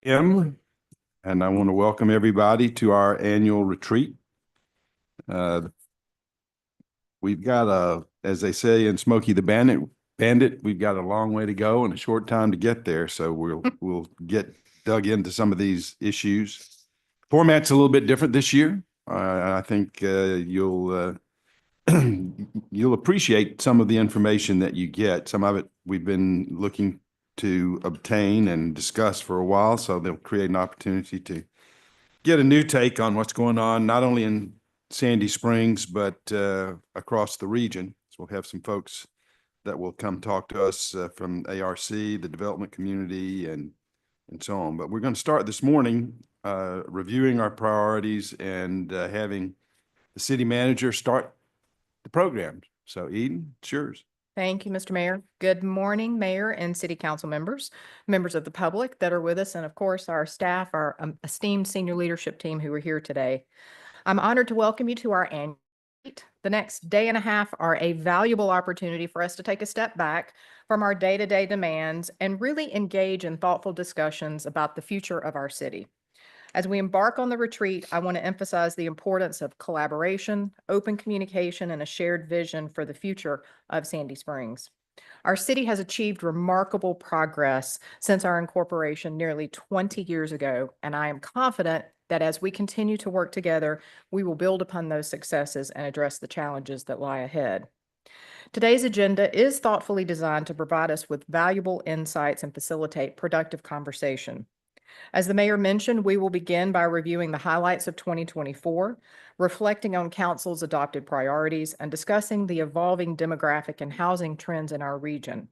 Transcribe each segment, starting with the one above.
And I want to welcome everybody to our annual retreat. We've got as they say in Smokey the Bandit, we've got a long way to go and a short time to get there. So we'll get dug into some of these issues. Format's a little bit different this year. I think you'll you'll appreciate some of the information that you get. Some of it we've been looking to obtain and discuss for a while, so they'll create an opportunity to get a new take on what's going on, not only in Sandy Springs, but across the region. So we'll have some folks that will come talk to us from ARC, the development community, and so on. But we're going to start this morning reviewing our priorities and having the city manager start the program. So Eden, it's yours. Thank you, Mr. Mayor. Good morning, Mayor and City Council members, members of the public that are with us, and of course, our staff, our esteemed senior leadership team who are here today. I'm honored to welcome you to our annual retreat. The next day and a half are a valuable opportunity for us to take a step back from our day-to-day demands and really engage in thoughtful discussions about the future of our city. As we embark on the retreat, I want to emphasize the importance of collaboration, open communication, and a shared vision for the future of Sandy Springs. Our city has achieved remarkable progress since our incorporation nearly 20 years ago, and I am confident that as we continue to work together, we will build upon those successes and address the challenges that lie ahead. Today's agenda is thoughtfully designed to provide us with valuable insights and facilitate productive conversation. As the mayor mentioned, we will begin by reviewing the highlights of 2024, reflecting on council's adopted priorities, and discussing the evolving demographic and housing trends in our region.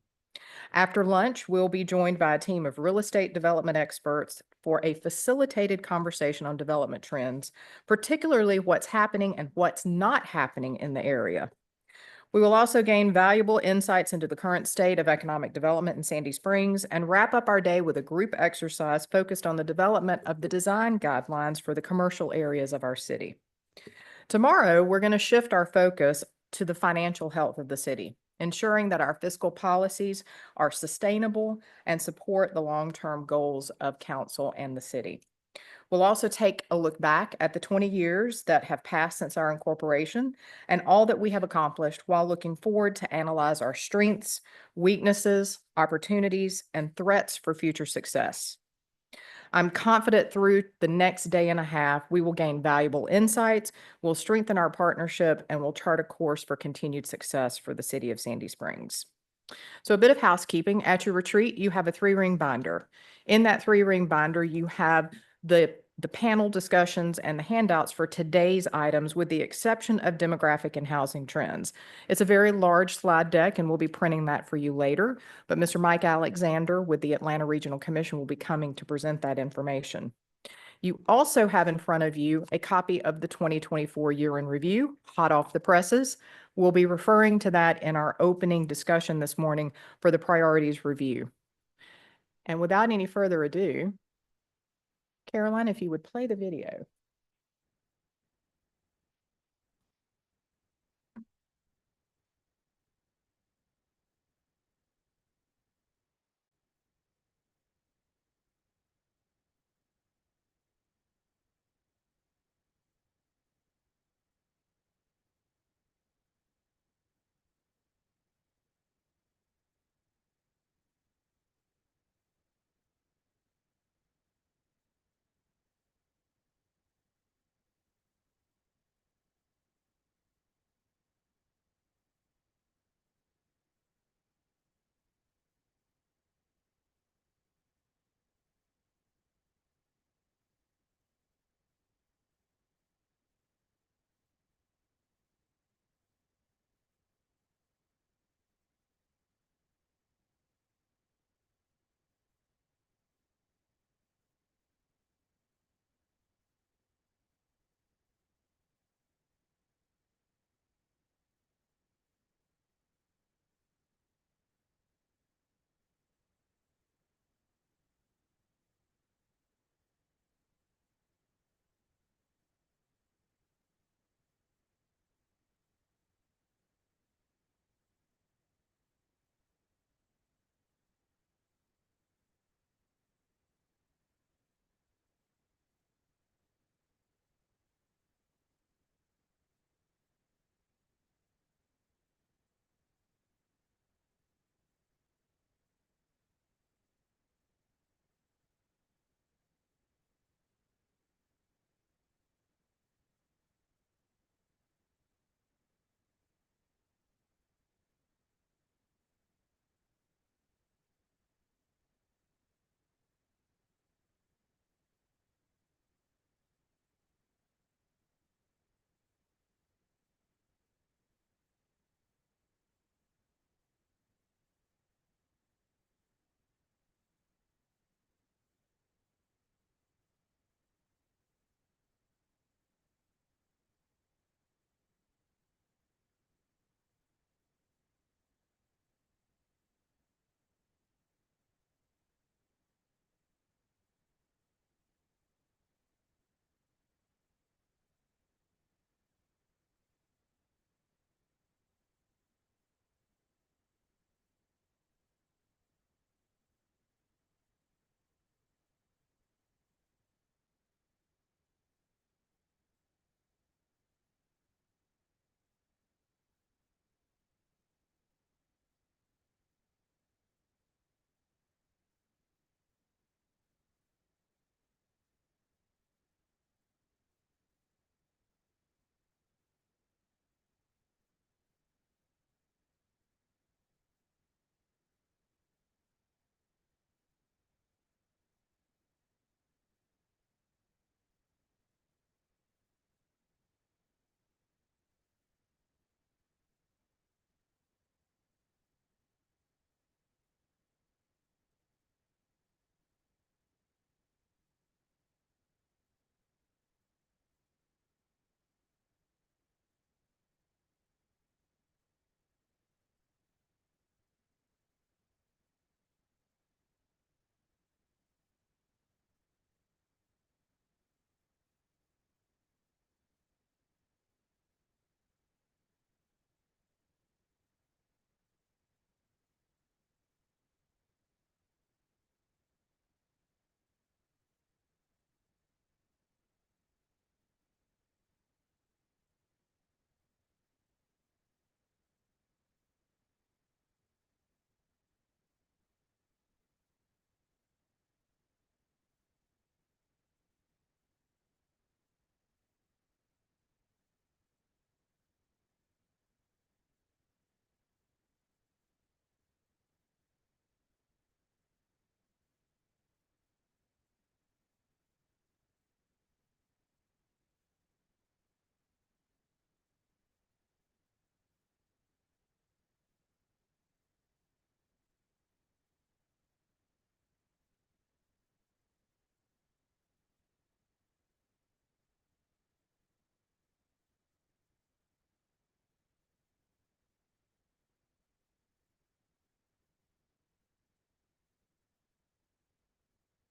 After lunch, we'll be joined by a team of real estate development experts for a facilitated conversation on development trends, particularly what's happening and what's not happening in the area. We will also gain valuable insights into the current state of economic development in Sandy Springs and wrap up our day with a group exercise focused on the development of the design guidelines for the commercial areas of our city. Tomorrow, we're going to shift our focus to the financial health of the city, ensuring that our fiscal policies are sustainable and support the long-term goals of council and the city. We'll also take a look back at the 20 years that have passed since our incorporation and all that we have accomplished while looking forward to analyze our strengths, weaknesses, opportunities, and threats for future success. I'm confident through the next day and a half, we will gain valuable insights, we'll strengthen our partnership, and we'll chart a course for continued success for the city of Sandy Springs. So a bit of housekeeping. At your retreat, you have a 3-ring binder. In that 3-ring binder, you have the panel discussions and the handouts for today's items, with the exception of demographic and housing trends. It's a very large slide deck, and we'll be printing that for you later. But Mr. Mike Alexander with the Atlanta Regional Commission will be coming to present that information. You also have in front of you a copy of the 2024 year in review, hot off the presses. We'll be referring to that in our opening discussion this morning for the priorities review. And without any further ado, Caroline, if you would play the video.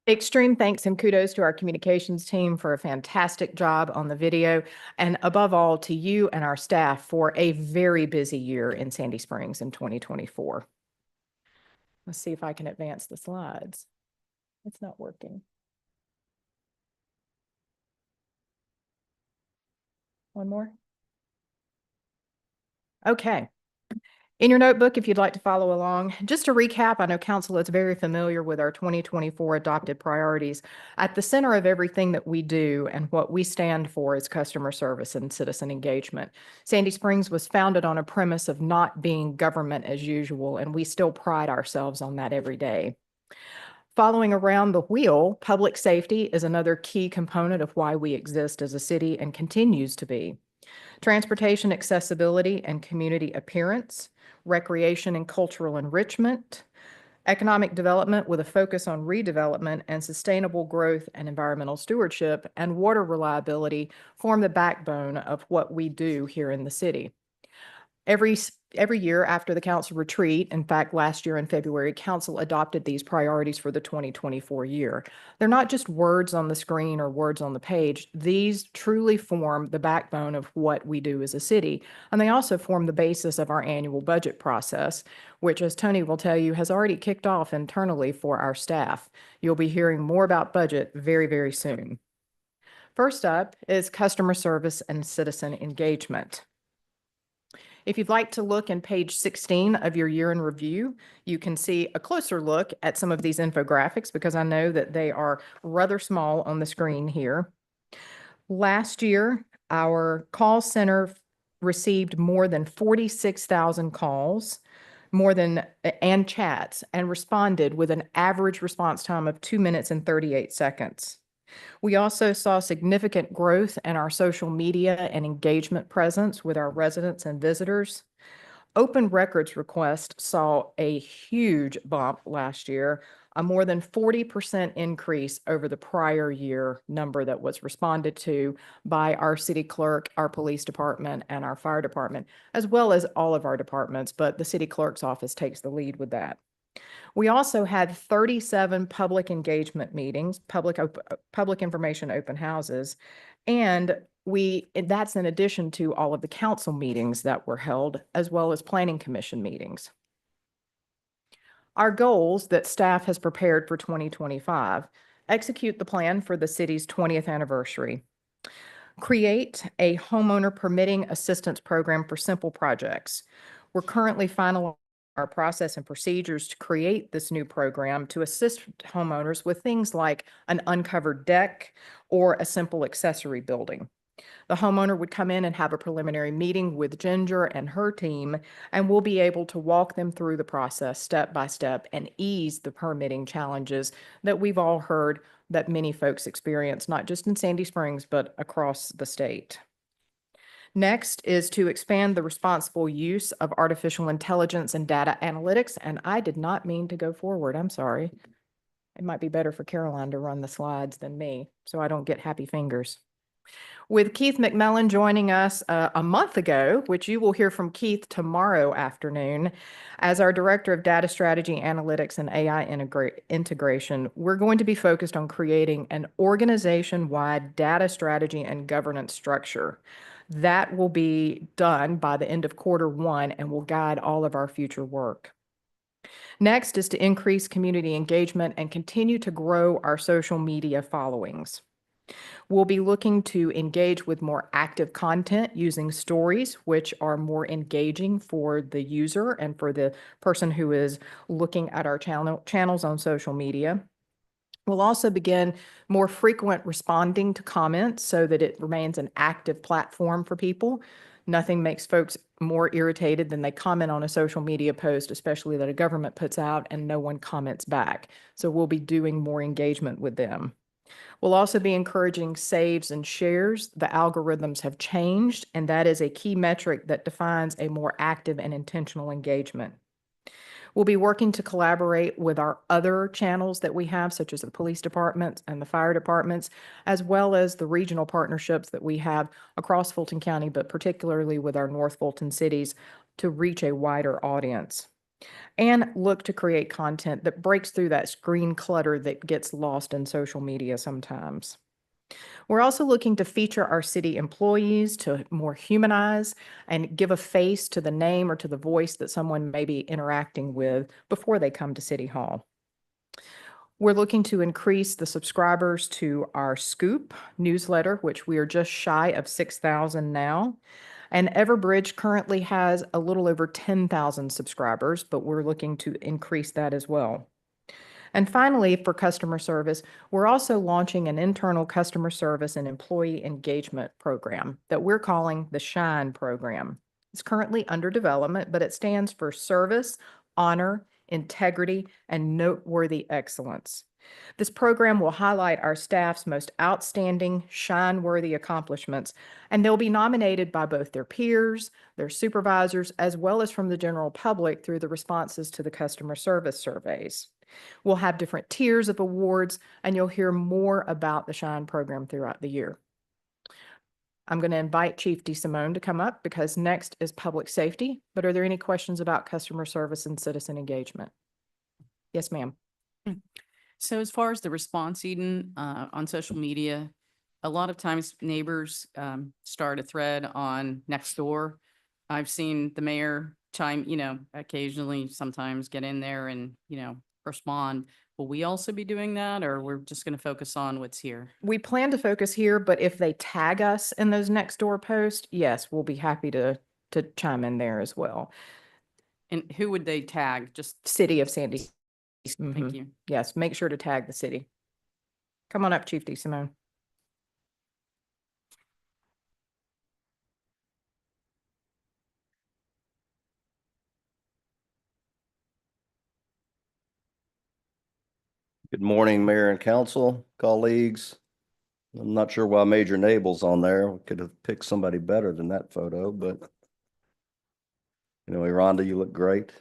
Extreme thanks and kudos to our communications team for a fantastic job on the video, and above all, to you and our staff for a very busy year in Sandy Springs in 2024. Let's see if I can advance the slides. It's not working. One more. Okay. In your notebook, if you'd like to follow along, just to recap, I know council is very familiar with our 2024 adopted priorities. At the center of everything that we do and what we stand for is customer service and citizen engagement. Sandy Springs was founded on a premise of not being government as usual, and we still pride ourselves on that every day. Following around the wheel, public safety is another key component of why we exist as a city and continues to be. Transportation accessibility and community appearance, recreation and cultural enrichment, economic development with a focus on redevelopment and sustainable growth and environmental stewardship, and water reliability form the backbone of what we do here in the city. Every year after the council retreat, in fact, last year in February, council adopted these priorities for the 2024 year. They're not just words on the screen or words on the page. These truly form the backbone of what we do as a city. And they also form the basis of our annual budget process, which, as Tony will tell you, has already kicked off internally for our staff. You'll be hearing more about budget very, very soon. First up is customer service and citizen engagement. If you'd like to look in page 16 of your year in review, you can see a closer look at some of these infographics because I know that they are rather small on the screen here. Last year, our call center received more than 46,000 calls, and chats, and responded with an average response time of 2 minutes and 38 seconds. We also saw significant growth in our social media and engagement presence with our residents and visitors. Open records requests saw a huge bump last year, a more than 40% increase over the prior year number that was responded to by our city clerk, our police department, and our fire department, as well as all of our departments, but the city clerk's office takes the lead with that. We also had 37 public engagement meetings, public information open houses, and that's in addition to all of the council meetings that were held, as well as planning commission meetings. Our goals that staff has prepared for 2025: execute the plan for the city's 20th anniversary, create a homeowner permitting assistance program for simple projects. We're currently finalizing our process and procedures to create this new program to assist homeowners with things like an uncovered deck or a simple accessory building. The homeowner would come in and have a preliminary meeting with Ginger and her team, and we'll be able to walk them through the process step by step and ease the permitting challenges that we've all heard that many folks experience, not just in Sandy Springs, but across the state. Next is to expand the responsible use of artificial intelligence and data analytics. And I did not mean to go forward. I'm sorry. It might be better for Caroline to run the slides than me, so I don't get happy fingers. With Keith McMillan joining us a month ago, which you will hear from Keith tomorrow afternoon, as our Director of Data Strategy, Analytics, and AI integration, we're going to be focused on creating an organization-wide data strategy and governance structure. That will be done by the end of Q1 and will guide all of our future work. Next is to increase community engagement and continue to grow our social media followings. We'll be looking to engage with more active content using stories, which are more engaging for the user and for the person who is looking at our channels on social media. We'll also begin more frequent responding to comments so that it remains an active platform for people. Nothing makes folks more irritated than they comment on a social media post, especially that a government puts out and no one comments back. So we'll be doing more engagement with them. We'll also be encouraging saves and shares. The algorithms have changed, and that is a key metric that defines a more active and intentional engagement. We'll be working to collaborate with our other channels that we have, such as the police departments and the fire departments, as well as the regional partnerships that we have across Fulton County, but particularly with our North Fulton cities, to reach a wider audience. and look to create content that breaks through that screen clutter that gets lost in social media sometimes. We're also looking to feature our city employees to more humanize and give a face to the name or to the voice that someone may be interacting with before they come to City Hall. We're looking to increase the subscribers to our Scoop newsletter, which we are just shy of 6,000 now. And Everbridge currently has a little over 10,000 subscribers, but we're looking to increase that as well. And finally, for customer service, we're also launching an internal customer service and employee engagement program that we're calling the SHINE program. It's currently under development, but it stands for Service, Honor, Integrity, and Noteworthy Excellence. This program will highlight our staff's most outstanding, shine-worthy accomplishments, and they'll be nominated by both their peers, their supervisors, as well as from the general public through the responses to the customer service surveys. We'll have different tiers of awards, and you'll hear more about the SHINE program throughout the year. I'm going to invite Chief DeSimone to come up because next is public safety. But are there any questions about customer service and citizen engagement? Yes, ma'am. So as far as the response, Eden, on social media, a lot of times neighbors start a thread on Nextdoor. I've seen the mayor chime, occasionally sometimes get in there and, respond. Will we also be doing that, or we're just going to focus on what's here? We plan to focus here, but if they tag us in those Nextdoor posts, yes, we'll be happy to chime in there as well. And who would they tag? Just City of Sandy. thank you. Yes, make sure to tag the city. Come on up, Chief DeSimone. Good morning, Mayor and Council, colleagues. I'm not sure why Major Nable's on there. We could have picked somebody better than that photo, but Rhonda, you look great.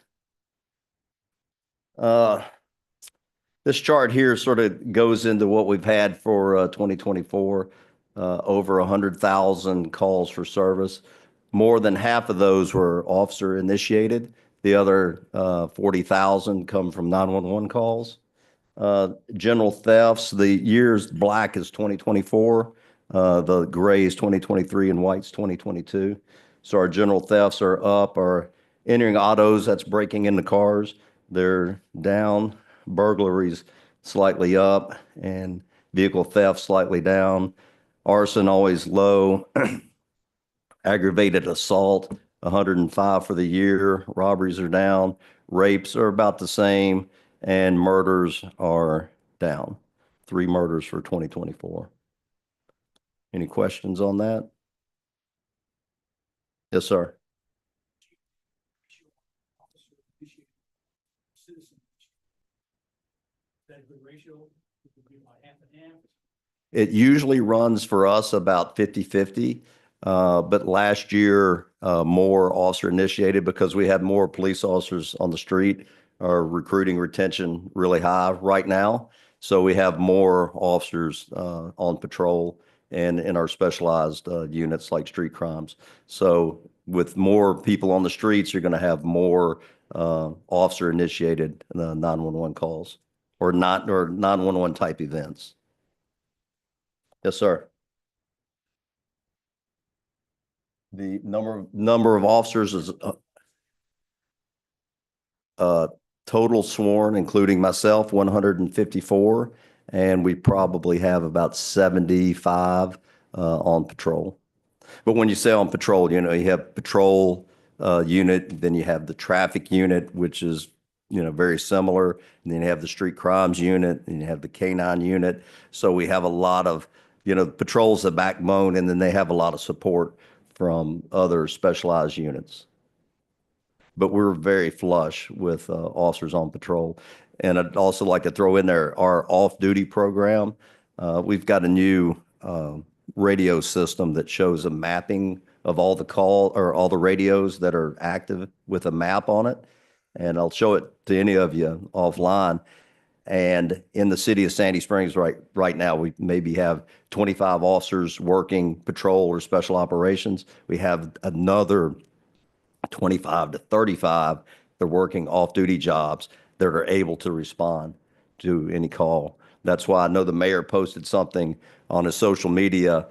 This chart here sort of goes into what we've had for 2024, over 100,000 calls for service. More than half of those were officer initiated. The other 40,000 come from 911 calls. General thefts, the years black is 2024, the gray is 2023, and white's 2022. So our general thefts are up. Our entering autos, that's breaking into cars, they're down. Burglaries slightly up, and vehicle theft slightly down. Arson always low. Aggravated assault 105 for the year. Robberies are down. Rapes are about the same, and murders are down. 3 murders for 2024. Any questions on that? Yes, sir. It usually runs for us about 50-50. But last year, more officer initiated because we had more police officers on the street. Our recruiting retention really high right now. So we have more officers on patrol and in our specialized units like street crimes. So with more people on the streets, you're going to have more officer initiated 911 calls or 911 type events. Yes, sir. The number of officers is total sworn, including myself, 154, and we probably have about 75 on patrol. But when you say on patrol, you have patrol unit, then you have the traffic unit, which is very similar, and then you have the street crimes unit, and you have the K9 unit. So we have a lot of patrol's the backbone, and then they have a lot of support from other specialized units. But we're very flush with officers on patrol. And I'd also like to throw in there our off-duty program. We've got a new radio system that shows a mapping of all the radios that are active with a map on it. And I'll show it to any of you offline. And in the city of Sandy Springs right now, we maybe have 25 officers working patrol or special operations. We have another 25 to 35 They're working off-duty jobs that are able to respond to any call. That's why I know the mayor posted something on his social media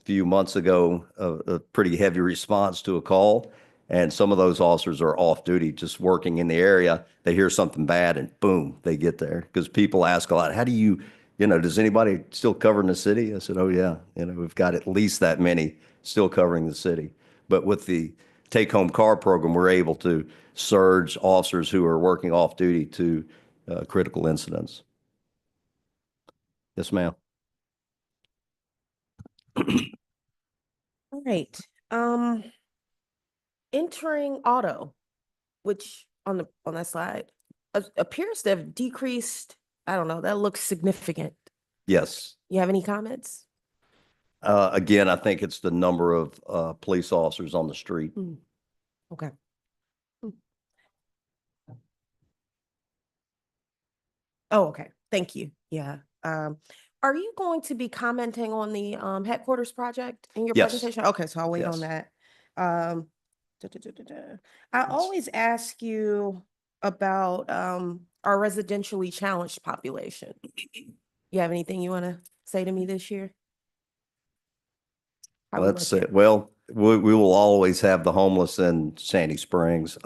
few months ago, a pretty heavy response to a call. And some of those officers are off duty, just working in the area. They hear something bad and boom, they get there. Because people ask a lot, how do you, does anybody still cover in the city? I said, oh yeah, we've got at least that many still covering the city. But with the take-home car program, we're able to surge officers who are working off duty to critical incidents. Yes, ma'am. All right. Entering auto, which on that slide appears to have decreased. I don't know. That looks significant. Yes. You have any comments? Again, I think it's the number of police officers on the street. Okay. Oh, okay. Thank you. Yeah. Are you going to be commenting on the headquarters project in your Yes. presentation? Okay, so I'll wait on Yes. that. I always ask you about our residentially challenged population. You have anything you want to say to me this year? How we Let's like say, it? well, we will always have the homeless in Sandy Springs.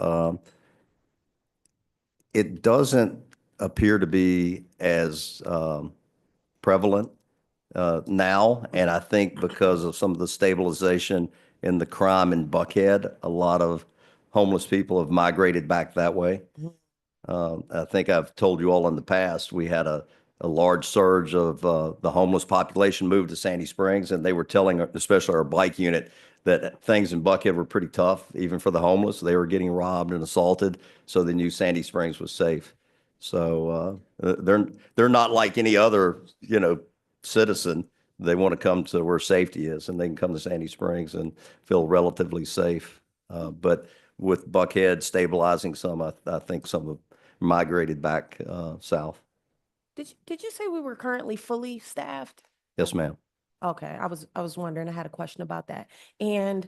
It doesn't appear to be as prevalent now. And I think because of some of the stabilization in the crime in Buckhead, a lot of homeless people have migrated back that way. I think I've told you all in the past, we had a large surge of the homeless population moved to Sandy Springs, and they were telling, especially our bike unit, that things in Buckhead were pretty tough, even for the homeless. They were getting robbed and assaulted, so they knew Sandy Springs was safe. So they're not like any other, citizen. They want to come to where safety is, and they can come to Sandy Springs and feel relatively safe. But with Buckhead stabilizing some, I think some have migrated back south. Did you say we were currently fully staffed? Yes, ma'am. Okay, I was wondering, I had a question about that. And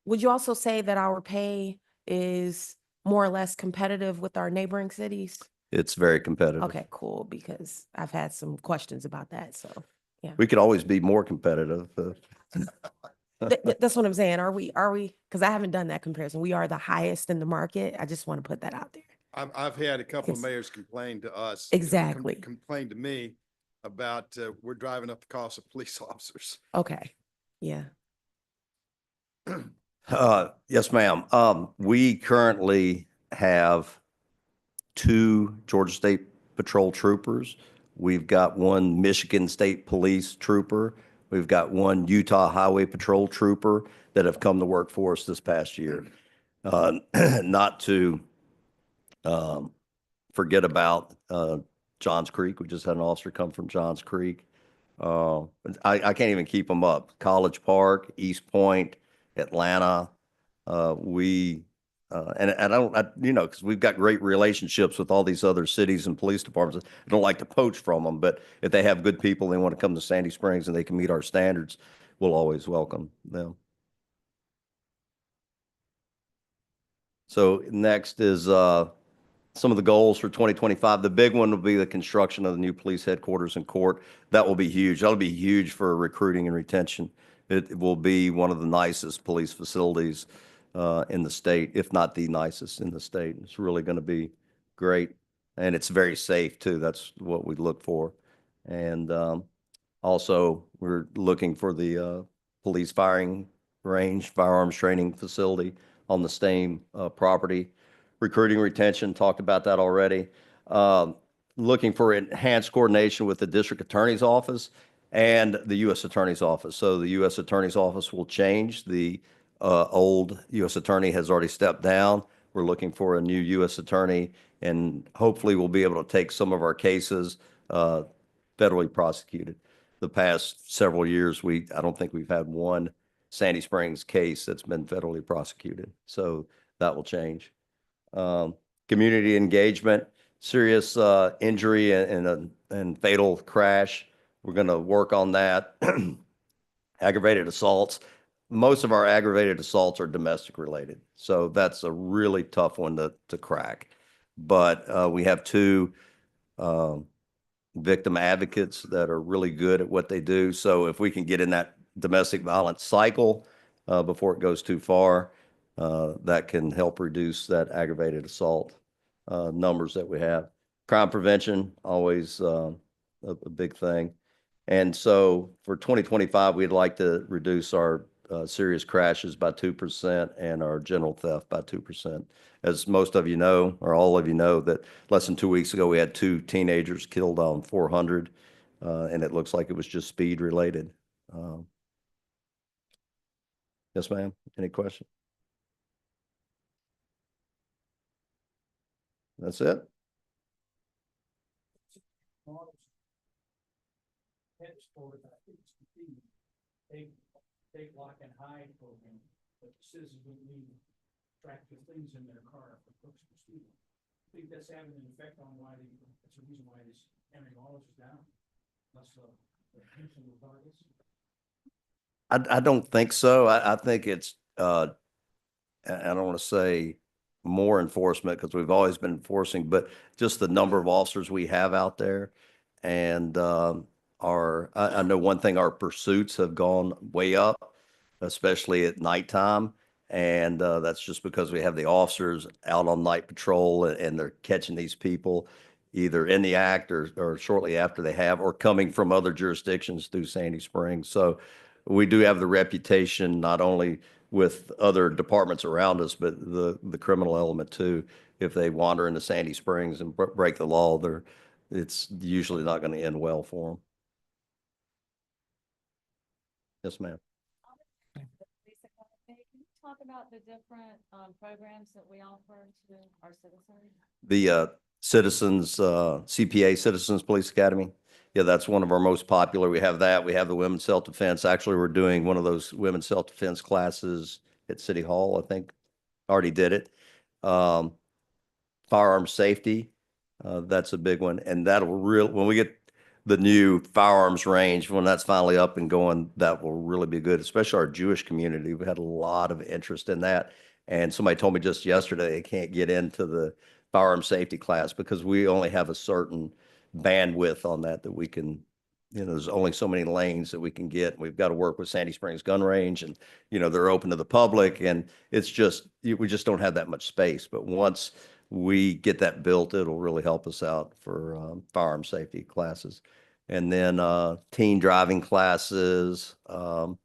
would you also say that our pay is more or less competitive with our neighboring cities? It's very competitive. Okay, cool, because I've had some questions about that, so. We could always be more competitive. That's what I'm saying. Are we, because I haven't done that comparison. We are the highest in the market. I just want to put that out there. I've had a couple of Yes. mayors complain to us. Exactly. Complain to me about, we're driving up the cost of police officers. Okay, yeah. Yes, ma'am. We currently have 2 Georgia State Patrol troopers. We've got 1 Michigan State Police trooper. We've got 1 Utah Highway Patrol trooper that have come to work for us this past year. Not to forget about Johns Creek. We just had an officer come from Johns Creek. I can't even keep them up. College Park, East Point, Atlanta. And I don't, because we've got great relationships with all these other cities and police departments. I don't like to poach from them, but if they have good people, they want to come to Sandy Springs and they can meet our standards, we'll always welcome them. So next is some of the goals for 2025. The big one will be the construction of the new police headquarters and court. That will be huge. That'll be huge for recruiting and retention. It will be one of the nicest police facilities in the state, if not the nicest in the state. It's really going to be great. And it's very safe too. That's what we look for. And also we're looking for the police firing range, firearms training facility on the same property. Recruiting, retention, talked about that already. Looking for enhanced coordination with the district attorney's office and the U.S. attorney's office. So the U.S. attorney's office will change. The old U.S. attorney has already stepped down. We're looking for a new U.S. attorney, and hopefully we'll be able to take some of our cases federally prosecuted. The past several years, I don't think we've had one Sandy Springs case that's been federally prosecuted. So that will change. Community engagement, serious injury and fatal crash. We're going to work on that. Aggravated assaults. most of our aggravated assaults are domestic related. So that's a really tough one to crack. But we have two victim advocates that are really good at what they do. So if we can get in that domestic violence cycle before it goes too far, that can help reduce that aggravated assault numbers that we have. Crime prevention, always a big thing. And so for 2025, we'd like to reduce our serious crashes by 2% and our general theft by 2%. As most of you know, or all of you know, that less than 2 weeks ago, we had 2 teenagers killed on 400, and it looks like it was just speed related. Yes, ma'am. Any question? That's it? Take lock and hide program, but the citizens don't need attractive things in their car for crooks to steal. I think that's having an effect on why that's the reason why this Henry Wallace is down. Less the attention of targets. I don't think so. I think it's, I don't want to say more enforcement because we've always been enforcing, but just the number of officers we have out there. And I know one thing, our pursuits have gone way up, especially at nighttime. And that's just because we have the officers out on night patrol and they're catching these people either in the act or shortly after they have, or coming from other jurisdictions through Sandy Springs. So we do have the reputation, not only with other departments around us, but the criminal element too. If they wander into Sandy Springs and break the law, it's usually not going to end well for them. Yes, ma'am. Can you talk about the different programs that we offer to our citizens? The Citizens, CPA, Citizens Police Academy. Yeah, that's one of our most popular. We have that. We have the women's self-defense. Actually, we're doing one of those women's self-defense classes at City Hall, I think. Already did it. Firearm safety, that's a big one. And when we get the new firearms range, when that's finally up and going, that will really be good, especially our Jewish community. We had a lot of interest in that. And somebody told me just yesterday they can't get into the firearm safety class because we only have a certain bandwidth on that we can, there's only so many lanes that we can get. We've got to work with Sandy Springs Gun Range and, they're open to the public and it's just, we just don't have that much space. But once we get that built, it'll really help us out for firearm safety classes. And then teen driving classes, trying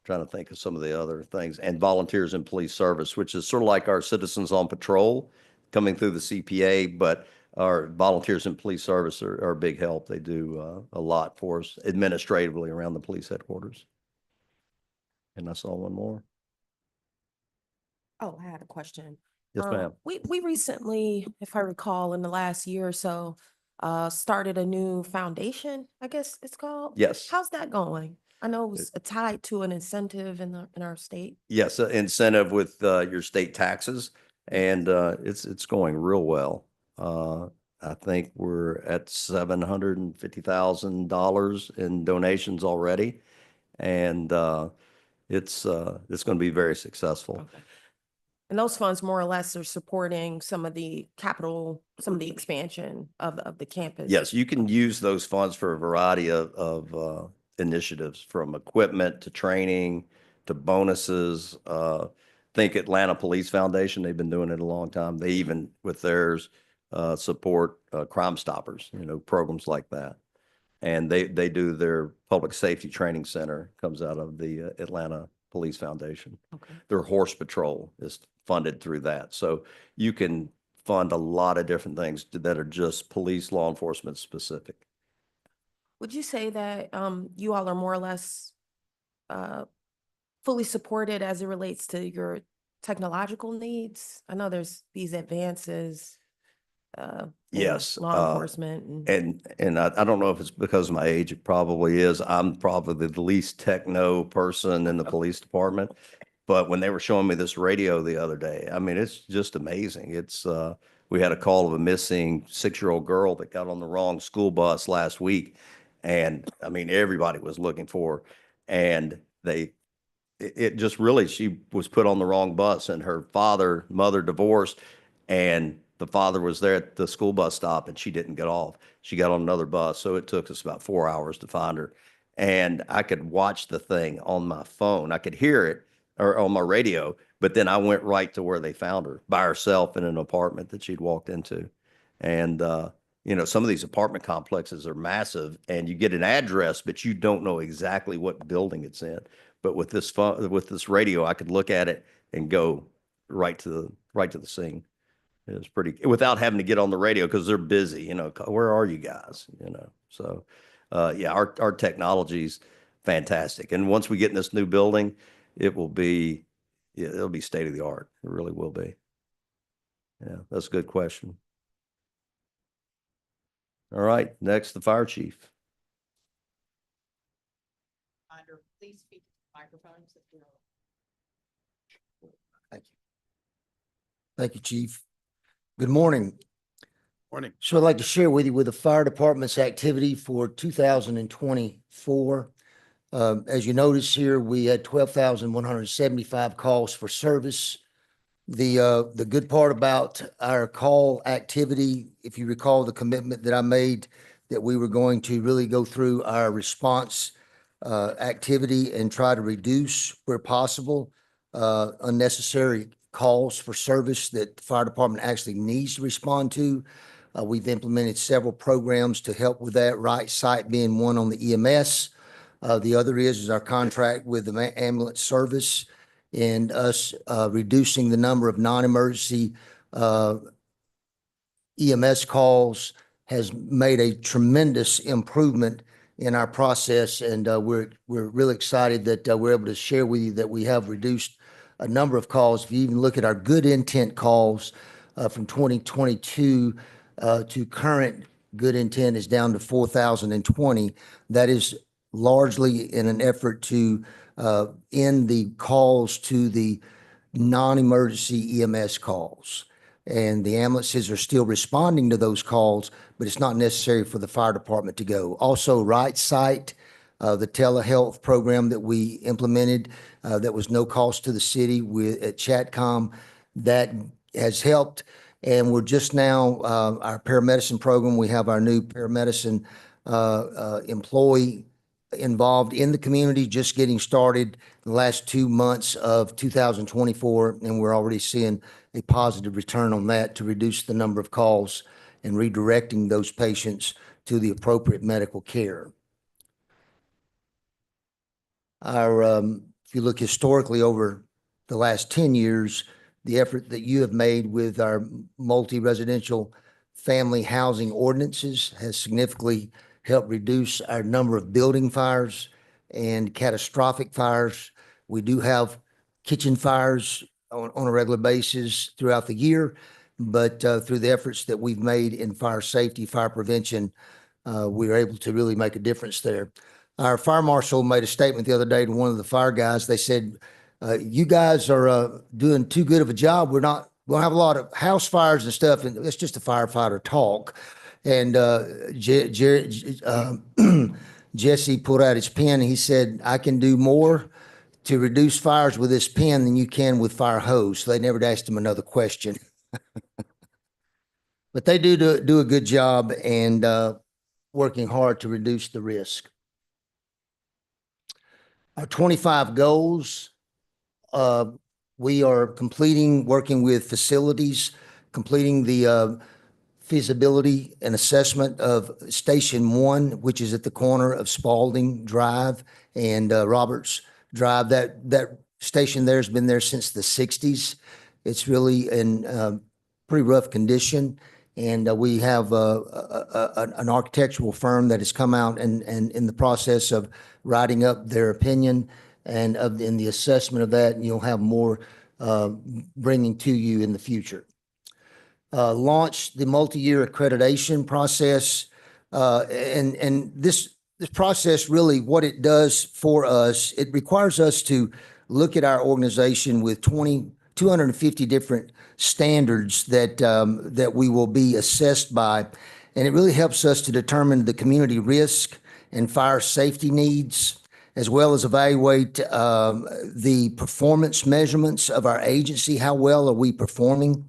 to think of some of the other things, and volunteers in police service, which is sort of like our citizens on patrol coming through the CPA, but our volunteers in police service are a big help. They do a lot for us administratively around the police headquarters. And I saw one more. Oh, I had a question. Yes, ma'am. We recently, if I recall, in the last year or so, started a new foundation, I guess it's called. Yes. How's that going? I know it was tied to an incentive in our state. Yes, incentive with your state taxes, and it's going real well. I think we're at $750,000 in donations already, and it's going to be very successful. Okay. And those funds more or less are supporting some of the expansion of the campus. Yes, you can use those funds for a variety of initiatives, from equipment to training to bonuses. Think Atlanta Police Foundation, they've been doing it a long time. They even, with theirs, support Crime Stoppers, programs like that. And they do their public safety training center, comes out of the Atlanta Police Foundation. Okay. Their horse patrol is funded through that. So you can fund a lot of different things that are just police law enforcement specific. Would you say that you all are more or less fully supported as it relates to your technological needs? I know there's these advances. in Yes, Law enforcement. And I don't know if it's because of my age, it probably is. I'm probably the least techno person in the police department. But when they were showing me this radio the other day, I mean, it's just amazing. We had a call of a missing 6-year-old girl that got on the wrong school bus last week. And I mean, everybody was looking for her. And they it just really, she was put on the wrong bus, and her mother divorced, and the father was there at the school bus stop and she didn't get off. She got on another bus. So it took us about 4 hours to find her. And I could watch the thing on my phone. I could hear it or on my radio, but then I went right to where they found her by herself in an apartment that she'd walked into. And, some of these apartment complexes are massive, and you get an address, but you don't know exactly what building it's in. But with this radio, I could look at it and go right to the scene. It was pretty, without having to get on the radio, because they're busy, where are you guys? So yeah, our technology's fantastic. And once we get in this new building, it'll be state of the art. It really will be. Yeah, that's a good question. All right, next, the fire chief. Please speak to the microphones. Thank you. Thank you, Chief. Good morning. Morning. So I'd like to share with you with the fire department's activity for 2024. As you notice here, we had 12,175 calls for service. The good part about our call activity, if you recall the commitment that I made, that we were going to really go through our response activity and try to reduce where possible unnecessary calls for service that the fire department actually needs to respond to. We've implemented several programs to help with that, Right Site being one on the EMS. The other is our contract with the ambulance service and us reducing the number of non-emergency EMS calls has made a tremendous improvement in our process. And we're really excited that we're able to share with you that we have reduced a number of calls. If you even look at our good intent calls from 2022 to current good intent is down to 4,020. That is largely in an effort to end the calls to the non-emergency EMS calls. And the ambulances are still responding to those calls, but it's not necessary for the fire department to go. Also, Right Site, the telehealth program that we implemented that was no cost to the city at Chatcom, that has helped. And we're just now, our paramedicine program, we have our new paramedicine employee involved in the community, just getting started the last 2 months of 2024. And we're already seeing a positive return on that to reduce the number of calls and redirecting those patients to the appropriate medical care. If you look historically over the last 10 years, the effort that you have made with our multi-residential family housing ordinances has significantly helped reduce our number of building fires and catastrophic fires. We do have kitchen fires on a regular basis throughout the year, but through the efforts that we've made in fire safety, fire prevention, we were able to really make a difference there. Our fire marshal made a statement the other day to one of the fire guys. They said, you guys are doing too good of a job. We'll have a lot of house fires and stuff, and it's just a firefighter talk. And Jesse pulled out his pen. He said, I can do more to reduce fires with this pen than you can with fire hose. So they never asked him another question. But they do a good job and working hard to reduce the risk. Our 25 goals, we are working with facilities, completing the feasibility and assessment of Station 1, which is at the corner of Spalding Drive and Roberts Drive. That station there has been there since the 60s. It's really in pretty rough condition. And we have an architectural firm that has come out and in the process of writing up their opinion and in the assessment of that, and you'll have more bringing to you in the future. Launch the multi-year accreditation process. And this process really, what it does for us, it requires us to look at our organization with 250 different standards that we will be assessed by. And it really helps us to determine the community risk and fire safety needs. as well as evaluate the performance measurements of our agency. How well are we performing?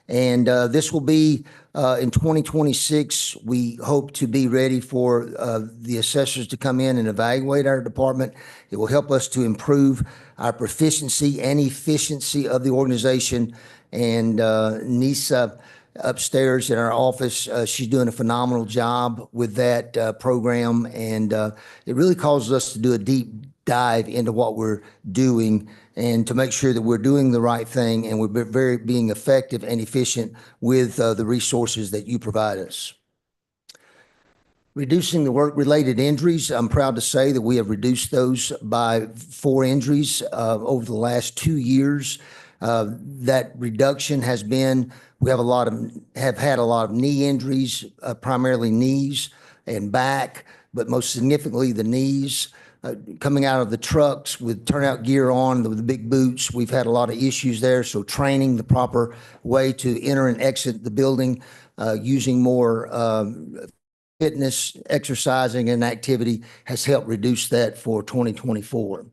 And this will be in 2026. We hope to be ready for the assessors to come in and evaluate our department. It will help us to improve our proficiency and efficiency of the organization. And Nisa upstairs in our office, she's doing a phenomenal job with that program. And it really causes us to do a deep dive into what we're doing and to make sure that we're doing the right thing and we're being effective and efficient with the resources that you provide us. Reducing the work-related injuries, I'm proud to say that we have reduced those by 4 injuries over the last 2 years. That reduction has been, we have had a lot of knee injuries, primarily knees and back, but most significantly the knees. Coming out of the trucks with turnout gear on, with the big boots, we've had a lot of issues there. So training the proper way to enter and exit the building, using more fitness, exercising, and activity has helped reduce that for 2024.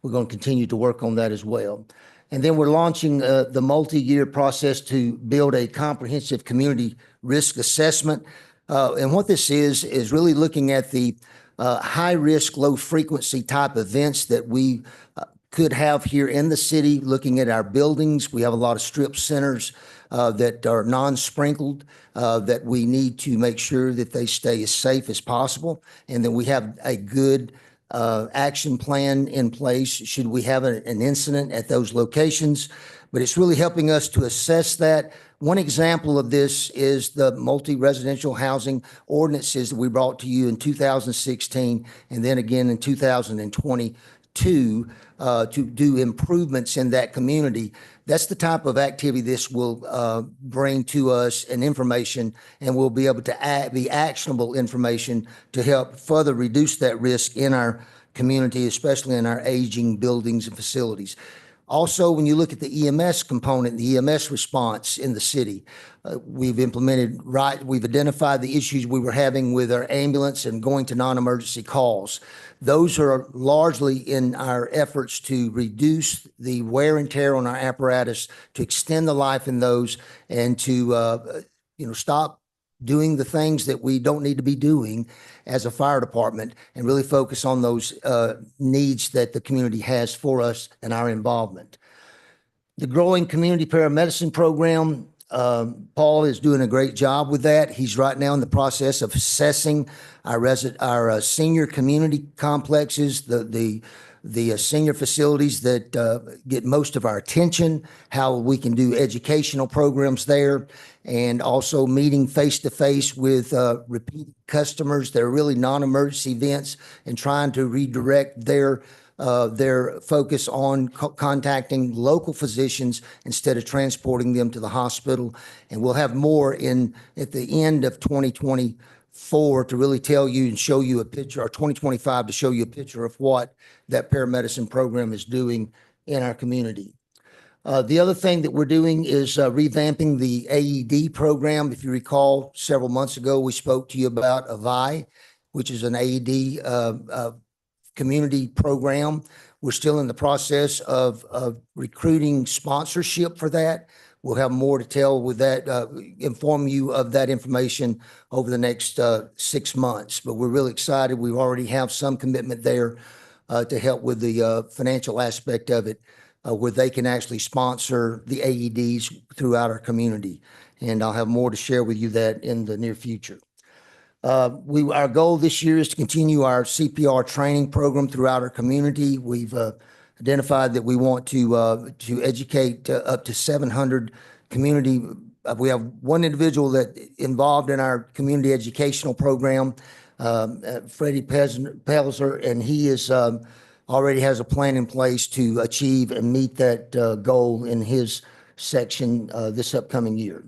We're going to continue to work on that as well. And then we're launching the multi-year process to build a comprehensive community risk assessment. And what this is really looking at the high risk, low frequency type events that we could have here in the city, looking at our buildings. We have a lot of strip centers that are non-sprinkled that we need to make sure that they stay as safe as possible. And then we have a good action plan in place should we have an incident at those locations. But it's really helping us to assess that. One example of this is the multi-residential housing ordinances that we brought to you in 2016 and then again in 2022 to do improvements in that community. That's the type of activity this will bring to us and information, and we'll be able to be actionable information to help further reduce that risk in our community, especially in our aging buildings and facilities. Also, when you look at the EMS component, the EMS response in the city, we've identified the issues we were having with our ambulance and going to non-emergency calls. Those are largely in our efforts to reduce the wear and tear on our apparatus, to extend the life in those, and to stop doing the things that we don't need to be doing as a fire department and really focus on those needs that the community has for us and our involvement. The growing community paramedicine program, Paul is doing a great job with that. He's right now in the process of assessing our senior community complexes, the senior facilities that get most of our attention, how we can do educational programs there, and also meeting face-to-face with repeat customers that are really non-emergency events and trying to redirect their focus on contacting local physicians instead of transporting them to the hospital. And we'll have more at the end of 2024 to really tell you and show you a picture, or 2025 to show you a picture of what that paramedicine program is doing in our community. The other thing that we're doing is revamping the AED program. If you recall, several months ago, we spoke to you about AVI, which is an AED community program. We're still in the process of recruiting sponsorship for that. We'll have more to tell with that, inform you of that information over the next 6 months. But we're really excited. We already have some commitment there to help with the financial aspect of it, where they can actually sponsor the AEDs throughout our community. And I'll have more to share with you that in the near future. Our goal this year is to continue our CPR training program throughout our community. We've identified that we want to educate up to 700 community. We have one individual that involved in our community educational program, Freddie Pelzer, and he is already has a plan in place to achieve and meet that goal in his section this upcoming year.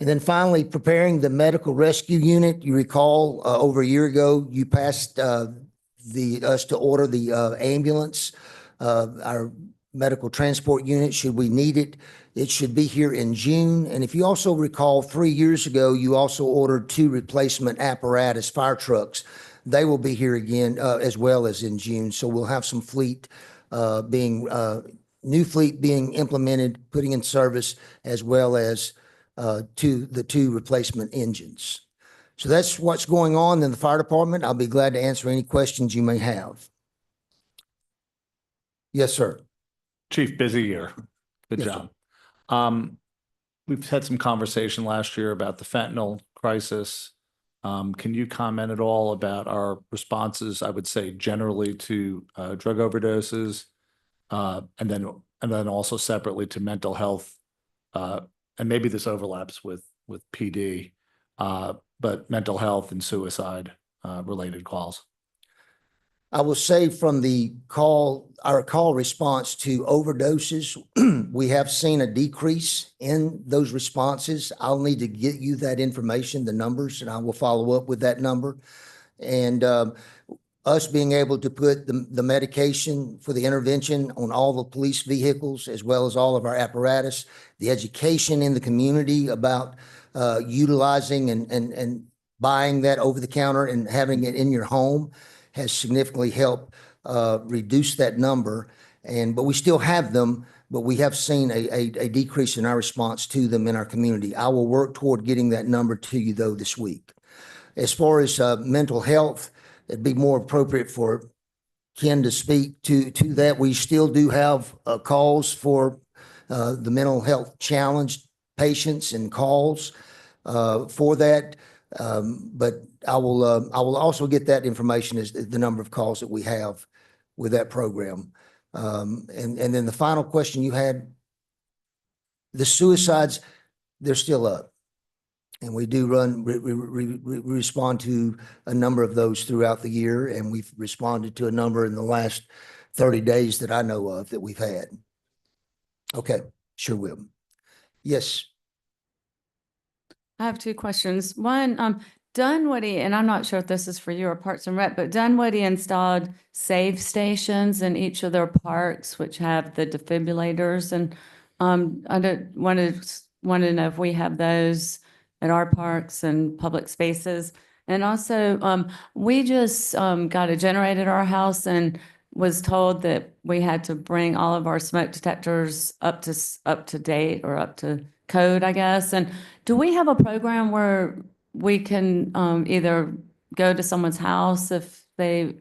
And then finally, preparing the medical rescue unit. You recall over a year ago, you passed us to order the ambulance, our medical transport unit, should we need it. It should be here in June. And if you also recall, 3 years ago, you also ordered 2 replacement apparatus fire trucks they will be here again, as well as in June. So we'll have some fleet, new fleet being implemented, putting in service, as well as, the two replacement engines. So that's what's going on in the fire department. I'll be glad to answer any questions you may have. Yes, sir. Chief, busy year. Good Yes, sir. job. We've had some conversation last year about the fentanyl crisis. Can you comment at all about our responses, I would say generally to drug overdoses, and then also separately to mental health, and maybe this overlaps with PD, but mental health and suicide related calls. I will say from our call response to overdoses, we have seen a decrease in those responses. I'll need to get you that information, the numbers, and I will follow up with that number. And us being able to put the medication for the intervention on all the police vehicles, as well as all of our apparatus, the education in the community about utilizing and buying that over the counter and having it in your home has significantly helped reduce that number. But we still have them, but we have seen a decrease in our response to them in our community. I will work toward getting that number to you though this week. As far as mental health, it'd be more appropriate for Ken to speak to that. We still do have calls for the mental health challenged patients and calls for that. But I will also get that information as the number of calls that we have with that program. And then the final question you had, the suicides, they're still up. And we do respond to a number of those throughout the year. And we've responded to a number in the last 30 days that I know of that we've had. Okay, sure will. Yes. I have two questions. One, Dunwoody, and I'm not sure if this is for you or Parks and Rec, but Dunwoody installed save stations in each of their parks, which have the defibrillators. And I wanted to know if we have those at our parks and public spaces. And also, we just got a generator at our house and was told that we had to bring all of our smoke detectors up to date or up to code, I guess. And do we have a program where we can either go to someone's house if they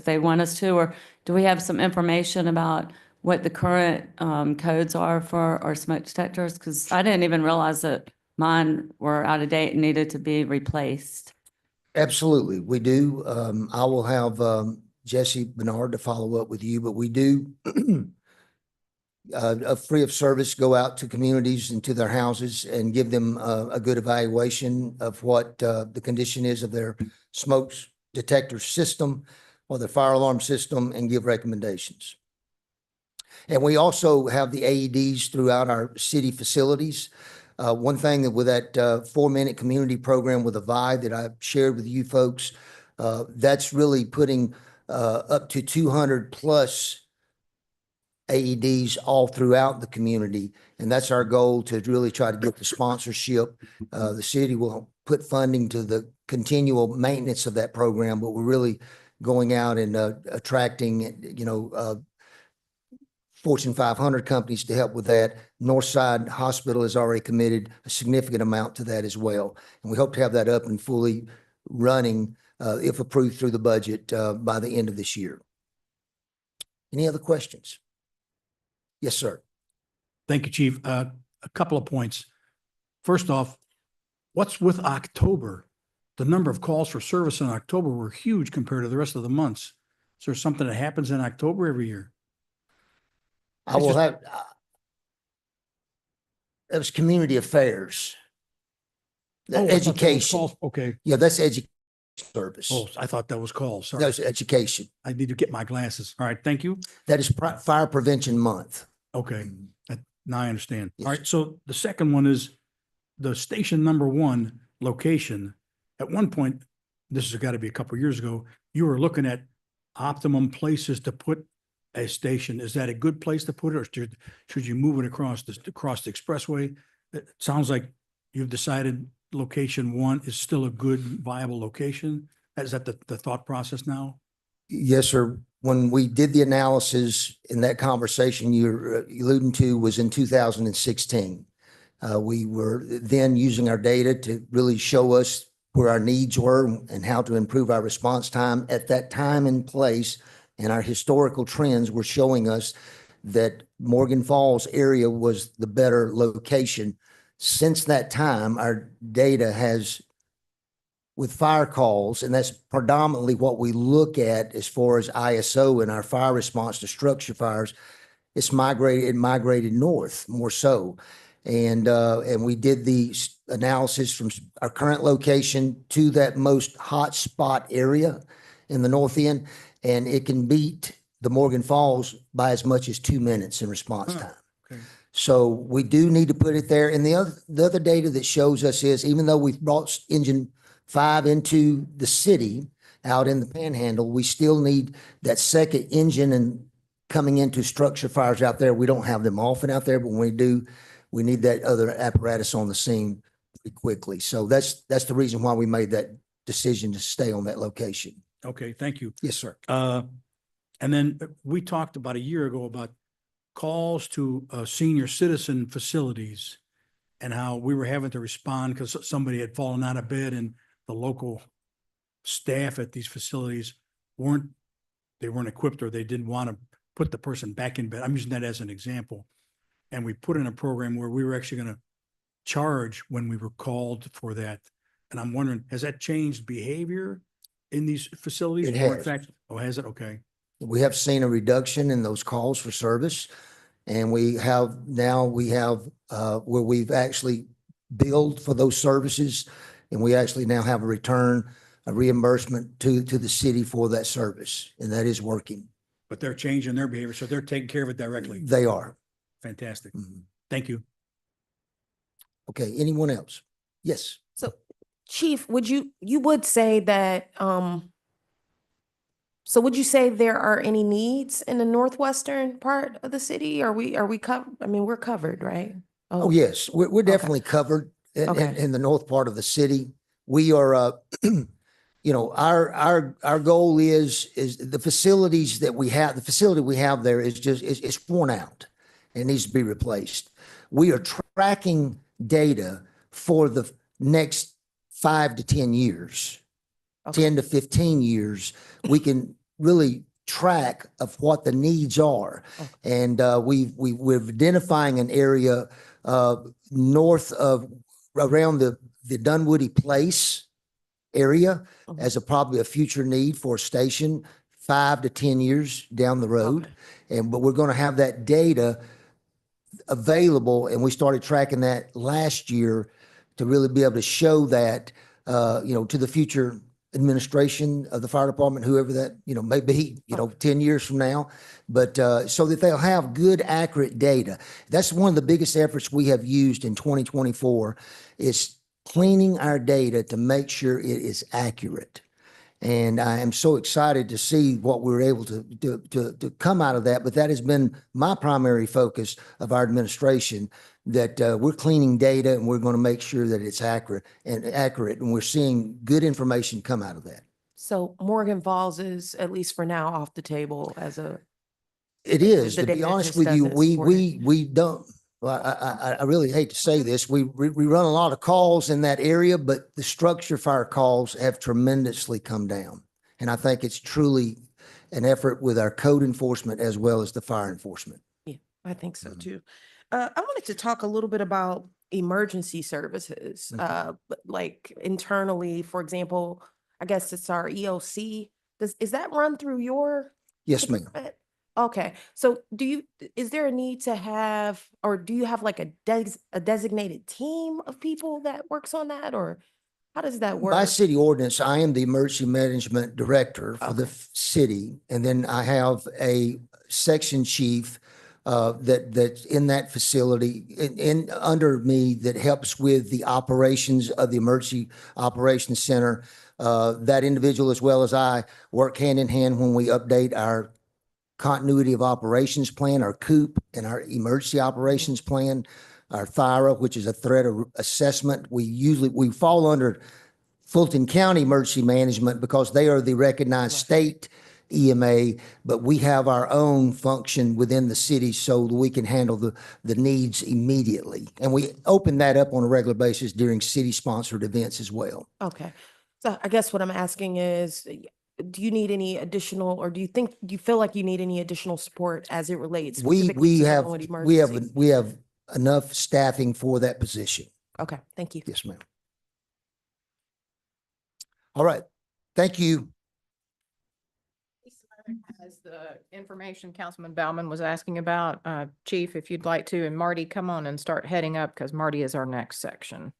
want us to, or do we have some information about what the current codes are for our smoke detectors? Because I didn't even realize that mine were out of date and needed to be replaced. Absolutely, we do. I will have Jesse Bernard to follow up with you, but we do free of service go out to communities and to their houses and give them a good evaluation of what the condition is of their smoke detector system or their fire alarm system and give recommendations. And we also have the AEDs throughout our city facilities. One thing that with that 4-minute community program with Avide that I shared with you folks, that's really putting up to 200 plus AEDs all throughout the community. And that's our goal, to really try to get the sponsorship. The city will put funding to the continual maintenance of that program, but we're really going out and attracting, Fortune 500 companies to help with that. Northside Hospital has already committed a significant amount to that as well. And we hope to have that up and fully running, if approved through the budget, by the end of this year. Any other questions? Yes, sir. Thank you, Chief. A couple of points. First off, what's with October? The number of calls for service in October were huge compared to the rest of the months. Is there something that happens in October every year? I will have, it was community affairs. Oh, I thought that was Education. calls. Okay. Yeah, that's education service. Oh, I thought that was calls. Sorry. That's education. I need to get my glasses. All right. Thank you. That is Fire Prevention Month. Okay. Now I understand. Yes. All right. So the second one is the station number 1 location. At one point, this has got to be a couple of years ago, you were looking at optimum places to put a station. Is that a good place to put it, or should you move it across the expressway? It sounds like you've decided location 1 is still a good viable location. Is that the thought process now? Yes, sir. When we did the analysis in that conversation you're alluding to was in 2016. We were then using our data to really show us where our needs were and how to improve our response time at that time and place. And our historical trends were showing us that Morgan Falls area was the better location. Since that time, our data has, with fire calls, and that's predominantly what we look at as far as ISO and our fire response to structure fires, it migrated north more so. And we did the analysis from our current location to that most hot spot area in the north end, and it can beat the Morgan Falls by as much as 2 minutes in response time. Okay. So we do need to put it there. And the other data that shows us is, even though we've brought engine 5 into the city out in the panhandle, we still need that second engine and coming into structure fires out there. We don't have them often out there, but when we do, we need that other apparatus on the scene pretty quickly. So that's the reason why we made that decision to stay on that location. Okay, thank you. Yes, sir. And then we talked about a year ago about calls to senior citizen facilities and how we were having to respond because somebody had fallen out of bed and the local staff at these facilities weren't equipped, or they didn't want to put the person back in bed. I'm using that as an example. And we put in a program where we were actually going to charge when we were called for that. And I'm wondering, has that changed behavior in these facilities? It Or in has. fact, oh, has it? Okay. We have seen a reduction in those calls for service. And we have where we've actually billed for those services. And we actually now have a reimbursement to the city for that service. And that is working. But they're changing their behavior, so they're taking care of it directly. They are. Fantastic. Mhm. Thank you. Okay, anyone else? Yes. So Chief, you would say that, so would you say there are any needs in the northwestern part of the city? Are we covered? I mean, we're covered, right? Oh, yes, we're definitely covered Okay. in the north part of the city. We are, our goal is the facilities that we have, the facility we have there is it's worn out. It needs to be replaced. We are tracking data for the next 5 to 10 years, Okay. 10 to 15 years. We can really track of what the needs are. Okay. And we're identifying an area north of, around the Dunwoody Place area Mhm. as probably a future need for a station 5 to 10 years down the road. Okay. But we're going to have that data available, and we started tracking that last year to really be able to show that, to the future administration of the fire department, whoever that, may be, 10 years from now, but so that they'll have good, accurate data. That's one of the biggest efforts we have used in 2024 is cleaning our data to make sure it is accurate. And I am so excited to see what we're able to come out of that. But that has been my primary focus of our administration, that we're cleaning data and we're going to make sure that it's accurate. And we're seeing good information come out of that. So Morgan Falls is, at least for now, off the table as a, It is, The to be data honest just with you, doesn't support we don't, well, I really hate to say this. We run a lot of calls in that area, but the structure fire calls have tremendously come down. And I think it's truly an effort with our code enforcement as well as the fire enforcement. I think so Mhm. too. I wanted to talk a little bit about emergency services, but like internally, for example, I guess it's our EOC. Is that run through your? Yes, ma'am. department? Okay, so is there a need to have, or do you have like a designated team of people that works on that, or how does that work? By city ordinance, I am the emergency management director for the Okay. city. And then I have a section chief that's in that facility in under me that helps with the operations of the emergency operations center. That individual, as well as I, work hand in hand when we update our continuity of operations plan, our COOP, and our emergency operations plan, our THIRA, which is a threat assessment. We fall under Fulton County Emergency Management because they are the recognized state EMA, but we have our own function within the city so that we can handle the needs immediately. And we open that up on a regular basis during city-sponsored events as well. Okay. So I guess what I'm asking is, do you need any additional, or do you feel like you need any additional support as it relates? We specifically to have, dealing with emergencies? we have enough staffing for that position. Okay, thank you. Yes, ma'am. All right. Thank you. As the information Councilman Bauman was asking about, Chief, if you'd like to, and Marty, come on and start heading up because Marty is our next section.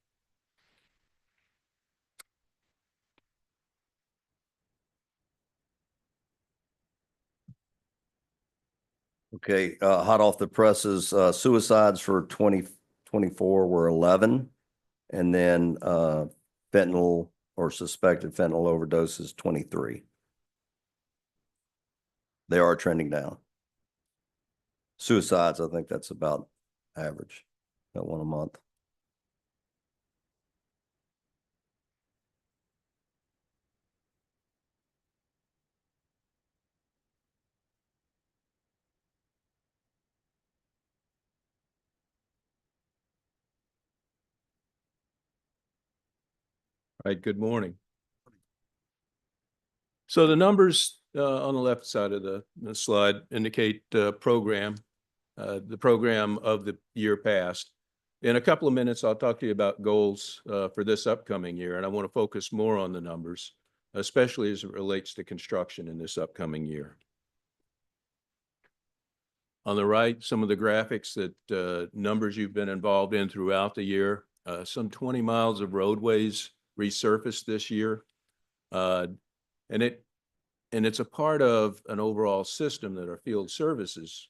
Okay, hot off the presses, suicides for 2024 were 11. And then fentanyl or suspected fentanyl overdoses, 23. They are trending down. Suicides, I think that's about average, about one a month. Right, good morning. So the numbers on the left side of the slide indicate the program of the year past. In a couple of minutes, I'll talk to you about goals for this upcoming year, and I want to focus more on the numbers, especially as it relates to construction in this upcoming year. On the right, some of the graphics that numbers you've been involved in throughout the year, some 20 miles of roadways resurfaced this year. And it's a part of an overall system that our field services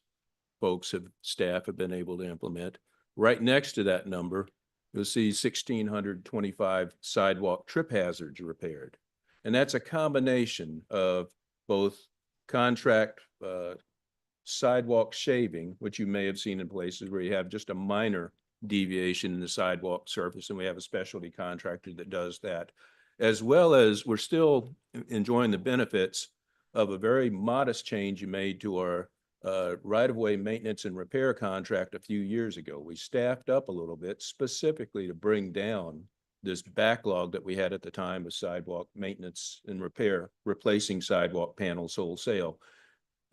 staff have been able to implement. Right next to that number, you'll see 1,625 sidewalk trip hazards repaired. And that's a combination of both contract sidewalk shaving, which you may have seen in places where you have just a minor deviation in the sidewalk surface, and we have a specialty contractor that does that, as well as we're still enjoying the benefits of a very modest change you made to our right-of-way maintenance and repair contract a few years ago. We staffed up a little bit specifically to bring down this backlog that we had at the time of sidewalk maintenance and repair, replacing sidewalk panels wholesale.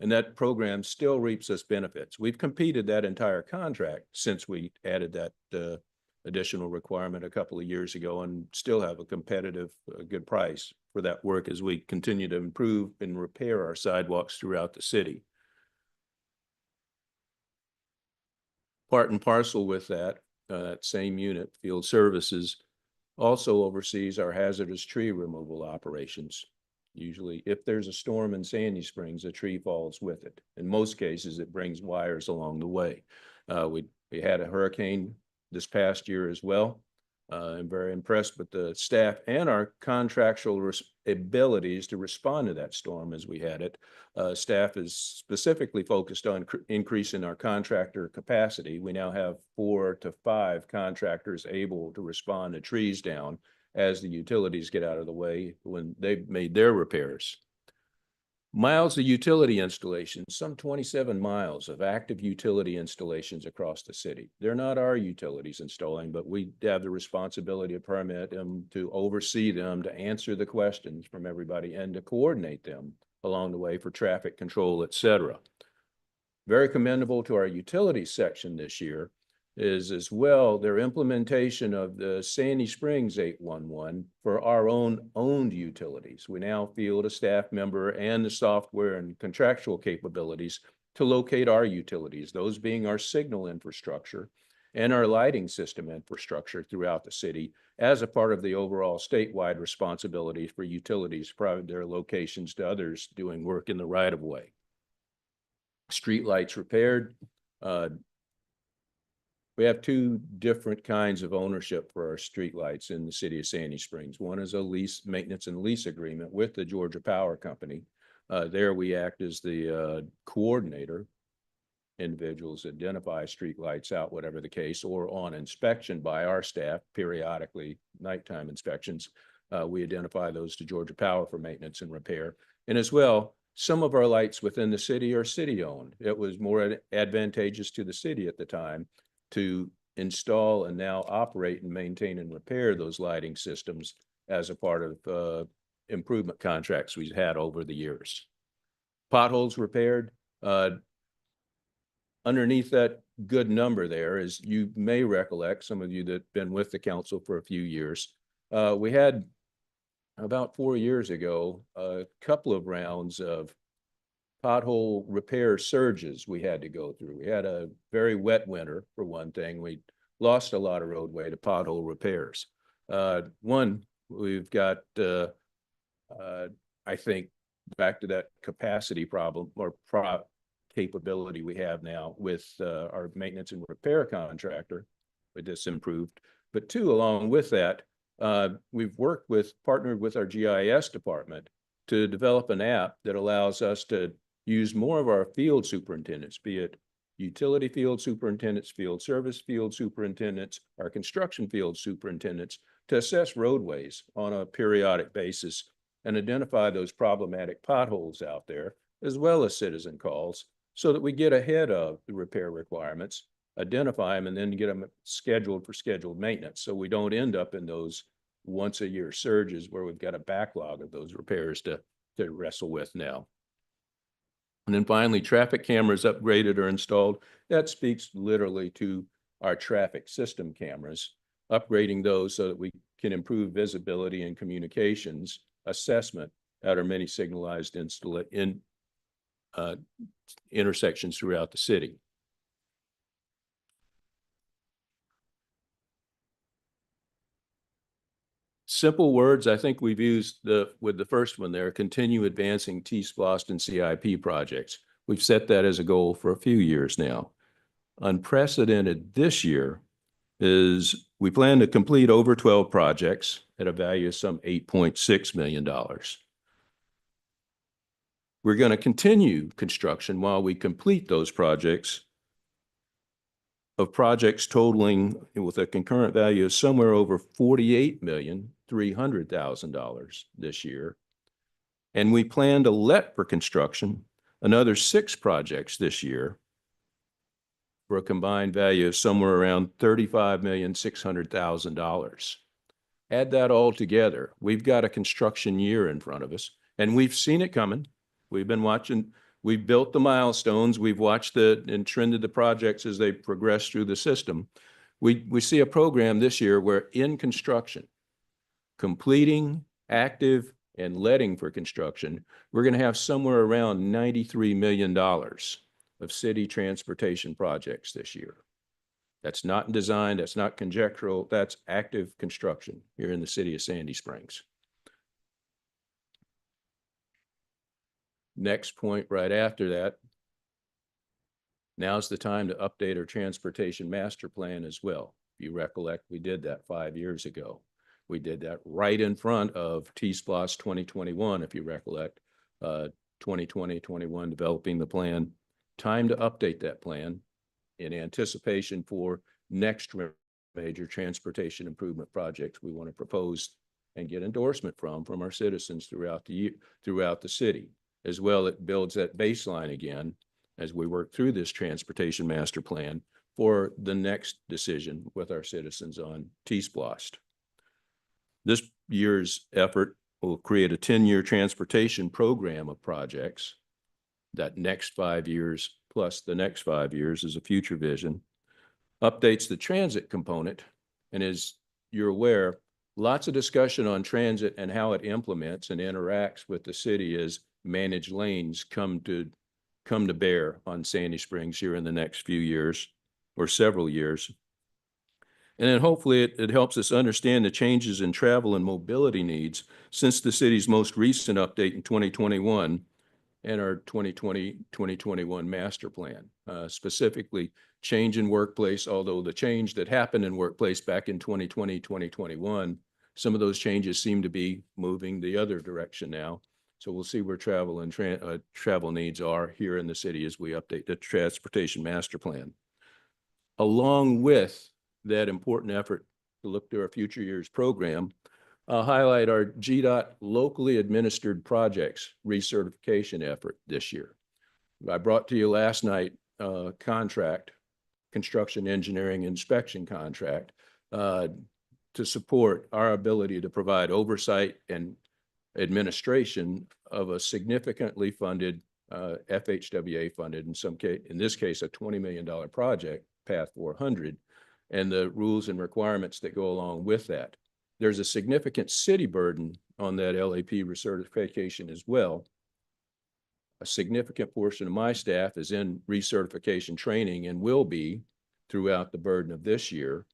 And that program still reaps us benefits. We've completed that entire contract since we added that additional requirement a couple of years ago, and still have a competitive, good price for that work as we continue to improve and repair our sidewalks throughout the city. Part and parcel with that, that same unit, Field Services, also oversees our hazardous tree removal operations. Usually, if there's a storm in Sandy Springs, a tree falls with it. In most cases, it brings wires along the way. We had a hurricane this past year as well. I'm very impressed with the staff and our contractual abilities to respond to that storm as we had it. Staff is specifically focused on increasing our contractor capacity. We now have 4 to 5 contractors able to respond to trees down as the utilities get out of the way when they've made their repairs. Miles of utility installations, some 27 miles of active utility installations across the city. They're not our utilities installing, but we have the responsibility to permit them, to oversee them, to answer the questions from everybody, and to coordinate them along the way for traffic control, et cetera. Very commendable to our utilities section this year is as well their implementation of the Sandy Springs 811 for our own owned utilities. We now field a staff member and the software and contractual capabilities to locate our utilities, those being our signal infrastructure and our lighting system infrastructure throughout the city as a part of the overall statewide responsibility for utilities to provide their locations to others doing work in the right of way. Streetlights repaired. We have 2 different kinds of ownership for our streetlights in the city of Sandy Springs. One is a lease, maintenance and lease agreement with the Georgia Power Company. There we act as the coordinator. Individuals identify streetlights out, whatever the case, or on inspection by our staff periodically, nighttime inspections. we identify those to Georgia Power for maintenance and repair. And as well, some of our lights within the city are city-owned. It was more advantageous to the city at the time to install and now operate and maintain and repair those lighting systems as a part of improvement contracts we've had over the years. Potholes repaired. Underneath that good number there, as you may recollect, some of you that have been with the council for a few years, we had about 4 years ago, a couple of rounds of pothole repair surges we had to go through. We had a very wet winter, for one thing. We lost a lot of roadway to pothole repairs. One, we've got, I think, back to that capacity problem or capability we have now with our maintenance and repair contractor, with this improved. But two, along with that, we've partnered with our GIS department to develop an app that allows us to use more of our field superintendents, be it utility field superintendents, field service field superintendents, our construction field superintendents, to assess roadways on a periodic basis and identify those problematic potholes out there, as well as citizen calls, so that we get ahead of the repair requirements, identify them, and then get them scheduled for scheduled maintenance. So we don't end up in those once a year surges where we've got a backlog of those repairs to wrestle with now. And then finally, traffic cameras upgraded or installed. That speaks literally to our traffic system cameras, upgrading those so that we can improve visibility and communications assessment at our many signalized intersections throughout the city. Simple words, I think we've used with the first one there, continue advancing T-SPLOST and CIP projects. We've set that as a goal for a few years now. Unprecedented this year is we plan to complete over 12 projects at a value of some $8.6 million. We're going to continue construction while we complete those projects of projects totaling with a concurrent value of somewhere over $48,300,000 this year. And we plan to let for construction another 6 projects this year for a combined value of somewhere around $35,600,000. Add that all together, we've got a construction year in front of us, and we've seen it coming. We've been watching, we've built the milestones, we've watched and trended the projects as they progress through the system. We see a program this year where in construction, completing, active, and letting for construction, we're going to have somewhere around $93 million of city transportation projects this year. That's not design, that's not conjectural, that's active construction here in the city of Sandy Springs. Next point right after that, now's the time to update our transportation master plan as well. If you recollect, we did that 5 years ago. We did that right in front of T-SPLOST 2021, if you recollect, 2020-21, developing the plan. Time to update that plan in anticipation for next major transportation improvement projects we want to propose and get endorsement from our citizens throughout the city. As well, it builds that baseline again as we work through this transportation master plan for the next decision with our citizens on T-SPLOST. This year's effort will create a 10-year transportation program of projects. That next 5 years plus the next 5 years is a future vision. Updates the transit component, and as you're aware, lots of discussion on transit and how it implements and interacts with the city as managed lanes come to bear on Sandy Springs here in the next few years or several years. And then hopefully it helps us understand the changes in travel and mobility needs since the city's most recent update in 2021 and our 2020-2021 master plan, specifically change in workplace, although the change that happened in workplace back in 2020-2021, some of those changes seem to be moving the other direction now. So we'll see where travel and travel needs are here in the city as we update the transportation master plan. Along with that important effort to look to our future years program, I'll highlight our GDOT locally administered projects recertification effort this year. I brought to you last night a contract, construction engineering inspection contract, to support our ability to provide oversight and administration of a significantly funded, FHWA funded, in this case, a $20 million project, Path 400, and the rules and requirements that go along with that. There's a significant city burden on that LAP recertification as well. A significant portion of my staff is in recertification training and will be throughout the burden of this year,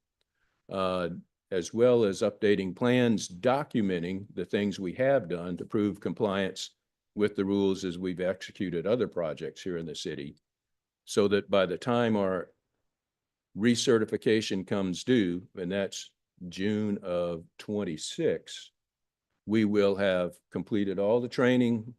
as well as updating plans documenting the things we have done to prove compliance with the rules as we've executed other projects here in the city, so that by the time our recertification comes due, and that's June of 26, we will have completed all the training,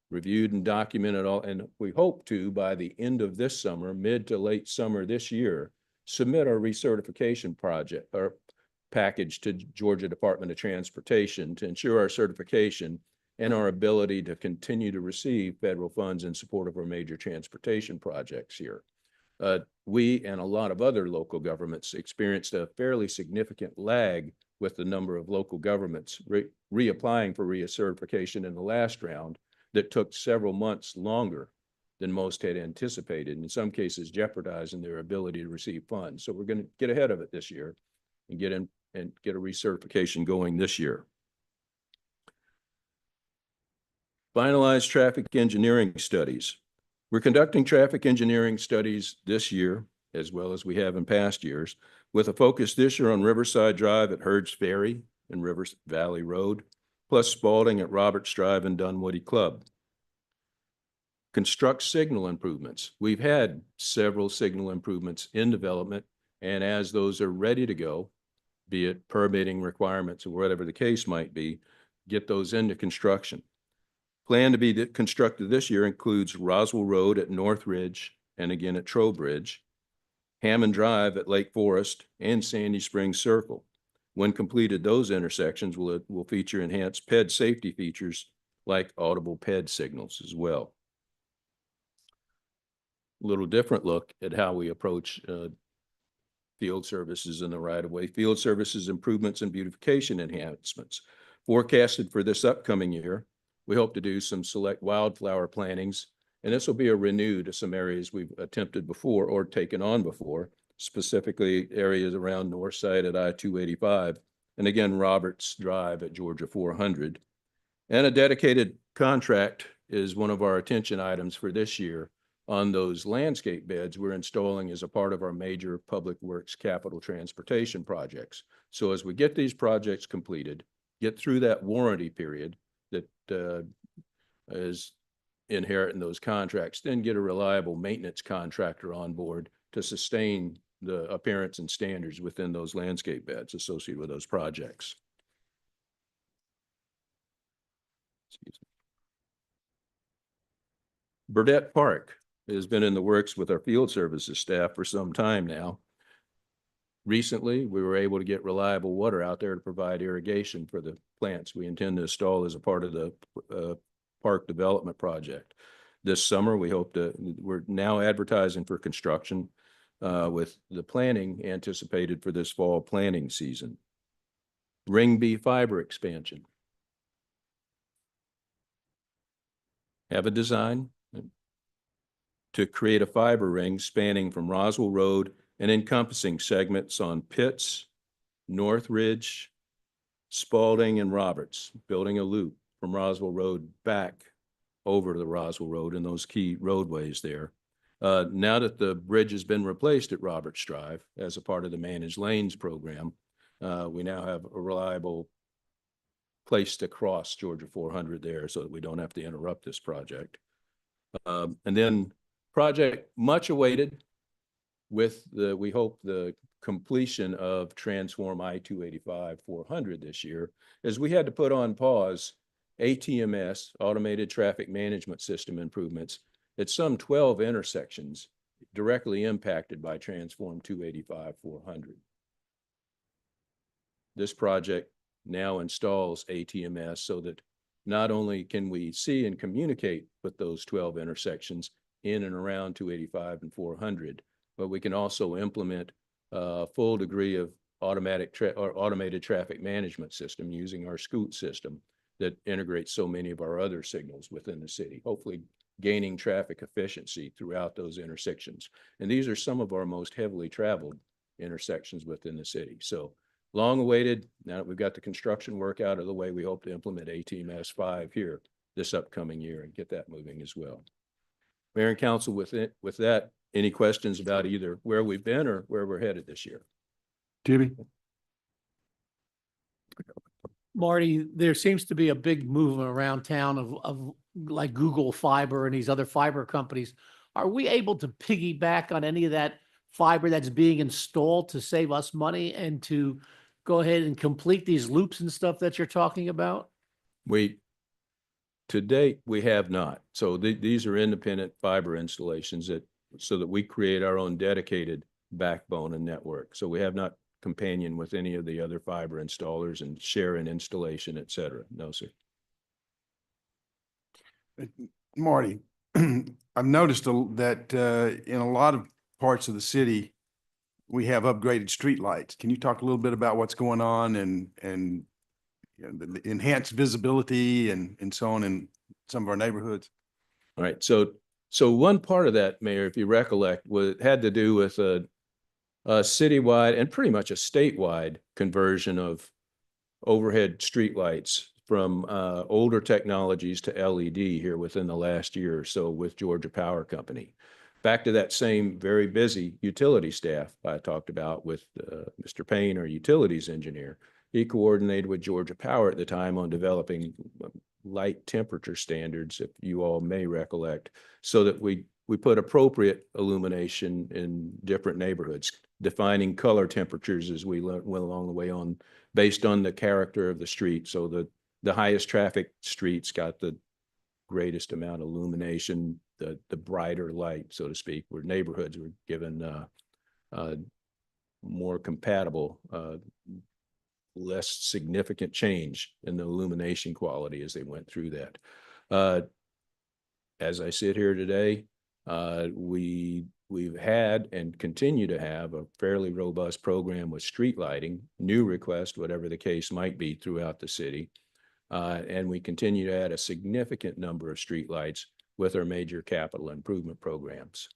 reviewed and documented all, and we hope to, by the end of this summer, mid to late summer this year, submit our recertification project or package to Georgia Department of Transportation to ensure our certification and our ability to continue to receive federal funds in support of our major transportation projects here. We and a lot of other local governments experienced a fairly significant lag with the number of local governments reapplying for recertification in the last round that took several months longer than most had anticipated, in some cases jeopardizing their ability to receive funds. So we're going to get ahead of it this year and get in and get a recertification going this year. Finalized traffic engineering studies. We're conducting traffic engineering studies this year, as well as we have in past years, with a focus this year on Riverside Drive at Hurds Ferry and Rivers Valley Road, plus Spalding at Roberts Drive and Dunwoody Club. Construct signal improvements. We've had several signal improvements in development, and as those are ready to go, be it permitting requirements or whatever the case might be, get those into construction. Plan to be constructed this year includes Roswell Road at North Ridge and again at Trowbridge, Hammond Drive at Lake Forest, and Sandy Springs Circle. When completed, those intersections will feature enhanced PED safety features like audible PED signals as well. A little different look at how we approach field services in the right-of-way. Field services improvements and beautification enhancements. Forecasted for this upcoming year, we hope to do some select wildflower plantings, and this will be a renew to some areas we've attempted before or taken on before, specifically areas around North Side at I-285, and again, Roberts Drive at Georgia 400. And a dedicated contract is one of our attention items for this year on those landscape beds we're installing as a part of our major public works capital transportation projects. So as we get these projects completed, get through that warranty period that is inherent in those contracts, then get a reliable maintenance contractor on board to sustain the appearance and standards within those landscape beds associated with those projects. Excuse me. Burdette Park has been in the works with our field services staff for some time now. Recently, we were able to get reliable water out there to provide irrigation for the plants we intend to install as a part of the park development project. This summer, we're now advertising for construction with the planning anticipated for this fall planting season. Ring B fiber expansion. Have a design to create a fiber ring spanning from Roswell Road and encompassing segments on Pitts, North Ridge, Spalding, and Roberts, building a loop from Roswell Road back over to the Roswell Road and those key roadways there. Now that the bridge has been replaced at Roberts Drive as a part of the Managed Lanes program, we now have a reliable place to cross Georgia 400 there so that we don't have to interrupt this project. And then project much awaited with we hope the completion of Transform I-285 400 this year, as we had to put on pause ATMS, Automated Traffic Management System improvements at some 12 intersections directly impacted by Transform 285 400. This project now installs ATMS so that not only can we see and communicate with those 12 intersections in and around 285 and 400, but we can also implement a full degree of automated traffic management system using our Scoot system that integrates so many of our other signals within the city, hopefully gaining traffic efficiency throughout those intersections. And these are some of our most heavily traveled intersections within the city. So long awaited, now that we've got the construction work out of the way, we hope to implement ATMS 5 here this upcoming year and get that moving as well. Mayor and council, with that, any questions about either where we've been or where we're headed this year? Jimmy? Marty, there seems to be a big movement around town of like Google Fiber and these other fiber companies. Are we able to piggyback on any of that fiber that's being installed to save us money and to go ahead and complete these loops and stuff that you're talking about? To date, we have not. So these are independent fiber installations so that we create our own dedicated backbone and network. So we have not companion with any of the other fiber installers and share an installation, et cetera. No, sir. Marty, I've noticed that in a lot of parts of the city, we have upgraded streetlights. Can you talk a little bit about what's going on and you know, the enhanced visibility and so on in some of our neighborhoods? All right. So one part of that, Mayor, if you recollect, had to do with a citywide and pretty much a statewide conversion of overhead streetlights from older technologies to LED here within the last year or so with Georgia Power Company. Back to that same very busy utility staff I talked about with Mr. Payne, our utilities engineer. He coordinated with Georgia Power at the time on developing light temperature standards, if you all may recollect, so that we put appropriate illumination in different neighborhoods, defining color temperatures as we went along the way on based on the character of the street. So the highest traffic streets got the greatest amount of illumination, the brighter light, so to speak, where neighborhoods were given more compatible, less significant change in the illumination quality as they went through that. As I sit here today, we've had and continue to have a fairly robust program with street lighting, new request, whatever the case might be throughout the city. And we continue to add a significant number of street lights with our major capital improvement programs.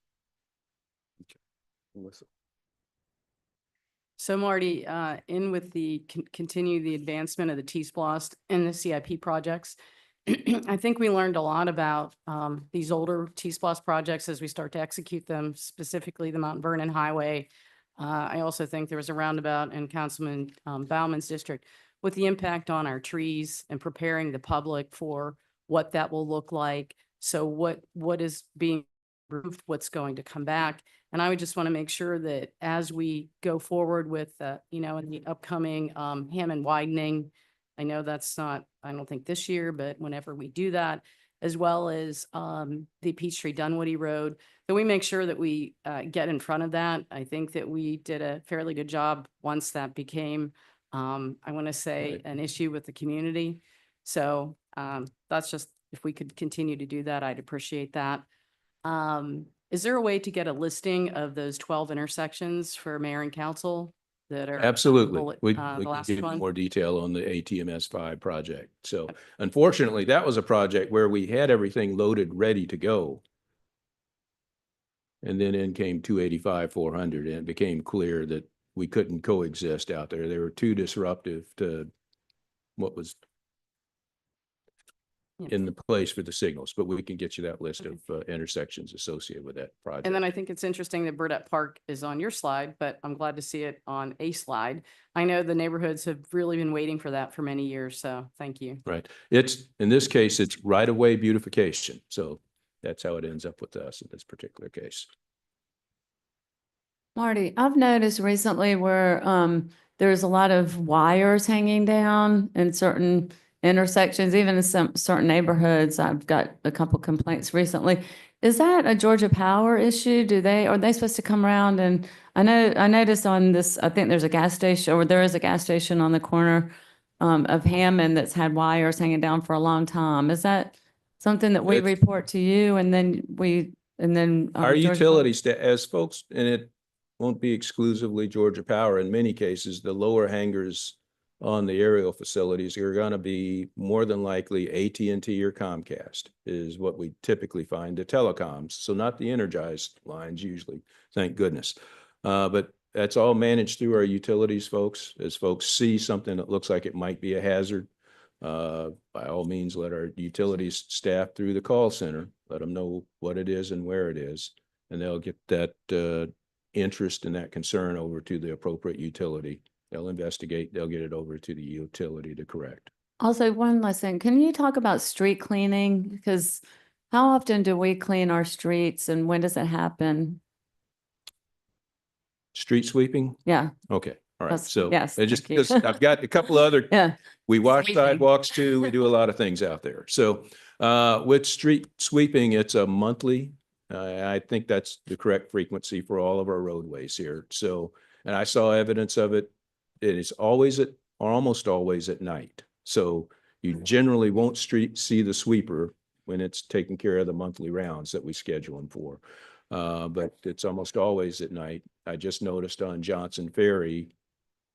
So Marty, in with the continue the advancement of the T-Splost and the CIP projects, I think we learned a lot about these older T-Splost projects as we start to execute them, specifically the Mount Vernon Highway. I also think there was a roundabout in Councilman Bauman's district with the impact on our trees and preparing the public for what that will look like. So what is being removed, what's going to come back. And I would just want to make sure that as we go forward with, in the upcoming Hammond widening, I know that's not, I don't think this year, but whenever we do that, as well as the Peachtree Dunwoody Road, that we make sure that we get in front of that. I think that we did a fairly good job once that became, I want to say, an issue with the community. So that's just, if we could continue to do that, I'd appreciate that. Is there a way to get a listing of those 12 intersections for mayor and council that are? Absolutely. We the can last give you one? more detail on the ATMS 5 project. So unfortunately, that was a project where we had everything loaded, ready to go. And then in came 285, 400, and it became clear that we couldn't coexist out there. They were too disruptive to what was Yeah. in the place for the signals, but we can get you that list of intersections associated with that project. And then I think it's interesting that Burdette Park is on your slide, but I'm glad to see it on a slide. I know the neighborhoods have really been waiting for that for many years, so thank you. Right. It's, in this case, it's right-of-way beautification. So that's how it ends up with us in this particular case. Marty, I've noticed recently where there's a lot of wires hanging down in certain intersections, even in some certain neighborhoods. I've got a couple complaints recently. Is that a Georgia Power issue? Are they supposed to come around? And I noticed on this, I think there's a gas station, or there is a gas station on the corner of Hammond that's had wires hanging down for a long time. Is that something that we It's- report to you and then Our Georgia Power? utilities, as folks, and it won't be exclusively Georgia Power. In many cases, the lower hangers on the aerial facilities are going to be more than likely AT&T or Comcast is what we typically find, the telecoms. So not the energized lines usually, thank goodness. But that's all managed through our utilities folks. As folks see something that looks like it might be a hazard, by all means, let our utilities staff through the call center, let them know what it is and where it is, and they'll get that interest and that concern over to the appropriate utility. They'll investigate, they'll get it over to the utility to correct. Also, one last thing, can you talk about street cleaning? Because how often do we clean our streets and when does it happen? Street sweeping? Yeah, Okay, all right. That's- So yes, I just, thank you. because I've got a couple other yeah. we wash Sweeping. sidewalks too. We do a lot of things out there. So with street sweeping, it's a monthly. I think that's the correct frequency for all of our roadways here. So, and I saw evidence of it. It is always at, or almost always at night. So you generally won't see the sweeper when it's taking care of the monthly rounds that we schedule them for. But it's almost always at night. I just noticed on Johnson Ferry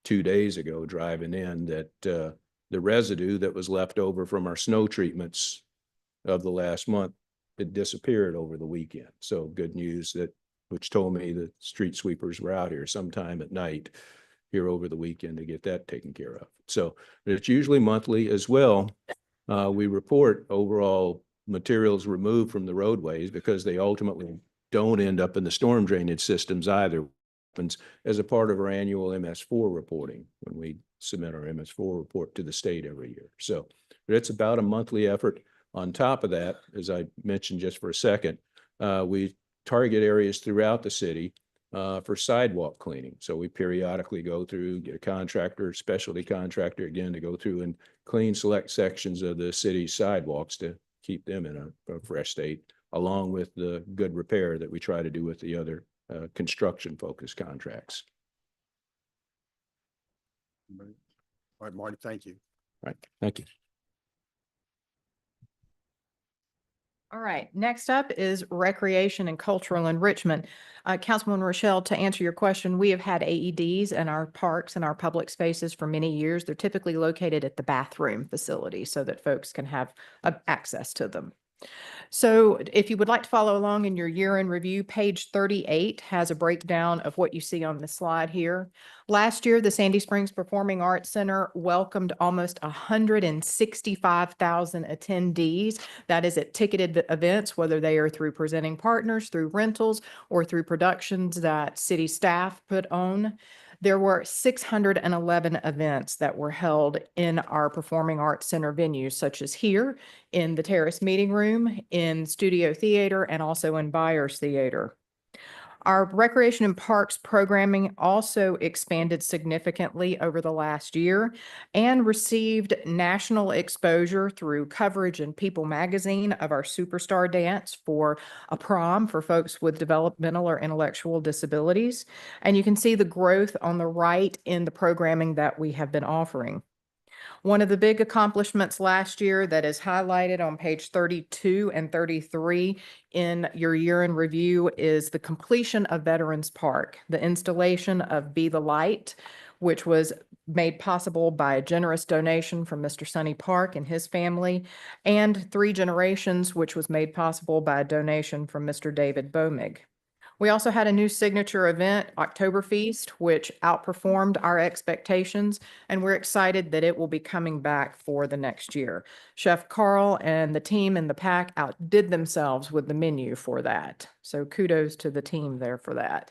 2 days ago driving in that the residue that was left over from our snow treatments of the last month, it disappeared over the weekend. So good news that, which told me that street sweepers were out here sometime at night here over the weekend to get that taken care of. So it's usually monthly as well. We report overall materials removed from the roadways because they ultimately don't end up in the storm drainage systems either. Happens as a part of our annual MS4 reporting when we submit our MS4 report to the state every year. So it's about a monthly effort. On top of that, as I mentioned just for a second, we target areas throughout the city for sidewalk cleaning. So we periodically go through, get a contractor, specialty contractor again to go through and clean select sections of the city's sidewalks to keep them in a fresh state, along with the good repair that we try to do with the other construction focused contracts. All right, Marty, thank you. Right. Thank you. All right, next up is recreation and cultural enrichment. Councilwoman Rochelle, to answer your question, we have had AEDs in our parks and our public spaces for many years. They're typically located at the bathroom facility so that folks can have access to them. So if you would like to follow along in your year-end review, page 38 has a breakdown of what you see on the slide here. Last year, the Sandy Springs Performing Arts Center welcomed almost 165,000 attendees. That is at ticketed events, whether they are through presenting partners, through rentals, or through productions that city staff put on. There were 611 events that were held in our Performing Arts Center venues, such as here in the Terrace Meeting Room, in Studio Theater, and also in Byers Theater. Our Recreation and Parks programming also expanded significantly over the last year and received national exposure through coverage in People magazine of our Superstar Dance for a prom for folks with developmental or intellectual disabilities. And you can see the growth on the right in the programming that we have been offering. One of the big accomplishments last year that is highlighted on page 32 and 33 in your year-end review is the completion of Veterans Park, the installation of Be the Light, which was made possible by a generous donation from Mr. Sonny Park and his family, and 3 Generations, which was made possible by a donation from Mr. David Bomig. We also had a new signature event, Oktoberfest, which outperformed our expectations, and we're excited that it will be coming back for the next year. Chef Carl and the team in the pack outdid themselves with the menu for that. So kudos to the team there for that.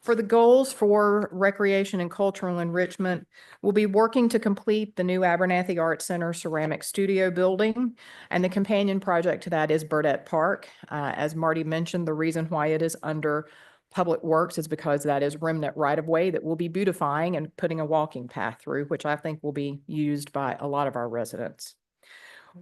For the goals for recreation and cultural enrichment, we'll be working to complete the new Abernathy Arts Center ceramic studio building, and the companion project to that is Burdette Park. As Marty mentioned, the reason why it is under Public Works is because that is remnant right-of-way that we'll be beautifying and putting a walking path through, which I think will be used by a lot of our residents.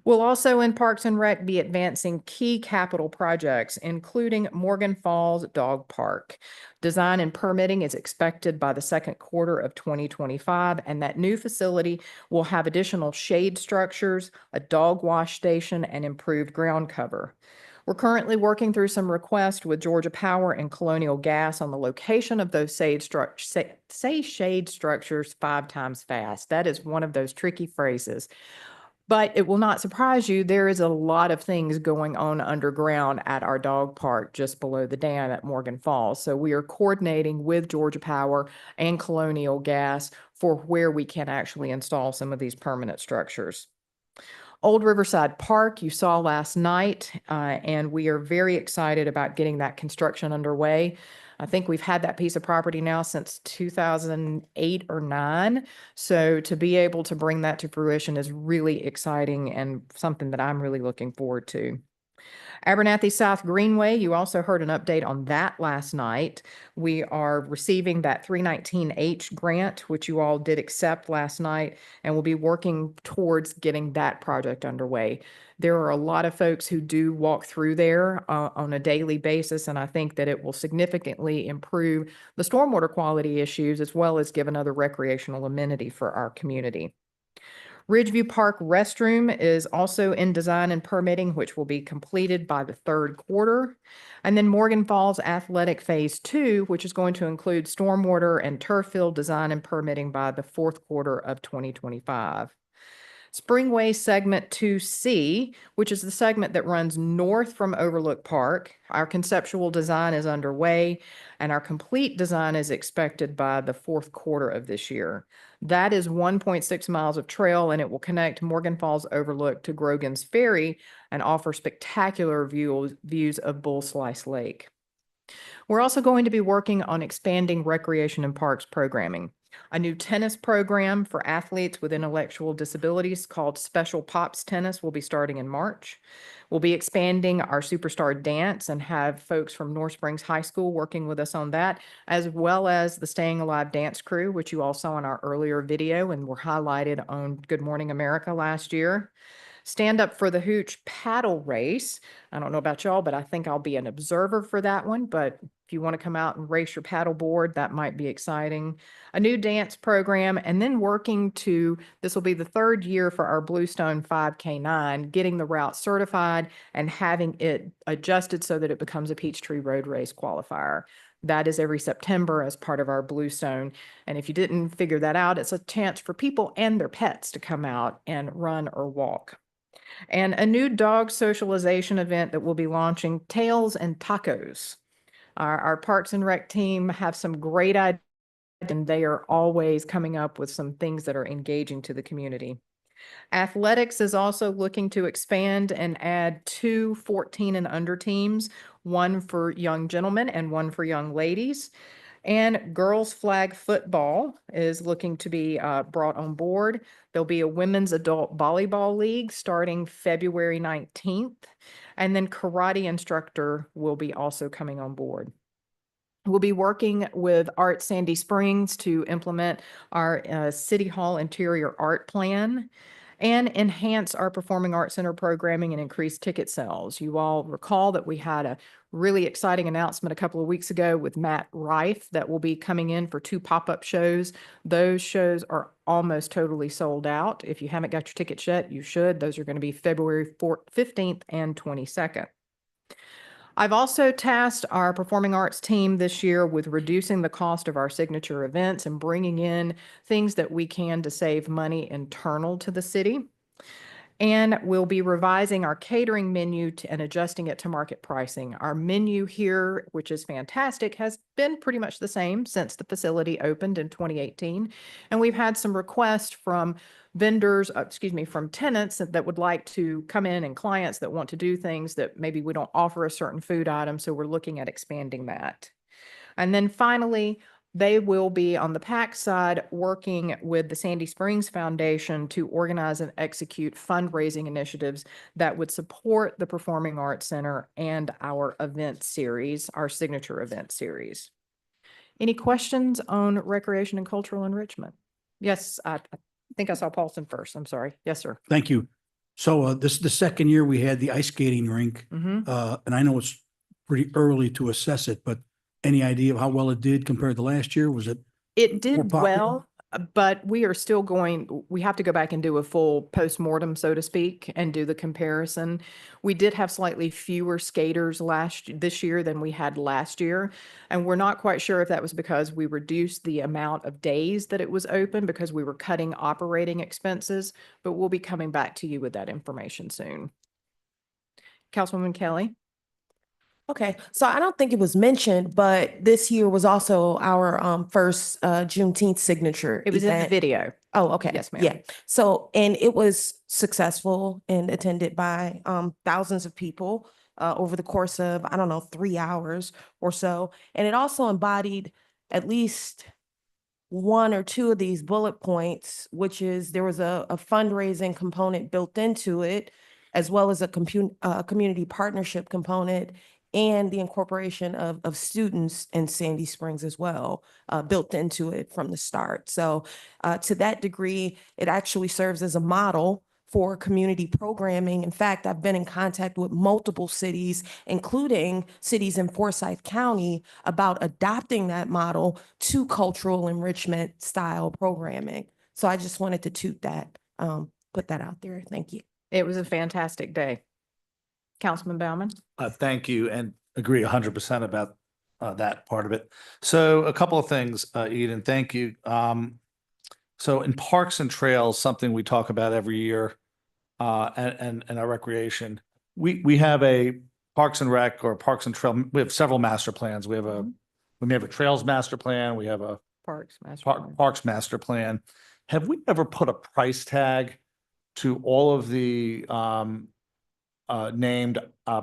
We'll also in Parks and Rec be advancing key capital projects, including Morgan Falls Dog Park. Design and permitting is expected by the second quarter of 2025, and that new facility will have additional shade structures, a dog wash station, and improved ground cover. We're currently working through some requests with Georgia Power and Colonial Gas on the location of those shade structures 5 times fast. That is one of those tricky phrases. But it will not surprise you, there is a lot of things going on underground at our dog park just below the dam at Morgan Falls. So we are coordinating with Georgia Power and Colonial Gas for where we can actually install some of these permanent structures. Old Riverside Park, you saw last night, and we are very excited about getting that construction underway. I think we've had that piece of property now since 2008 or 9. So to be able to bring that to fruition is really exciting and something that I'm really looking forward to. Abernathy South Greenway, you also heard an update on that last night. We are receiving that 319H grant, which you all did accept last night, and we'll be working towards getting that project underway. There are a lot of folks who do walk through there on a daily basis, and I think that it will significantly improve the stormwater quality issues as well as give another recreational amenity for our community. Ridgeview Park restroom is also in design and permitting, which will be completed by the third quarter. And then Morgan Falls Athletic Phase 2, which is going to include stormwater and turf field design and permitting by the fourth quarter of 2025. Springway Segment 2C, which is the segment that runs north from Overlook Park. Our conceptual design is underway, and our complete design is expected by the fourth quarter of this year. That is 1.6 miles of trail, and it will connect Morgan Falls Overlook to Grogan's Ferry and offer spectacular views of Bull Slice Lake. We're also going to be working on expanding recreation and parks programming. A new tennis program for athletes with intellectual disabilities called Special Pops Tennis will be starting in March. We'll be expanding our Superstar Dance and have folks from North Springs High School working with us on that, as well as the Staying Alive Dance Crew, which you all saw in our earlier video and were highlighted on Good Morning America last year. Stand Up for the Hooch paddle race. I don't know about y'all, but I think I'll be an observer for that one. But if you want to come out and race your paddle board, that might be exciting. A new dance program, and then this will be the third year for our Bluestone 5K9, getting the route certified and having it adjusted so that it becomes a Peachtree Road Race qualifier. That is every September as part of our Bluestone. And if you didn't figure that out, it's a chance for people and their pets to come out and run or walk. And a new dog socialization event that will be launching, Tails and Tacos. Our Parks and Rec team have some great ideas, and they are always coming up with some things that are engaging to the community. Athletics is also looking to expand and add 2 14 and under teams, one for young gentlemen and one for young ladies. And girls flag football is looking to be brought on board. There'll be a women's adult volleyball league starting February 19th. And then karate instructor will be also coming on board. We'll be working with Art Sandy Springs to implement our City Hall interior art plan and enhance our Performing Arts Center programming and increase ticket sales. You all recall that we had a really exciting announcement a couple of weeks ago with Matt Rife that will be coming in for 2 pop-up shows. Those shows are almost totally sold out. If you haven't got your tickets yet, you should. Those are going to be February 15th and 22nd. I've also tasked our performing arts team this year with reducing the cost of our signature events and bringing in things that we can to save money internal to the city. And we'll be revising our catering menu and adjusting it to market pricing. Our menu here, which is fantastic, has been pretty much the same since the facility opened in 2018. And we've had some requests from from tenants that would like to come in and clients that want to do things that maybe we don't offer a certain food item. So we're looking at expanding that. And then finally, they will be on the PAC side working with the Sandy Springs Foundation to organize and execute fundraising initiatives that would support the Performing Arts Center and our event series, our signature event series. Any questions on recreation and cultural enrichment? Yes, I think I saw Paulson first. I'm sorry. Yes, sir. Thank you. So this is the second year we had the ice skating rink, Mhm. and I know it's pretty early to assess it, but any idea of how well it did compared to last year? Was it? It more did popular? well, but we are still we have to go back and do a full postmortem, so to speak, and do the comparison. We did have slightly fewer skaters this year than we had last year. And we're not quite sure if that was because we reduced the amount of days that it was open because we were cutting operating expenses, but we'll be coming back to you with that information soon. Councilwoman Kelly? Okay, so I don't think it was mentioned, but this year was also our first Juneteenth signature It was in the event. video. Oh, okay. Yes, ma'am. Yeah. So, and it was successful and attended by thousands of people over the course of, I don't know, 3 hours or so. And it also embodied at least one or two of these bullet points, which is there was a fundraising component built into it, as well as a community partnership component and the incorporation of students in Sandy Springs as well, built into it from the start. So to that degree, it actually serves as a model for community programming. In fact, I've been in contact with multiple cities, including cities in Forsyth County, about adopting that model to cultural enrichment style programming. So I just wanted to put that out there. Thank you. It was a fantastic day. Councilman Bauman? Thank you, and agree 100% about that part of it. So a couple of things, Eden, thank you. So in parks and trails, something we talk about every year, and our recreation, we have a Parks and Rec or Parks and Trail. We have several master plans. We have a trails master plan. We have a Parks Master Plan. Parks master plan. Have we ever put a price tag to all of the named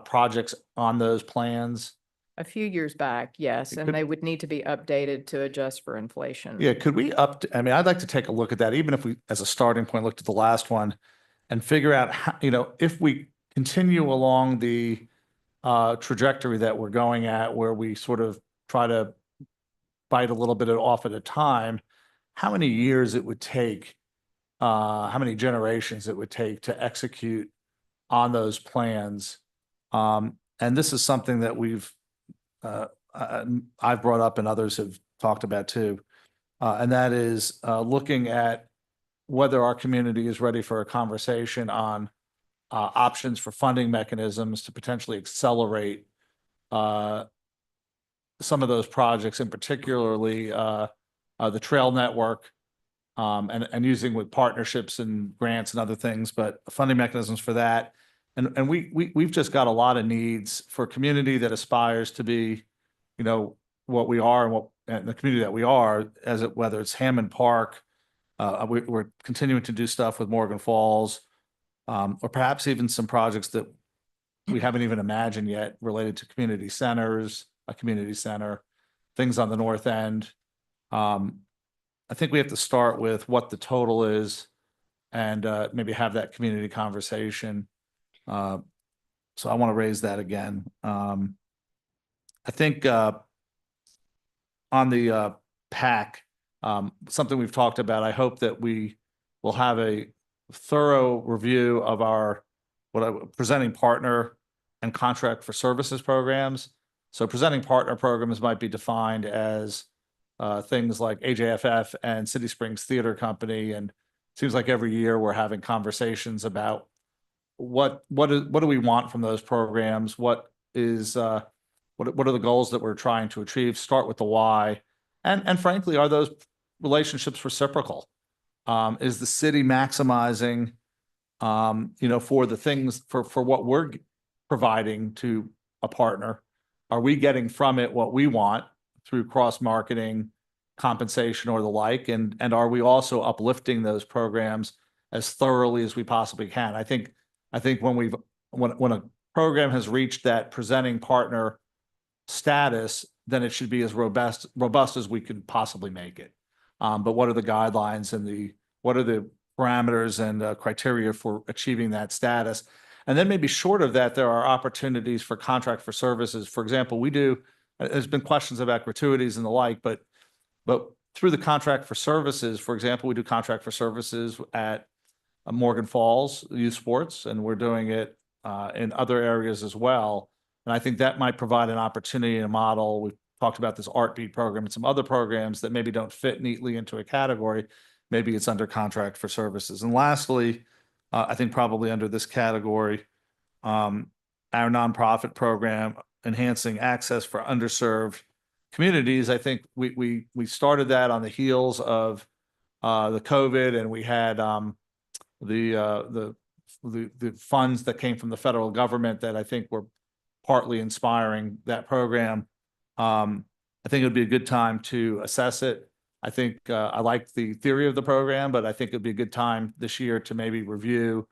projects on those plans? A few years back, yes, It and could- they would need to be updated to adjust for inflation. Yeah, could we I mean, I'd like to take a look at that, even if we, as a starting point, looked at the last one and figure out how, if we continue along the trajectory that we're going at, where we sort of try to bite a little bit off at a time, how many years it would take, how many generations it would take to execute on those plans. And this is something that I've brought up and others have talked about too. And that is looking at whether our community is ready for a conversation on options for funding mechanisms to potentially accelerate some of those projects, and particularly the trail network, and using with partnerships and grants and other things, but funding mechanisms for that. And we've just got a lot of needs for a community that aspires to be, what we are and the community that we are, whether it's Hammond Park, we're continuing to do stuff with Morgan Falls, or perhaps even some projects that we haven't even imagined yet related to community centers, a community center, things on the north end. I think we have to start with what the total is and maybe have that community conversation. So I want to raise that again. I think on the PAC, something we've talked about, I hope that we will have a thorough review of our presenting partner and contract for services programs. So presenting partner programs might be defined as things like AJFF and City Springs Theater Company. And it seems like every year we're having conversations about what do we want from those programs? What are the goals that we're trying to achieve? Start with the why. And frankly, are those relationships reciprocal? Is the city maximizing, for the things, for what we're providing to a partner? Are we getting from it what we want through cross-marketing, compensation, or the like? And are we also uplifting those programs as thoroughly as we possibly can? I think when a program has reached that presenting partner status, then it should be as robust as we could possibly make it. But what are the guidelines and what are the parameters and criteria for achieving that status? And then maybe short of that, there are opportunities for contract for services. For example, there's been questions about gratuities and the like, but through the contract for services, for example, we do contract for services at Morgan Falls Youth Sports, and we're doing it in other areas as well. And I think that might provide an opportunity and a model. We've talked about this Art Beat program and some other programs that maybe don't fit neatly into a category. Maybe it's under contract for services. And lastly, I think probably under this category, our nonprofit program, enhancing access for underserved communities. I think we started that on the heels of the COVID, and we had the funds that came from the federal government that I think were partly inspiring that program. I think it would be a good time to assess it. I think I like the theory of the program, but I think it'd be a good time this year to maybe review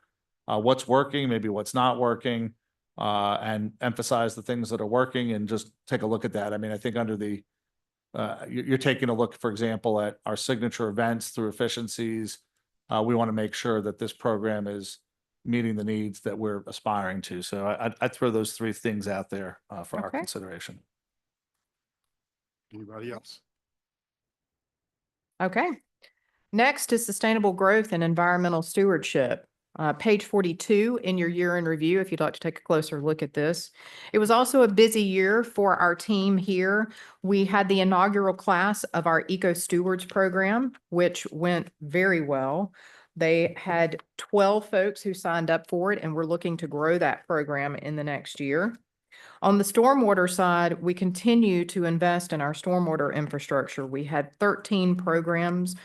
what's working, maybe what's not working, and emphasize the things that are working and just take a look at that. I mean, I think under the you're taking a look, for example, at our signature events through efficiencies. We want to make sure that this program is meeting the needs that we're aspiring to. So I'd throw those three things out there for our Okay. consideration. Anybody else? Okay. Next is sustainable growth and environmental stewardship. Page 42 in your year in review, if you'd like to take a closer look at this. It was also a busy year for our team here. We had the inaugural class of our Eco Stewards program, which went very well. They had 12 folks who signed up for it, and we're looking to grow that program in the next year. On the stormwater side, we continue to invest in our stormwater infrastructure. We had 13 projects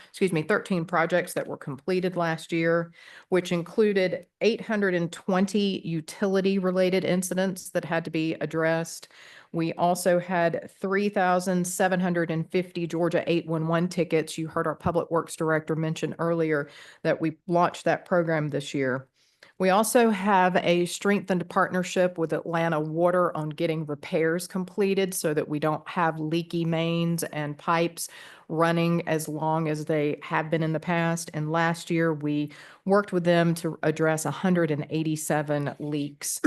that were completed last year, which included 820 utility-related incidents that had to be addressed. We also had 3,750 Georgia 811 tickets. You heard our Public Works Director mention earlier that we launched that program this year. We also have a strengthened partnership with Atlanta Water on getting repairs completed so that we don't have leaky mains and pipes running as long as they have been in the past. And last year, we worked with them to address 187 leaks.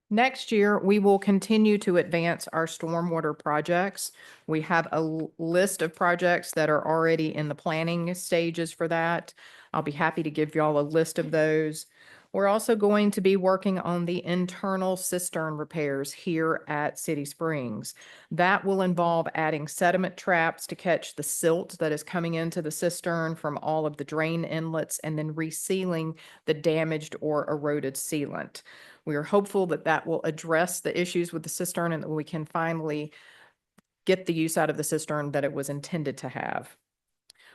Next year, we will continue to advance our stormwater projects. We have a list of projects that are already in the planning stages for that. I'll be happy to give y'all a list of those. We're also going to be working on the internal cistern repairs here at City Springs. That will involve adding sediment traps to catch the silt that is coming into the cistern from all of the drain inlets, and then resealing the damaged or eroded sealant. We are hopeful that that will address the issues with the cistern and that we can finally get the use out of the cistern that it was intended to have.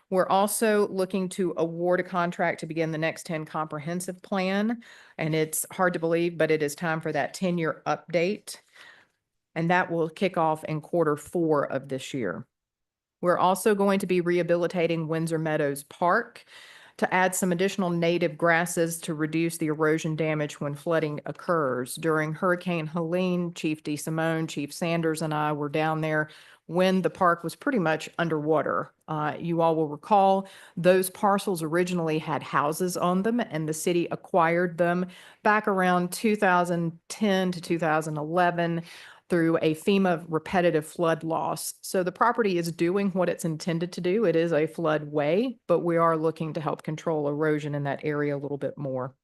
We're also looking to award a contract to begin the Next 10 comprehensive plan. And it's hard to believe, but it is time for that 10-year update. And that will kick off in Q4 of this year. We're also going to be rehabilitating Windsor Meadows Park to add some additional native grasses to reduce the erosion damage when flooding occurs. During Hurricane Helene, Chief DeSimone, Chief Sanders, and I were down there when the park was pretty much underwater. You all will recall those parcels originally had houses on them, and the city acquired them back around 2010 to 2011 through a FEMA repetitive flood loss. So the property is doing what it's intended to do. It is a floodway, but we are looking to help control erosion in that area a little bit more.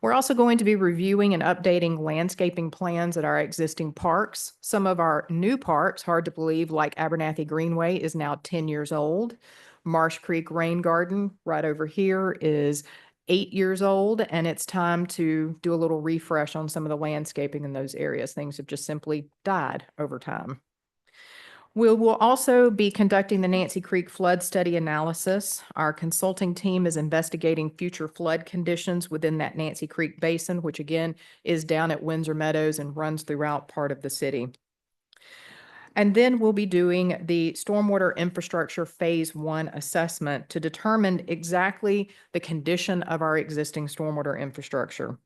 We're also going to be reviewing and updating landscaping plans at our existing parks. Some of our new parks, hard to believe, like Abernathy Greenway is now 10 years old. Marsh Creek Rain Garden right over here is 8 years old, and it's time to do a little refresh on some of the landscaping in those areas. Things have just simply died over time. We will also be conducting the Nancy Creek flood study analysis. Our consulting team is investigating future flood conditions within that Nancy Creek basin, which again is down at Windsor Meadows and runs throughout part of the city. And then we'll be doing the stormwater infrastructure phase 1 assessment to determine exactly the condition of our existing stormwater infrastructure.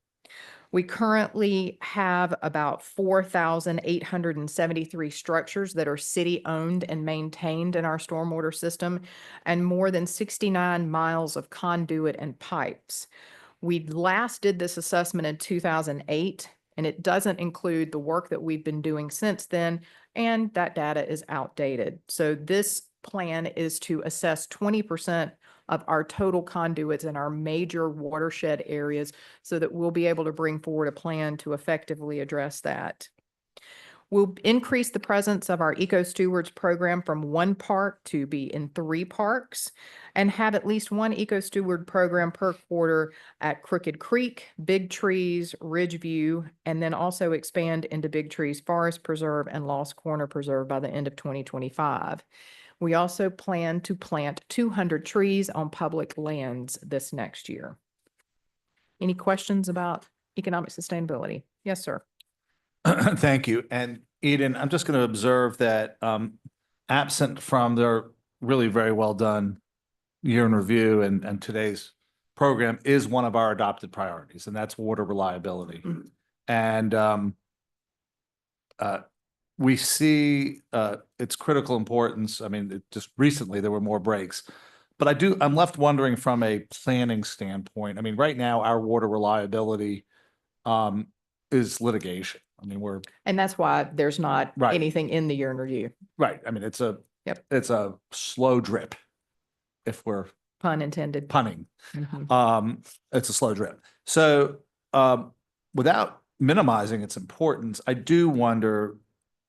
We currently have about 4,873 structures that are city-owned and maintained in our stormwater system, and more than 69 miles of conduit and pipes. We last did this assessment in 2008, and it doesn't include the work that we've been doing since then, and that data is outdated. So this plan is to assess 20% of our total conduits in our major watershed areas so that we'll be able to bring forward a plan to effectively address that. We'll increase the presence of our Eco Stewards program from 1 park to be in 3 parks and have at least 1 Eco Steward program per quarter at Crooked Creek, Big Trees, Ridgeview, and then also expand into Big Trees Forest Preserve and Lost Corner Preserve by the end of 2025. We also plan to plant 200 trees on public lands this next year. Any questions about economic sustainability? Yes, sir. Thank you. And Eden, I'm just going to observe that absent from their really very well done year in review and today's program is one of our adopted priorities, and that's water reliability. And we see its critical importance. I mean, just recently there were more breaks, but I'm left wondering from a planning standpoint. I mean, right now our water reliability is litigation. I mean, And that's why there's not Right. anything in the year in review, right. I mean, it's a slow drip if we're pun intended. punning. Mhm. It's a slow drip. So without minimizing its importance, I do wonder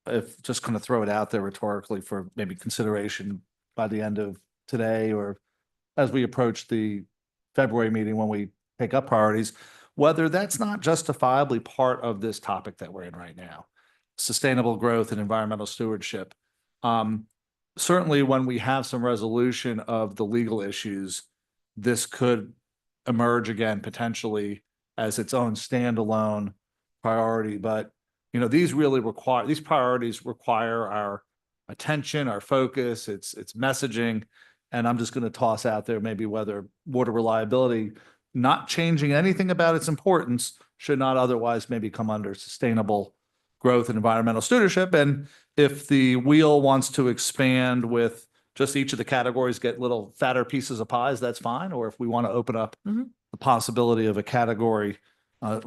if, just kind of throw it out there rhetorically for maybe consideration by the end of today or as we approach the February meeting when we take up priorities, whether that's not justifiably part of this topic that we're in right now, sustainable growth and environmental stewardship. Certainly when we have some resolution of the legal issues, this could emerge again potentially as its own standalone priority. But, you know, these priorities require our attention, our focus, it's messaging. And I'm just going to toss out there maybe whether water reliability, not changing anything about its importance, should not otherwise maybe come under sustainable growth and environmental stewardship. And if the wheel wants to expand with just each of the categories, get little fatter pieces of pies, that's fine. Or if we want to open up Mhm. the possibility of a category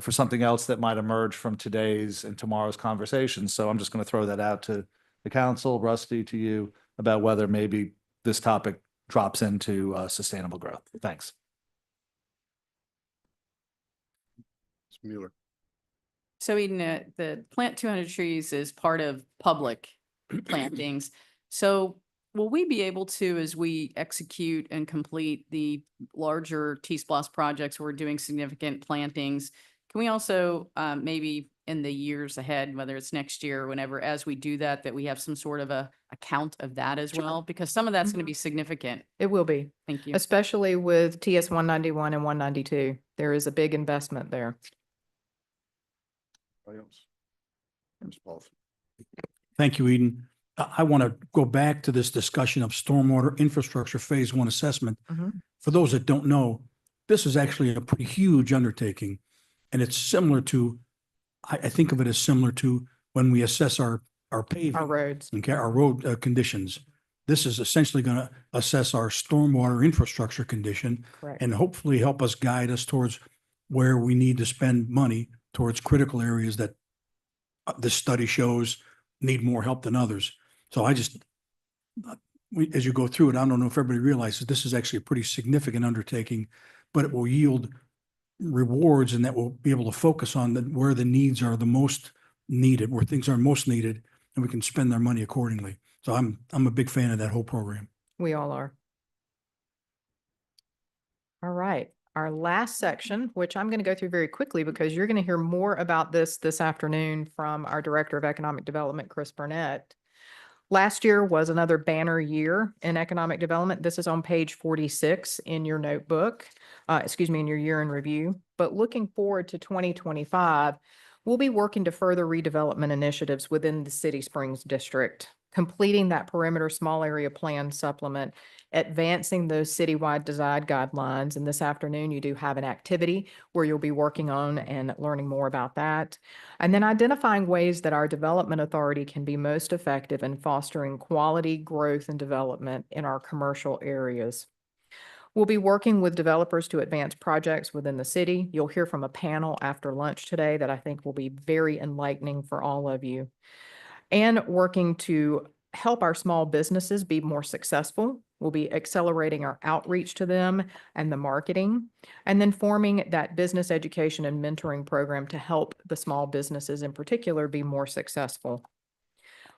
for something else that might emerge from today's and tomorrow's conversation. So I'm just going to throw that out to the council, Rusty, to you, about whether maybe this topic drops into sustainable growth. Thanks. Mueller. So Eden, the plant 200 trees is part of public plantings. So will we be able to, as we execute and complete the larger T-Splosh projects, we're doing significant plantings, can we also maybe in the years ahead, whether it's next year or whenever, as we do that, that we have some sort of a count of that as well? Because some of that's going to be significant. It will be, Thank you. especially with TS 191 and 192. There is a big investment there. Thank you, Eden. I want to go back to this discussion of stormwater infrastructure phase 1 assessment. Mhm. For those that don't know, this is actually a pretty huge undertaking. And it's similar to, I think of it as similar to when we assess our paving. Our roads. Okay, our road conditions. This is essentially going to assess our stormwater infrastructure condition Correct. and hopefully help us guide us towards where we need to spend money towards critical areas that this study shows need more help than others. So as you go through it, I don't know if everybody realizes this is actually a pretty significant undertaking, but it will yield rewards and that we'll be able to focus on where the needs are the most needed, where things are most needed, and we can spend their money accordingly. So I'm a big fan of that whole program. We all are. All right. Our last section, which I'm going to go through very quickly because you're going to hear more about this afternoon from our Director of Economic Development, Chris Burnett. Last year was another banner year in economic development. This is on page 46 in your notebook, in your year in review. But looking forward to 2025, we'll be working to further redevelopment initiatives within the City Springs district, completing that perimeter small area plan supplement, advancing those citywide design guidelines. And this afternoon, you do have an activity where you'll be working on and learning more about that. And then identifying ways that our development authority can be most effective in fostering quality growth and development in our commercial areas. We'll be working with developers to advance projects within the city. You'll hear from a panel after lunch today that I think will be very enlightening for all of you. And working to help our small businesses be more successful. We'll be accelerating our outreach to them and the marketing, and then forming that business education and mentoring program to help the small businesses in particular be more successful.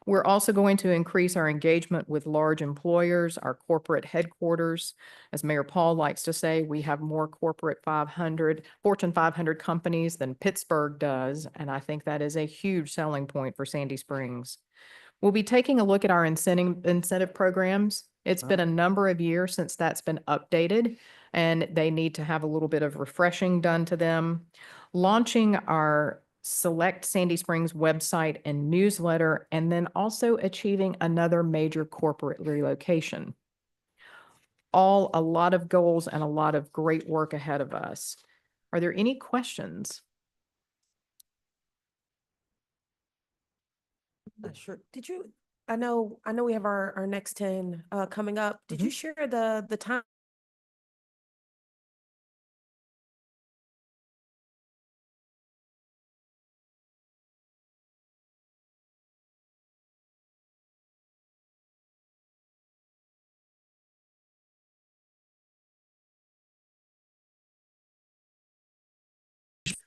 We're also going to increase our engagement with large employers, our corporate headquarters. As Mayor Paul likes to say, we have more corporate 500, Fortune 500 companies than Pittsburgh does, and I think that is a huge selling point for Sandy Springs. We'll be taking a look at our incentive programs. It's been a number of years since that's been updated, and they need to have a little bit of refreshing done to them. Launching our Select Sandy Springs website and newsletter, and then also achieving another major corporate relocation. All a lot of goals and a lot of great work ahead of us. Are there any questions? Sure. I know we have our next 10 coming up. Did you share the time?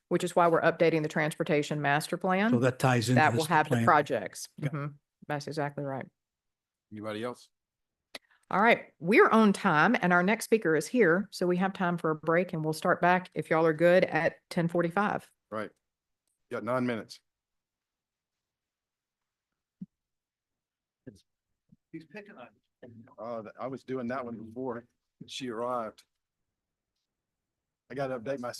Which is why we're updating the transportation master plan. So that ties into That will this have the plan. projects. Yeah. That's exactly right. Anybody else? All right, we're on time and our next speaker is here, so we have time for a break and we'll start back if y'all are good at 10:45. Right. Got 9 minutes. He's picking on I was doing that one before she arrived. I got to update my.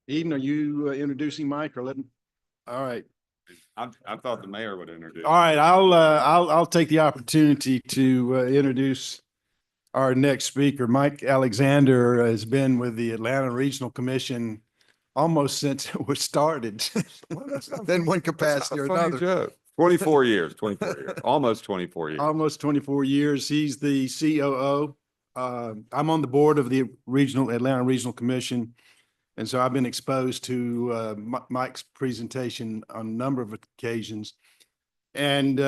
Eden, are you introducing Mike or letting? All right. I thought the mayor would introduce. All right, I'll take the opportunity to introduce our next speaker. Mike Alexander has been with the Atlanta Regional Commission almost since it was started. In one capacity or another. 24 years, 24 years, almost 24 years. Almost 24 years. He's the COO. I'm on the board of the Atlanta Regional Commission. And so I've been exposed to Mike's presentation on a number of occasions. And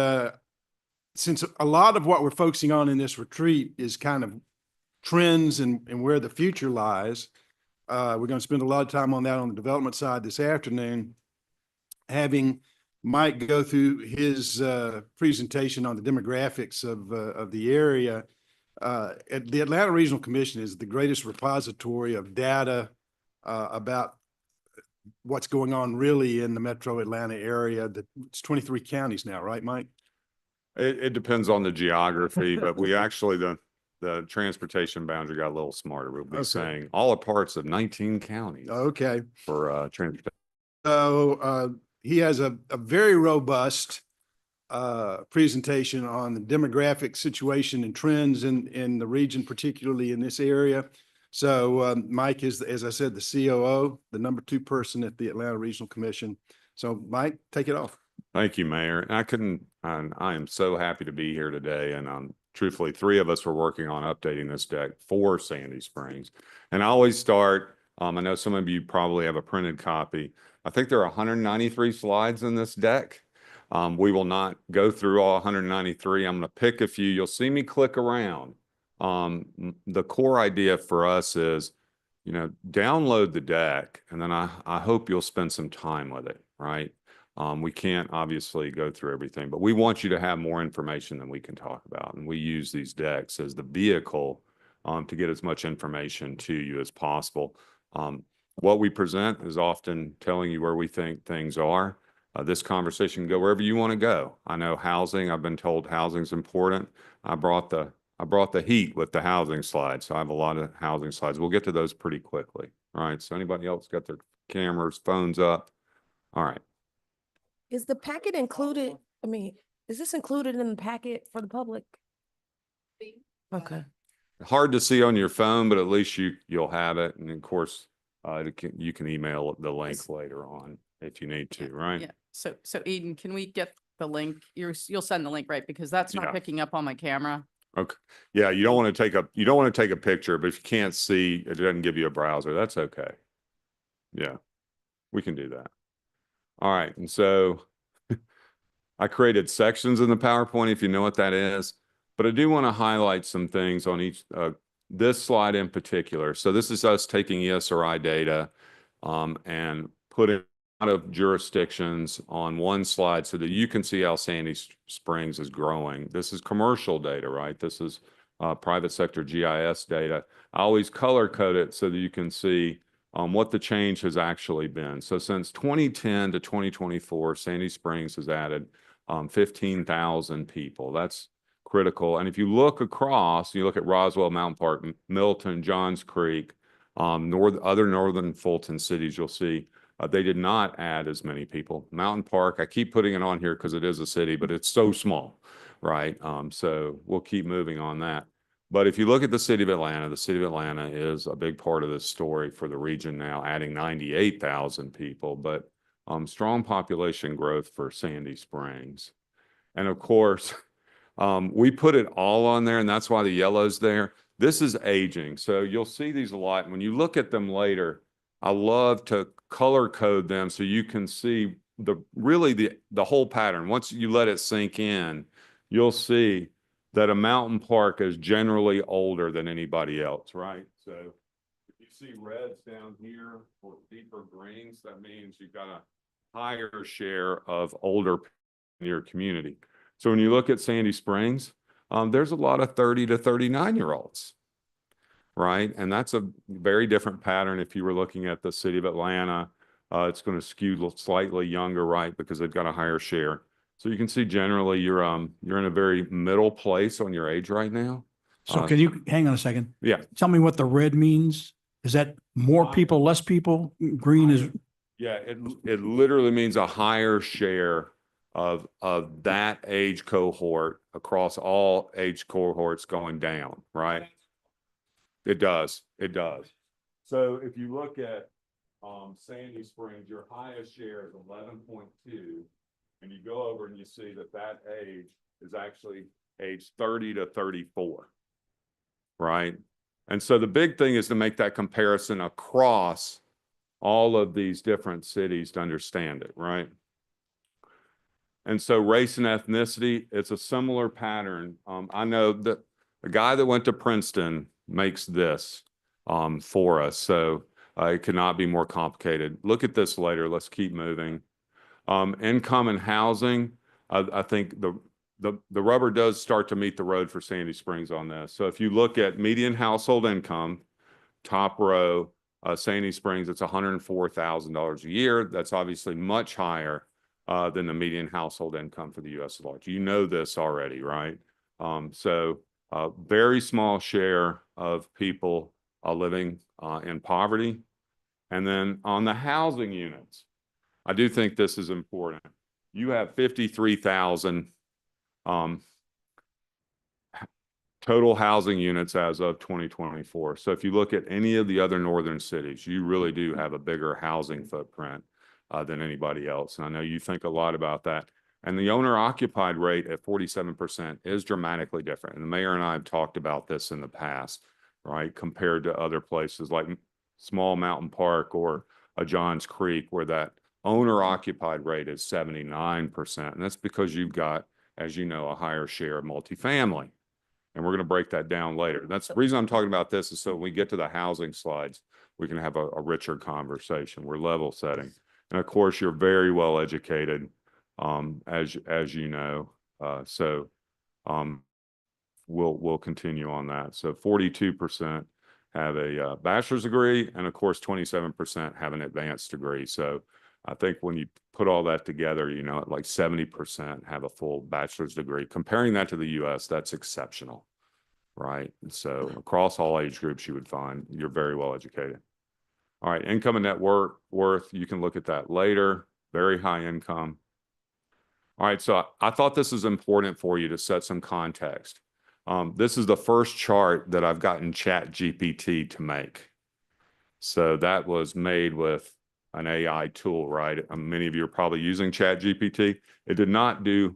since a lot of what we're focusing on in this retreat is kind of trends and where the future lies, we're going to spend a lot of time on that on the development side this afternoon. Having Mike go through his presentation on the demographics of the area. The Atlanta Regional Commission is the greatest repository of data about what's going on really in the metro Atlanta area. It's 23 counties now, right, Mike? It depends on the geography, but we actually, the transportation boundary got a little smarter. We'll be Okay. saying all are parts of 19 counties Okay. for transportation. So he has a very robust presentation on the demographic situation and trends in the region, particularly in this area. So Mike is, as I said, the COO, the number 2 person at the Atlanta Regional Commission. So Mike, take it off. Thank you, Mayor. And I am so happy to be here today. And truthfully, 3 of us were working on updating this deck for Sandy Springs. And I always start, I know some of you probably have a printed copy. I think there are 193 slides in this deck. We will not go through all 193. I'm going to pick a few. You'll see me click around. The core idea for us is, download the deck, and then I hope you'll spend some time with it, right? We can't obviously go through everything, but we want you to have more information than we can talk about. And we use these decks as the vehicle to get as much information to you as possible. What we present is often telling you where we think things are. This conversation can go wherever you want to go. I know housing, I've been told housing's important. I brought the heat with the housing slides. So I have a lot of housing slides. We'll get to those pretty quickly. All right. So anybody else got their cameras, phones up? All right. Is the packet included? Is this included in the packet for the public? Okay. Hard to see on your phone, but at least you'll have it. And of course, you can email the link later on if you need to, right? Yeah. So Eden, can we get the link? You'll send the link, right? Because that's not Yeah. picking up on my camera. Okay. Yeah, you don't want to take a picture, but if you can't see, it doesn't give you a browser. That's okay. Yeah, we can do that. All right. And so I created sections in the PowerPoint, if you know what that is, but I do want to highlight some things on each, this slide in particular. So this is us taking ESRI data and putting a lot of jurisdictions on one slide so that you can see how Sandy Springs is growing. This is commercial data, right? This is private sector GIS data. I always color code it so that you can see what the change has actually been. So since 2010 to 2024, Sandy Springs has added 15,000 people. That's critical. And if you look across, you look at Roswell, Mountain Park, Milton, Johns Creek, other northern Fulton cities, you'll see they did not add as many people. Mountain Park, I keep putting it on here because it is a city, but it's so small, right? So we'll keep moving on that. But if you look at the city of Atlanta is a big part of this story for the region now, adding 98,000 people, but strong population growth for Sandy Springs. And of course, we put it all on there, and that's why the yellow's there. This is aging. So you'll see these a lot. When you look at them later, I love to color code them so you can see the whole pattern. Once you let it sink in, you'll see that a mountain park is generally older than anybody else, right? So if you see reds down here or deeper greens, that means you've got a higher share of older people in your community. So when you look at Sandy Springs, there's a lot of 30 to 39-year-olds, right? And that's a very different pattern. If you were looking at the city of Atlanta, it's going to skew slightly younger, right? Because they've got a higher share. So you can see generally you're in a very middle place on your age right now. So can you hang on a second? Yeah. Tell me what the red means? Is that more people, less people? Green is, Yeah, it literally means a higher share of that age cohort across all age cohorts going down, right? It does. So if you look at Sandy Springs, your highest share is 11.2, and you go over and you see that age is actually age 30 to 34, right? And so the big thing is to make that comparison across all of these different cities to understand it, right? And so race and ethnicity, it's a similar pattern. I know that the guy that went to Princeton makes this for us. So it could not be more complicated. Look at this later. Let's keep moving. Income and housing, I think the rubber does start to meet the road for Sandy Springs on this. So if you look at median household income, top row, Sandy Springs, it's $104,000 a year. That's obviously much higher than the median household income for the U.S. at large. You know this already, right? So a very small share of people living in poverty. And then on the housing units, I do think this is important. You have 53,000 total housing units as of 2024. So if you look at any of the other northern cities, you really do have a bigger housing footprint than anybody else. And I know you think a lot about that. And the owner occupied rate at 47% is dramatically different. And the mayor and I have talked about this in the past, right? Compared to other places like Small Mountain Park or a Johns Creek, where that owner occupied rate is 79%. And that's because you've got, as you know, a higher share of multifamily. And we're going to break that down later. That's the reason I'm talking about this, is so when we get to the housing slides, we can have a richer conversation. We're level setting. And of course, you're very well educated, as you know. So we'll continue on that. So 42% have a bachelor's degree, and of course, 27% have an advanced degree. So I think when you put all that together, you know, like 70% have a full bachelor's degree. Comparing that to the US, that's exceptional, right? And so across all age groups, you would find you're very well educated. All right, income and net worth, you can look at that later. Very high income. All right, so I thought this is important for you to set some context. This is the first chart that I've gotten ChatGPT to make. So that was made with an AI tool, right? Many of you are probably using ChatGPT. It did not do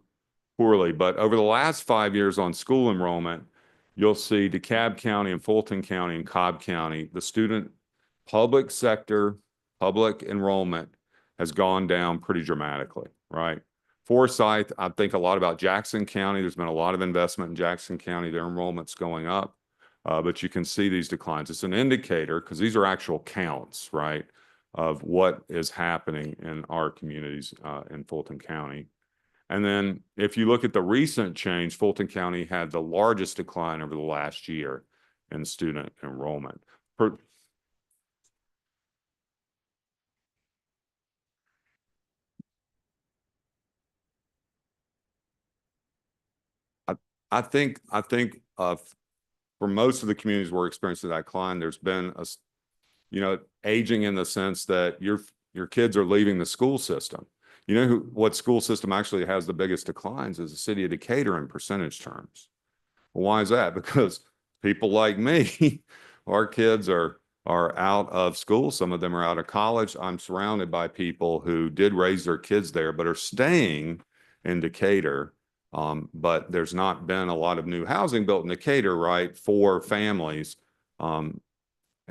poorly, but over the last 5 years on school enrollment, you'll see DeKalb County and Fulton County and Cobb County, the student public sector, public enrollment has gone down pretty dramatically, right? Forsyth, I think a lot about Jackson County. There's been a lot of investment in Jackson County. Their enrollment's going up, but you can see these declines. It's an indicator, because these are actual counts, right, of what is happening in our communities in Fulton County. And then if you look at the recent change, Fulton County had the largest decline over the last year in student enrollment. I think for most of the communities we're experiencing that decline, there's been a, you know, aging in the sense that your kids are leaving the school system. You know what school system actually has the biggest declines is the city of Decatur in percentage terms. Well, why is that? Because people like me, our kids are out of school. Some of them are out of college. I'm surrounded by people who did raise their kids there, but are staying in Decatur. But there's not been a lot of new housing built in Decatur, right, for families. And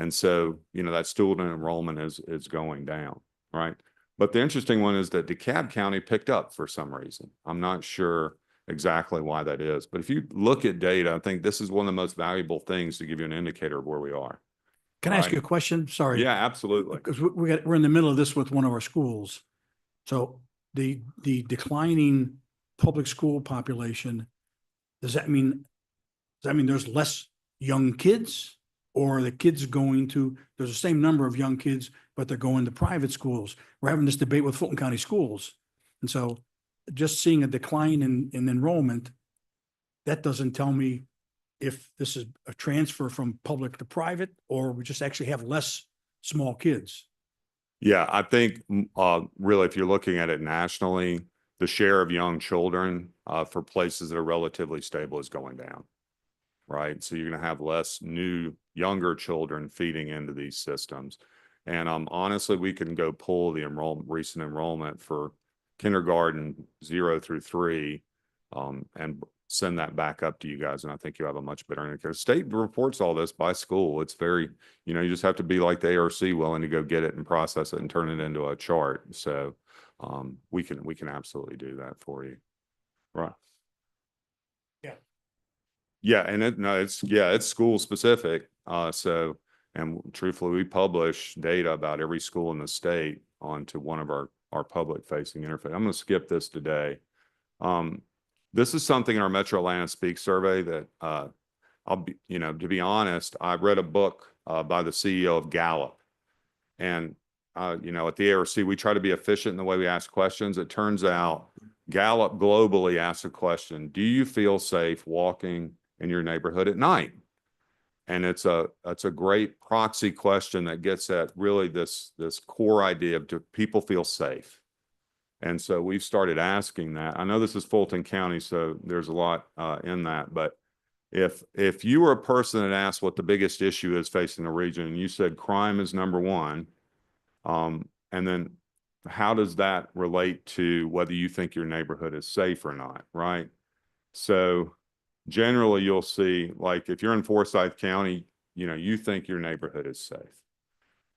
so, you know, that student enrollment is going down, right? But the interesting one is that DeKalb County picked up for some reason. I'm not sure exactly why that is. But if you look at data, I think this is one of the most valuable things to give you an indicator of where we are. can I ask you a question? Sorry. Yeah, absolutely. Because we're in the middle of this with one of our schools. So the declining public school population, does that mean there's less young kids? Or are the kids going to, there's the same number of young kids, but they're going to private schools? We're having this debate with Fulton County Schools. And so just seeing a decline in enrollment, that doesn't tell me if this is a transfer from public to private, or we just actually have less small kids. Yeah, I think really, if you're looking at it nationally, the share of young children for places that are relatively stable is going down, right? So you're going to have less new, younger children feeding into these systems. And honestly, we can go pull the recent enrollment for kindergarten 0 through 3 and send that back up to you guys. And I think you have a much better indicator. State reports all this by school. It's very, you know, you just have to be like the ARC, willing to go get it and process it and turn it into a chart. So we can absolutely do that for you. Right. Yeah. Yeah. And it's school specific. So, and truthfully, we publish data about every school in the state onto one of our public facing interface. I'm going to skip this today. This is something in our Metro Atlanta Speak survey that I'll be, you know, to be honest, I read a book by the CEO of Gallup. And, you know, at the ARC, we try to be efficient in the way we ask questions. It turns out Gallup globally asks a question: do you feel safe walking in your neighborhood at night? And it's a great proxy question that gets at really this core idea of, do people feel safe? And so we've started asking that. I know this is Fulton County, so there's a lot in that. But if you were a person that asked what the biggest issue is facing the region, and you said crime is number one, and then how does that relate to whether you think your neighborhood is safe or not, right? So generally, you'll see, like, if you're in Forsyth County, you know, you think your neighborhood is safe.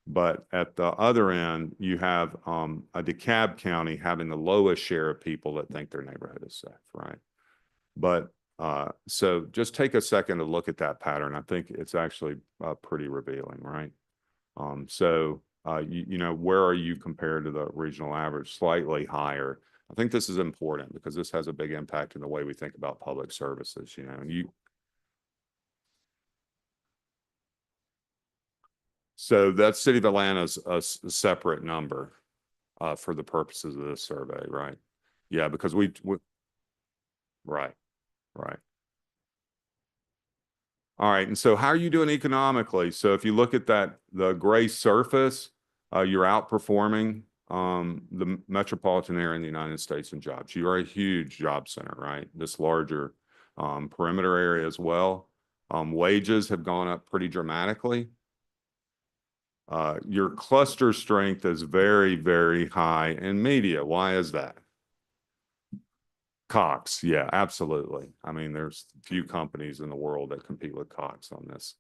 But at the other end, you have a DeKalb County having the lowest share of people that think their neighborhood is safe, right? But so just take a second to look at that pattern. I think it's actually pretty revealing, right? You know, where are you compared to the regional average? Slightly higher. I think this is important because this has a big impact in the way we think about public services, you know, and so that City of Atlanta is a separate number for the purposes of this survey, right? Yeah, because we right. All right, and so how are you doing economically? So if you look at that, the gray surface, you're outperforming the metropolitan area in the United States in jobs. You are a huge job center, right? This larger perimeter area as well. Wages have gone up pretty dramatically. Your cluster strength is very, very high in media. Why is that? Cox, yeah, absolutely. I mean, there's few companies in the world that compete with Cox on this.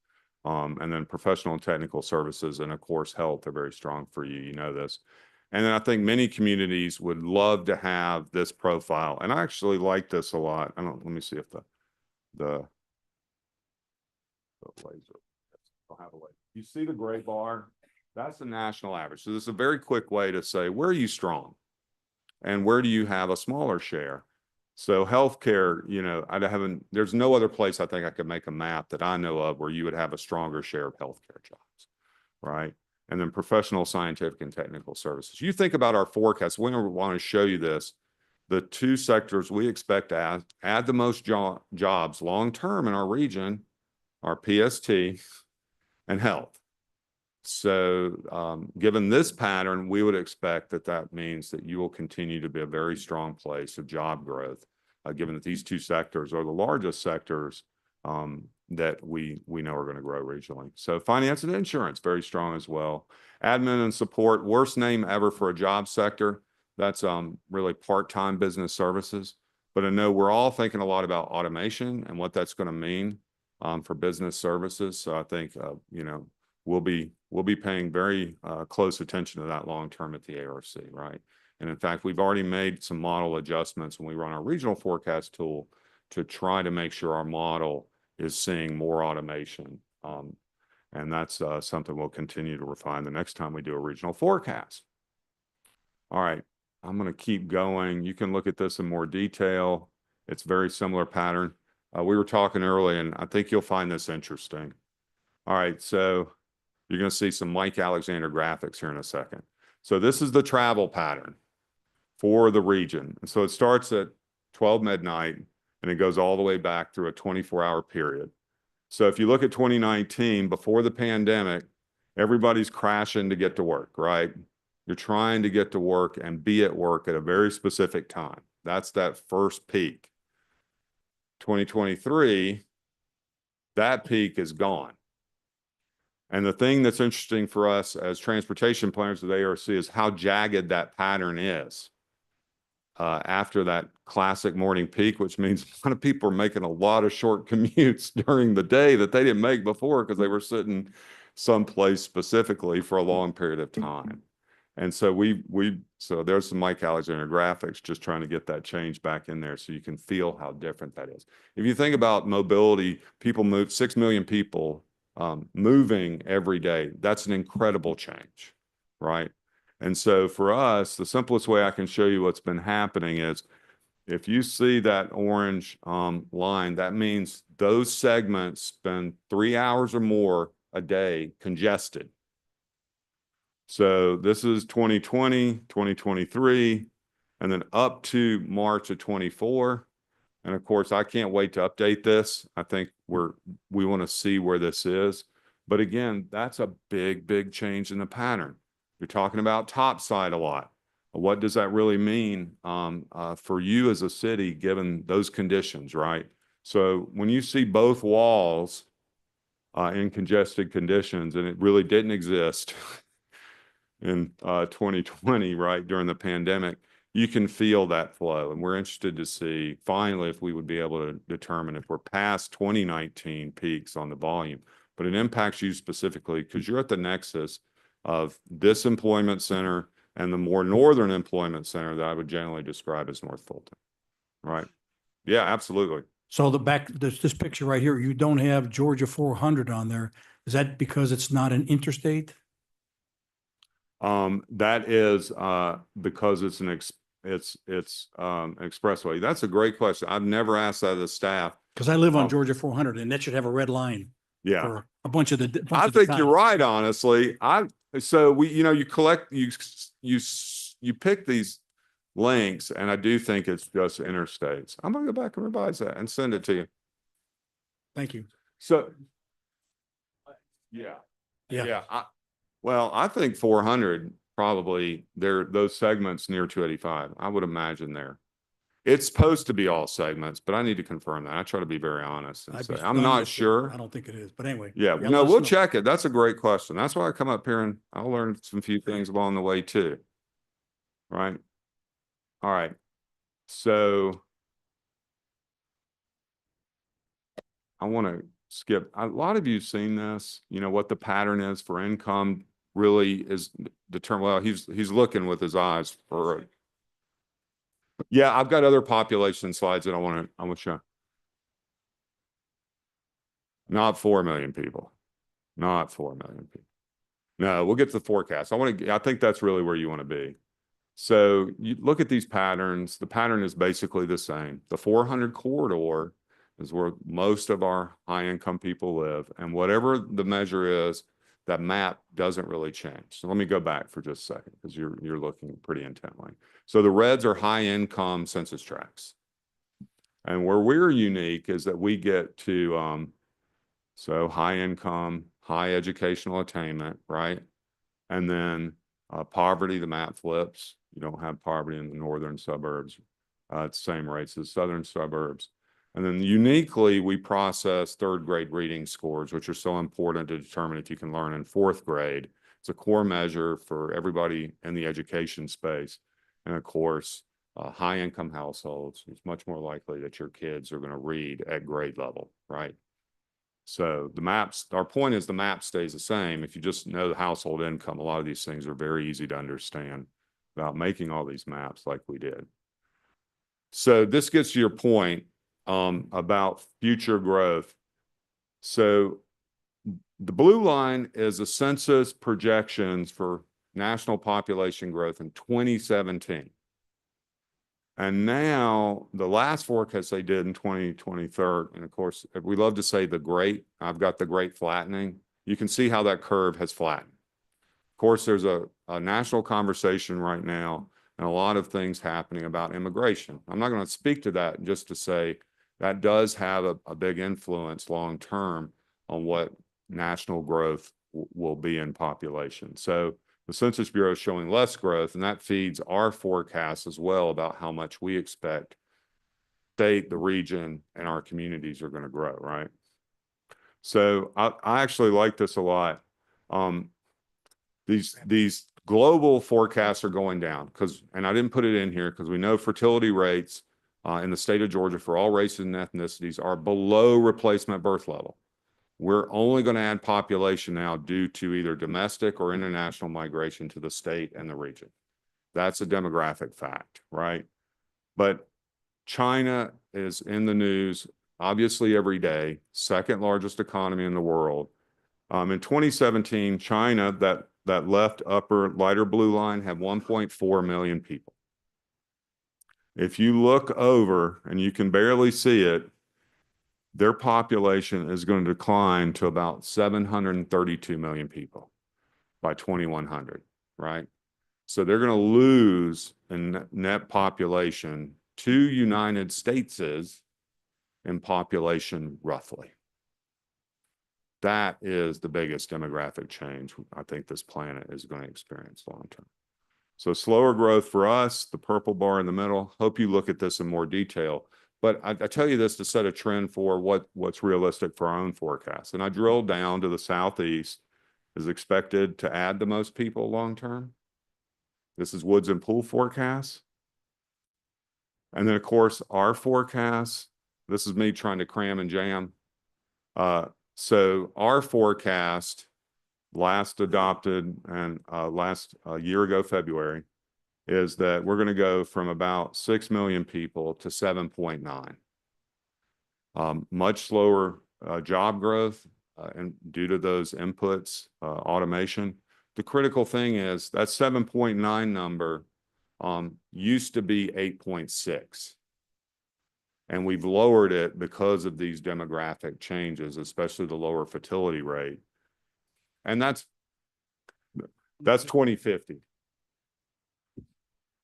And then professional and technical services, and of course, health are very strong for you. You know this. And then I think many communities would love to have this profile. And I actually like this a lot. Let me see if the laser, I'll have a laser. You see the gray bar? That's the national average. So this is a very quick way to say, where are you strong? And where do you have a smaller share? So healthcare, you know, there's no other place I think I could make a map that I know of where you would have a stronger share of healthcare jobs, right? And then professional, scientific, and technical services. You think about our forecast, we want to show you this. The two sectors we expect to add the most jobs long-term in our region are PST and health. So given this pattern, we would expect that means that you will continue to be a very strong place of job growth, given that these two sectors are the largest sectors that we know are going to grow regionally. So finance and insurance, very strong as well. Admin and support, worst name ever for a job sector. That's really part-time business services. But I know we're all thinking a lot about automation and what that's going to mean for business services. So I think, you know, we'll be paying very close attention to that long-term at the ARC, right? And in fact, we've already made some model adjustments when we run our regional forecast tool to try to make sure our model is seeing more automation. And that's something we'll continue to refine the next time we do a regional forecast. All right, I'm going to keep going. You can look at this in more detail. It's a very similar pattern. We were talking earlier, and I think you'll find this interesting. All right, so you're going to see some Mike Alexander graphics here in a second. So this is the travel pattern for the region. And so it starts at 12 midnight and it goes all the way back through a 24-hour period. So if you look at 2019, before the pandemic, everybody's crashing to get to work, right? You're trying to get to work and be at work at a very specific time. That's that first peak. 2023, that peak is gone. And the thing that's interesting for us as transportation planners at ARC is how jagged that pattern is. After that classic morning peak, which means a lot of people are making a lot of short commutes during the day that they didn't make before because they were sitting someplace specifically for a long period of time. And so so there's some Mike Alexander graphics just trying to get that change back in there so you can feel how different that is. If you think about mobility, people move, 6 million people moving every day. That's an incredible change, right? And so for us, the simplest way I can show you what's been happening is if you see that orange line, that means those segments spend 3 hours or more a day congested. So this is 2020, 2023, and then up to March of 24. And of course, I can't wait to update this. I think we want to see where this is. But again, that's a big, big change in the pattern. You're talking about topside a lot. What does that really mean for you as a city, given those conditions, right? So when you see both walls in congested conditions, and it really didn't exist in 2020, right, during the pandemic, you can feel that flow. And we're interested to see finally if we would be able to determine if we're past 2019 peaks on the volume. But it impacts you specifically because you're at the nexus of this employment center and the more northern employment center that I would generally describe as North Fulton, right? Yeah, absolutely. So this picture right here, you don't have Georgia 400 on there. Is that because it's not an interstate? That is because it's an expressway. That's a great question. I've never asked that of the staff. Because I live on Georgia 400 and that should have a red line. Yeah. For a bunch of the. I think you're right, honestly. You collect, you pick these links, and I do think it's just interstates. I'm gonna go back and revise that and send it to you. Thank you. So, yeah. I think 400 probably those segments near 285. I would imagine there. It's supposed to be all segments, but I need to confirm that. I try to be very honest and say, I'm not sure. I don't think it is, but anyway. Yeah, let no, us we'll know. check it. That's a great question. That's why I come up here and I'll learn some few things along the way too. Right. All right. So I want to skip. A lot of you've seen this, what the pattern is for income really is determined. Well, he's looking with his eyes for yeah, I've got other population slides that I want to show. Not 4 million people. Not 4 million people. No, we'll get to the forecast. I think that's really where you want to be. So you look at these patterns. The pattern is basically the same. The 400 corridor is where most of our high income people live. And whatever the measure is, that map doesn't really change. So let me go back for just a second because you're looking pretty intently. So the reds are high income census tracts. And where we're unique is that we get to, so high income, high educational attainment, right? And then poverty, the map flips. You don't have poverty in the northern suburbs. It's the same rates as southern suburbs. And then uniquely, we process third grade reading scores, which are so important to determine if you can learn in fourth grade. It's a core measure for everybody in the education space. And of course, high income households, it's much more likely that your kids are going to read at grade level, right? So the maps, our point is the map stays the same. If you just know the household income, a lot of these things are very easy to understand without making all these maps like we did. So this gets to your point about future growth. So the blue line is the census projections for national population growth in 2017. And now the last forecast they did in 2023, and of course, we love to say I've got the great flattening. You can see how that curve has flattened. Of course, there's a national conversation right now and a lot of things happening about immigration. I'm not going to speak to that just to say that does have a big influence long-term on what national growth will be in population. So the Census Bureau is showing less growth, and that feeds our forecast as well about how much we expect state, the region, and our communities are going to grow, right? So I actually like this a lot. These global forecasts are going down and I didn't put it in here because we know fertility rates in the state of Georgia for all races and ethnicities are below replacement birth level. We're only going to add population now due to either domestic or international migration to the state and the region. That's a demographic fact, right? But China is in the news obviously every day, second largest economy in the world. In 2017, China, that left upper lighter blue line, had 1.4 million people. If you look over, and you can barely see it, their population is going to decline to about 732 million people by 2100, right? So they're going to lose in net population 2 United Stateses in population roughly. That is the biggest demographic change I think this planet is going to experience long term. So slower growth for us, the purple bar in the middle. Hope you look at this in more detail. But I tell you this to set a trend for what's realistic for our own forecast. And I drilled down to the Southeast is expected to add the most people long term. This is Woods and Pool forecasts. And then of course, our forecasts, this is me trying to cram and jam. So our forecast last adopted and last year ago, February, is that we're going to go from about 6 million people to 7.9. Much slower job growth and due to those inputs, automation. The critical thing is that 7.9 number used to be 8.6. And we've lowered it because of these demographic changes, especially the lower fertility rate. And that's 2050.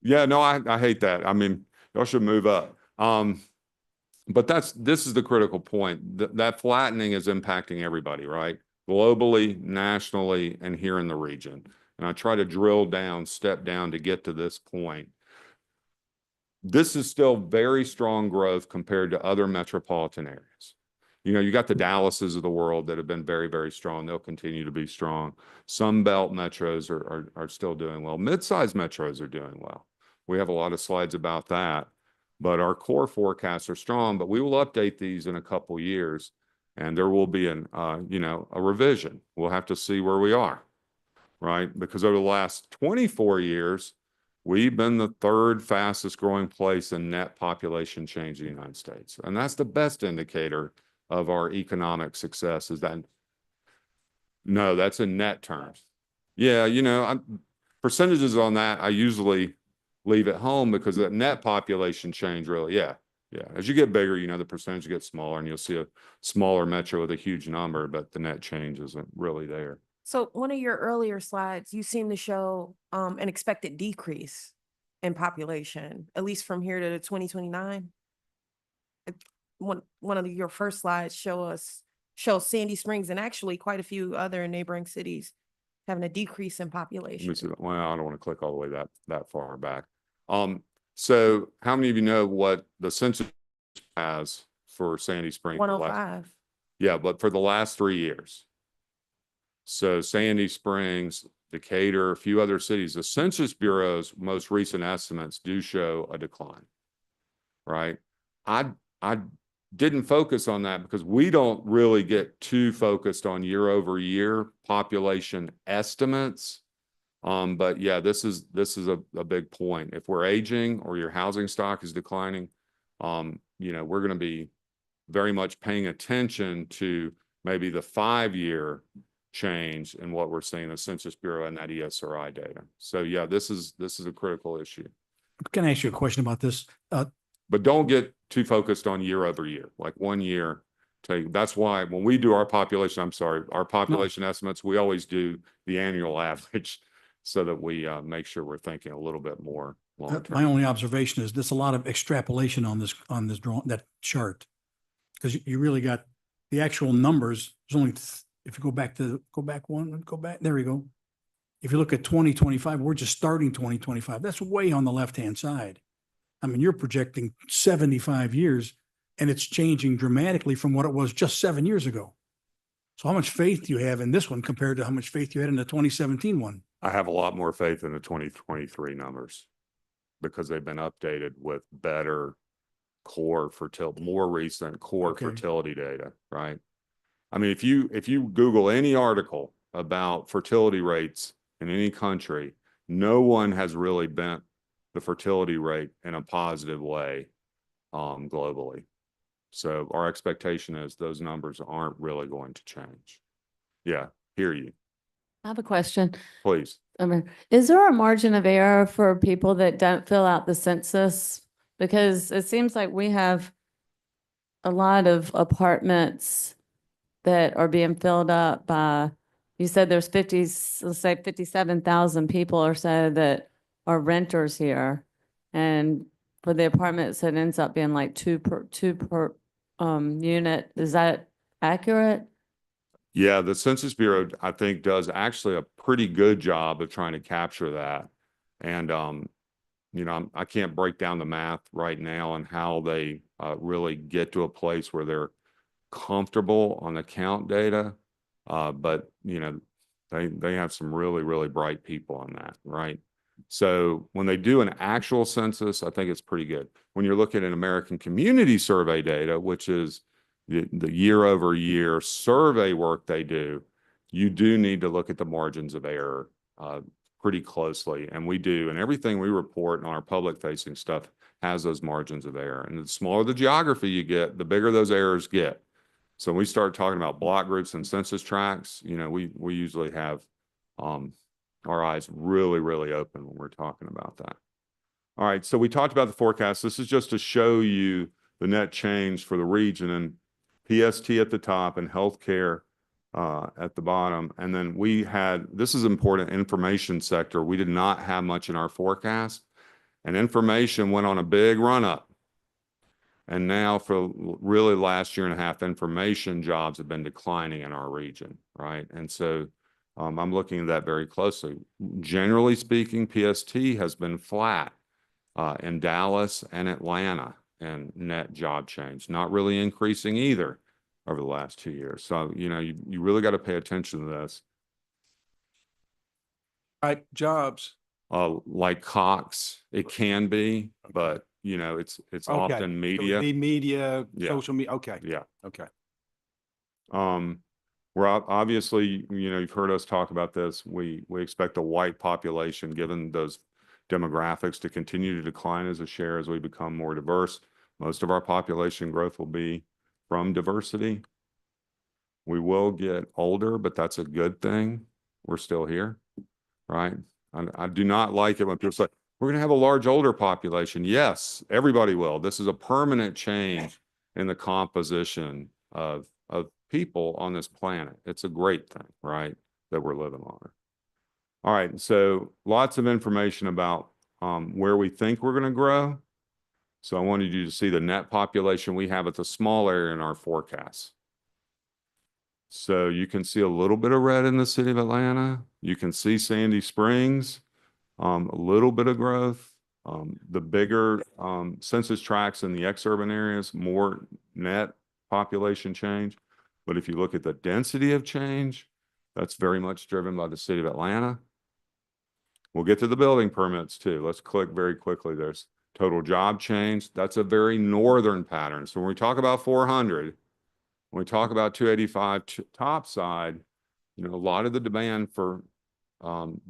Yeah, no, I hate that. I mean, y'all should move up. But this is the critical point. That flattening is impacting everybody, right? Globally, nationally, and here in the region. And I try to drill down, step down to get to this point. This is still very strong growth compared to other metropolitan areas. You know, you got the Dallases of the world that have been very, very strong. They'll continue to be strong. Sun Belt metros are still doing well. Mid-sized metros are doing well. We have a lot of slides about that, but our core forecasts are strong, but we will update these in a couple years and there will be a revision. We'll have to see where we are, right? Because over the last 24 years, we've been the third fastest growing place in net population change in the United States. And that's the best indicator of our economic success is that, no, that's in net terms. Yeah, percentages on that, I usually leave at home because that net population change really, yeah. As you get bigger, the percentage gets smaller and you'll see a smaller metro with a huge number, but the net change isn't really there. So one of your earlier slides, you seem to show an expected decrease in population, at least from here to 2029. One of your first slides shows Sandy Springs and actually quite a few other neighboring cities having a decrease in population. Well, I don't want to click all the way that far back. So how many of you know what the census has for Sandy Springs? 105. Yeah, but for the last 3 years. So Sandy Springs, Decatur, a few other cities, the Census Bureau's most recent estimates do show a decline, right? I didn't focus on that because we don't really get too focused on year over year population estimates. But yeah, this is a big point. If we're aging or your housing stock is declining, we're going to be very much paying attention to maybe the 5-year change in what we're seeing in the Census Bureau and that ESRI data. So yeah, this is a critical issue. Can I ask you a question about this? But don't get too focused on year over year, like 1 year. That's why when we do our population estimates, we always do the annual average so that we make sure we're thinking a little bit more long term. My only observation is there's a lot of extrapolation on this drawing, that chart. Because you really got the actual numbers, there's only, if you go back, there we go. If you look at 2025, we're just starting 2025. That's way on the left-hand side. I mean, you're projecting 75 years and it's changing dramatically from what it was just 7 years ago. So how much faith do you have in this one compared to how much faith you had in the 2017 one? I have a lot more faith in the 2023 numbers because they've been updated with better core fertility, more recent core Okay. fertility data, right? I mean, if you Google any article about fertility rates in any country, no one has really bent the fertility rate in a positive way globally. So our expectation is those numbers aren't really going to change. Yeah, hear you, I have a question. please. Is there a margin of error for people that don't fill out the census? Because it seems like we have a lot of apartments that are being filled up by, you said there's 50, let's say 57,000 people or so that are renters here. And for the apartments, it ends up being like two per unit. Is that accurate? Yeah, the Census Bureau, I think, does actually a pretty good job of trying to capture that. And, you know, I can't break down the math right now on how they really get to a place where they're comfortable on the count data. But, you know, they have some really, really bright people on that, right? So when they do an actual census, I think it's pretty good. When you're looking at American Community Survey data, which is the year over year survey work they do, you do need to look at the margins of error pretty closely. And we do, and everything we report on our public facing stuff has those margins of error. And the smaller the geography you get, the bigger those errors get. So when we start talking about block groups and census tracts, you know, we usually have our eyes really, really open when we're talking about that. All right, so we talked about the forecast. This is just to show you the net change for the region, and PST at the top and healthcare at the bottom. And then we had, this is important, information sector. We did not have much in our forecast, and information went on a big run up. And now for really last year and a half, information jobs have been declining in our region, right? And so I'm looking at that very closely. Generally speaking, PST has been flat in Dallas and Atlanta and net job change, not really increasing either over the last 2 years. So, you know, you really got to pay attention to this. Right, jobs. Like Cox, it can be, but you know, it's Okay. often So media. the media, Yeah. social media. Okay. Yeah. Okay. We're obviously, you know, you've heard us talk about this. We expect the white population, given those demographics, to continue to decline as a share as we become more diverse. Most of our population growth will be from diversity. We will get older, but that's a good thing. We're still here, right? I do not like it when people say, we're going to have a large older population. Yes, everybody will. This is a permanent change in the composition of people on this planet. It's a great thing, right? That we're living longer. All right. So lots of information about where we think we're going to grow. So I wanted you to see the net population we have at the small area in our forecast. So you can see a little bit of red in the city of Atlanta. You can see Sandy Springs, a little bit of growth. The bigger census tracts in the exurban areas, more net population change. But if you look at the density of change, that's very much driven by the city of Atlanta. We'll get to the building permits too. Let's click very quickly. There's total job change. That's a very northern pattern. So when we talk about 400, when we talk about 285 top side, you know, a lot of the demand for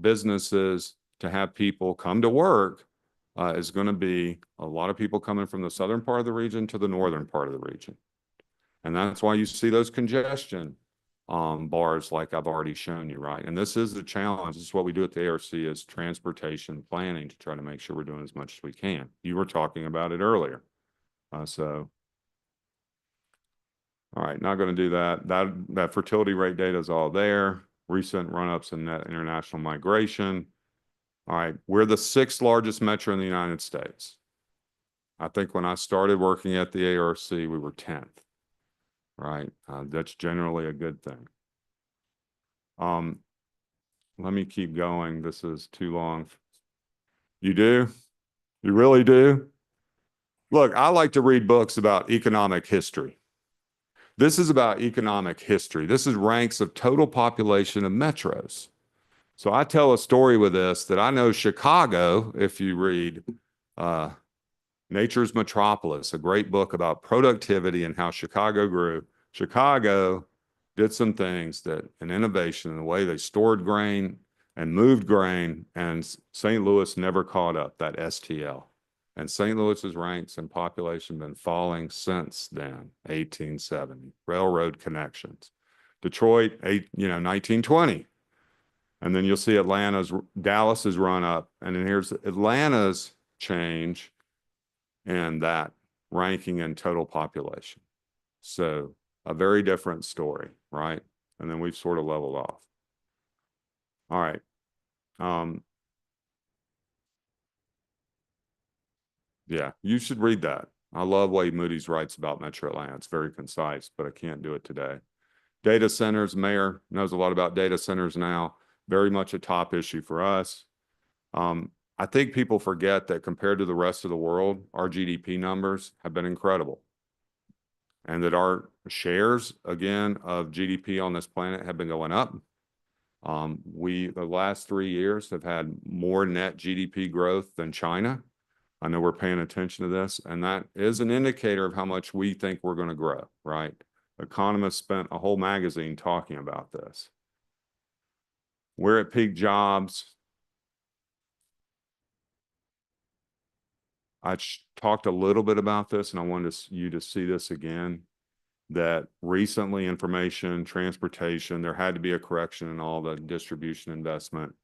businesses to have people come to work is going to be a lot of people coming from the southern part of the region to the northern part of the region. And that's why you see those congestion bars like I've already shown you, right? And this is the challenge. This is what we do at the ARC, is transportation planning to try to make sure we're doing as much as we can. You were talking about it earlier. All right, not going to do that. That fertility rate data is all there. Recent run-ups in net international migration. All right, we're the 6th largest metro in the United States. I think when I started working at the ARC, we were 10th. right? That's generally a good thing. Let me keep going. This is too long. You do? You really do? Look, I like to read books about economic history. This is about economic history. This is ranks of total population of metros. So I tell a story with this that I know Chicago, if you read Nature's Metropolis, a great book about productivity and how Chicago grew. Chicago did some things that an innovation in the way they stored grain and moved grain, and St. Louis never caught up, that STL. And St. Louis's ranks and population been falling since then, 1870, railroad connections. Detroit, 1920. And then you'll see Dallas's run up, and then here's Atlanta's change and that ranking in total population. So a very different story, right? And then we've sort of leveled off. All right. Yeah, you should read that. I love Wade Moody's writes about Metro Atlanta. It's very concise, but I can't do it today. Data centers, Mayor knows a lot about data centers now. Very much a top issue for us. I think people forget that compared to the rest of the world, our GDP numbers have been incredible. And that our shares, again, of GDP on this planet have been going up. The last 3 years have had more net GDP growth than China. I know we're paying attention to this, and that is an indicator of how much we think we're going to grow, right? Economists spent a whole magazine talking about this. We're at peak jobs. I talked a little bit about this, and I wanted you to see this again, that recently information, transportation, there had to be a correction in all the distribution investment,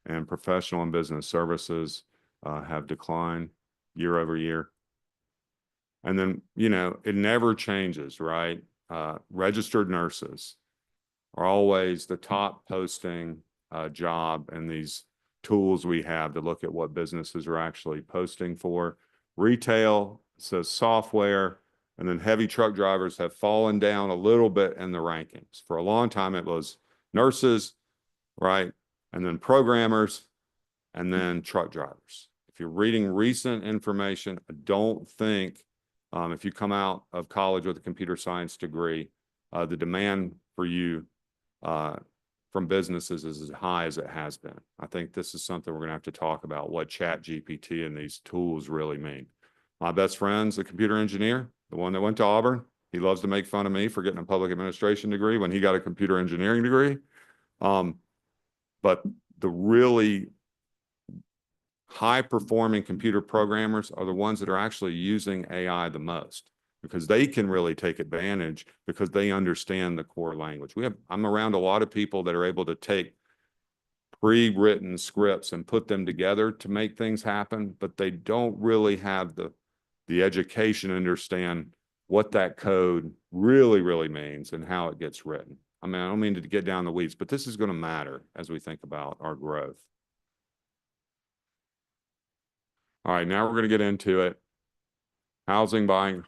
and professional and business services have declined year over year. And then, it never changes, right? Registered nurses are always the top posting job in these tools we have to look at what businesses are actually posting for. Retail says software, and then heavy truck drivers have fallen down a little bit in the rankings. For a long time, it was nurses, right? And then programmers, and then truck drivers. If you're reading recent information, I don't think if you come out of college with a computer science degree, the demand for you from businesses is as high as it has been. I think this is something we're going to have to talk about, what ChatGPT and these tools really mean. My best friend's a computer engineer, the one that went to Auburn. He loves to make fun of me for getting a public administration degree when he got a computer engineering degree. But the really high-performing computer programmers are the ones that are actually using AI the most, because they can really take advantage because they understand the core language. I'm around a lot of people that are able to take pre-written scripts and put them together to make things happen, but they don't really have the education to understand what that code really means and how it gets written. I mean, I don't mean to get down the weeds, but this is going to matter as we think about our growth. All right, now we're going to get into it. Housing buying,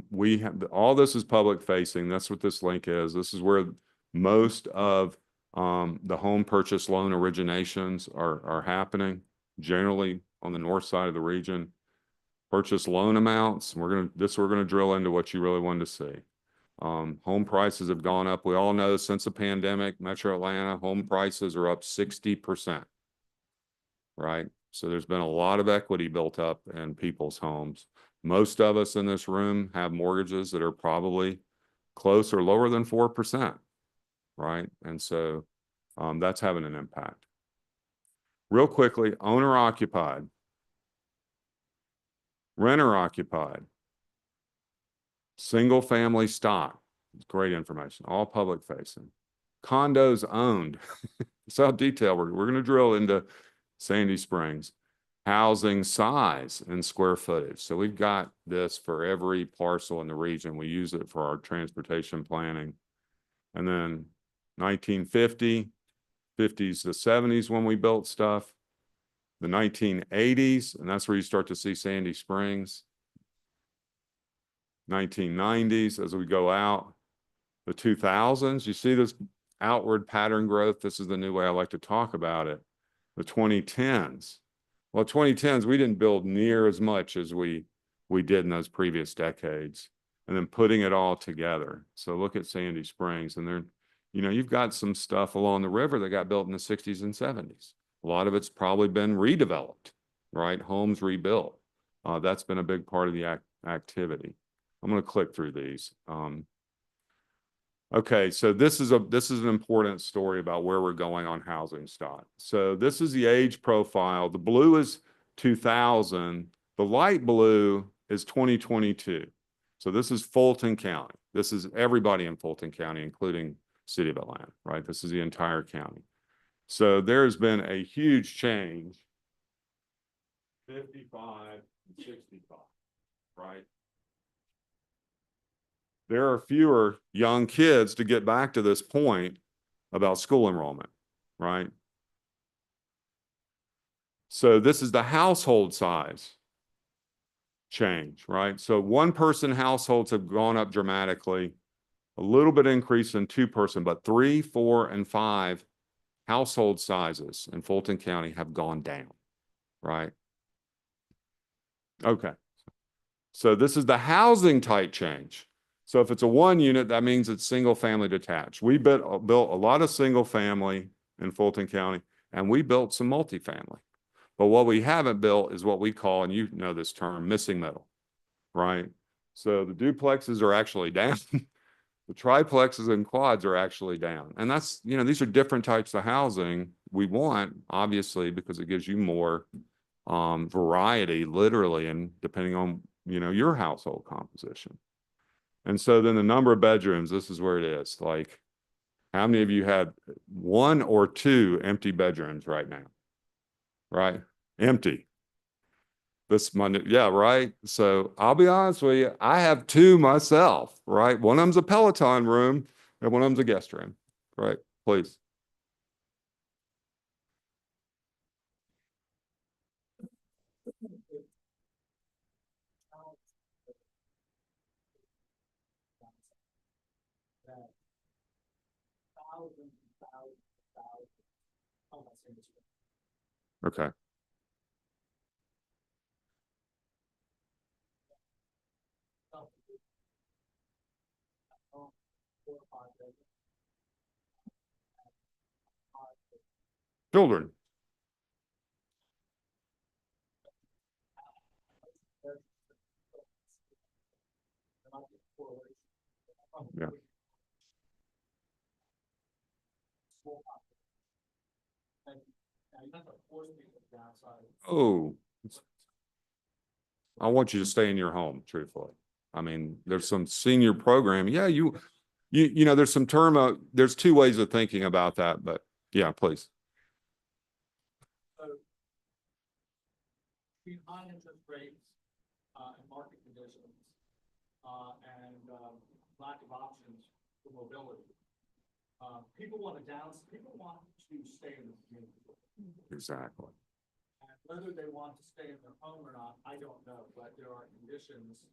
we have all this is public facing. That's what this link is. This is where most of the home purchase loan originations are happening, generally on the north side of the region. Purchase loan amounts. We're going to drill into what you really wanted to see. Home prices have gone up. We all know since the pandemic, Metro Atlanta home prices are up 60%, right? So there's been a lot of equity built up in people's homes. Most of us in this room have mortgages that are probably close or lower than 4%, right? And so that's having an impact. Real quickly, owner occupied, renter occupied, single family stock. It's great information, all public facing. Condos owned. That's how detailed we're going to drill into Sandy Springs. Housing size and square footage. So we've got this for every parcel in the region. We use it for our transportation planning. And then 1950, 50s to 70s when we built stuff. The 1980s, and that's where you start to see Sandy Springs. 1990s as we go out. the 2000s. You see this outward pattern growth. This is the new way I like to talk about it. The 2010s. Well, 2010s, we didn't build near as much as we did in those previous decades. And then putting it all together. So look at Sandy Springs, and there, you know, you've got some stuff along the river that got built in the 60s and 70s. A lot of it's probably been redeveloped, right? Homes rebuilt. That's been a big part of the activity. I'm going to click through these. Okay, so this is an important story about where we're going on housing stock. So this is the age profile. The blue is 2000. The light blue is 2022. So this is Fulton County. This is everybody in Fulton County, including City of Atlanta, right? This is the entire county. So there's been a huge change, 55 and 65, right? There are fewer young kids, to get back to this point about school enrollment, right? So this is the household size change, right? So one person households have gone up dramatically, a little bit increase in 2-person, but 3, 4, and 5 household sizes in Fulton County have gone down, right? Okay. So this is the housing type change. So if it's a 1 unit, that means it's single family detached. We built a lot of single family in Fulton County, and we built some multifamily. But what we haven't built is what we call, and you know this term, missing middle, right? So the duplexes are actually down. The triplexes and quads are actually down. And that's, you know, these are different types of housing we want, obviously, because it gives you more variety, literally, and depending on, you know, your household composition. And so then the number of bedrooms, this is where it is. Like, how many of you have 1 or 2 empty bedrooms right now? Right? Empty. This Monday, yeah, right? So I'll be honest with you, I have 2 myself, right? One of them's a Peloton room and one of them's a guest room, right? Please. Okay. Children. Yeah. Oh, I want you to stay in your home, truthfully. I mean, there's some senior program. Yeah, you know, there's some there's 2 ways of thinking about that, but yeah, please. Between high interest rates, and market conditions, and, lack of options for mobility. People want to stay in the community. Exactly. And whether they want to stay in their home or not, I don't know, but there are conditions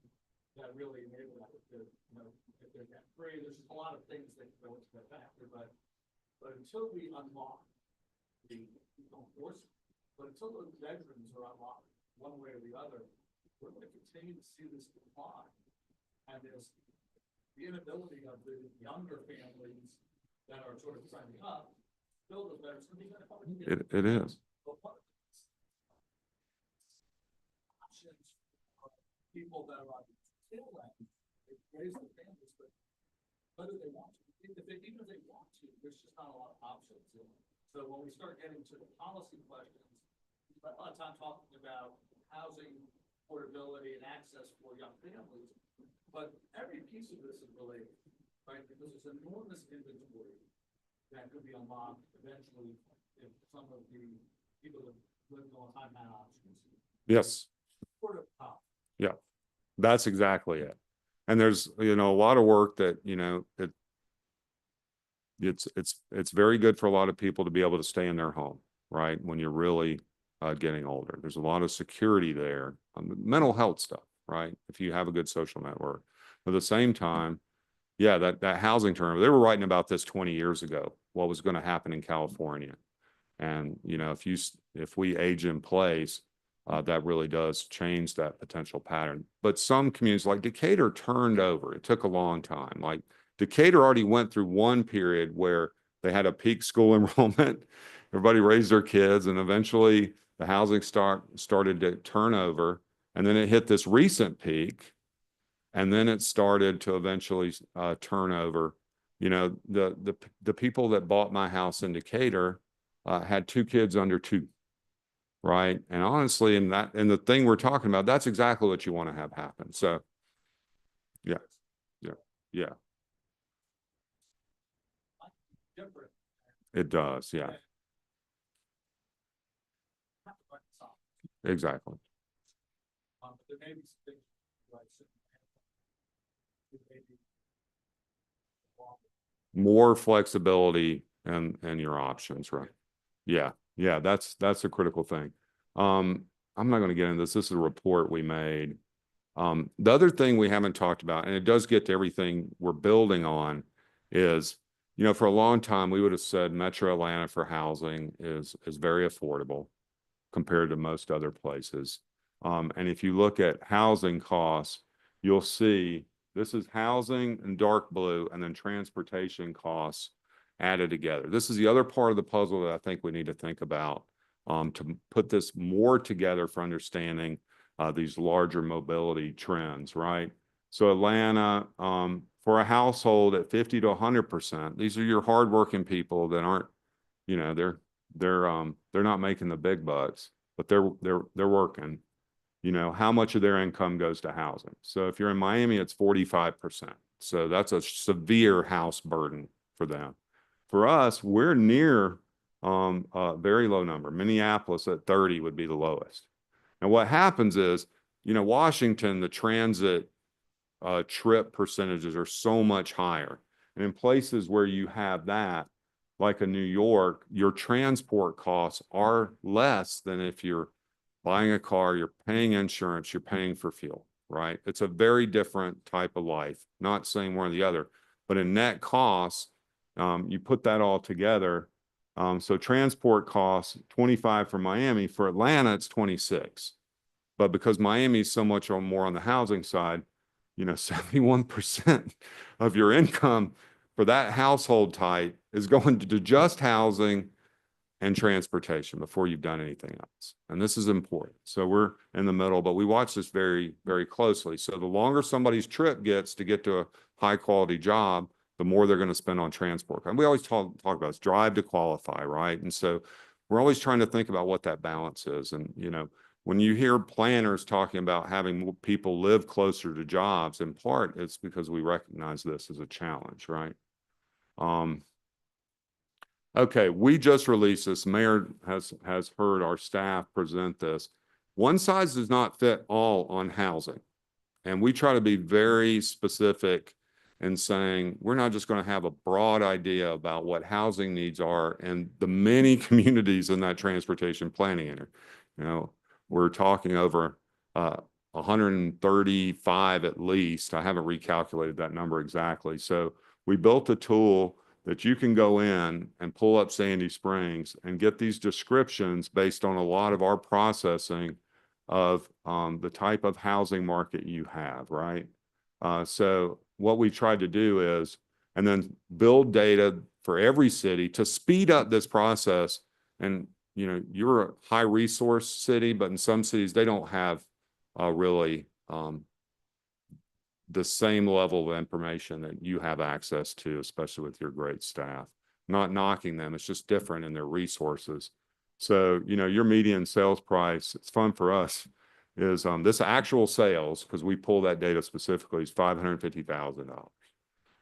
that really enable that. If they're, you know, if they're debt free, there's a lot of things that go into that factor, but until we unlock don't force it, but until those bedrooms are unlocked one way or the other, we're going to continue to see this decline. And there's the inability of the younger families that are sort of signing up, build a better. It is. But what options for people that are on the tail end, they raise their families, but whether they want to, even if they want to, there's just not a lot of options. So when we start getting to the policy questions, we spend a lot of time talking about housing affordability and access for young families, but every piece of this is related, right? Because there's enormous inventory that could be unlocked eventually if some of the people that live on time had options. Yes. Sort of top. Yeah, that's exactly it. And there's, you know, a lot of work that, you know, it's very good for a lot of people to be able to stay in their home, right? When you're really getting older, there's a lot of security there, mental health stuff, right? If you have a good social network. At the same time, Yeah, that housing turnover, they were writing about this 20 years ago, what was going to happen in California. And, you know, if we age in place, that really does change that potential pattern. But some communities like Decatur turned over. It took a long time. Like Decatur already went through one period where they had a peak school enrollment. Everybody raised their kids, and eventually the housing started to turn over. And then it hit this recent peak. And then it started to eventually turn over. You know, the people that bought my house in Decatur had 2 kids under 2, right? And honestly, in the thing we're talking about, that's exactly what you want to have happen. So, yeah, yeah. It does, yeah. Exactly. More flexibility and your options, right? Yeah, yeah, that's a critical thing. I'm not going to get into this. This is a report we made. The other thing we haven't talked about, and it does get to everything we're building on, is, you know, for a long time we would have said Metro Atlanta for housing is very affordable compared to most other places. And if you look at housing costs, you'll see this is housing in dark blue and then transportation costs added together. This is the other part of the puzzle that I think we need to think about to put this more together for understanding these larger mobility trends, right? So Atlanta, for a household at 50 to 100%, these are your hardworking people that aren't, you know, they're not making the big bucks, but they're working. You know, how much of their income goes to housing? So if you're in Miami, it's 45%. So that's a severe house burden for them. For us, we're near a very low number. Minneapolis at 30 would be the lowest. And what happens is, you know, Washington, the transit trip percentages are so much higher. And in places where you have that, like a New York, your transport costs are less than if you're buying a car, you're paying insurance, you're paying for fuel, right? It's a very different type of life, not saying one or the other, but in net costs, you put that all together. So transport costs 25 for Miami. For Atlanta, it's 26. But because Miami is so much more on the housing side, you know, 71% of your income for that household type is going to just housing and transportation before you've done anything else. And this is important. So we're in the middle, but we watch this very, very closely. So the longer somebody's trip gets to get to a high quality job, the more they're going to spend on transport. And we always talk about this drive to qualify, right? And so we're always trying to think about what that balance is. And, you know, when you hear planners talking about having people live closer to jobs, in part, it's because we recognize this as a challenge, right? Okay, we just released this. Mayor has heard our staff present this. One size does not fit all on housing. And we try to be very specific in saying we're not just going to have a broad idea about what housing needs are and the many communities in that transportation planning area. You know, we're talking over 135 at least. I haven't recalculated that number exactly. So we built a tool that you can go in and pull up Sandy Springs and get these descriptions based on a lot of our processing of the type of housing market you have, right? So what we tried to do is, and then build data for every city to speed up this process. And, you know, you're a high resource city, but in some cities, they don't have really the same level of information that you have access to, especially with your great staff. Not knocking them, it's just different in their resources. So, you know, your median sales price, it's fun for us, is this actual sales, because we pull that data specifically, is $550,000.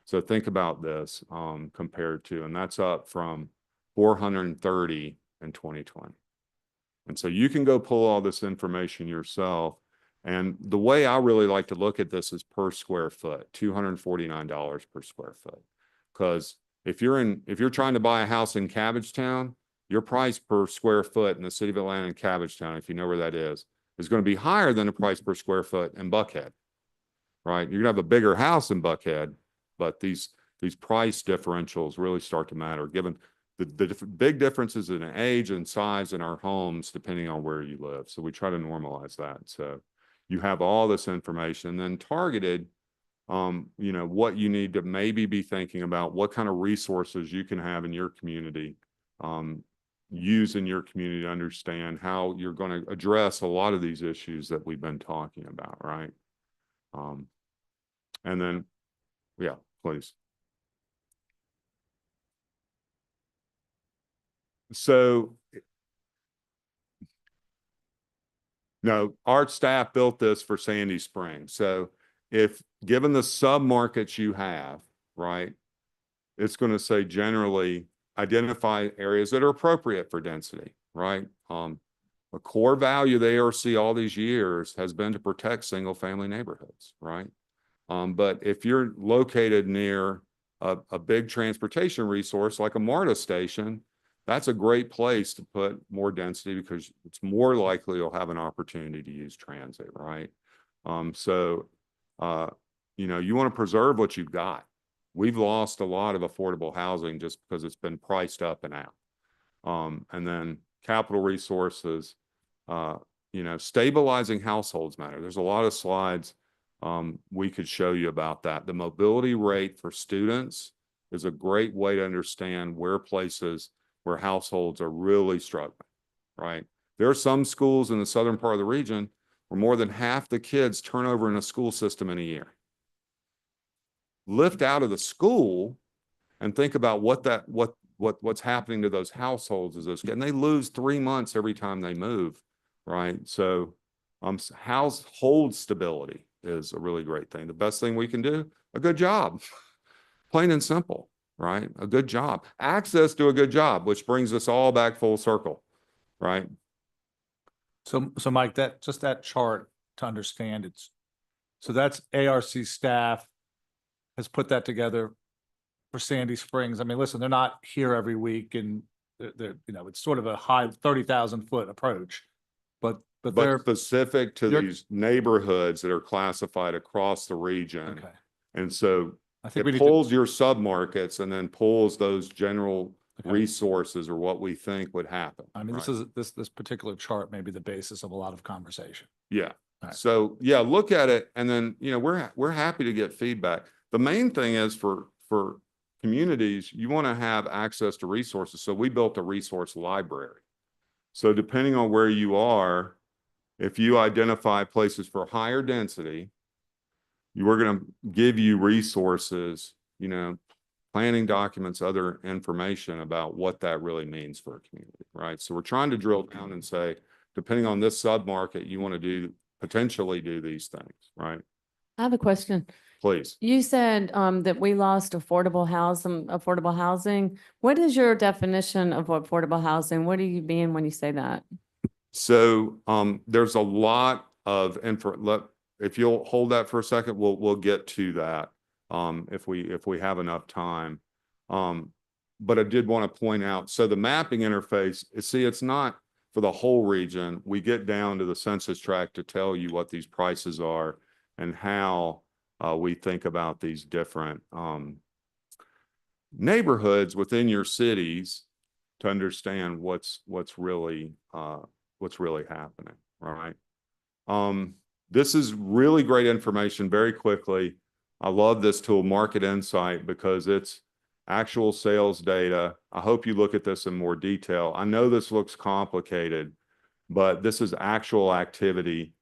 So think about this compared to, and that's up from 430 in 2020. And so you can go pull all this information yourself. And the way I really like to look at this is per square foot, $249 per square foot. Because if you're trying to buy a house in Cabbagetown, your price per square foot in the city of Atlanta and Cabbagetown, if you know where that is going to be higher than the price per square foot in Buckhead, right? You're gonna have a bigger house in Buckhead, but these price differentials really start to matter, given the big differences in age and size in our homes, depending on where you live. So we try to normalize that. So you have all this information, then targeted, you know, what you need to maybe be thinking about, what kind of resources you can have in your community, use in your community to understand how you're going to address a lot of these issues that we've been talking about, right? And then, yeah, please. So, no, our staff built this for Sandy Springs. So if, given the sub-markets you have, right, it's going to say generally identify areas that are appropriate for density, right? A core value of the ARC all these years has been to protect single-family neighborhoods, right? But if you're located near a big transportation resource like a MARTA station, that's a great place to put more density because it's more likely you'll have an opportunity to use transit, right? You know, you want to preserve what you've got. We've lost a lot of affordable housing just because it's been priced up and out. And then capital resources, you know, stabilizing households matter. There's a lot of slides we could show you about that. The mobility rate for students is a great way to understand where households are really struggling, right? There are some schools in the southern part of the region where more than half the kids turn over in a school system in a year. Lift out of the school and think about what's happening to those households as those kids, and they lose 3 months every time they move, right? So household stability is a really great thing. The best thing we can do, a good job, plain and simple, right? A good job, access to a good job, which brings us all back full circle, right? So Mike, that chart to understand so that's ARC staff has put that together for Sandy Springs. I mean, listen, they're not here every week and they're you know, it's sort of a high 30,000 foot approach, but they're specific to these neighborhoods that are classified across the region. okay. And so I think we it need pulls to, your submarkets and then pulls those general okay. resources or what we think would happen. I mean, right? this particular chart may be the basis of a lot of conversation. Yeah. Right. So yeah, look at it. And then, you know, we're happy to get feedback. The main thing is for communities, you want to have access to resources. So we built a resource library. So depending on where you are, if you identify places for higher density, we're going to give you resources, you know, planning documents, other information about what that really means for a community, right? So we're trying to drill down and say, depending on this submarket, you want to potentially do these things, right? I have a question. Please. You said that we lost affordable housing. What is your definition of affordable housing? What do you mean when you say that? So there's a lot of info. If you'll hold that for a second, we'll get to that if we have enough time. But I did want to point out, so the mapping interface, it's not for the whole region. We get down to the census tract to tell you what these prices are and how we think about these different neighborhoods within your cities to understand what's really happening, right? This is really great information very quickly. I love this tool, Market Insight, because it's actual sales data. I hope you look at this in more detail. I know this looks complicated, but this is actual activity.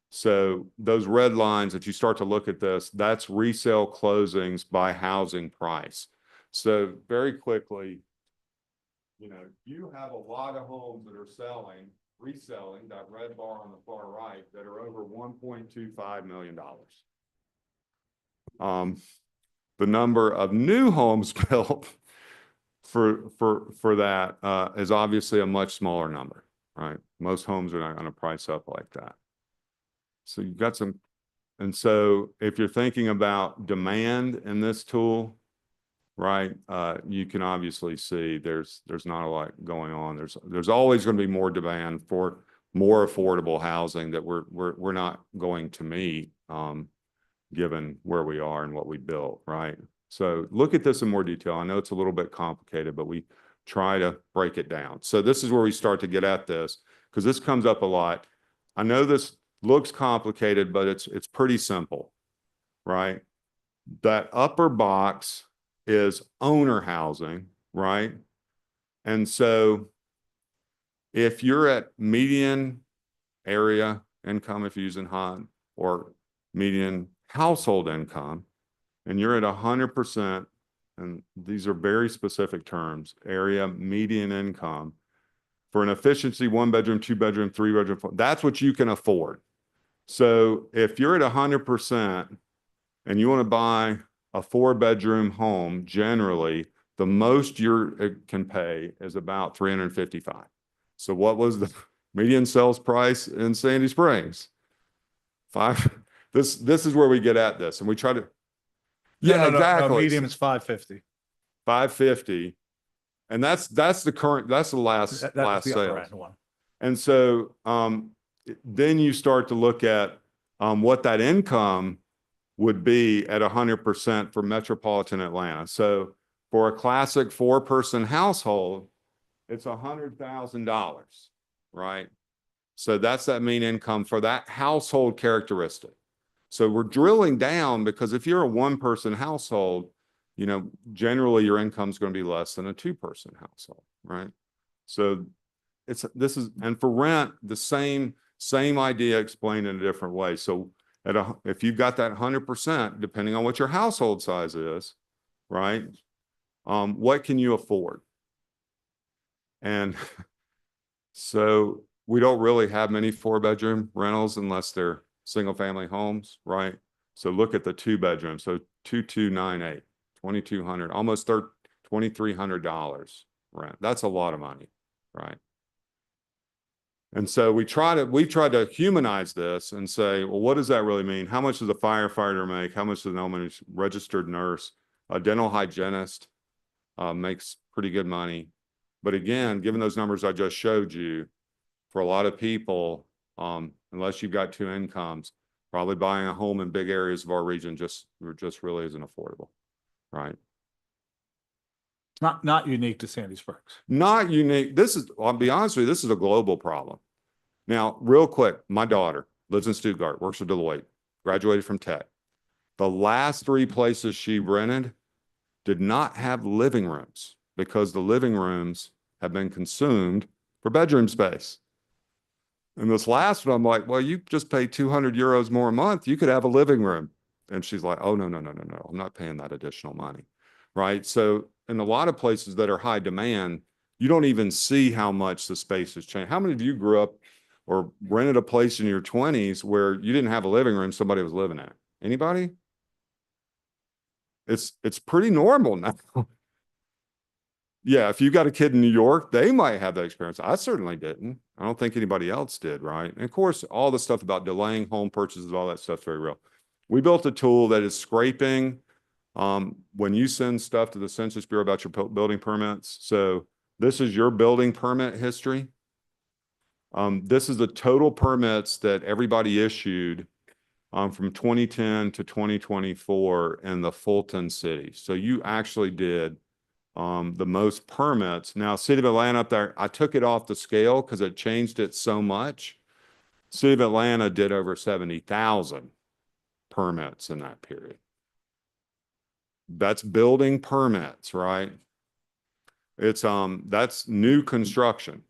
So those red lines, if you start to look at this, that's resale closings by housing price. So very quickly, you know, you have a lot of homes that are reselling, that red bar on the far right, that are over $1.25 million. The number of new homes built for that is obviously a much smaller number, right? Most homes are not going to price up like that. So you've got some, and so if you're thinking about demand in this tool, right, you can obviously see there's not a lot going on. There's always going to be more demand for more affordable housing that we're not going to meet, given where we are and what we built, right? So look at this in more detail. I know it's a little bit complicated, but we try to break it down. So this is where we start to get at this, because this comes up a lot. I know this looks complicated, but it's pretty simple, right? That upper box is owner housing, right? And so if you're at median area income, if you're using HUD, or median household income, and you're at 100%, and these are very specific terms, area median income, for an efficiency 1-bedroom, 2-bedroom, 3-bedroom, that's what you can afford. So if you're at 100% and you want to buy a 4-bedroom home, generally, the most you can pay is about $355,000. So what was the median sales price in Sandy Springs? This is where we get at this, and we try to. Yeah, exactly. Medium is 550. 550, and that's the current. That's the last That's last the upper sale. end one. And so then you start to look at what that income would be at 100% for metropolitan Atlanta. So for a classic 4-person household, it's $100,000, right? So that's that mean income for that household characteristic. So we're drilling down, because if you're a 1-person household, you know, generally your income is going to be less than a 2-person household, right? So and for rent, the same idea explained in a different way. So if you've got that 100%, depending on what your household size is, right? What can you afford? And so we don't really have many 4-bedroom rentals unless they're single family homes, right? So look at the 2-bedroom. So 2298, $2,200, almost $2,300 rent. That's a lot of money, right? And so we've tried to humanize this and say, well, what does that really mean? How much does a firefighter make? How much does a registered nurse? A dental hygienist makes pretty good money. But again, given those numbers I just showed you, for a lot of people, unless you've got 2 incomes, probably buying a home in big areas of our region just really isn't affordable, right? Not unique to Sandy Springs. Not unique. I'll be honest with you, this is a global problem. Now, real quick, my daughter lives in Stuttgart, works for Deloitte, graduated from Tech. The last 3 places she rented did not have living rooms, because the living rooms have been consumed for bedroom space. And this last one, I'm like, well, you just pay 200 euros more a month. You could have a living room. And she's like, oh, no. I'm not paying that additional money, right? So in a lot of places that are high demand, you don't even see how much the space has changed. How many of you grew up or rented a place in your 20s where you didn't have a living room, somebody was living in it? Anybody? It's pretty normal now. Yeah, if you got a kid in New York, they might have that experience. I certainly didn't. I don't think anybody else did, right? And of course, all the stuff about delaying home purchases, all that stuff's very real. We built a tool that is scraping when you send stuff to the Census Bureau about your building permits. So this is your building permit history. This is the total permits that everybody issued from 2010 to 2024 in the Fulton city. So you actually did the most permits. Now, City of Atlanta up there, I took it off the scale because it changed it so much. City of Atlanta did over 70,000 permits in that period. That's building permits, right? It's that's new construction.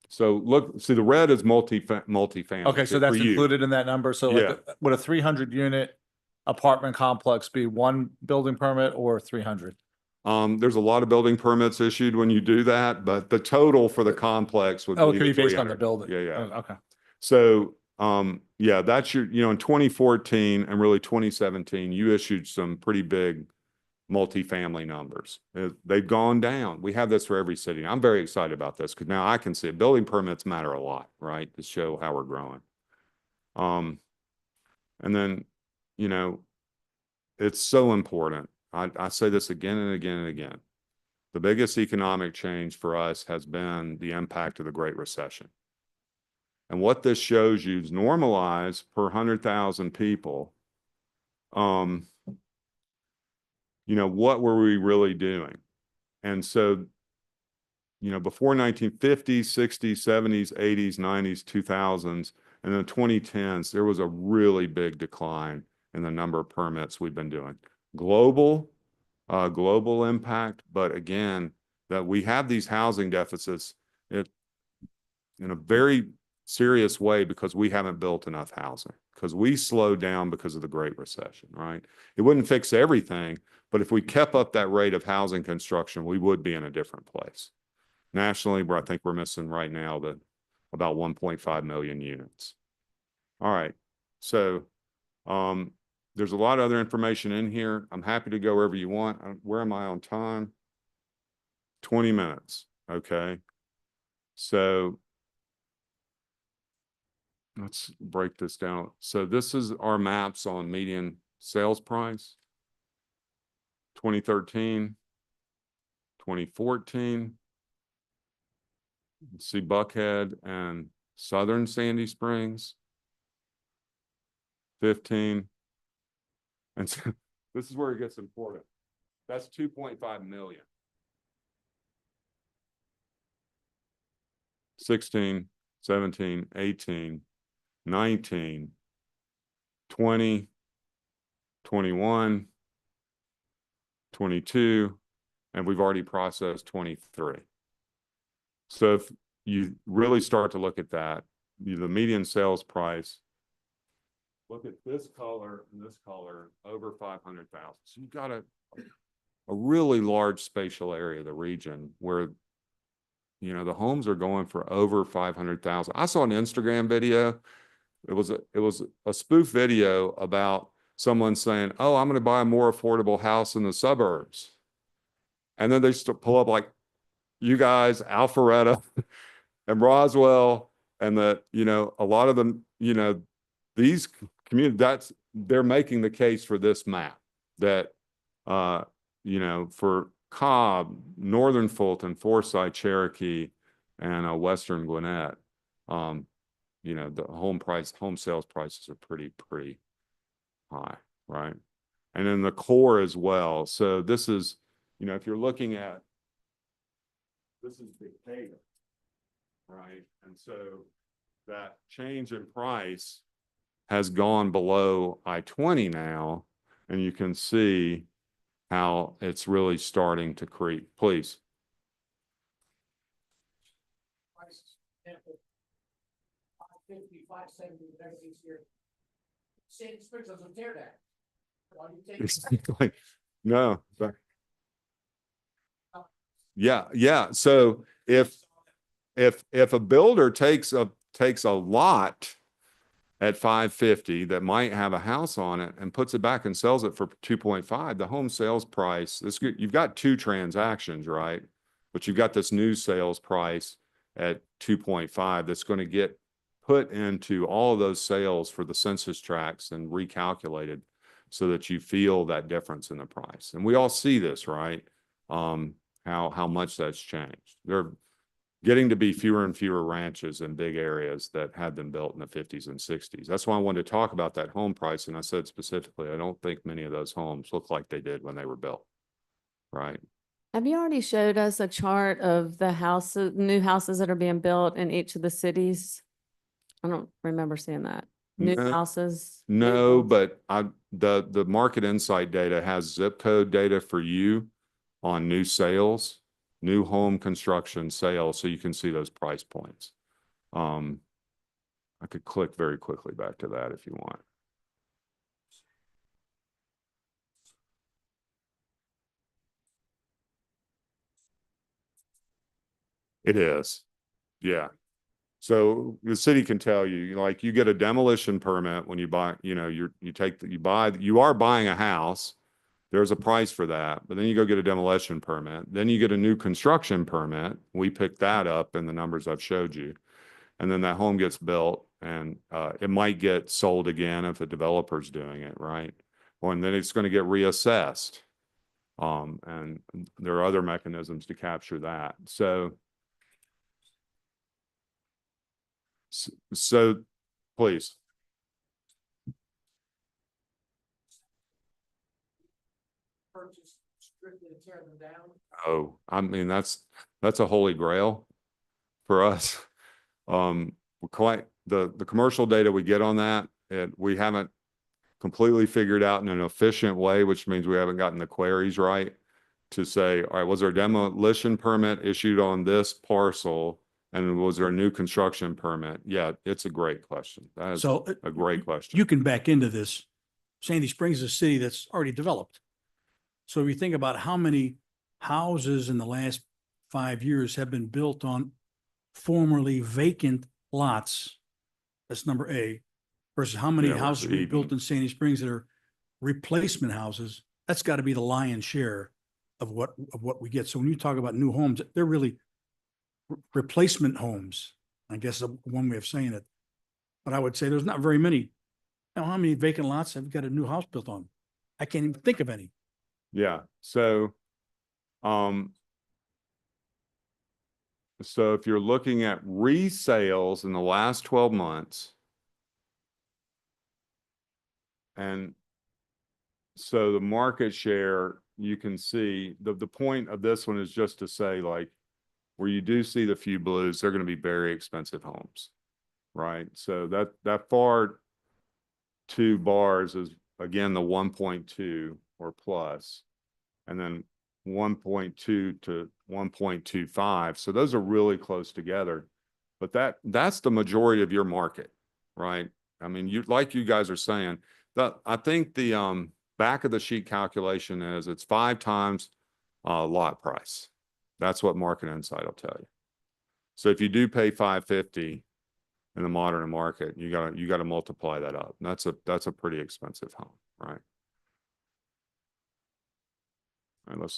So look, see, the red is multifamily. Okay, so that's included in that number. So Yeah. like, would a 300 unit apartment complex be 1 building permit or 300? There's a lot of building permits issued when you do that, but the total for the complex would Oh, it be could be based on the 300. building. Yeah. Oh, okay. So, yeah, that's in 2014 and really 2017, you issued some pretty big multifamily numbers. They've gone down. We have this for every city. I'm very excited about this because now I can see it. Building permits matter a lot, right? To show how we're growing. And then, it's so important. I say this again and again and again. The biggest economic change for us has been the impact of the Great Recession. And what this shows you is normalized per 100,000 people. what were we really doing? And so, before 1950s, 60s, 70s, 80s, 90s, 2000s, and then 2010s, there was a really big decline in the number of permits we've been doing. Global impact, but again, that we have these housing deficits in a very serious way because we haven't built enough housing, because we slowed down because of the Great Recession, right? It wouldn't fix everything, but if we kept up that rate of housing construction, we would be in a different place. Nationally, I think we're missing right now about 1.5 million units. All right. So there's a lot of other information in here. I'm happy to go wherever you want. Where am I on time? 20 minutes. Okay. So let's break this down. So this is our maps on median sales price. 2013, 2014. See Buckhead and Southern Sandy Springs. 15. And so this is where it gets important. That's 2.5 million. 16, 17, 18, 19, 20, 21, 22, and we've already processed 23. So if you really start to look at that, the median sales price, look at this color and this color, over 500,000. So you've got a really large spatial area of the region where, the homes are going for over 500,000. I saw an Instagram video. It was a spoof video about someone saying, "Oh, I'm going to buy a more affordable house in the suburbs." And then they pull up like, you guys, Alpharetta and Roswell, and that, a lot of them, these communities, they're making the case for this map that, for Cobb, Northern Fulton, Forsyth, Cherokee, and Western Gwinnett, the home sales prices are pretty high, right? And in the core as well. So this is, if you're looking at, this is big data, right? And so that change in price has gone below I-20 now, and you can see how it's really starting to creep. Please. Example, 550, 570, everything's here. Sandy Springs doesn't tear that. Why do you take No. Yeah. So if a builder takes a lot at 550 that might have a house on it and puts it back and sells it for 2.5, the home sales price, you've got two transactions, right? But you've got this new sales price at 2.5 that's going to get put into all of those sales for the census tracts and recalculated so that you feel that difference in the price. And we all see this, right? How much that's changed. There getting to be fewer and fewer ranches in big areas that had been built in the 50s and 60s. That's why I wanted to talk about that home price. And I said specifically, I don't think many of those homes look like they did when they were built, right? Have you already showed us a chart of the new houses that are being built in each of the cities? I don't remember seeing that. New houses? No, but the Market Insight data has zip code data for you on new sales, new home construction sales, so you can see those price points. I could click very quickly back to that if you want. It is. Yeah. So the city can tell you, like, you get a demolition permit when you buy, you are buying a house. There's a price for that, but then you go get a demolition permit. Then you get a new construction permit. We pick that up in the numbers I've showed you. And then that home gets built, and it might get sold again if a developer's doing it, right? And then it's going to get reassessed. And there are other mechanisms to capture that. So please. purchase strictly to tear them down? Oh, I mean, that's a holy grail for us. We're quite, the commercial data we get on that, we haven't completely figured out in an efficient way, which means we haven't gotten the queries right to say, all right, was there a demolition permit issued on this parcel? And was there a new construction permit? Yeah, it's a great question. That is So a great question. you can back into this. Sandy Springs is a city that's already developed. So if you think about how many houses in the last 5 years have been built on formerly vacant lots, that's number A, versus how many Yeah, we're houses we built even. in Sandy Springs that are replacement houses, that's got to be the lion's share of what we get. So when you talk about new homes, they're really replacement homes, I guess is one way of saying it. But I would say there's not very many. Now, how many vacant lots have you got a new house built on? I can't even think of any. Yeah, so if you're looking at resales in the last 12 months, and so the market share, you can see the point of this one is just to say, like, where you do see the few blues, they're going to be very expensive homes, right? So that far two bars is again the 1.2 or plus, and then 1.2 to 1.25. So those are really close together, but that's the majority of your market, right? I mean, like you guys are saying, I think the back of the sheet calculation is it's 5 times lot price. That's what Market Insight will tell you. So if you do pay $550 in the modern market, you gotta multiply that up. And that's a pretty expensive home, right? All right,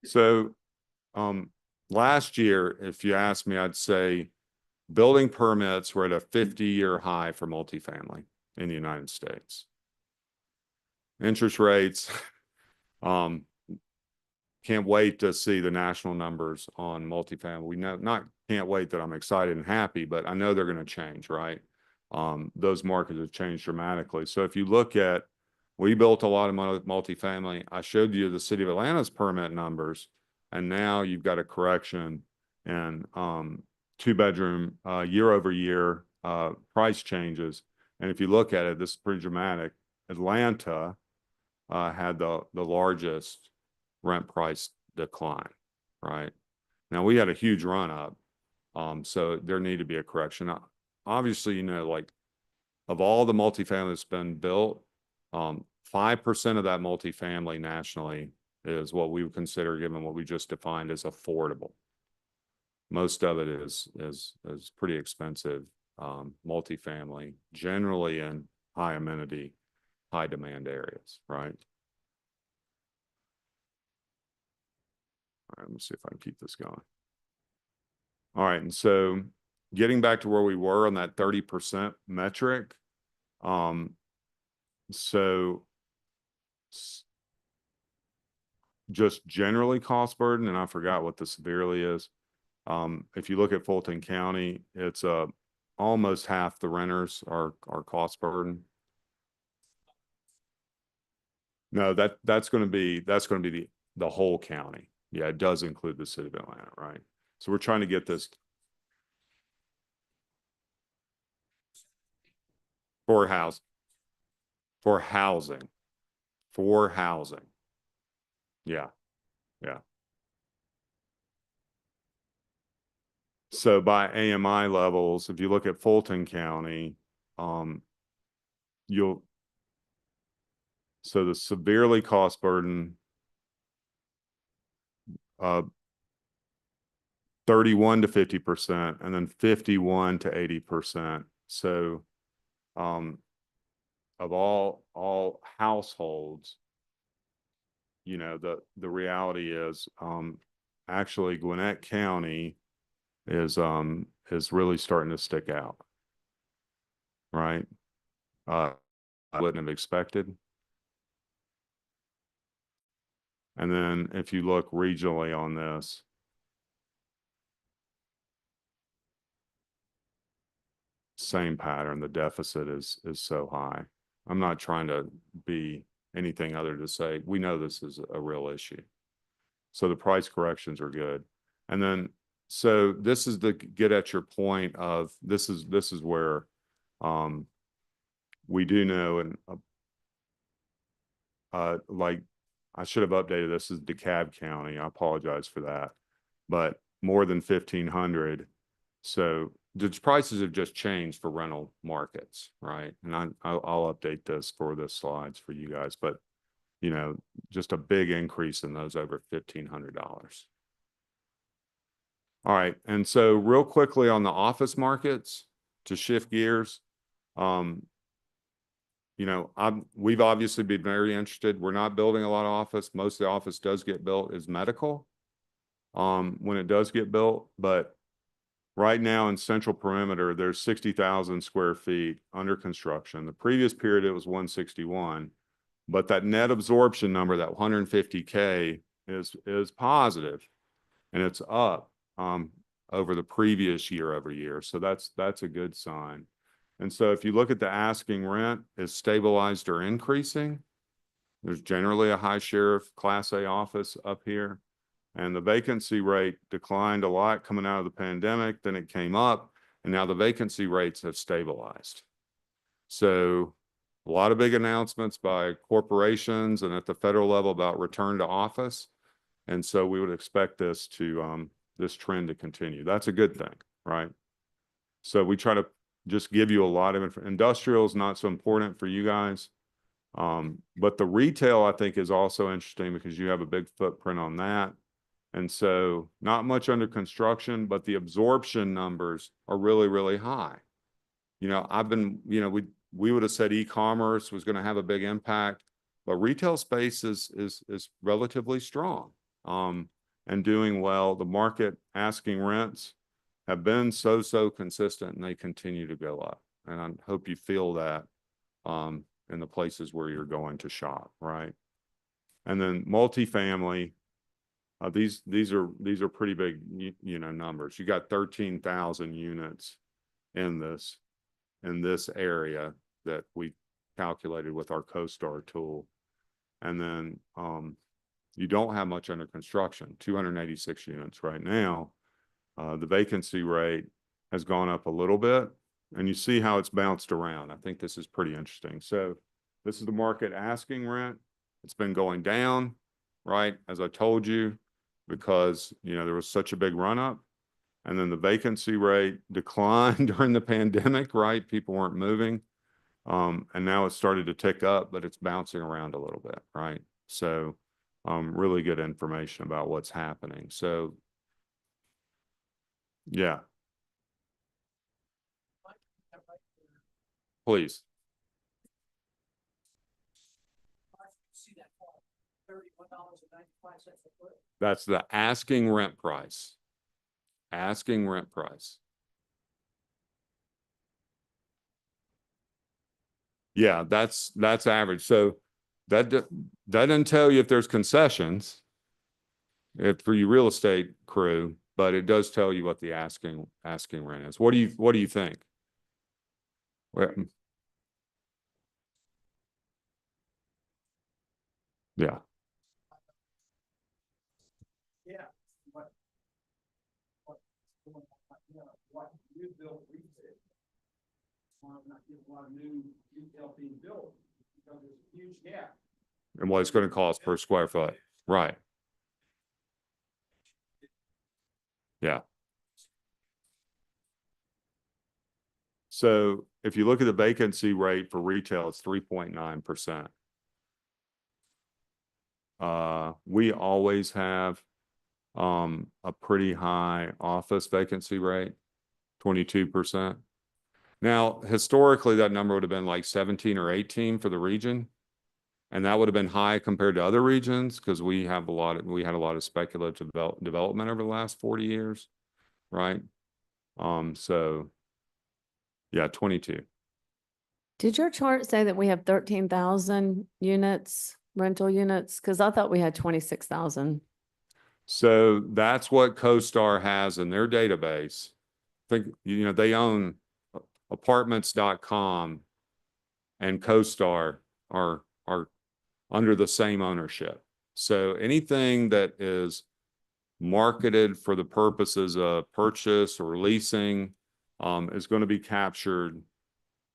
so last year, if you asked me, I'd say building permits were at a 50-year high for multifamily in the United States. Interest rates, can't wait to see the national numbers on multifamily. We know, can't wait that I'm excited and happy, but I know they're going to change, right? Those markets have changed dramatically. So if you look at, we built a lot of multifamily. I showed you the city of Atlanta's permit numbers, and now you've got a correction in 2-bedroom year over year price changes. And if you look at it, this is pretty dramatic. Atlanta had the largest rent price decline, right? Now we had a huge run up. So there need to be a correction. Obviously, you know, like of all the multifamily that's been built, 5% of that multifamily nationally is what we would consider, given what we just defined as affordable. Most of it is pretty expensive multifamily, generally in high amenity, high demand areas, right? All right, let me see if I can keep this going. All right, and so getting back to where we were on that 30% metric, so just generally cost burden, and I forgot what the severely is. If you look at Fulton County, it's almost half the renters are cost burden. No, that's going to be the whole county. Yeah, it does include the city of Atlanta, right? So we're trying to get this for housing. Yeah. Yeah. So by AMI levels, if you look at Fulton County, so the severely cost burden, 31 to 50%, and then 51 to 80%. So, of all households, you know, the reality is, actually Gwinnett County is really starting to stick out, right? I wouldn't have expected. And then if you look regionally on this, same pattern. The deficit is so high. I'm not trying to be anything other to say, we know this is a real issue. So the price corrections are good. And then, so this is the get at your point of, this is where, we do know, and, like, I should have updated this as DeKalb County. I apologize for that, but more than 1,500. So the prices have just changed for rental markets, right? And I'll update this for the slides for you guys, but you know, just a big increase in those over $1,500. All right, and so real quickly on the office markets, to shift gears, you know, we've obviously been very interested. We're not building a lot of office. Most of the office does get built is medical, when it does get built. But right now in Central Perimeter, there's 60,000 square feet under construction. The previous period, it was 161, but that net absorption number, that 150K, is positive, and it's up over the previous year over year. So that's a good sign. And so if you look at the asking rent, is stabilized or increasing. There's generally a high share of Class A office up here. And the vacancy rate declined a lot coming out of the pandemic. Then it came up, and now the vacancy rates have stabilized. So a lot of big announcements by corporations and at the federal level about return to office. And so we would expect this to, this trend to continue. That's a good thing, right? So we try to just give you a lot of industrial is not so important for you guys. But the retail, I think, is also interesting because you have a big footprint on that. And so not much under construction, but the absorption numbers are really, really high. You know, you know, we would have said e-commerce was going to have a big impact, but retail space is relatively strong, and doing well. The market asking rents have been so consistent, and they continue to go up. And I hope you feel that in the places where you're going to shop, right? And then multifamily, these are pretty big, you know, numbers. You got 13,000 units in this area that we calculated with our CoStar tool. And then you don't have much under construction, 286 units right now. The vacancy rate has gone up a little bit, and you see how it's bounced around. I think this is pretty interesting. So this is the market asking rent. It's been going down, right? As I told you, because, you know, there was such a big run up, and then the vacancy rate declined during the pandemic, right? People weren't moving. And now it's started to tick up, but it's bouncing around a little bit, right? So really good information about what's happening. So yeah. Please. That's the asking rent price. Asking rent price. Yeah, that's average. So that doesn't tell you if there's concessions for your real estate crew, but it does tell you what the asking rent is. What do you think? Yeah. Yeah. What new build retail? Not get a lot of new retail being built because there's a huge gap. And what it's going to cost per square foot. Right. Yeah. So if you look at the vacancy rate for retail, it's 3.9%. We always have a pretty high office vacancy rate, 22%. Now, historically, that number would have been like 17 or 18 for the region. And that would have been high compared to other regions because we had a lot of speculative development over the last 40 years, right? So yeah, 22. Did your chart say that we have 13,000 units, rental units? Because I thought we had 26,000. So that's what CoStar has in their database. I think, you know, they own Apartments.com and CoStar are under the same ownership. So anything that is marketed for the purposes of purchase or leasing is going to be captured.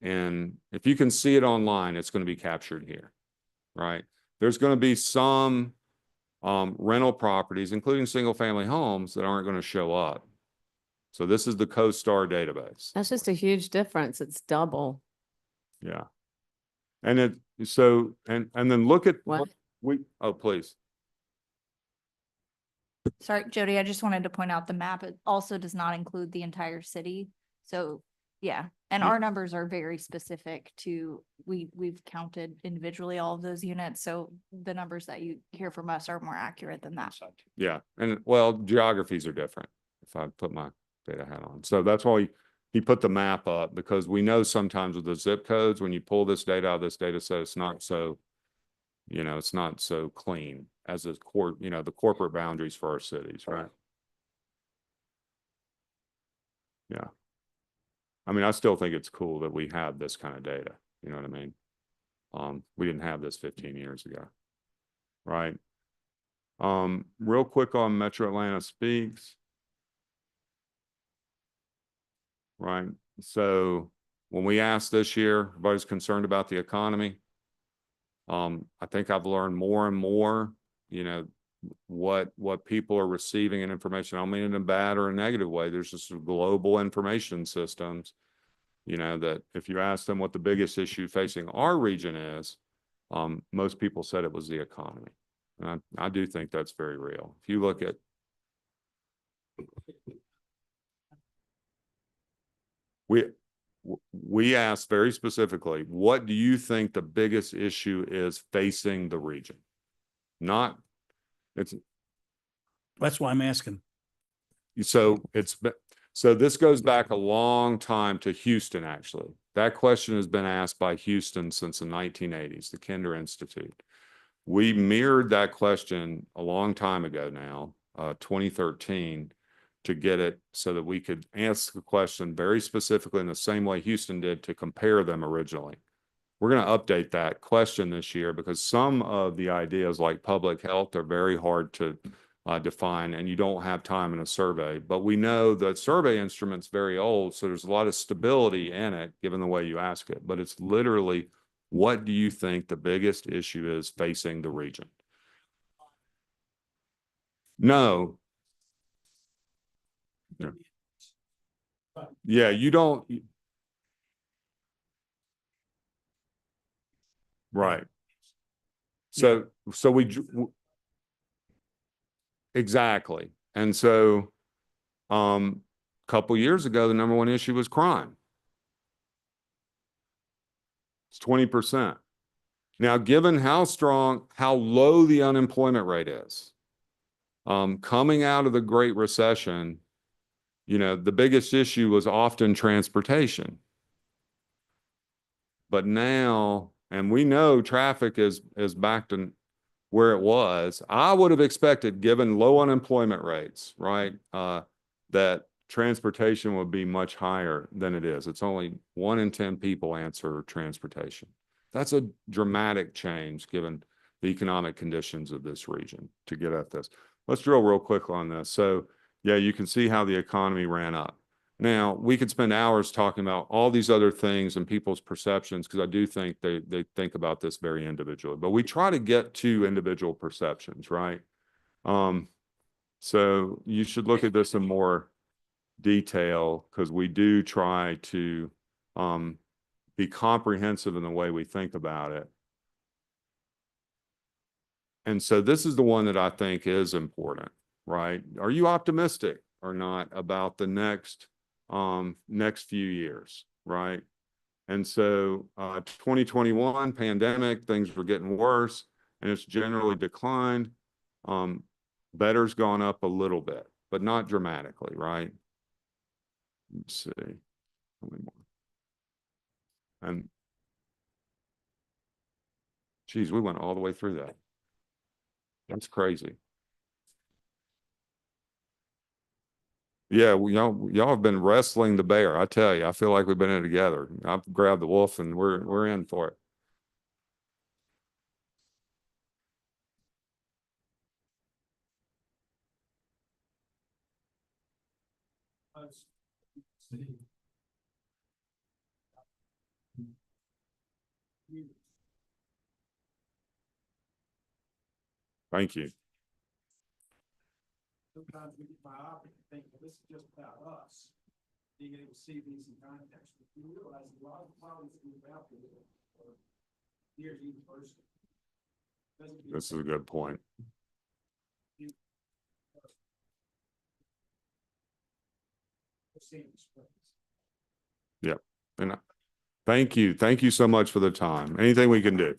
And if you can see it online, it's going to be captured here, right? There's going to be some rental properties, including single-family homes, that aren't going to show up. So this is the CoStar database. That's just a huge difference. It's double. Yeah. And and then look at What? oh, please. Sorry, Jody, I just wanted to point out the map, it also does not include the entire city. So, yeah, and Yeah. our numbers are very specific to, we've counted individually all of those units. So the numbers that you hear from us are more accurate than that. Yeah. And well, geographies are different if I put my data hat on. So that's why he put the map up, because we know sometimes with the zip codes, when you pull this data out of this data set, it's not so, it's not so clean as the the corporate boundaries for our cities, right? Yeah. I mean, I still think it's cool that we have this kind of data. You know what I mean? We didn't have this 15 years ago, right? Real quick on Metro Atlanta Speaks. Right. So when we asked this year, everybody's concerned about the economy. I think I've learned more and more, what people are receiving in information. I don't mean it in a bad or a negative way. There's just global information systems, that if you ask them what the biggest issue facing our region is, most people said it was the economy. And I do think that's very real. If you look at we asked very specifically, what do you think the biggest issue is facing the region? That's why I'm asking. So this goes back a long time to Houston, actually. That question has been asked by Houston since the 1980s, the Kinder Institute. We mirrored that question a long time ago now, 2013, to get it so that we could answer the question very specifically in the same way Houston did to compare them originally. We're going to update that question this year because some of the ideas like public health are very hard to define, and you don't have time in a survey. But we know that survey instrument's very old, so there's a lot of stability in it given the way you ask it. But it's literally, what do you think the biggest issue is facing the region? No. Yeah, you don't. Right. So exactly. And so, couple years ago, the number one issue was crime. It's 20%. Now, given how low the unemployment rate is, coming out of the Great Recession, the biggest issue was often transportation. But now, and we know traffic is back to where it was. I would have expected, given low unemployment rates, right, that transportation would be much higher than it is. It's only 1 in 10 people answer transportation. That's a dramatic change given the economic conditions of this region to get at this. Let's drill real quick on this. So yeah, you can see how the economy ran up. Now, we could spend hours talking about all these other things and people's perceptions, because I do think they think about this very individually, but we try to get to individual perceptions, right? So you should look at this in more detail, because we do try to be comprehensive in the way we think about it. And so this is the one that I think is important, right? Are you optimistic or not about the next few years, right? And so 2021 pandemic, things were getting worse, and it's generally declined. Better's gone up a little bit, but not dramatically, right? Let's see. How many more? And geez, we went all the way through that. That's crazy. Yeah, y'all have been wrestling the bear. I tell you, I feel like we've been in it together. I've grabbed the wolf and we're in for it. Thank you. Sometimes we get myopic and think, well, this is just about us, being able to see these in context. But you realize a lot of problems that we've out there are near the person. Doesn't mean This is a good point. the same experience. Yep. And thank you. Thank you so much for the time. Anything we can do.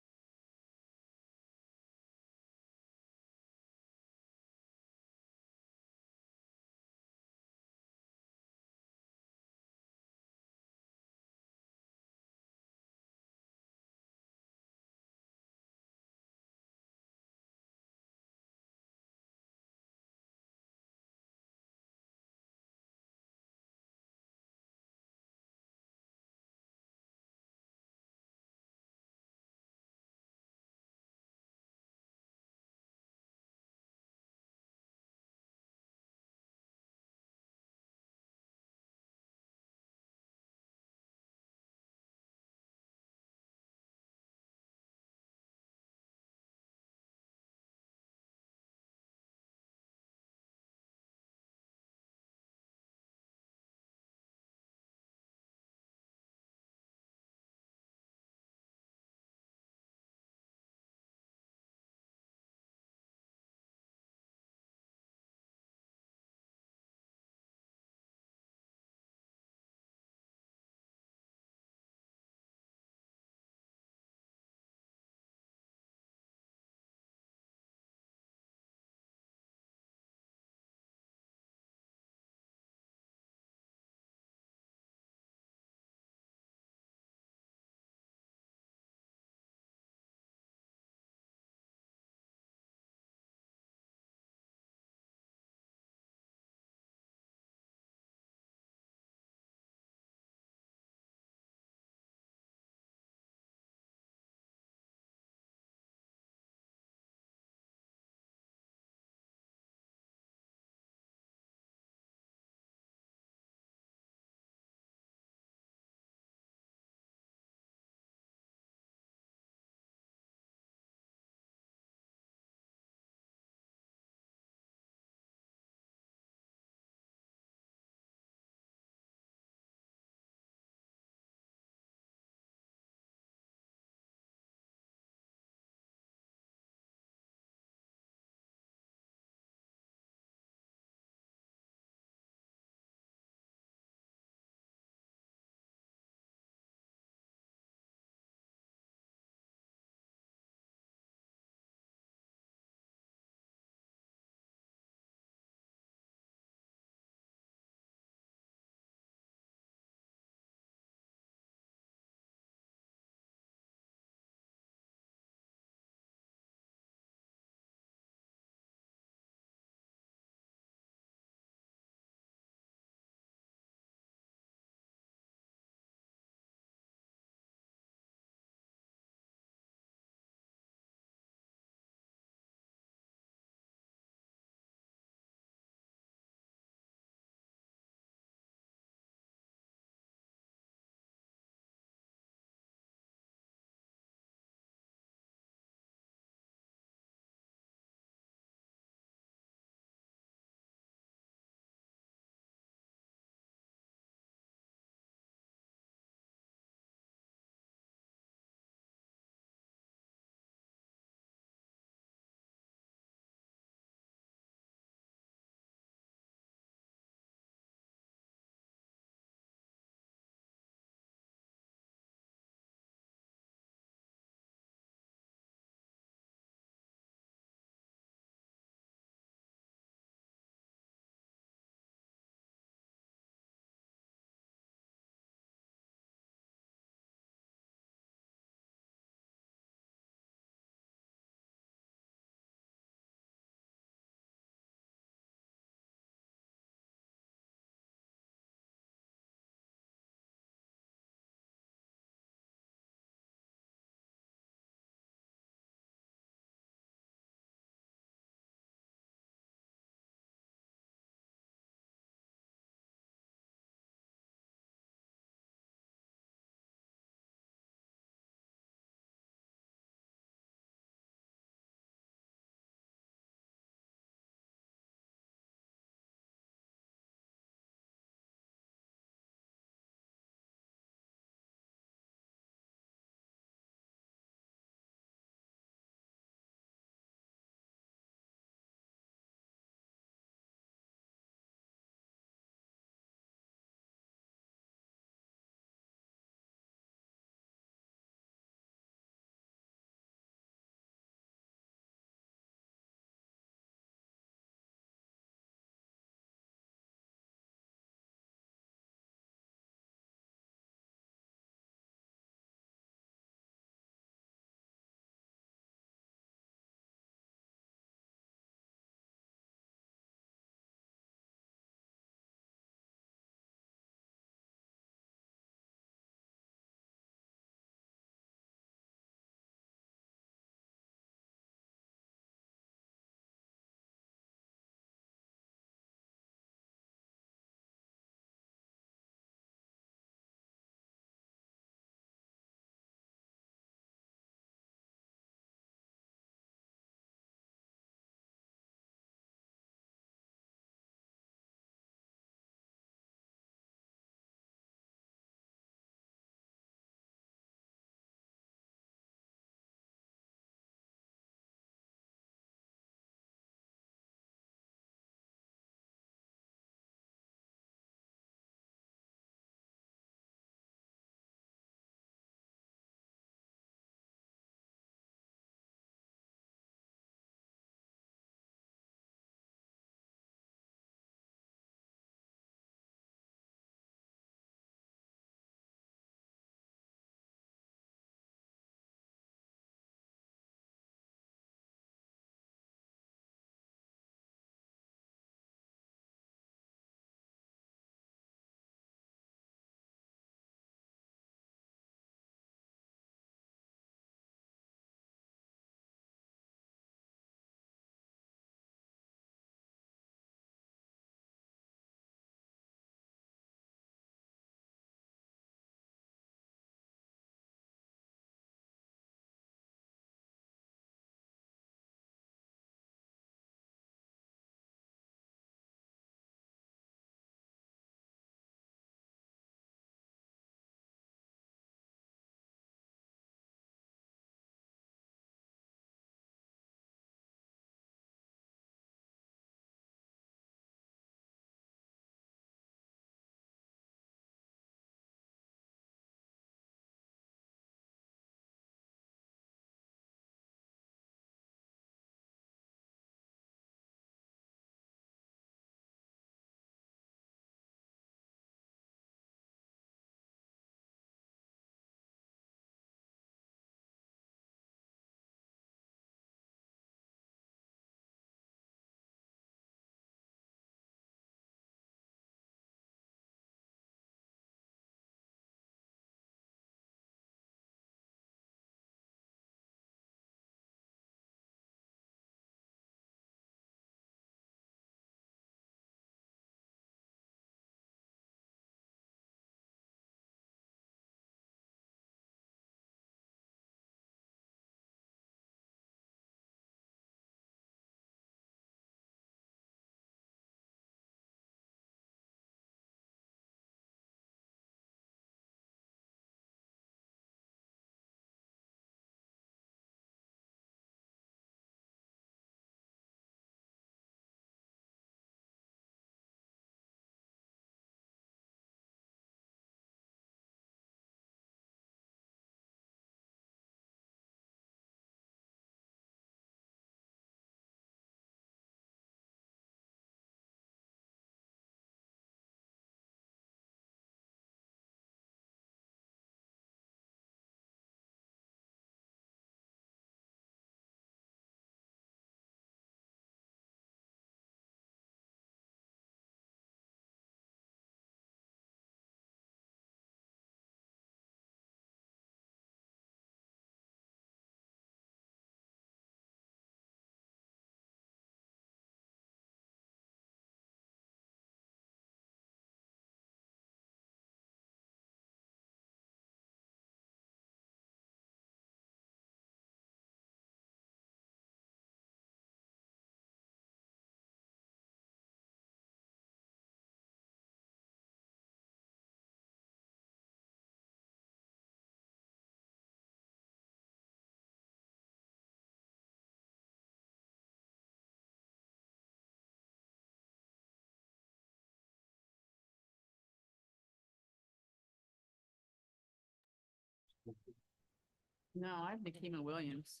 No, I have Nikema Williams.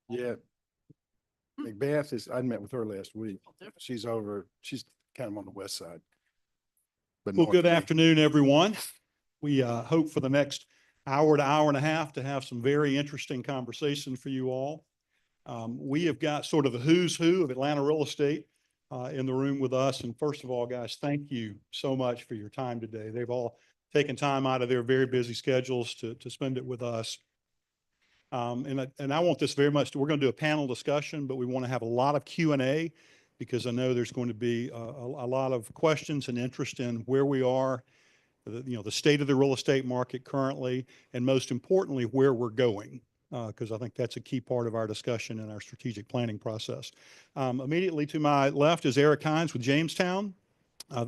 Yeah. Macbeth is, I met with her last week. She's kind of on the west side. But Well, north good of me. afternoon, everyone. We hope for the next hour to hour and a half to have some very interesting conversation for you all. We have got sort of the who's who of Atlanta real estate in the room with us. And first of all, guys, thank you so much for your time today. They've all taken time out of their very busy schedules to spend it with us. And I want this very much, we're going to do a panel discussion, but we want to have a lot of Q&A because I know there's going to be a lot of questions and interest in where we are, the state of the real estate market currently, and most importantly, where we're going, because I think that's a key part of our discussion and our strategic planning process. Immediately to my left is Eric Hines with Jamestown.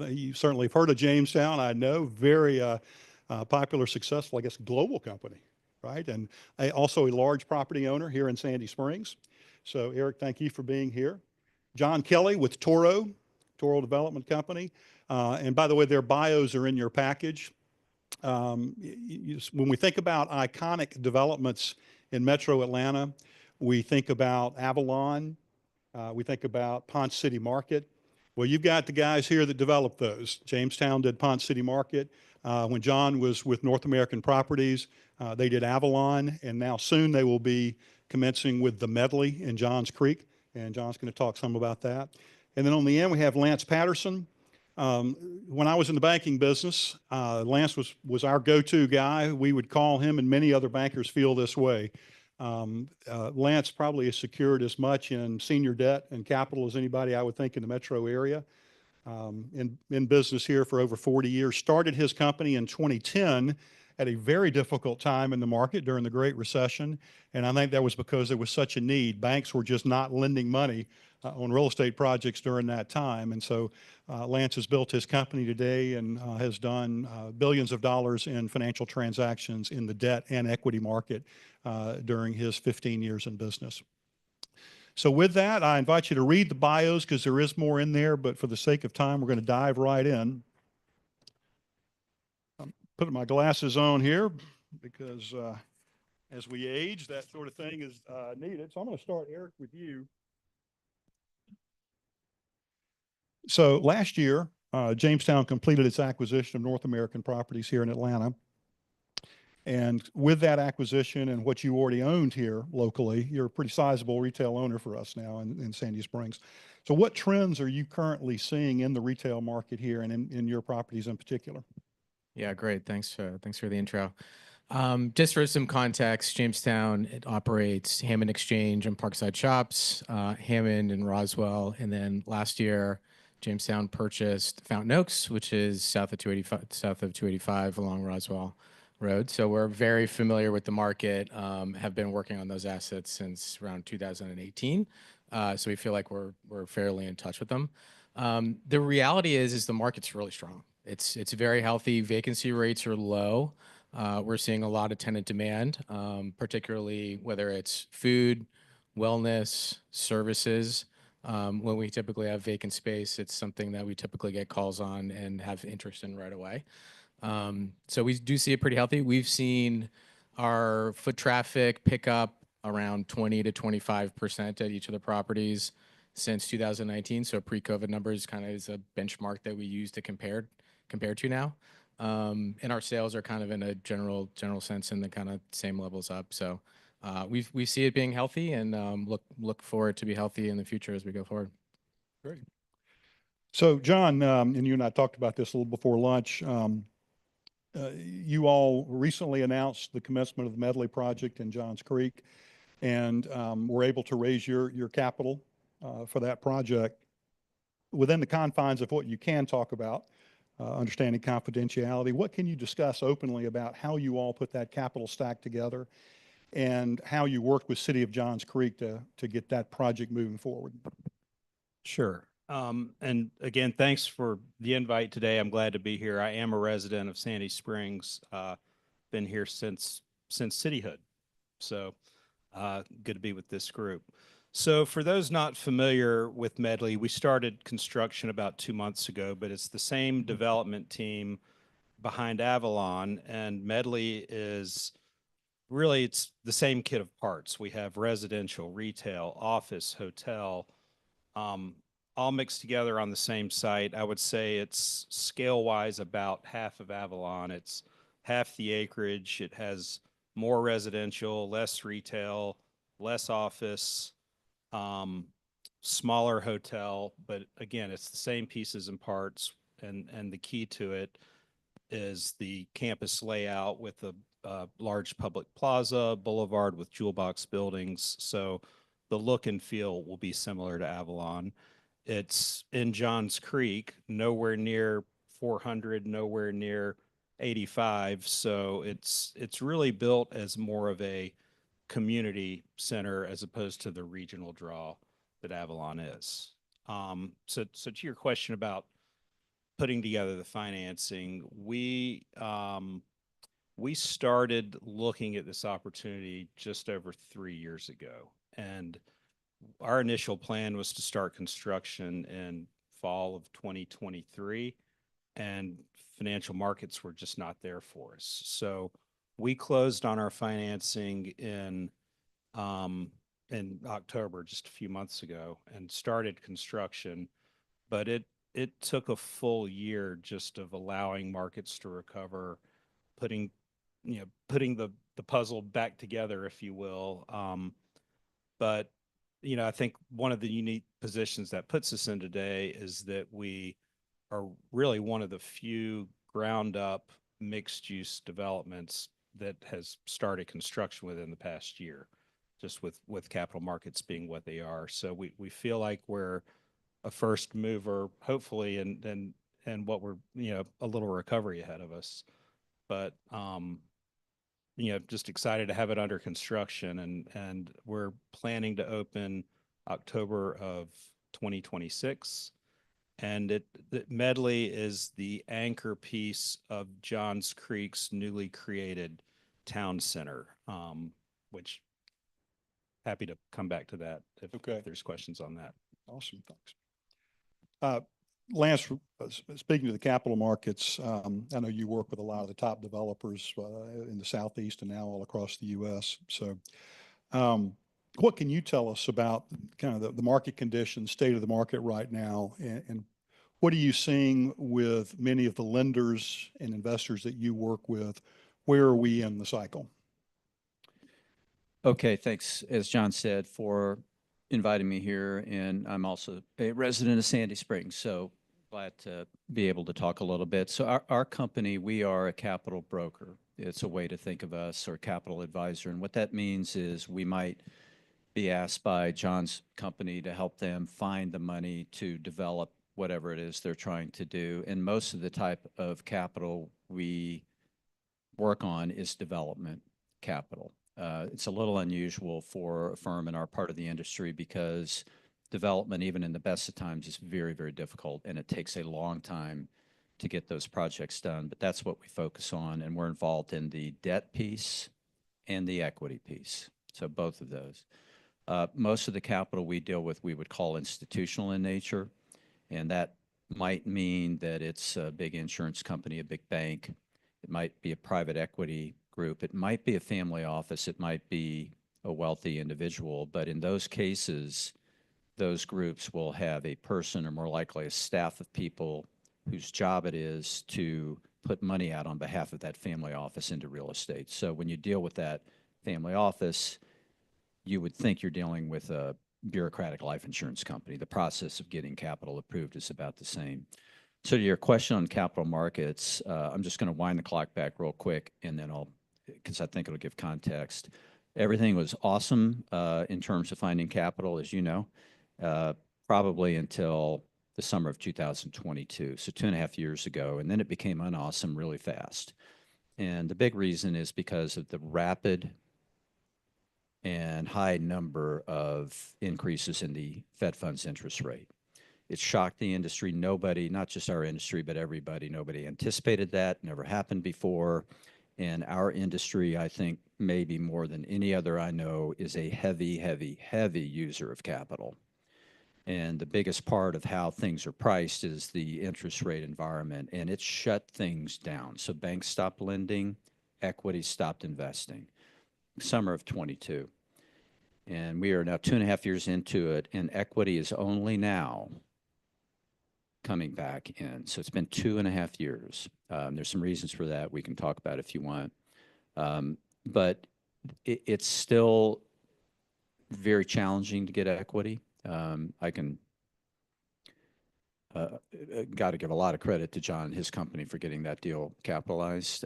You certainly have heard of Jamestown, I know, very popular, successful, I guess, global company, right? And also a large property owner here in Sandy Springs. So Eric, thank you for being here. John Kelly with Toro Development Company. And by the way, their bios are in your package. When we think about iconic developments in Metro Atlanta, we think about Avalon, we think about Ponce City Market. Well, you've got the guys here that developed those. Jamestown did Ponce City Market. When John was with North American Properties, they did Avalon, and now soon they will be commencing with the Medley in Johns Creek, and John's going to talk some about that. And then on the end, we have Lance Patterson. When I was in the banking business, Lance was our go-to guy. We would call him, and many other bankers feel this way. Lance probably has secured as much in senior debt and capital as anybody I would think in the metro area. In business here for over 40 years, started his company in 2010 at a very difficult time in the market during the Great Recession. And I think that was because there was such a need. Banks were just not lending money on real estate projects during that time. And so Lance has built his company today and has done billions of dollars in financial transactions in the debt and equity market during his 15 years in business. So with that, I invite you to read the bios because there is more in there, but for the sake of time, we're going to dive right in. I'm putting my glasses on here because as we age, that sort of thing is needed. So I'm going to start, Eric, with you. So last year, Jamestown completed its acquisition of North American Properties here in Atlanta. And with that acquisition and what you already owned here locally, you're a pretty sizable retail owner for us now in Sandy Springs. So what trends are you currently seeing in the retail market here and in your properties in particular? Yeah, great. Thanks for the intro. Just for some context, Jamestown, it operates Hammond Exchange and Parkside Shops, Hammond and Roswell. And then last year, Jamestown purchased Fountain Oaks, which is south of 285 along Roswell Road. So we're very familiar with the market, have been working on those assets since around 2018. So we feel like we're fairly in touch with them. The reality is the market's really strong. It's very healthy. Vacancy rates are low. We're seeing a lot of tenant demand, particularly whether it's food, wellness, services. When we typically have vacant space, it's something that we typically get calls on and have interest in right away. So we do see it pretty healthy. We've seen our foot traffic pick up around 20 to 25% at each of the properties since 2019. So pre-COVID numbers kind of is a benchmark that we use to compare to now. And our sales are kind of in a general sense in the kind of same levels up. So we see it being healthy and look forward to be healthy in the future as we go forward. Great. So John, and you and I talked about this a little before lunch. You all recently announced the commencement of the Medley project in Johns Creek and were able to raise your capital for that project within the confines of what you can talk about, understanding confidentiality. What can you discuss openly about how you all put that capital stack together and how you worked with City of Johns Creek to get that project moving forward? Sure. And again, thanks for the invite today. I'm glad to be here. I am a resident of Sandy Springs. Been here since cityhood. So good to be with this group. So for those not familiar with Medley, we started construction about 2 months ago, but it's the same development team behind Avalon, and Medley is really it's the same kit of parts. We have residential, retail, office, hotel, all mixed together on the same site. I would say it's scale-wise about half of Avalon. It's half the acreage. It has more residential, less retail, less office, smaller hotel. But again, it's the same pieces and parts. And the key to it is the campus layout with a large public plaza, boulevard with jewel box buildings. So the look and feel will be similar to Avalon. It's in Johns Creek, nowhere near 400, nowhere near 85. So it's really built as more of a community center as opposed to the regional draw that Avalon is. So to your question about putting together the financing, we started looking at this opportunity just over 3 years ago. And our initial plan was to start construction in fall of 2023, and financial markets were just not there for us. So we closed on our financing in October, just a few months ago, and started construction. But it took a full year just of allowing markets to recover, putting the puzzle back together, if you will. But I think one of the unique positions that puts us in today is that we are really one of the few ground up mixed use developments that has started construction within the past year, just with capital markets being what they are. So we feel like we're a first mover, hopefully, and what we're, a little recovery ahead of us. But just excited to have it under construction, and we're planning to open October of 2026. And Medley is the anchor piece of Johns Creek's newly created town center, which happy to come back to that if there's questions on that. Awesome, thanks. Lance, speaking to the capital markets, I know you work with a lot of the top developers in the Southeast and now all across the U.S. So what can you tell us about kind of the market conditions, state of the market right now, and what are you seeing with many of the lenders and investors that you work with? Where are we in the cycle? Okay, thanks, as John said, for inviting me here. And I'm also a resident of Sandy Springs, so glad to be able to talk a little bit. So our company, we are a capital broker. It's a way to think of us, or capital advisor. And what that means is we might be asked by John's company to help them find the money to develop whatever it is they're trying to do. And most of the type of capital we work on is development capital. It's a little unusual for a firm in our part of the industry because development, even in the best of times, is very, very difficult, and it takes a long time to get those projects done. But that's what we focus on, and we're involved in the debt piece and the equity piece. So both of those. Most of the capital we deal with, we would call institutional in nature, and that might mean that it's a big insurance company, a big bank. It might be a private equity group. It might be a family office. It might be a wealthy individual. But in those cases, those groups will have a person, or more likely a staff of people, whose job it is to put money out on behalf of that family office into real estate. So when you deal with that family office, you would think you're dealing with a bureaucratic life insurance company. The process of getting capital approved is about the same. So to your question on capital markets, I'm just going to wind the clock back real quick, and then because I think it'll give context. Everything was awesome in terms of finding capital, as you know, probably until the summer of 2022, so 2.5 years ago, and then it became unawesome really fast. And the big reason is because of the rapid and high number of increases in the Fed funds interest rate. It shocked the industry. Nobody, not just our industry, but everybody, nobody anticipated that, never happened before. And our industry, I think, maybe more than any other I know, is a heavy, heavy, heavy user of capital. And the biggest part of how things are priced is the interest rate environment, and it shut things down. So banks stopped lending, equities stopped investing. summer of 22. And we are now 2.5 years into it, and equity is only now coming back in. So it's been 2.5 years. There's some reasons for that. We can talk about if you want. But it's still very challenging to get equity. I can got to give a lot of credit to John and his company for getting that deal capitalized.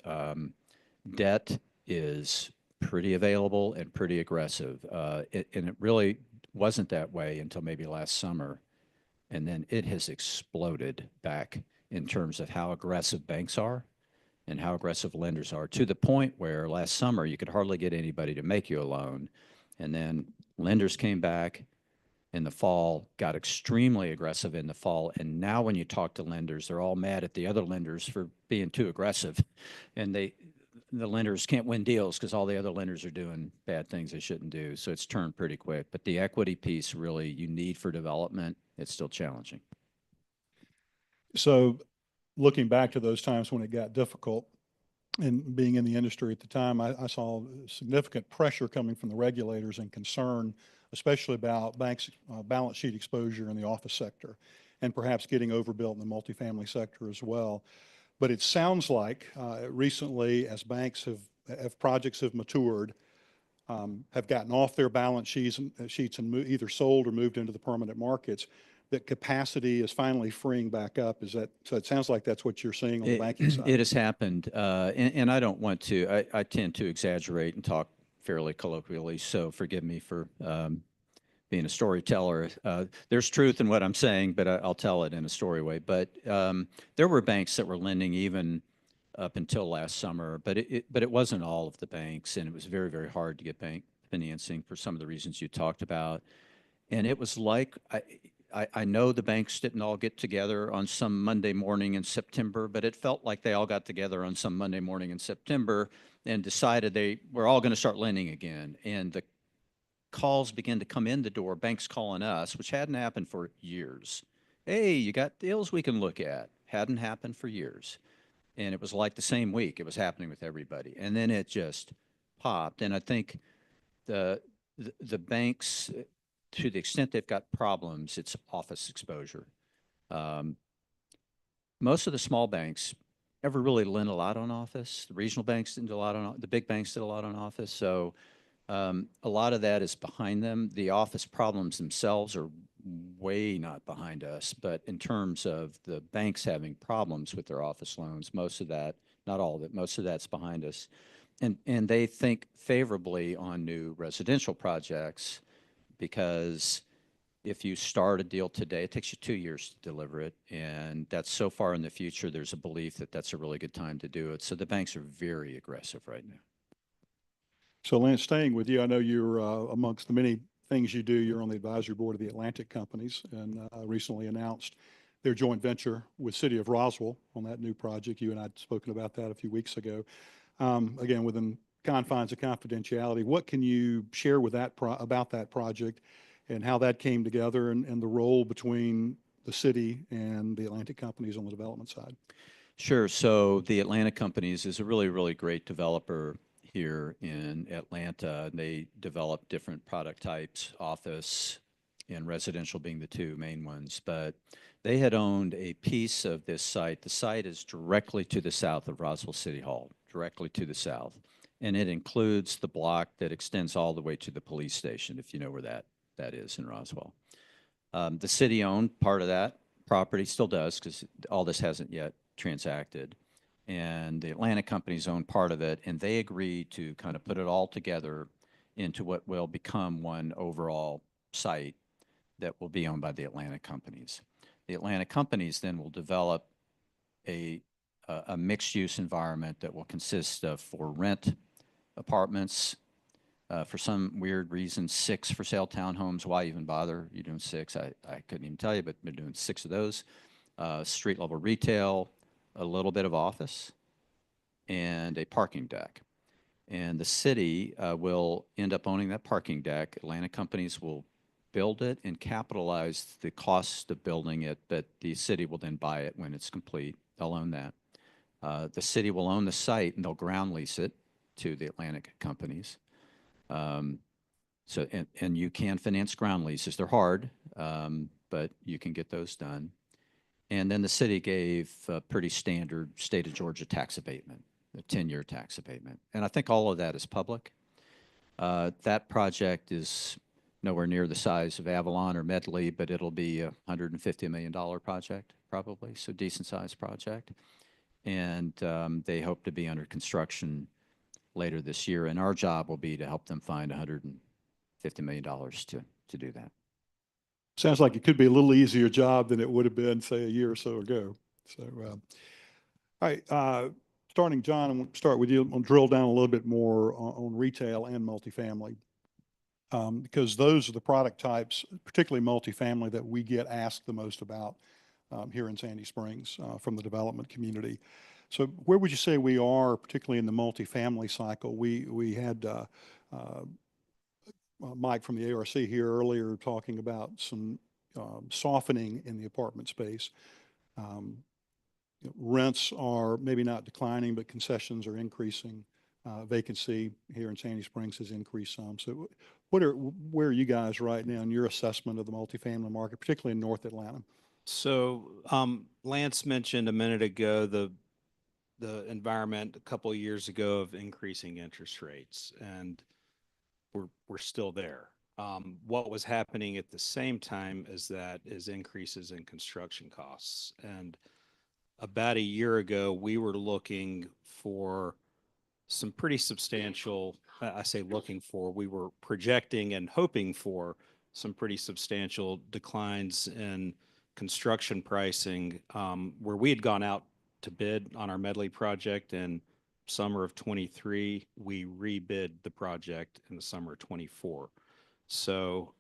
Debt is pretty available and pretty aggressive. And it really wasn't that way until maybe last summer. And then it has exploded back in terms of how aggressive banks are and how aggressive lenders are, to the point where last summer you could hardly get anybody to make you a loan. And then lenders came back in the fall, got extremely aggressive in the fall. And now when you talk to lenders, they're all mad at the other lenders for being too aggressive. And the lenders can't win deals because all the other lenders are doing bad things they shouldn't do. So it's turned pretty quick. But the equity piece really you need for development, it's still challenging. So looking back to those times when it got difficult and being in the industry at the time, I saw significant pressure coming from the regulators and concern, especially about banks' balance sheet exposure in the office sector and perhaps getting overbuilt in the multifamily sector as well. But it sounds like recently, as banks projects have matured, have gotten off their balance sheets and either sold or moved into the permanent markets, that capacity is finally freeing back up. Is that, so it sounds like that's what you're seeing on the banking side. It has happened. And I don't want to, I tend to exaggerate and talk fairly colloquially, so forgive me for being a storyteller. There's truth in what I'm saying, but I'll tell it in a story way. But there were banks that were lending even up until last summer, but it wasn't all of the banks, and it was very, very hard to get bank financing for some of the reasons you talked about. And it was like, I know the banks didn't all get together on some Monday morning in September, but it felt like they all got together on some Monday morning in September and decided they were all going to start lending again. And the calls began to come in the door, banks calling us, which hadn't happened for years. Hey, you got deals we can look at. Hadn't happened for years. And it was like the same week, it was happening with everybody. And then it just popped. And I think the banks, to the extent they've got problems, it's office exposure. Most of the small banks ever really lend a lot on office. The regional banks didn't do a lot on, the big banks did a lot on office. So a lot of that is behind them. The office problems themselves are way not behind us, but in terms of the banks having problems with their office loans, most of that, not all of it, most of that's behind us. And they think favorably on new residential projects, because if you start a deal today, it takes you 2 years to deliver it. And that's so far in the future, there's a belief that that's a really good time to do it. So the banks are very aggressive right now. So Lance, staying with you, I know you're amongst the many things you do, you're on the advisory board of the Atlantic Companies, and recently announced their joint venture with City of Roswell on that new project. You and I had spoken about that a few weeks ago. Again, within confines of confidentiality, what can you share with that about that project and how that came together, and the role between the city and the Atlantic Companies on the development side? Sure. So the Atlantic Companies is a really, really great developer here in Atlanta. They develop different product types, office and residential being the two main ones. But they had owned a piece of this site. The site is directly to the south of Roswell City Hall, directly to the south. And it includes the block that extends all the way to the police station, if you know where that is in Roswell. The city owned part of that property, still does, because all this hasn't yet transacted. And the Atlantic Companies own part of it, and they agreed to kind of put it all together into what will become one overall site that will be owned by the Atlantic Companies. The Atlantic Companies then will develop a mixed-use environment that will consist of for rent apartments, for some weird reason, 6 for sale townhomes. Why even bother? You're doing 6. I couldn't even tell you, but they're doing 6 of those. Street level retail, a little bit of office, and a parking deck. And the city will end up owning that parking deck. Atlantic Companies will build it and capitalize the cost of building it, but the city will then buy it when it's complete. They'll own that. The city will own the site, and they'll ground lease it to the Atlantic Companies. So, and you can finance ground leases. They're hard, but you can get those done. And then the city gave a pretty standard state of Georgia tax abatement, a 10-year tax abatement. And I think all of that is public. That project is nowhere near the size of Avalon or Medley, but it'll be a $150 million project, probably, so decent sized project. And they hope to be under construction later this year. And our job will be to help them find $150 million to do that. Sounds like it could be a little easier job than it would have been, say, a year or so ago. So, all right, starting, John, I'm going to start with you. I'm going to drill down a little bit more on retail and multifamily. Because those are the product types, particularly multifamily, that we get asked the most about here in Sandy Springs from the development community. So where would you say we are, particularly in the multifamily cycle? We had Mike from the ARC here earlier talking about some softening in the apartment space. Rents are maybe not declining, but concessions are increasing. Vacancy here in Sandy Springs has increased some. So where are you guys right now in your assessment of the multifamily market, particularly in North Atlanta? So Lance mentioned a minute ago the environment a couple of years ago of increasing interest rates, and we're still there. What was happening at the same time as that is increases in construction costs. And about a year ago, we were looking for some pretty substantial, I say looking for, we were projecting and hoping for some pretty substantial declines in construction pricing, where we had gone out to bid on our Medley project in summer of 23. We rebid the project in the summer of 24. So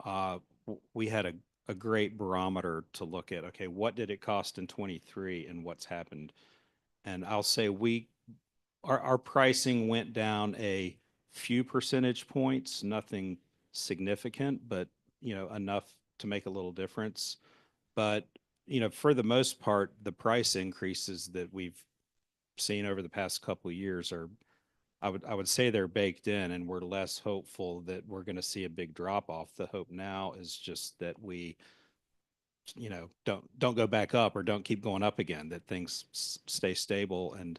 we had a great barometer to look at, okay, what did it cost in 23 and what's happened? And I'll say our pricing went down a few percentage points, nothing significant, but, enough to make a little difference. But, for the most part, the price increases that we've seen over the past couple of years are, I would say they're baked in, and we're less hopeful that we're going to see a big drop off. The hope now is just that we, don't go back up or don't keep going up again, that things stay stable. And,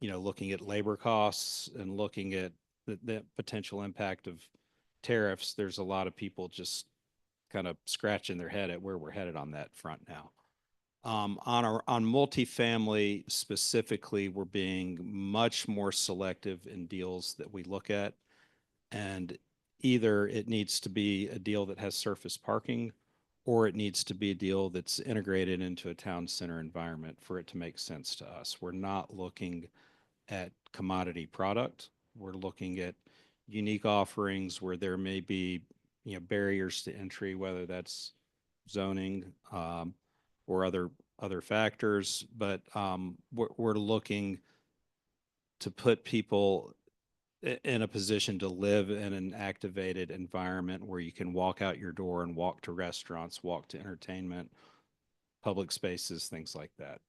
looking at labor costs and looking at the potential impact of tariffs, there's a lot of people just kind of scratching their head at where we're headed on that front now. On multifamily specifically, we're being much more selective in deals that we look at. And either it needs to be a deal that has surface parking, or it needs to be a deal that's integrated into a town center environment for it to make sense to us. We're not looking at commodity product. We're looking at unique offerings where there may be, barriers to entry, whether that's zoning or other factors. But we're looking to put people in a position to live in an activated environment where you can walk out your door and walk to restaurants, walk to entertainment, public spaces, things like that.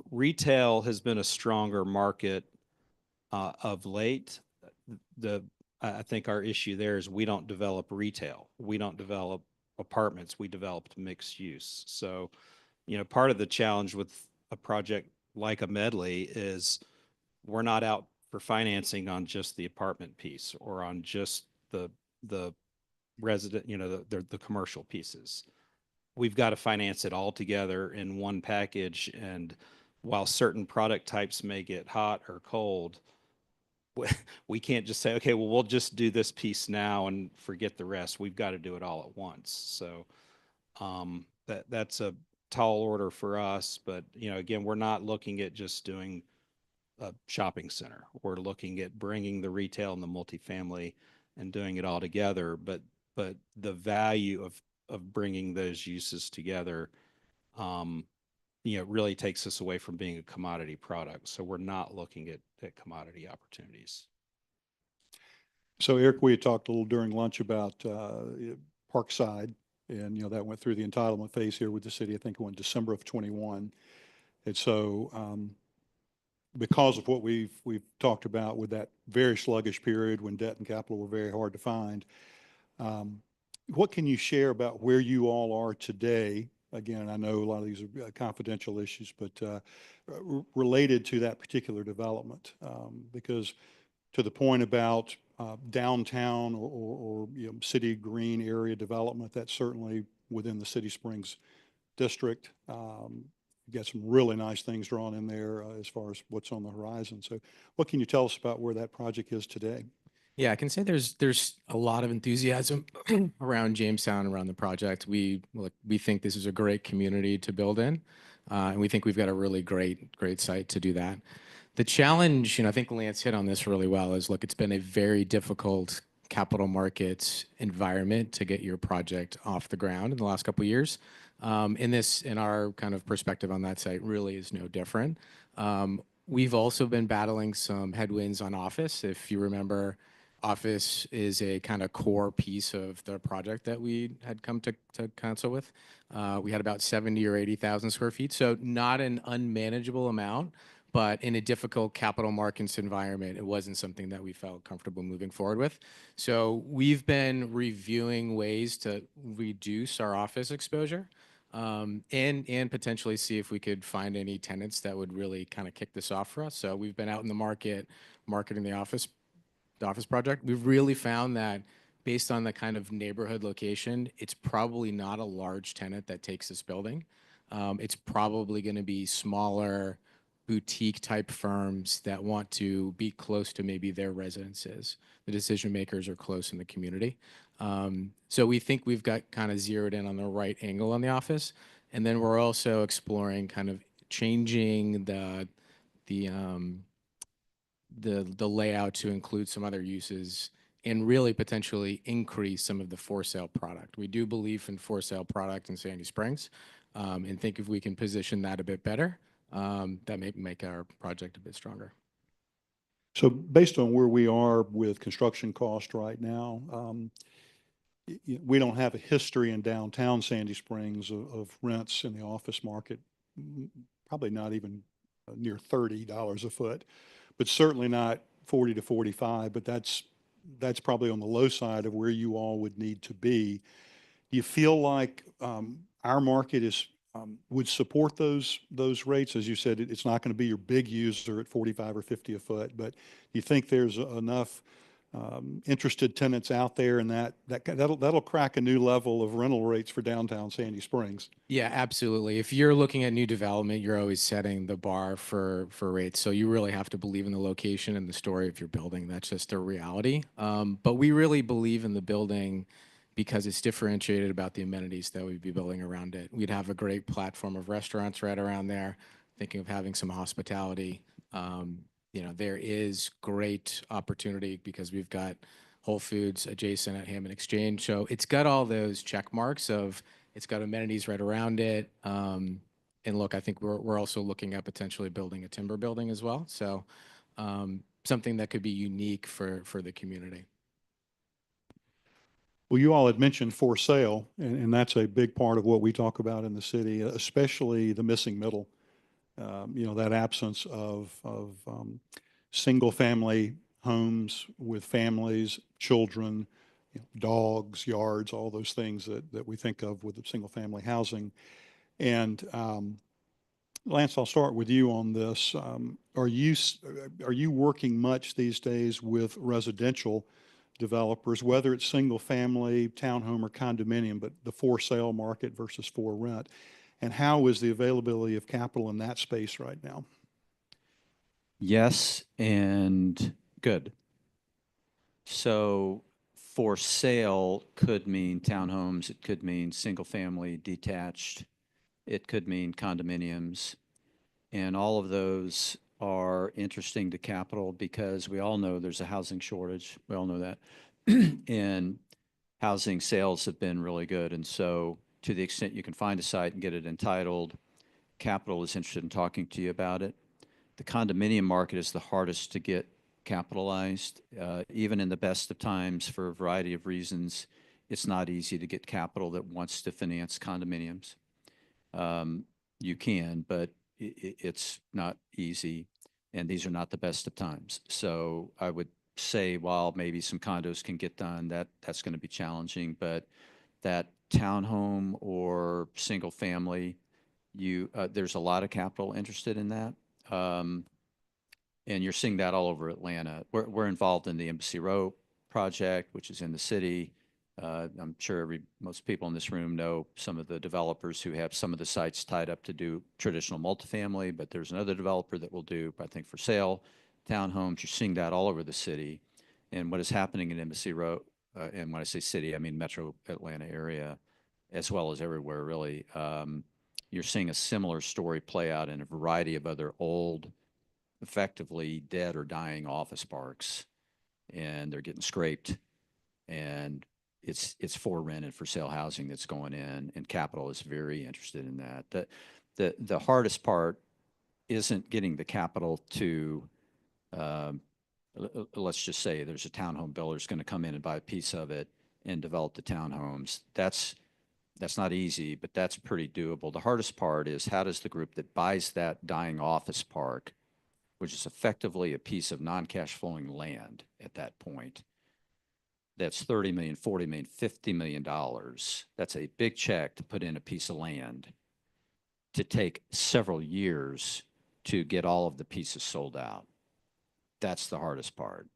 Retail has been a stronger market of late. I think our issue there is we don't develop retail. We don't develop apartments. We developed mixed use. So, part of the challenge with a project like a Medley is we're not out for financing on just the apartment piece or on just the resident, the commercial pieces. We've got to finance it all together in one package. And while certain product types may get hot or cold, we can't just say, okay, well, we'll just do this piece now and forget the rest. We've got to do it all at once. So that's a tall order for us. But, again, we're not looking at just doing a shopping center. We're looking at bringing the retail and the multifamily and doing it all together. But the value of bringing those uses together, really takes us away from being a commodity product. So we're not looking at commodity opportunities. So Eric, we had talked a little during lunch about Parkside, and that went through the entitlement phase here with the city. I think it went December of 21. And so because of what we've talked about with that very sluggish period when debt and capital were very hard to find. What can you share about where you all are today? Again, I know a lot of these are confidential issues, but related to that particular development, because to the point about downtown or city green area development, that's certainly within the City Springs district. You've got some really nice things drawn in there as far as what's on the horizon. So what can you tell us about where that project is today? Yeah, I can say there's a lot of enthusiasm around Jamestown, around the project. We think this is a great community to build in, and we think we've got a really great site to do that. The challenge, I think Lance hit on this really well, is look, it's been a very difficult capital markets environment to get your project off the ground in the last couple of years. In our kind of perspective on that site really is no different. We've also been battling some headwinds on office. If you remember, office is a kind of core piece of the project that we had come to council with. We had about 70 or 80,000 square feet, so not an unmanageable amount, but in a difficult capital markets environment, it wasn't something that we felt comfortable moving forward with. So we've been reviewing ways to reduce our office exposure, and potentially see if we could find any tenants that would really kind of kick this off for us. So we've been out in the market marketing the office project. We've really found that based on the kind of neighborhood location, it's probably not a large tenant that takes this building. It's probably going to be smaller boutique type firms that want to be close to maybe their residences. The decision makers are close in the community. So we think we've got kind of zeroed in on the right angle on the office. And then we're also exploring kind of changing the layout to include some other uses and really potentially increase some of the for sale product. We do believe in for sale product in Sandy Springs, and think if we can position that a bit better, that may make our project a bit stronger. So based on where we are with construction cost right now, we don't have a history in downtown Sandy Springs of rents in the office market, probably not even near $30 a foot, but certainly not 40 to 45, but that's probably on the low side of where you all would need to be. Do you feel like our market is would support those rates? As you said, it's not going to be your big user at 45 or 50 a foot, but do you think there's enough interested tenants out there and that'll crack a new level of rental rates for downtown Sandy Springs? Yeah, absolutely. If you're looking at new development, you're always setting the bar for rates. So you really have to believe in the location and the story of your building. That's just a reality. But we really believe in the building because it's differentiated about the amenities that we'd be building around it. We'd have a great platform of restaurants right around there, thinking of having some hospitality. There is great opportunity because we've got Whole Foods adjacent at Hammond Exchange. So it's got all those check marks of it's got amenities right around it. And look, I think we're also looking at potentially building a timber building as well. So something that could be unique for the community. Well, you all had mentioned for sale, and that's a big part of what we talk about in the city, especially the missing middle. That absence of single family homes with families, children, dogs, yards, all those things that we think of with single family housing. And Lance, I'll start with you on this. Are you working much these days with residential developers, whether it's single family, townhome, or condominium, but the for sale market versus for rent? And how is the availability of capital in that space right now? Yes, and good. So for sale could mean townhomes, it could mean single family detached, it could mean condominiums. And all of those are interesting to capital because we all know there's a housing shortage. We all know that. And housing sales have been really good. And so to the extent you can find a site and get it entitled, capital is interested in talking to you about it. The condominium market is the hardest to get capitalized. Even in the best of times, for a variety of reasons, it's not easy to get capital that wants to finance condominiums. You can, but it's not easy. And these are not the best of times. So I would say while maybe some condos can get done, that's going to be challenging, but that townhome or single family, there's a lot of capital interested in that. And you're seeing that all over Atlanta. We're involved in the Embassy Row project, which is in the city. I'm sure most people in this room know some of the developers who have some of the sites tied up to do traditional multifamily, but there's another developer that will do, I think, for sale townhomes. You're seeing that all over the city. And what is happening in Embassy Row, and when I say city, I mean metro Atlanta area, as well as everywhere, really. You're seeing a similar story play out in a variety of other old, effectively dead or dying office parks, and they're getting scraped, and it's for rent and for sale housing that's going in, and capital is very interested in that. The hardest part isn't getting the capital to, let's just say there's a townhome builder who's going to come in and buy a piece of it and develop the townhomes. That's not easy, but that's pretty doable. The hardest part is how does the group that buys that dying office park, which is effectively a piece of non-cash flowing land at that point, that's 30 million, 40 million, $50 million. That's a big check to put in a piece of land to take several years to get all of the pieces sold out. That's the hardest part.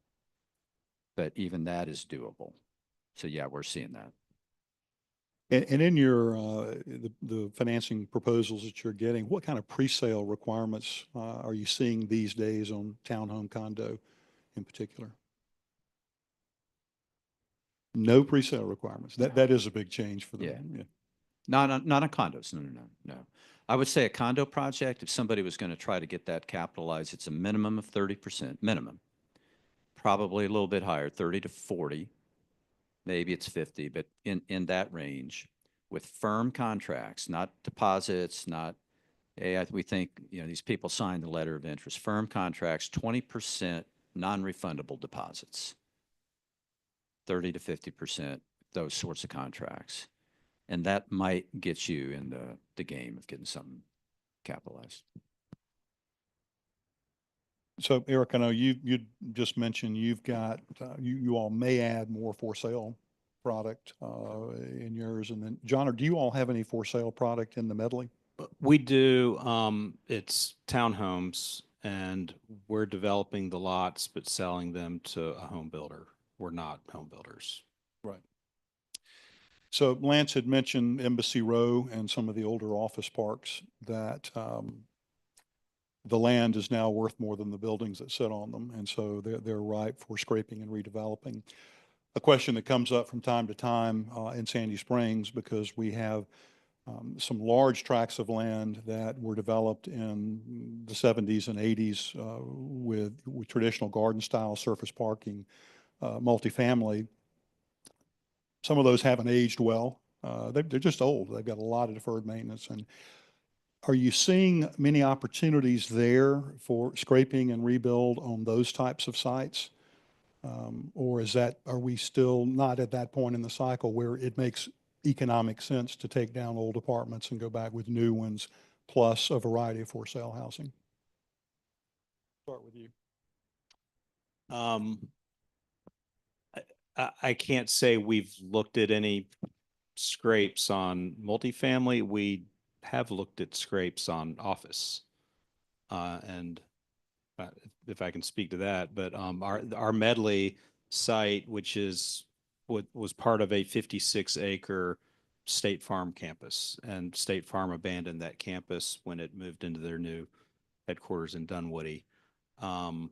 But even that is doable. So yeah, we're seeing that. And in your, the financing proposals that you're getting, what kind of pre-sale requirements are you seeing these days on townhome condo in particular? No pre-sale requirements. That is a big change for them. Yeah. Not on condos. No. I would say a condo project, if somebody was going to try to get that capitalized, it's a minimum of 30%, minimum. Probably a little bit higher, 30 to 40. Maybe it's 50, but in that range with firm contracts, not deposits, not, hey, we think, these people signed the letter of interest, firm contracts, 20% non-refundable deposits, 30 to 50%, those sorts of contracts. And that might get you in the game of getting something capitalized. So Eric, I know you just mentioned you've got, you all may add more for sale product in yours. And then John, do you all have any for sale product in the Medley? We do. It's townhomes, and we're developing the lots, but selling them to a home builder. We're not home builders. Right. So Lance had mentioned Embassy Row and some of the older office parks that the land is now worth more than the buildings that sit on them. And so they're ripe for scraping and redeveloping. A question that comes up from time to time in Sandy Springs, because we have some large tracts of land that were developed in the 70s and 80s with traditional garden style surface parking, multifamily. Some of those haven't aged well. They're just old. They've got a lot of deferred maintenance. And are you seeing many opportunities there for scraping and rebuild on those types of sites? Or are we still not at that point in the cycle where it makes economic sense to take down old apartments and go back with new ones, plus a variety of for sale housing? Start with you. I can't say we've looked at any scrapes on multifamily. We have looked at scrapes on office. And if I can speak to that, but our Medley site, which was part of a 56-acre State Farm campus, and State Farm abandoned that campus when it moved into their new headquarters in Dunwoody. But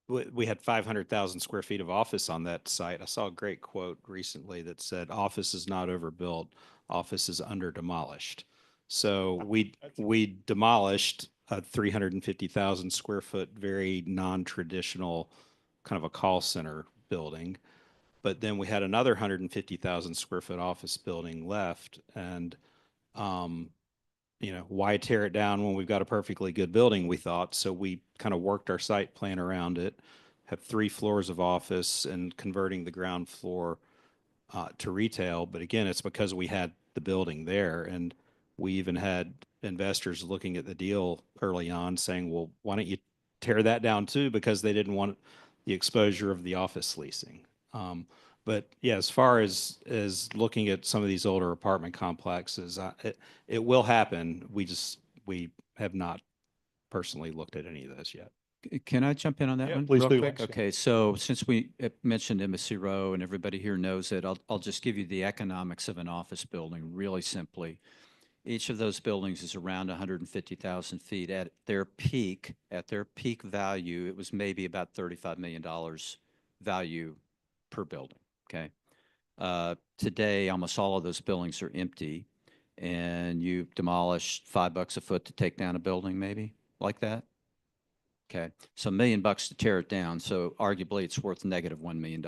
we had 500,000 square feet of office on that site. I saw a great quote recently that said, "Office is not overbuilt, office is under demolished." So we demolished a 350,000 square foot, very non-traditional kind of a call center building. But then we had another 150,000 square foot office building left. And, why tear it down when we've got a perfectly good building, we thought. So we kind of worked our site plan around it, have 3 floors of office and converting the ground floor to retail. But again, it's because we had the building there, and we even had investors looking at the deal early on saying, well, why don't you tear that down too? Because they didn't want the exposure of the office leasing. But yeah, as far as looking at some of these older apartment complexes, it will happen. We have not personally looked at any of those yet. Can I jump in on that Yeah, one? please real do. quick? Thanks, Okay, so since we mentioned Embassy Row and everybody here knows it, I'll just give you the economics of an office building really simply. Each of those buildings is around 150,000 feet. At their peak value, it was maybe about $35 million value per building, okay? Today, almost all of those buildings are empty, and you demolish $5 a foot to take down a building, maybe, like that? Okay, so $1 million to tear it down, so arguably it's worth negative $1 million,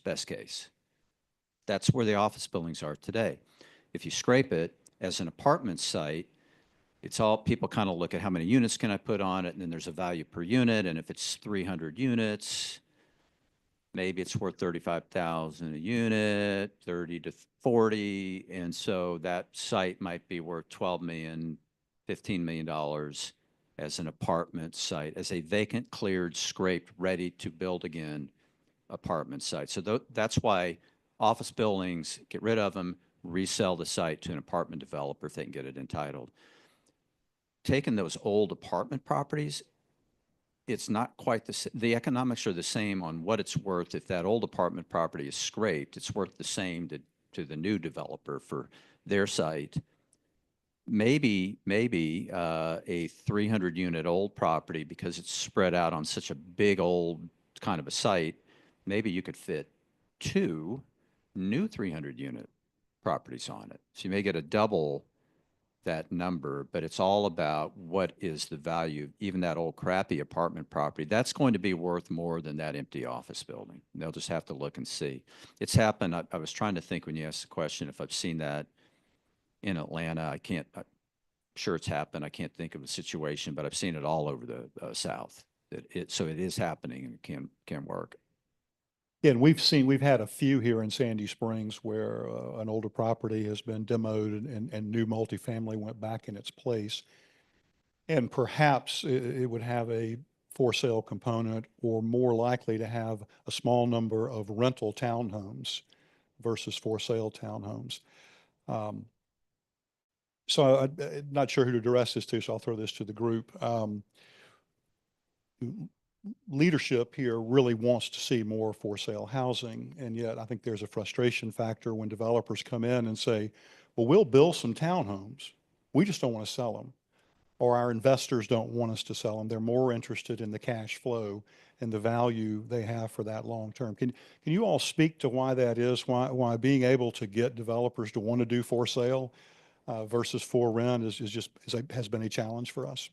best case. That's where the office buildings are today. If you scrape it as an apartment site, it's all, people kind of look at how many units can I put on it, and then there's a value per unit, and if it's 300 units, maybe it's worth 35,000 a unit, 30 to 40, and so that site might be worth 12 million, $15 million as an apartment site, as a vacant, cleared, scraped, ready to build again apartment site. So that's why office buildings, get rid of them, resell the site to an apartment developer if they can get it entitled. Taking those old apartment properties, it's not quite the economics are the same on what it's worth. If that old apartment property is scraped, it's worth the same to the new developer for their site. Maybe a 300 unit old property, because it's spread out on such a big old kind of a site, maybe you could fit 2 new 300 unit properties on it. So you may get a double that number, but it's all about what is the value, even that old crappy apartment property. That's going to be worth more than that empty office building. They'll just have to look and see. It's happened. I was trying to think when you asked the question if I've seen that in Atlanta. I'm sure it's happened. I can't think of a situation, but I've seen it all over the South. So it is happening and it can work. Yeah, and we've had a few here in Sandy Springs where an older property has been demoed and new multifamily went back in its place. And perhaps it would have a for sale component, or more likely to have a small number of rental townhomes versus for sale townhomes. So I'm not sure who to address this to, so I'll throw this to the group. Leadership here really wants to see more for sale housing. And yet I think there's a frustration factor when developers come in and say, well, we'll build some townhomes. We just don't want to sell them. Or our investors don't want us to sell them. They're more interested in the cash flow and the value they have for that long term. Can you all speak to why that is? Why being able to get developers to want to do for sale versus for rent has been a challenge for us?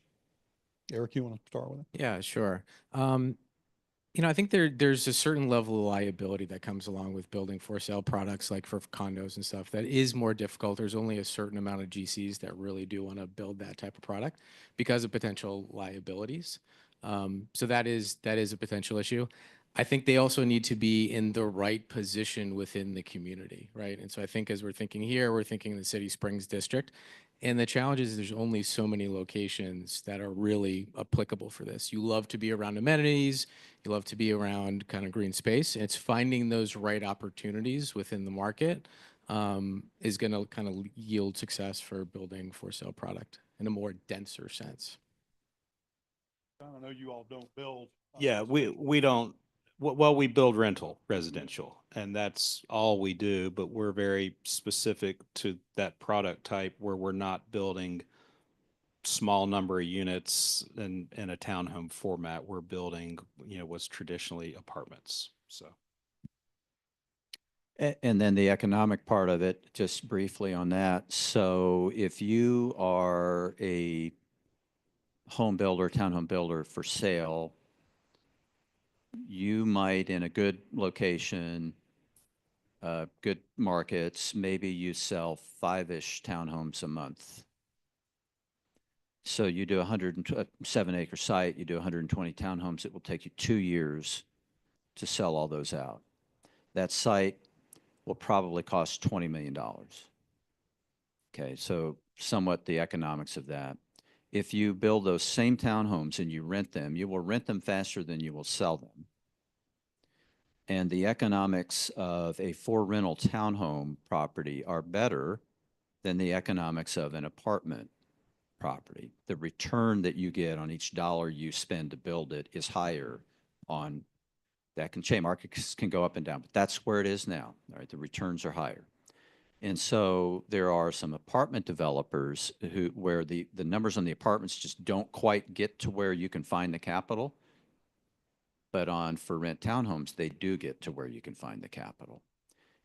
Eric, you want to start with it? Yeah, sure. I think there's a certain level of liability that comes along with building for sale products, like for condos and stuff, that is more difficult. There's only a certain amount of GCs that really do want to build that type of product because of potential liabilities. So that is a potential issue. I think they also need to be in the right position within the community, right? And so I think as we're thinking here, we're thinking the City Springs district. And the challenge is there's only so many locations that are really applicable for this. You love to be around amenities, you love to be around kind of green space. It's finding those right opportunities within the market is going to kind of yield success for building for sale product in a more denser sense. I know you all don't build. Yeah, we don't. Well, we build rental residential, and that's all we do, but we're very specific to that product type where we're not building small number of units in a townhome format. We're building, what's traditionally apartments. So. And then the economic part of it, just briefly on that. So if you are a home builder, townhome builder for sale, you might, in a good location, good markets, maybe you sell 5-ish townhomes a month. So you do a 7-acre site, you do 120 townhomes, it will take you 2 years to sell all those out. That site will probably cost $20 million. Okay, so somewhat the economics of that. If you build those same townhomes and you rent them, you will rent them faster than you will sell them. And the economics of a for rental townhome property are better than the economics of an apartment property. The return that you get on each dollar you spend to build it is higher on, that can change. Markets can go up and down, but that's where it is now. All right, the returns are higher. And so there are some apartment developers where the numbers on the apartments just don't quite get to where you can find the capital. But on for rent townhomes, they do get to where you can find the capital.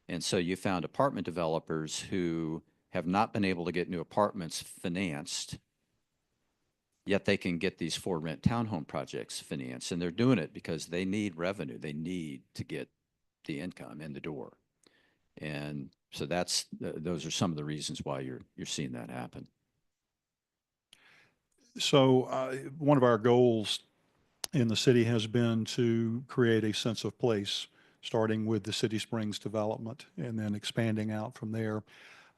And so you found apartment developers who have not been able to get new apartments financed, yet they can get these for rent townhome projects financed. And they're doing it because they need revenue. They need to get the income in the door. And so those are some of the reasons why you're seeing that happen. So one of our goals in the city has been to create a sense of place, starting with the City Springs development and then expanding out from there.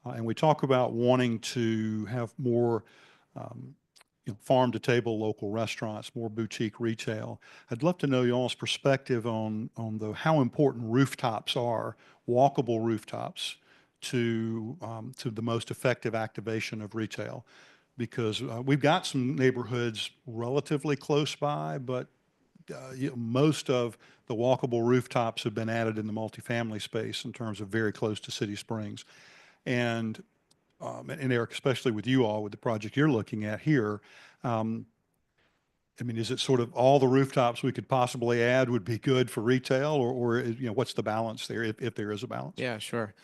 And we talk about wanting to have more farm to table local restaurants, more boutique retail. I'd love to know y'all's perspective on how important rooftops are, walkable rooftops, to the most effective activation of retail. Because we've got some neighborhoods relatively close by, but most of the walkable rooftops have been added in the multifamily space in terms of very close to City Springs. And Eric, especially with you all, with the project you're looking at here, I mean, is it sort of all the rooftops we could possibly add would be good for retail, or what's the balance there, if there is a balance? Yeah, sure.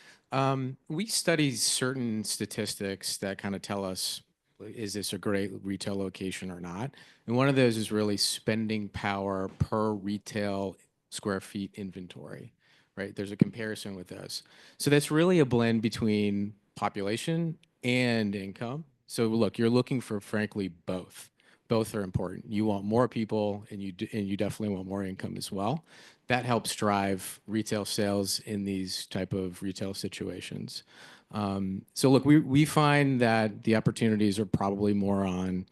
We study certain statistics that kind of tell us, is this a great retail location or not? And one of those is really spending power per retail square feet inventory, right? There's a comparison with those. So that's really a blend between population and income. So look, you're looking for, frankly, both. Both are important. You want more people, and you definitely want more income as well. That helps drive retail sales in these type of retail situations. So look, we find that the opportunities are probably more on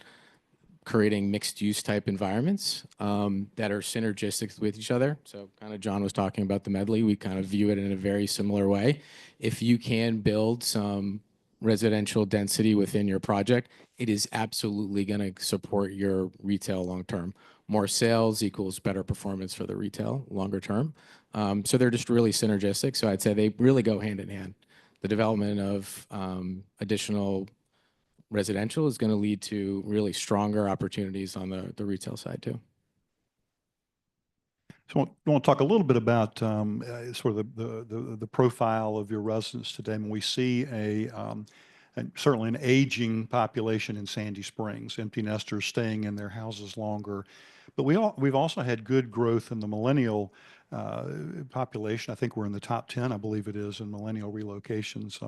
creating mixed use type environments that are synergistic with each other. So kind of John was talking about the medley. We kind of view it in a very similar way. If you can build some residential density within your project, it is absolutely going to support your retail long term. More sales equals better performance for the retail longer term. So they're just really synergistic. So I'd say they really go hand in hand. The development of additional residential is going to lead to really stronger opportunities on the retail side too. So I want to talk a little bit about sort of the profile of your residents today. And we see and certainly an aging population in Sandy Springs, empty nesters staying in their houses longer. But we've also had good growth in the millennial population. I think we're in the top 10, I believe it is, in millennial relocations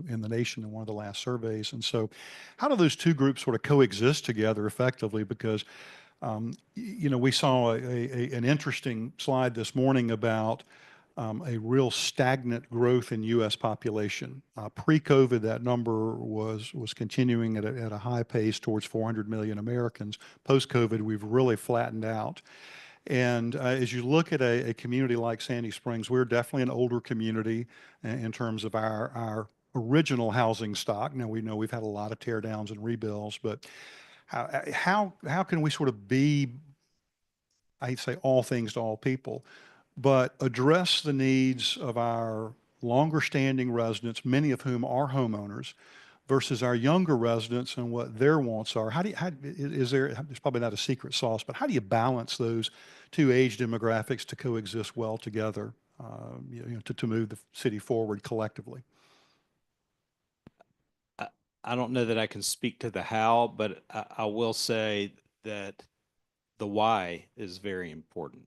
in the nation in one of the last surveys. And so how do those two groups sort of coexist together effectively? Because we saw an interesting slide this morning about a real stagnant growth in U.S. population. Pre-COVID, that number was continuing at a high pace towards 400 million Americans. Post-COVID, we've really flattened out. And as you look at a community like Sandy Springs, we're definitely an older community in terms of our original housing stock. Now, we know we've had a lot of tear downs and rebuilds, but how can we sort of be, I'd say, all things to all people, but address the needs of our longer standing residents, many of whom are homeowners, versus our younger residents and what their wants are? There's probably not a secret sauce, but how do you balance those two age demographics to coexist well together, to move the city forward collectively? I don't know that I can speak to the how, but I will say that the why is very important.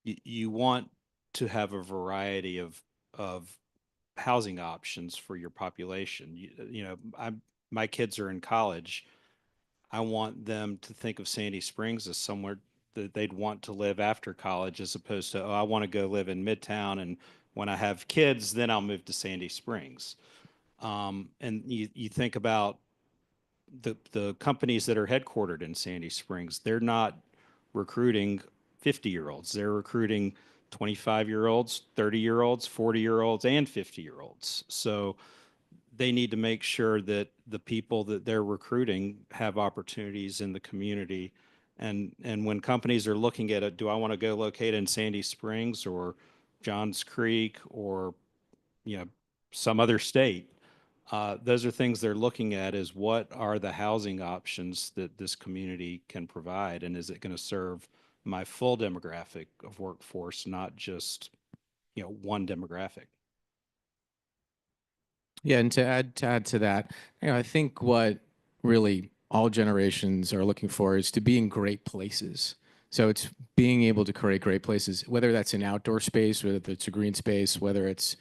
You want to have a variety of housing options for your population. My kids are in college. I want them to think of Sandy Springs as somewhere that they'd want to live after college, as opposed to, I want to go live in Midtown, and when I have kids, then I'll move to Sandy Springs. And you think about the companies that are headquartered in Sandy Springs, they're not recruiting 50-year-olds. They're recruiting 25-year-olds, 30-year-olds, 40-year-olds, and 50-year-olds. So they need to make sure that the people that they're recruiting have opportunities in the community. And when companies are looking at it, do I want to go locate in Sandy Springs or Johns Creek or, some other state? Those are things they're looking at, is what are the housing options that this community can provide? And is it going to serve my full demographic of workforce, not just, one demographic? Yeah, and to add to that, I think what really all generations are looking for is to be in great places. So it's being able to create great places, whether that's an outdoor space, whether it's a green space, whether it's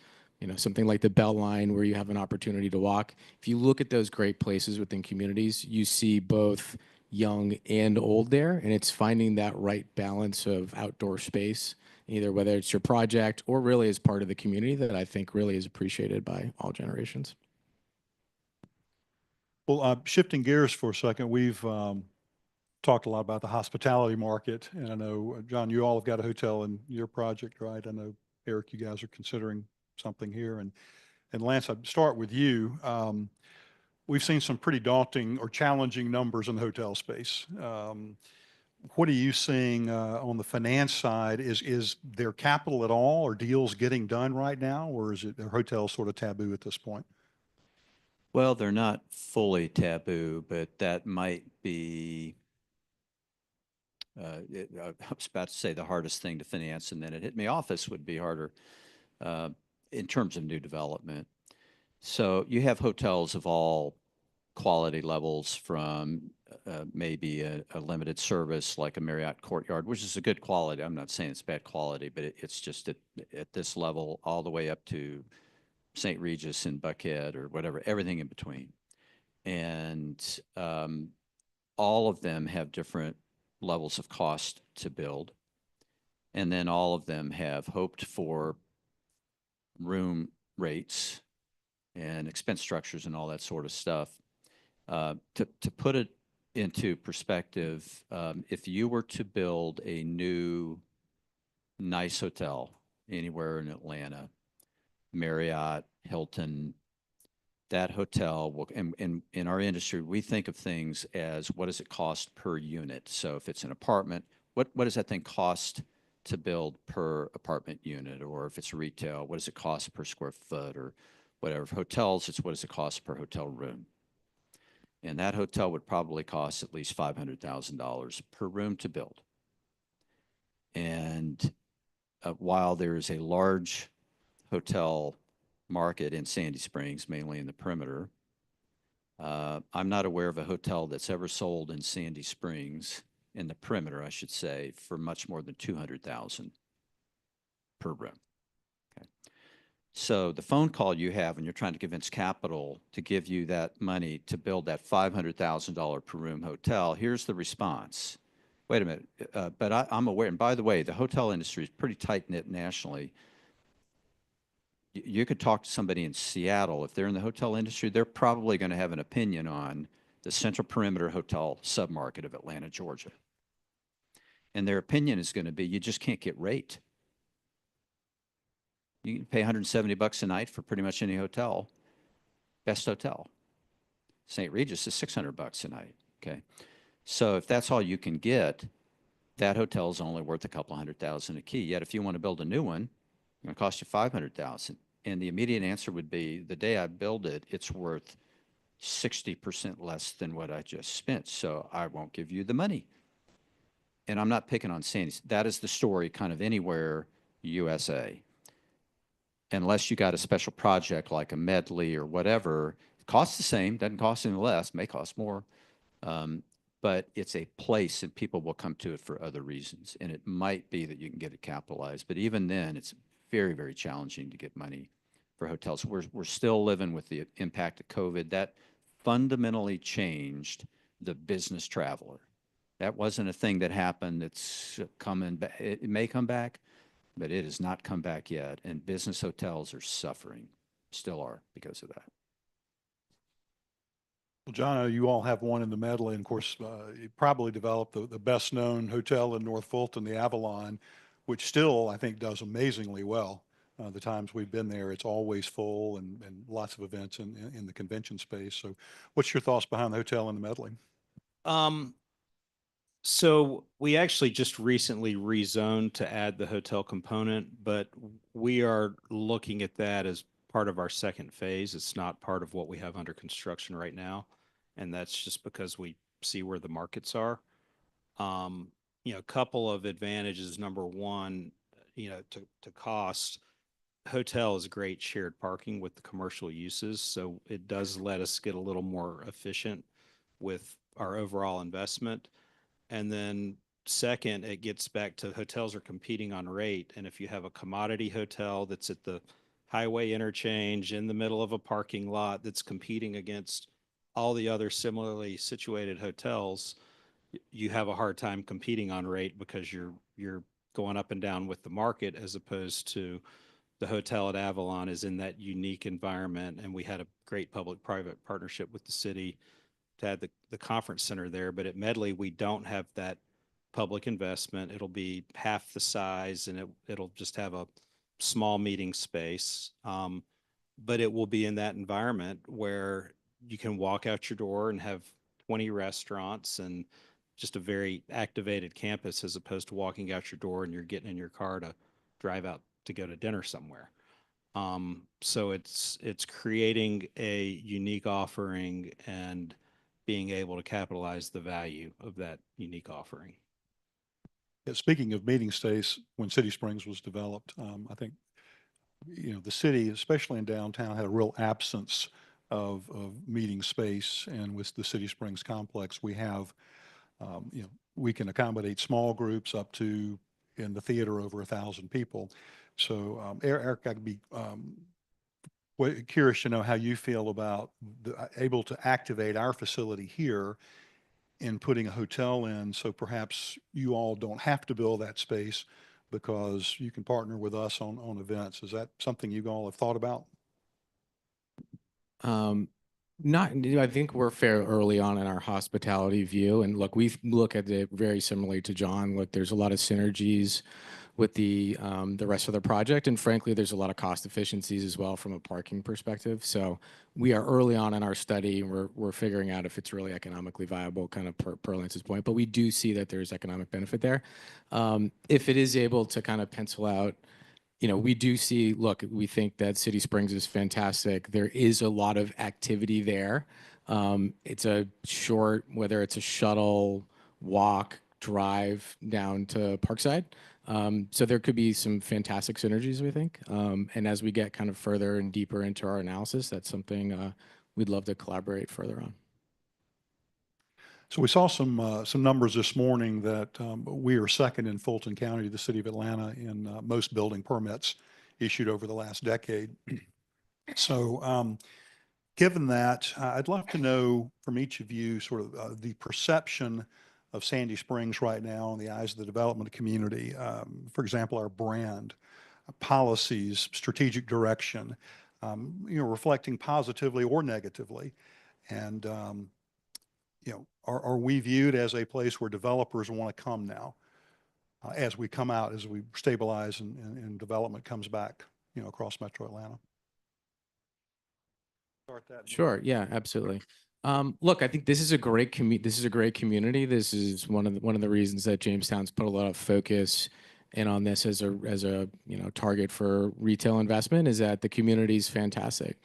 something like the Beltline where you have an opportunity to walk. If you look at those great places within communities, you see both young and old there, and it's finding that right balance of outdoor space, either whether it's your project or really as part of the community, that I think really is appreciated by all generations. Well, shifting gears for a second, we've talked a lot about the hospitality market. And I know, John, you all have got a hotel in your project, right? I know, Eric, you guys are considering something here. And Lance, I'd start with you. We've seen some pretty daunting or challenging numbers in the hotel space. What are you seeing on the finance side? Is there capital at all, or deals getting done right now, or is it are hotels sort of taboo at this point? Well, they're not fully taboo, but that might be, I was about to say the hardest thing to finance, and then it hit me. Office would be harder in terms of new development. So you have hotels of all quality levels, from maybe a limited service like a Marriott Courtyard, which is a good quality. I'm not saying it's bad quality, but it's just at this level, all the way up to St. Regis and Buckhead or whatever, everything in between. And all of them have different levels of cost to build. And then all of them have hoped for room rates and expense structures and all that sort of stuff. To put it into perspective, if you were to build a new nice hotel anywhere in Atlanta, Marriott, Hilton, that hotel will, and in our industry, we think of things as what does it cost per unit? So if it's an apartment, what does that thing cost to build per apartment unit? Or if it's retail, what does it cost per square foot, or whatever? For hotels, it's what does it cost per hotel room? And that hotel would probably cost at least $500,000 per room to build. And while there is a large hotel market in Sandy Springs, mainly in the perimeter, I'm not aware of a hotel that's ever sold in Sandy Springs, in the perimeter, I should say, for much more than $200,000 per room. Okay. So the phone call you have when you're trying to convince capital to give you that money to build that $500,000 per room hotel, here's the response. Wait a minute, but I'm aware, and by the way, the hotel industry is pretty tight-knit nationally. You could talk to somebody in Seattle. If they're in the hotel industry, they're probably going to have an opinion on the Central Perimeter Hotel submarket of Atlanta, Georgia. And their opinion is going to be, you just can't get rate. You can pay $170 a night for pretty much any hotel, best hotel. St. Regis is $600 a night, okay? So if that's all you can get, that hotel is only worth a couple $100,000 a key. Yet if you want to build a new one, it's going to cost you $500,000. And the immediate answer would be, the day I build it, it's worth 60% less than what I just spent. So I won't give you the money. And I'm not picking on Sandy. That is the story kind of anywhere USA. Unless you got a special project like a Medley or whatever, it costs the same, doesn't cost any less, may cost more. But it's a place and people will come to it for other reasons. And it might be that you can get it capitalized. But even then, it's very, very challenging to get money for hotels. We're still living with the impact of COVID. That fundamentally changed the business traveler. That wasn't a thing that happened. It's coming back. It may come back, but it has not come back yet. And business hotels are suffering, still are, because of that. Well, John, you all have one in the medley. And of course, you probably developed the best-known hotel in North Fulton, the Avalon, which still, I think, does amazingly well. The times we've been there, it's always full and lots of events in the convention space. So what's your thoughts behind the hotel in the medley? So we actually just recently rezoned to add the hotel component, but we are looking at that as part of our second phase. It's not part of what we have under construction right now. And that's just because we see where the markets are. A couple of advantages. Number one, to cost, hotel is great shared parking with the commercial uses. So it does let us get a little more efficient with our overall investment. And then second, it gets back to hotels are competing on rate. And if you have a commodity hotel that's at the highway interchange in the middle of a parking lot that's competing against all the other similarly situated hotels, you have a hard time competing on rate because you're going up and down with the market, as opposed to the hotel at Avalon is in that unique environment. And we had a great public-private partnership with the city to add the conference center there. But at Medley, we don't have that public investment. It'll be half the size, and it'll just have a small meeting space. But it will be in that environment where you can walk out your door and have 20 restaurants and just a very activated campus, as opposed to walking out your door and you're getting in your car to drive out to go to dinner somewhere. So it's creating a unique offering and being able to capitalize the value of that unique offering. Yeah, speaking of meeting space, when City Springs was developed, I think, the city, especially in downtown, had a real absence of meeting space. And with the City Springs complex, we have, we can accommodate small groups up to, in the theater, over 1,000 people. So Eric, I'd be curious to know how you feel about able to activate our facility here in putting a hotel in. So perhaps you all don't have to build that space because you can partner with us on events. Is that something you all have thought about? Not, I think we're fair early on in our hospitality view. And look, we look at it very similarly to John. Look, there's a lot of synergies with the rest of the project. And frankly, there's a lot of cost efficiencies as well from a parking perspective. So we are early on in our study. We're figuring out if it's really economically viable, kind of per Lance's point. But we do see that there's economic benefit there. If it is able to kind of pencil out, we do see, look, we think that City Springs is fantastic. There is a lot of activity there. It's a short, whether it's a shuttle, walk, drive down to Parkside. So there could be some fantastic synergies, we think. And as we get kind of further and deeper into our analysis, that's something we'd love to collaborate further on. So we saw some numbers this morning that we are second in Fulton County to the city of Atlanta in most building permits issued over the last decade. So given that, I'd love to know from each of you sort of the perception of Sandy Springs right now in the eyes of the development community. For example, our brand, policies, strategic direction, reflecting positively or negatively. And are we viewed as a place where developers want to come now as we come out, as we stabilize and development comes back, across Metro Atlanta? Start that. Sure. Yeah, absolutely. Look, I think this is a great community. This is one of the reasons that Jamestown's put a lot of focus in on this as a target for retail investment, is that the community is fantastic.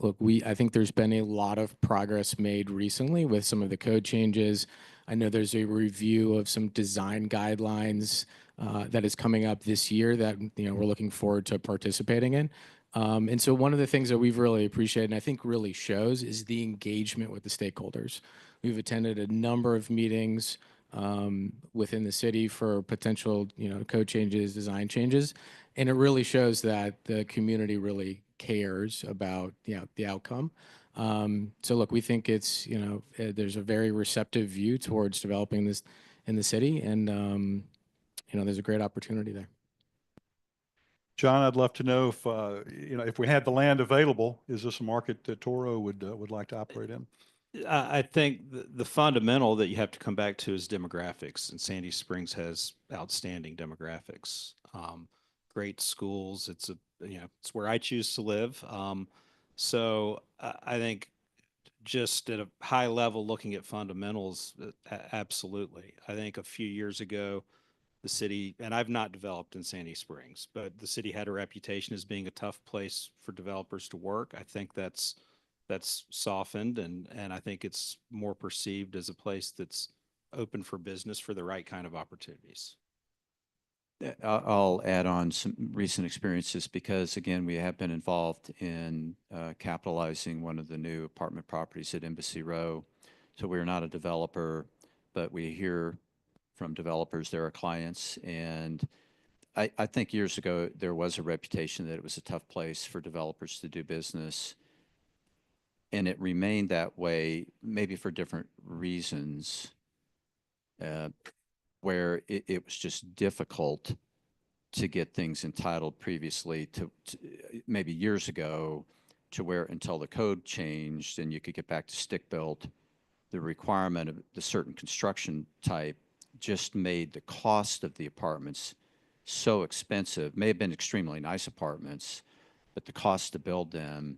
Look, I think there's been a lot of progress made recently with some of the code changes. I know there's a review of some design guidelines that is coming up this year that we're looking forward to participating in. And so one of the things that we've really appreciated, and I think really shows, is the engagement with the stakeholders. We've attended a number of meetings within the city for potential code changes, design changes, and it really shows that the community really cares about the outcome. So look, we think it's there's a very receptive view towards developing this in the city, and there's a great opportunity there. John, I'd love to know if, if we had the land available, is this a market that Toro would like to operate in? I think the fundamental that you have to come back to is demographics, and Sandy Springs has outstanding demographics. Great schools. It's it's where I choose to live. So I think just at a high level, looking at fundamentals, absolutely. I think a few years ago, the city, and I've not developed in Sandy Springs, but the city had a reputation as being a tough place for developers to work. I think that's softened, and I think it's more perceived as a place that's open for business for the right kind of opportunities. I'll add on some recent experiences because, again, we have been involved in capitalizing one of the new apartment properties at Embassy Row. So we're not a developer, but we hear from developers, they're our clients. And I think years ago, there was a reputation that it was a tough place for developers to do business. And it remained that way, maybe for different reasons, where it was just difficult to get things entitled previously to maybe years ago, to where until the code changed and you could get back to stick built, the requirement of the certain construction type just made the cost of the apartments so expensive. May have been extremely nice apartments, but the cost to build them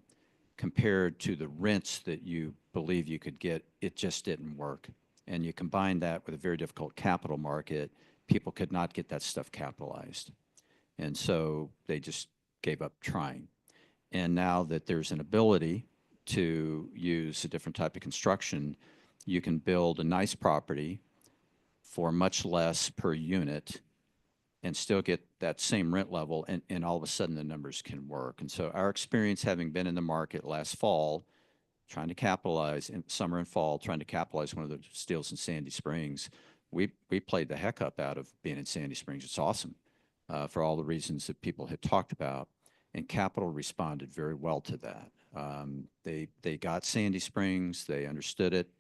compared to the rents that you believe you could get, it just didn't work. And you combine that with a very difficult capital market, people could not get that stuff capitalized. And so they just gave up trying. And now that there's an ability to use a different type of construction, you can build a nice property for much less per unit and still get that same rent level, and all of a sudden the numbers can work. And so our experience, having been in the market last fall, trying to capitalize in summer and fall, trying to capitalize one of the deals in Sandy Springs, we played the heck up out of being in Sandy Springs. It's awesome for all the reasons that people had talked about, and capital responded very well to that. They got Sandy Springs, they understood it,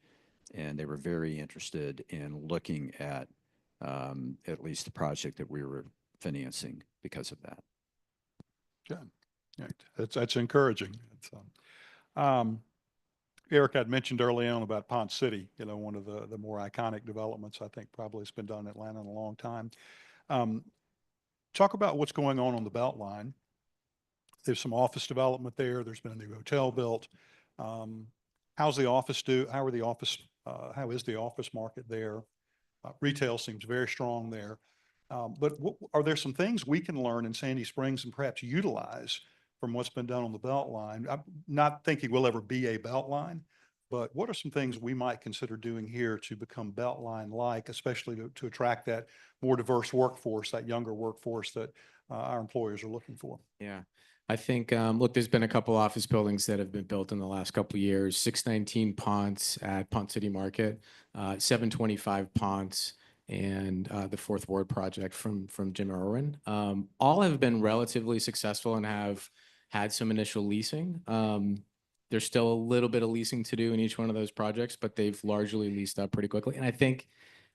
and they were very interested in looking at least the project that we were financing because of that. Good. Right. That's encouraging. Eric, I'd mentioned early on about Ponce City, one of the more iconic developments I think probably has been done in Atlanta in a long time. Talk about what's going on the Beltline. There's some office development there. There's been a new hotel built. How's the office do? How is the office market there? Retail seems very strong there. But are there some things we can learn in Sandy Springs and perhaps utilize from what's been done on the Beltline? I'm not thinking we'll ever be a Beltline, but what are some things we might consider doing here to become Beltline-like, especially to attract that more diverse workforce, that younger workforce that our employers are looking for? Yeah. I think, look, there's been a couple office buildings that have been built in the last couple of years, 619 Ponce at Ponce City Market, 725 Ponce, and the Fourth Ward project from Jim Irwin. All have been relatively successful and have had some initial leasing. There's still a little bit of leasing to do in each one of those projects, but they've largely leased up pretty quickly. And I think,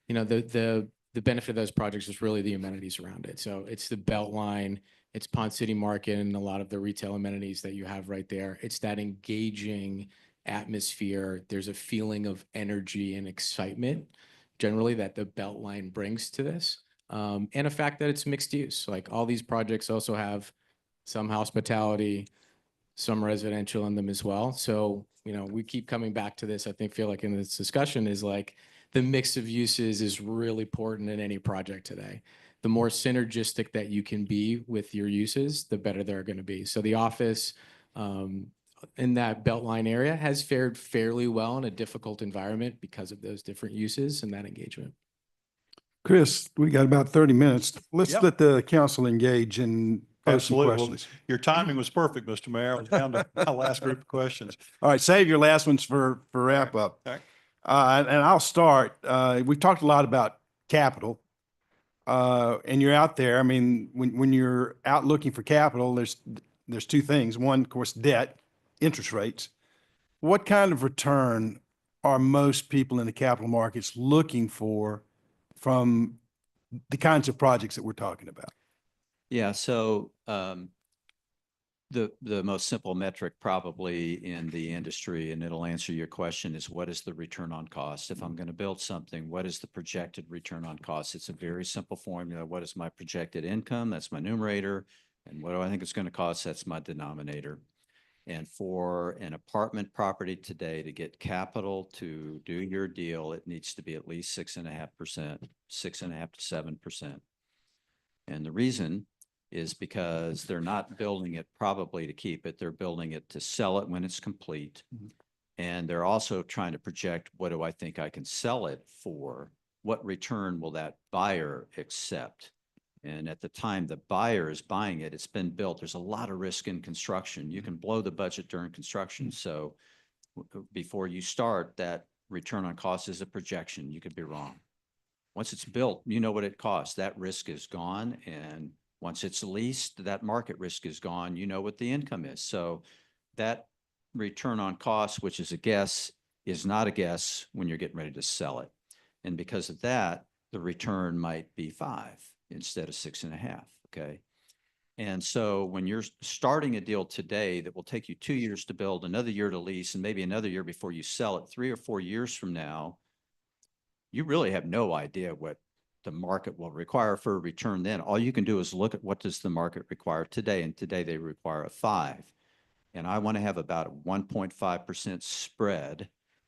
the benefit of those projects is really the amenities around it. So it's the Beltline, it's Ponce City Market, and a lot of the retail amenities that you have right there. It's that engaging atmosphere. There's a feeling of energy and excitement generally that the Beltline brings to this. And a fact that it's mixed use. Like all these projects also have some hospitality, some residential in them as well. So, we keep coming back to this. I feel like in this discussion is like the mix of uses is really important in any project today. The more synergistic that you can be with your uses, the better they're going to be. So the office in that Beltline area has fared fairly well in a difficult environment because of those different uses and that engagement. Chris, we got about 30 minutes. Let's Yep. let the council engage and pose some Absolutely. Well, questions. your timing was perfect, Mr. Mayor. I was down to my last group of questions. All right, save your last ones for wrap up. Okay. And I'll start. We've talked a lot about capital. And you're out there. I mean, when you're out looking for capital, there's two things. One, of course, debt, interest rates. What kind of return are most people in the capital markets looking for from the kinds of projects that we're talking about? Yeah, so the most simple metric probably in the industry, and it'll answer your question, is what is the return on cost? If I'm going to build something, what is the projected return on cost? It's a very simple formula. What is my projected income? That's my numerator. And what do I think it's going to cost? That's my denominator. And for an apartment property today to get capital to do your deal, it needs to be at least 6.5%, 6.5 to 7%. And the reason is because they're not building it probably to keep it. They're building it to sell it when it's complete. And they're also trying to project, what do I think I can sell it for? What return will that buyer accept? And at the time the buyer is buying it, it's been built. There's a lot of risk in construction. You can blow the budget during construction. So before you start, that return on cost is a projection. You could be wrong. Once it's built, you know what it costs. That risk is gone. And once it's leased, that market risk is gone. You know what the income is. So that return on cost, which is a guess, is not a guess when you're getting ready to sell it. And because of that, the return might be 5 instead of 6.5. Okay. And so when you're starting a deal today that will take you 2 years to build, another year to lease, and maybe another year before you sell it, 3 or 4 years from now, you really have no idea what the market will require for a return then. All you can do is look at what does the market require today, and today they require a 5. And I want to have about a 1.5% spread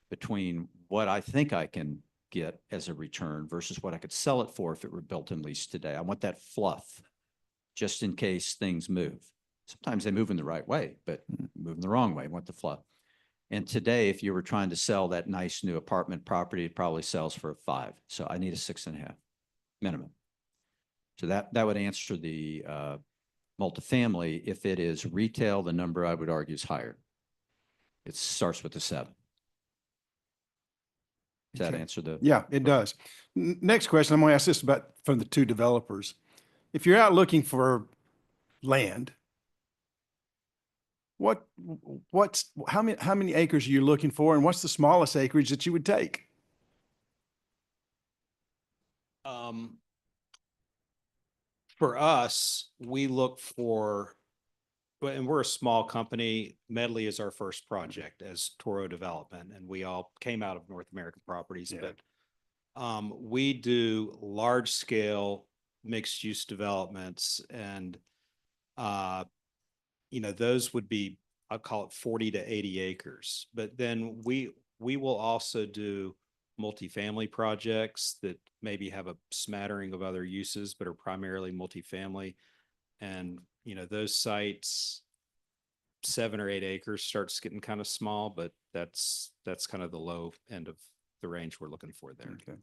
between what I think I can get as a return versus what I could sell it for if it were built and leased today. I want that fluff just in case things move. Sometimes they move in the right way, but move in the wrong way. I want the fluff. And today, if you were trying to sell that nice new apartment property, it probably sells for a 5. So I need a 6.5 minimum. So that would answer the multifamily. If it is retail, the number I would argue is higher. It starts with a 7. Does that Okay. answer the? Yeah, it does. Next question, I'm going to ask this about from the two developers. If you're out looking for land, how many acres are you looking for, and what's the smallest acreage that you would take? For us, we look for, and we're a small company. Medley is our first project as Toro Development, and we all came out of North American Properties, Yeah. but we do large scale mixed use developments, and those would be, I'll call it 40 to 80 acres. But then we will also do multifamily projects that maybe have a smattering of other uses, but are primarily multifamily. And, those sites, 7 or 8 acres starts getting kind of small, but that's kind of the low end of the range we're looking for there. Okay.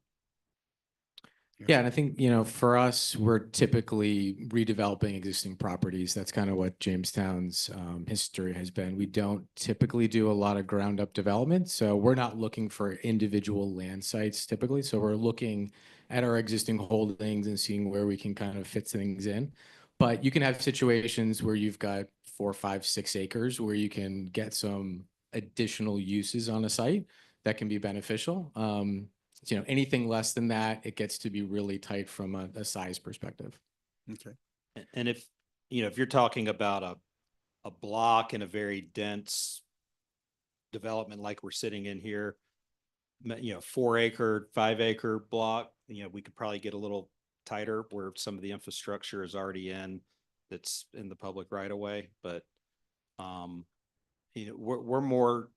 Yeah, and I think, for us, we're typically redeveloping existing properties. That's kind of what Jamestown's history has been. We don't typically do a lot of ground up development. So we're not looking for individual land sites typically. So we're looking at our existing holdings and seeing where we can kind of fit things in. But you can have situations where you've got 4, 5, 6 acres where you can get some additional uses on a site that can be beneficial. Anything less than that, it gets to be really tight from a size perspective. Okay. And if you're talking about a block in a very dense development like we're sitting in here, 4 acre, 5 acre block, we could probably get a little tighter where some of the infrastructure is already that's in the public right of way. But, we're more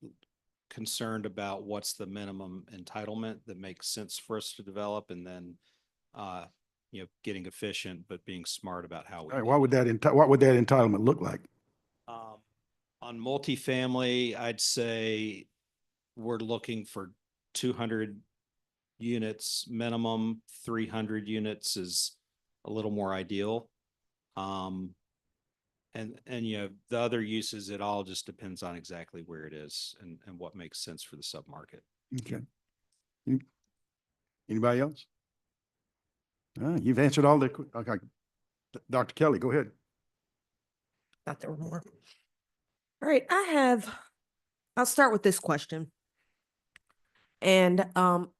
concerned about what's the minimum entitlement that makes sense for us to develop, and then, getting efficient, but being smart about how we. All right, what would that entitlement look like? On multifamily, I'd say we're looking for 200 units minimum. 300 units is a little more ideal. And the other uses, it all just depends on exactly where it is and what makes sense for the submarket. Okay. Anybody else? You've answered all the, okay. Dr. Kelly, go ahead. Thought there were more. All right, I'll start with this question. And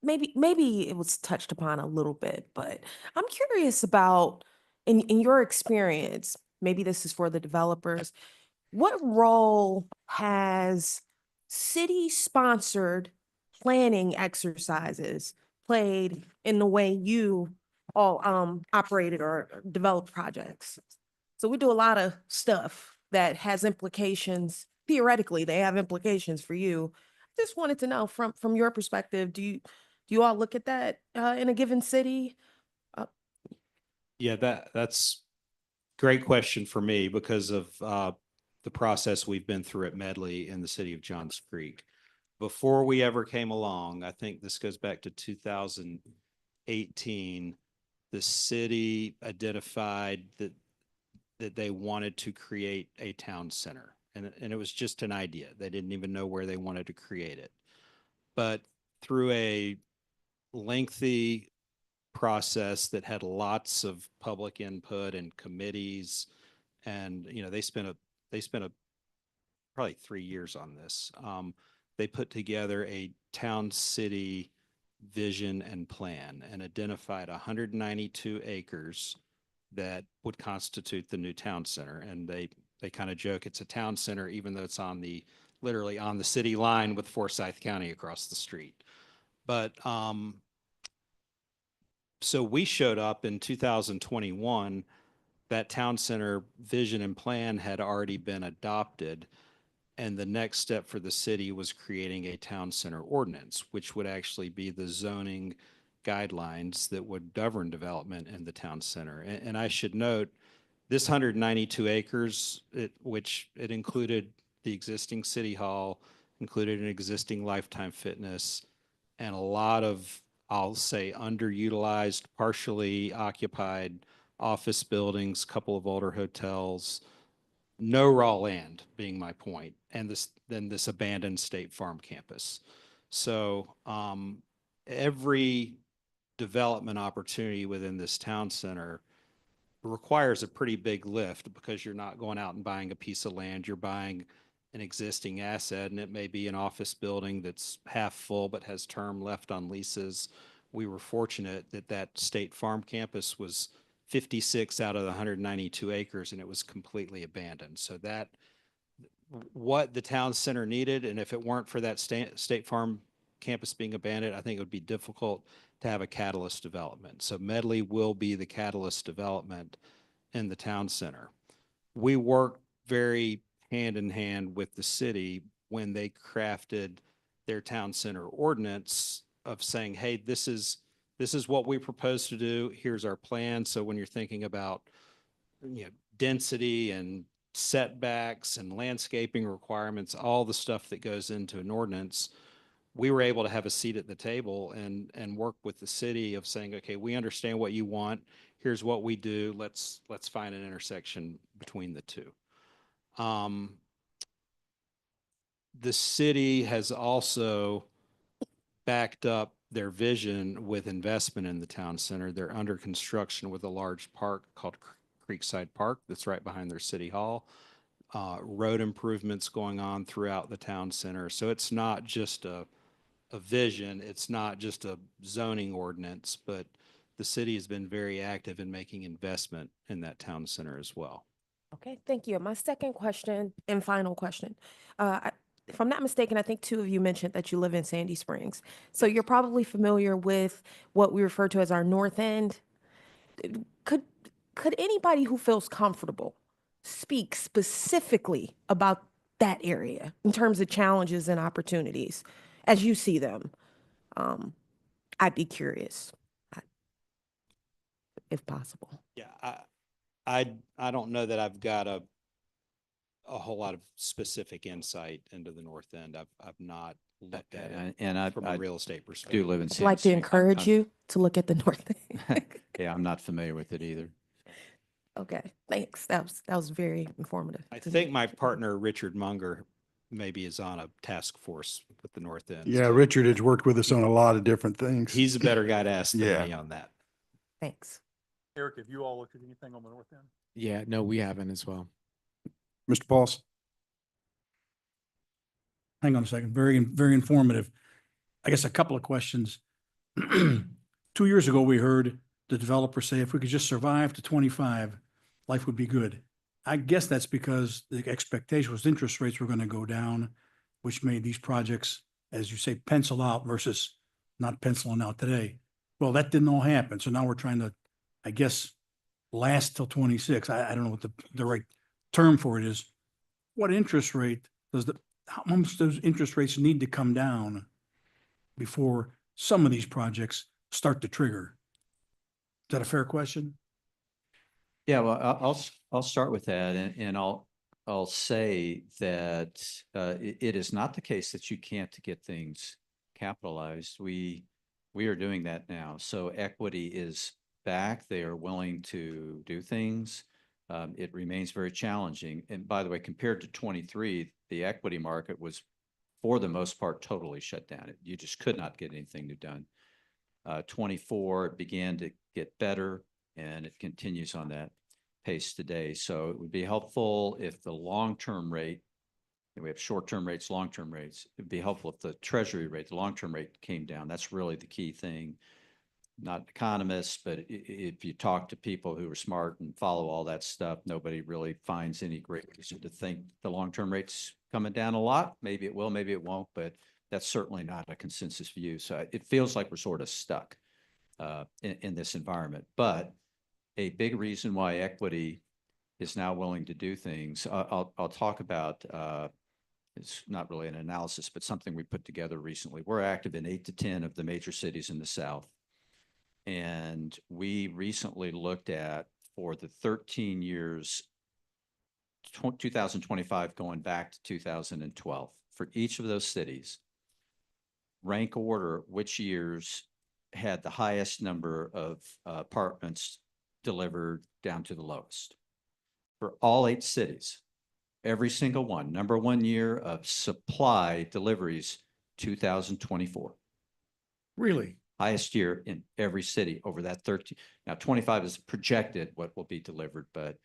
maybe it was touched upon a little bit, but I'm curious about, in your experience, maybe this is for the developers, what role has city-sponsored planning exercises played in the way you all operated or developed projects? So we do a lot of stuff that has implications, theoretically, they have implications for you. Just wanted to know from your perspective, do you all look at that in a given city? Yeah, that's great question for me because of the process we've been through at Medley in the city of Johns Creek. Before we ever came along, I think this goes back to 2018, the city identified that they wanted to create a town center. And it was just an idea. They didn't even know where they wanted to create it. But through a lengthy process that had lots of public input and committees, and they spent a probably 3 years on this. They put together a town city vision and plan and identified 192 acres that would constitute the new town center. And they kind of joke it's a town center, even though it's literally on the city line with Forsyth County across the street. But so we showed up in 2021, that town center vision and plan had already been adopted. And the next step for the city was creating a town center ordinance, which would actually be the zoning guidelines that would govern development in the town center. And I should note, this 192 acres, which it included the existing city hall, included an existing Lifetime Fitness, and a lot of, I'll say, underutilized, partially occupied office buildings, couple of older hotels, no raw land being my point, and this abandoned State Farm campus. So every development opportunity within this town center requires a pretty big lift because you're not going out and buying a piece of land, you're buying an existing asset, and it may be an office building that's half full but has term left on leases. We were fortunate that State Farm campus was 56 out of the 192 acres, and it was completely abandoned. So that what the town center needed, and if it weren't for that State Farm campus being abandoned, I think it would be difficult to have a catalyst development. So Medley will be the catalyst development in the town center. We worked very hand in hand with the city when they crafted their town center ordinance of saying, hey, this is what we propose to do. Here's our plan. So when you're thinking about density and setbacks and landscaping requirements, all the stuff that goes into an ordinance, we were able to have a seat at the table and work with the city of saying, okay, we understand what you want. Here's what we do. Let's find an intersection between the two. The city has also backed up their vision with investment in the town center. They're under construction with a large park called Creekside Park that's right behind their city hall. Road improvements going on throughout the town center. So it's not just a vision, it's not just a zoning ordinance, but the city has been very active in making investment in that town center as well. Okay, thank you. My second question and final question. If I'm not mistaken, I think two of you mentioned that you live in Sandy Springs. So you're probably familiar with what we refer to as our North End. Could anybody who feels comfortable speak specifically about that area in terms of challenges and opportunities as you see them? I'd be curious, if possible. Yeah, I don't know that I've got a whole lot of specific insight into the North End. I've not looked at it And from I a real estate perspective. do live in I'd Sandy like to Springs. encourage you to look at the North End. Yeah, I'm not familiar with it either. Okay, thanks. That was very informative. I think my partner, Richard Munger, maybe is on a task force with the North End. Yeah, so Richard has worked with us on a lot of different things. He's a better guy to ask than Yeah. me on that. Thanks. Eric, have you all looked at anything on the North End? Yeah, no, we haven't as well. Mr. Pauls? Hang on a second. Very informative. I guess a couple of questions. 2 years ago, we heard the developers say, if we could just survive to 25, life would be good. I guess that's because the expectation was interest rates were going to go down, which made these projects, as you say, pencil out versus not penciling out today. Well, that didn't all happen. So now we're trying to, I guess, last till 26. I don't know what the right term for it is. What interest rate how much those interest rates need to come down before some of these projects start to trigger? Is that a fair question? Yeah, well, I'll start with that, and I'll say that it is not the case that you can't get things capitalized. We are doing that now. So equity is back. They are willing to do things. It remains very challenging. And by the way, compared to 23, the equity market was, for the most part, totally shut down. You just could not get anything done. 24, it began to get better, and it continues on that pace today. So it would be helpful if the long-term rate, we have short-term rates, long-term rates. It'd be helpful if the treasury rate, the long-term rate came down. That's really the key thing. Not economists, but if you talk to people who are smart and follow all that stuff, nobody really finds any great reason to think the long-term rate's coming down a lot. Maybe it will, maybe it won't, but that's certainly not a consensus view. So it feels like we're sort of stuck in this environment. But a big reason why equity is now willing to do things, I'll talk about, it's not really an analysis, but something we put together recently. We're active in 8 to 10 of the major cities in the South. And we recently looked at, for the 13 years, 2025 going back to 2012, for each of those cities, rank order which years had the highest number of apartments delivered down to the lowest. For all 8 cities, every single one, number one year of supply deliveries, 2024. Really? Highest year in every city over that 13. Now 25 is projected what will be delivered, but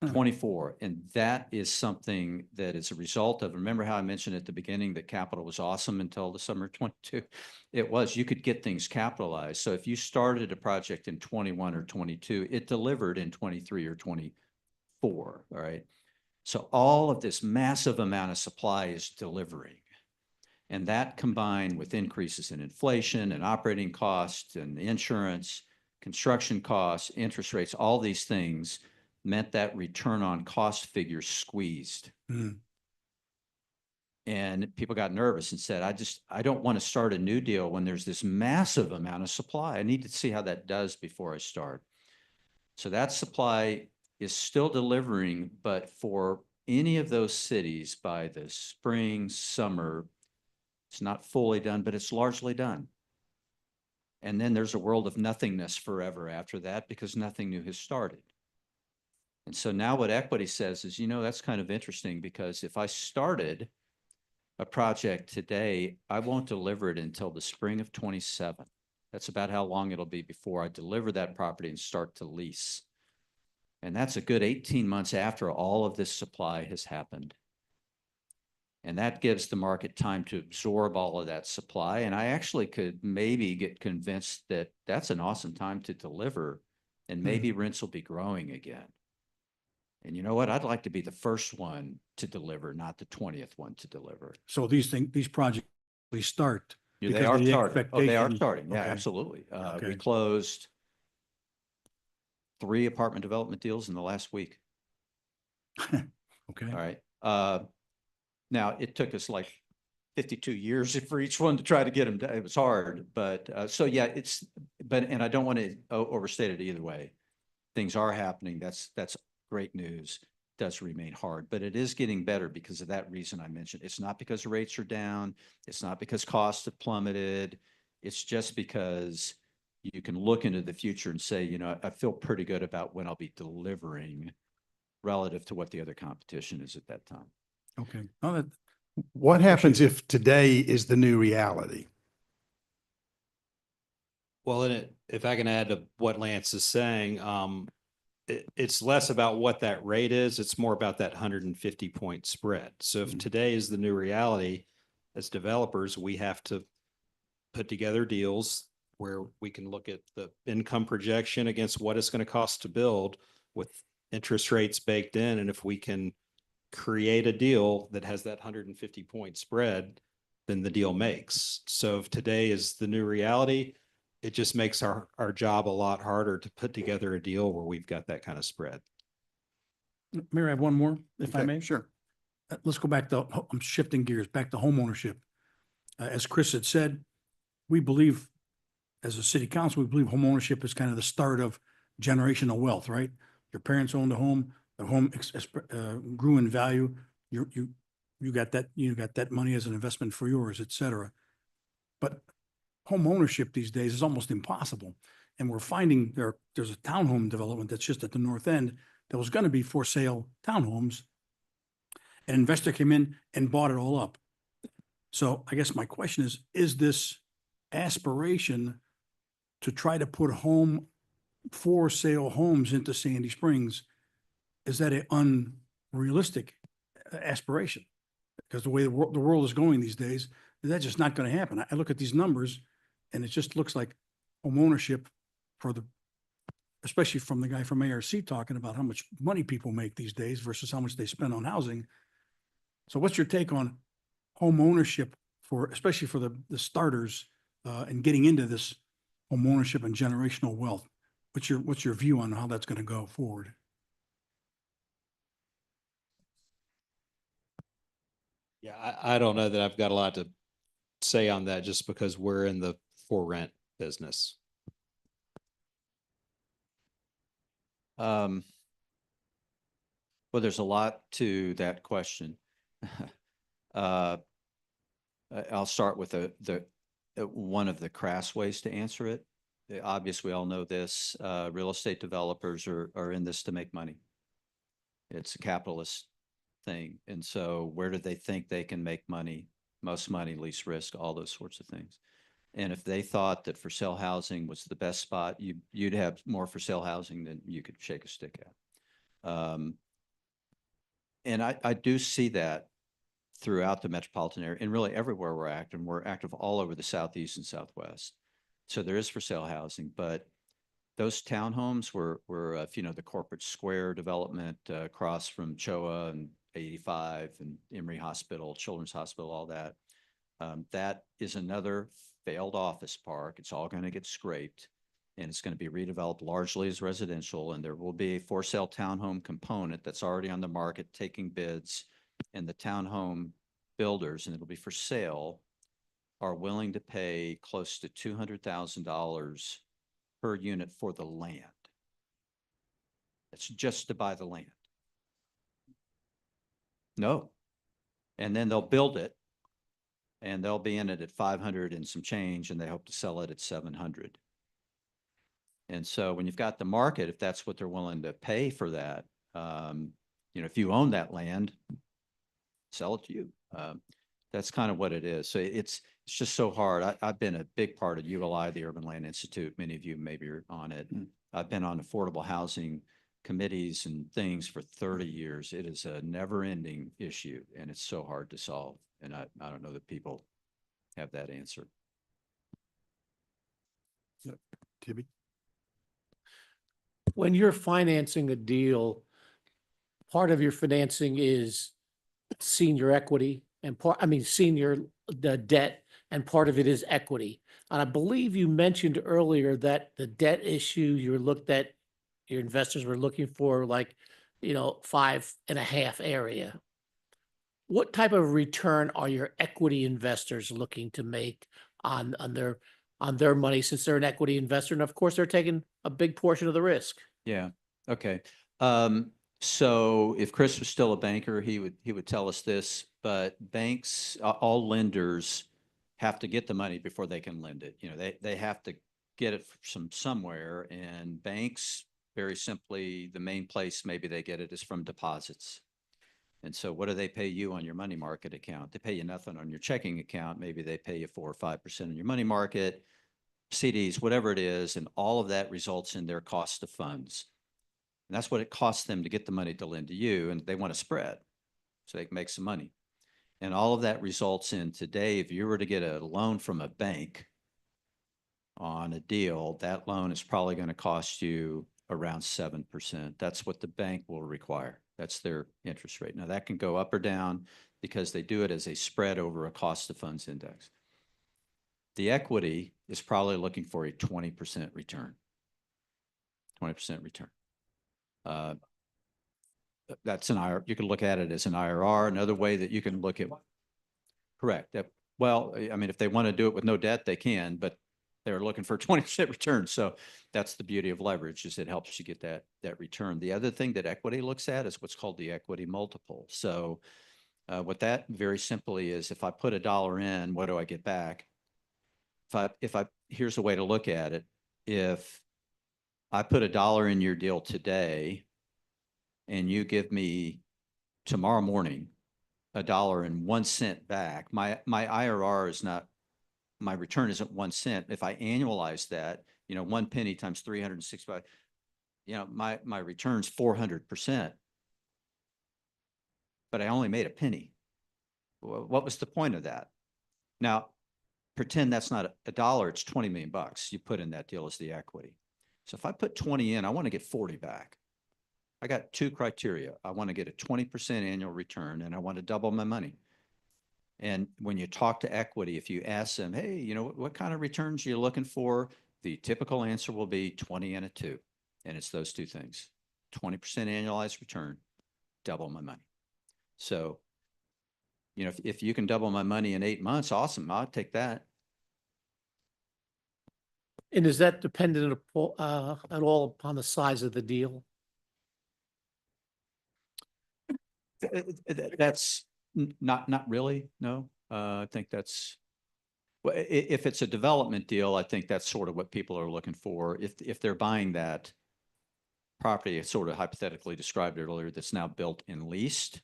24. And that is something that is a result of, remember how I mentioned at the beginning that capital was awesome until the summer of 22? It was, you could get things capitalized. So if you started a project in 21 or 22, it delivered in 23 or 24, all right? So all of this massive amount of supply is delivering. And that combined with increases in inflation and operating costs and insurance, construction costs, interest rates, all these things meant that return on cost figure squeezed. And people got nervous and said, I don't want to start a new deal when there's this massive amount of supply. I need to see how that does before I start. So that supply is still delivering, but for any of those cities by the spring, summer, it's not fully done, but it's largely done. And then there's a world of nothingness forever after that because nothing new has started. And so now what equity says is, that's kind of interesting because if I started a project today, I won't deliver it until the spring of 27. That's about how long it'll be before I deliver that property and start to lease. And that's a good 18 months after all of this supply has happened. And that gives the market time to absorb all of that supply. And I actually could maybe get convinced that that's an awesome time to deliver and maybe rents will be growing again. And you know what? I'd like to be the first one to deliver, not the 20th one to deliver. So these projects start. Yeah, because they are of the starting. Oh, they are expectation. starting. Yeah, Okay. absolutely. We Okay. closed 3 apartment development deals in the last week. Okay. All right. Now it took us like 52 years for each one to try to get them done. It was hard, but so yeah, and I don't want to overstate it either way. Things are happening. That's great news. It does remain hard, but it is getting better because of that reason I mentioned. It's not because rates are down. It's not because costs have plummeted. It's just because you can look into the future and say, I feel pretty good about when I'll be delivering relative to what the other competition is at that time. Okay. What happens if today is the new reality? Well, if I can add to what Lance is saying, it's less about what that rate is. It's more about that 150-point spread. So if today is the new reality, as developers, we have to put together deals where we can look at the income projection against what it's going to cost to build with interest rates baked in. And if we can create a deal that has that 150-point spread, then the deal makes. So if today is the new reality, it just makes our job a lot harder to put together a deal where we've got that kind of spread. Mayor, I have one more, if I Okay, may. sure. Let's go back to, I'm shifting gears, back to homeownership. As Chris had said, we believe, as a city council, we believe homeownership is kind of the start of generational wealth, right? Your parents owned a home, the home grew in value. You got that money as an investment for yours, et cetera. But home ownership these days is almost impossible. And we're finding there's a townhome development that's just at the north end that was going to be for sale townhomes. An investor came in and bought it all up. So I guess my question is this aspiration to try to put for sale homes into Sandy Springs, is that an unrealistic aspiration? Because the way the world is going these days, that's just not going to happen. I look at these numbers and it just looks like home ownership especially from the guy from ARC talking about how much money people make these days versus how much they spend on housing. So what's your take on home ownership especially for the starters and getting into this home ownership and generational wealth? What's your view on how that's going to go forward? Yeah, I don't know that I've got a lot to say on that just because we're in the for rent business. Well, there's a lot to that question. I'll start with one of the crass ways to answer it. Obviously, we all know this. Real estate developers are in this to make money. It's a capitalist thing. And so where do they think they can make money? Most money, least risk, all those sorts of things. And if they thought that for sale housing was the best spot, you'd have more for sale housing than you could shake a stick at. And I do see that throughout the metropolitan area and really everywhere we're active. We're active all over the Southeast and Southwest. So there is for sale housing, but those townhomes were if you know, the corporate square development across from CHOA and 85 and Emory Hospital, Children's Hospital, all that. That is another failed office park. It's all going to get scraped and it's going to be redeveloped largely as residential. And there will be a for sale townhome component that's already on the market taking bids, and the townhome builders, and it'll be for sale, are willing to pay close to $200,000 per unit for the land. It's just to buy the land. No. And then they'll build it and they'll be in it at 500 and some change, and they hope to sell it at 700. And so when you've got the market, if that's what they're willing to pay for that, you know, if you own that land, sell it to you. That's kind of what it is. So it's just so hard. I've been a big part of ULI, the Urban Land Institute. Many of you maybe are on it. I've been on affordable housing committees and things for 30 years. It is a never-ending issue, and it's so hard to solve. And I don't know that people have that answer. Tibby? When you're financing a deal, part of your financing is senior equity and the debt, and part of it is equity. And I believe you mentioned earlier that the debt issue your investors were looking for 5.5 area. What type of return are your equity investors looking to make on their money, since they're an equity investor? And of course, they're taking a big portion of the risk. Yeah. Okay. So if Chris was still a banker, he would tell us this, but banks, all lenders have to get the money before they can lend it. You know, they have to get it from somewhere, and banks, very simply, the main place maybe they get it is from deposits. And so what do they pay you on your money market account? They pay you nothing on your checking account. Maybe they pay you 4 or 5% on your money market, CDs, whatever it is. And all of that results in their cost of funds. And that's what it costs them to get the money to lend to you. And they want a spread so they can make some money. And all of that results in today, if you were to get a loan from a bank, on a deal, that loan is probably going to cost you around 7%. That's what the bank will require. That's their interest rate. Now, that can go up or down because they do it as a spread over a cost of funds index. The equity is probably looking for a 20% return. 20% return. That's an IRR. You can look at it as an IRR. Another way that you can look at, correct. Well, I mean, if they want to do it with no debt, they can, but they're looking for a 20% return. So that's the beauty of leverage, is it helps you get that return. The other thing that equity looks at is what's called the equity multiple. So what that very simply is, if I put $1 in, what do I get back? Here's a way to look at it. If I put $1 in your deal today and you give me tomorrow morning $1.01 back, my IRR is not, my return isn't 1 cent. If I annualize that, 1 penny times 365, my return's 400%. But I only made a penny. What was the point of that? Now, pretend that's not $1, it's 20 million bucks you put in that deal as the equity. So if I put 20 in, I want to get 40 back. I got two criteria. I want to get a 20% annual return, and I want to double my money. And when you talk to equity, if you ask them, hey, what kind of returns are you looking for? The typical answer will be 20 and a 2. And it's those two things: 20% annualized return, double my money. So, if you can double my money in 8 months, awesome. I'll take that. And is that dependent at all upon the size of the deal? That's not really, no. I think that's, well, if it's a development deal, I think that's sort of what people are looking for. If they're buying that property, it's sort of hypothetically described earlier, that's now built and leased,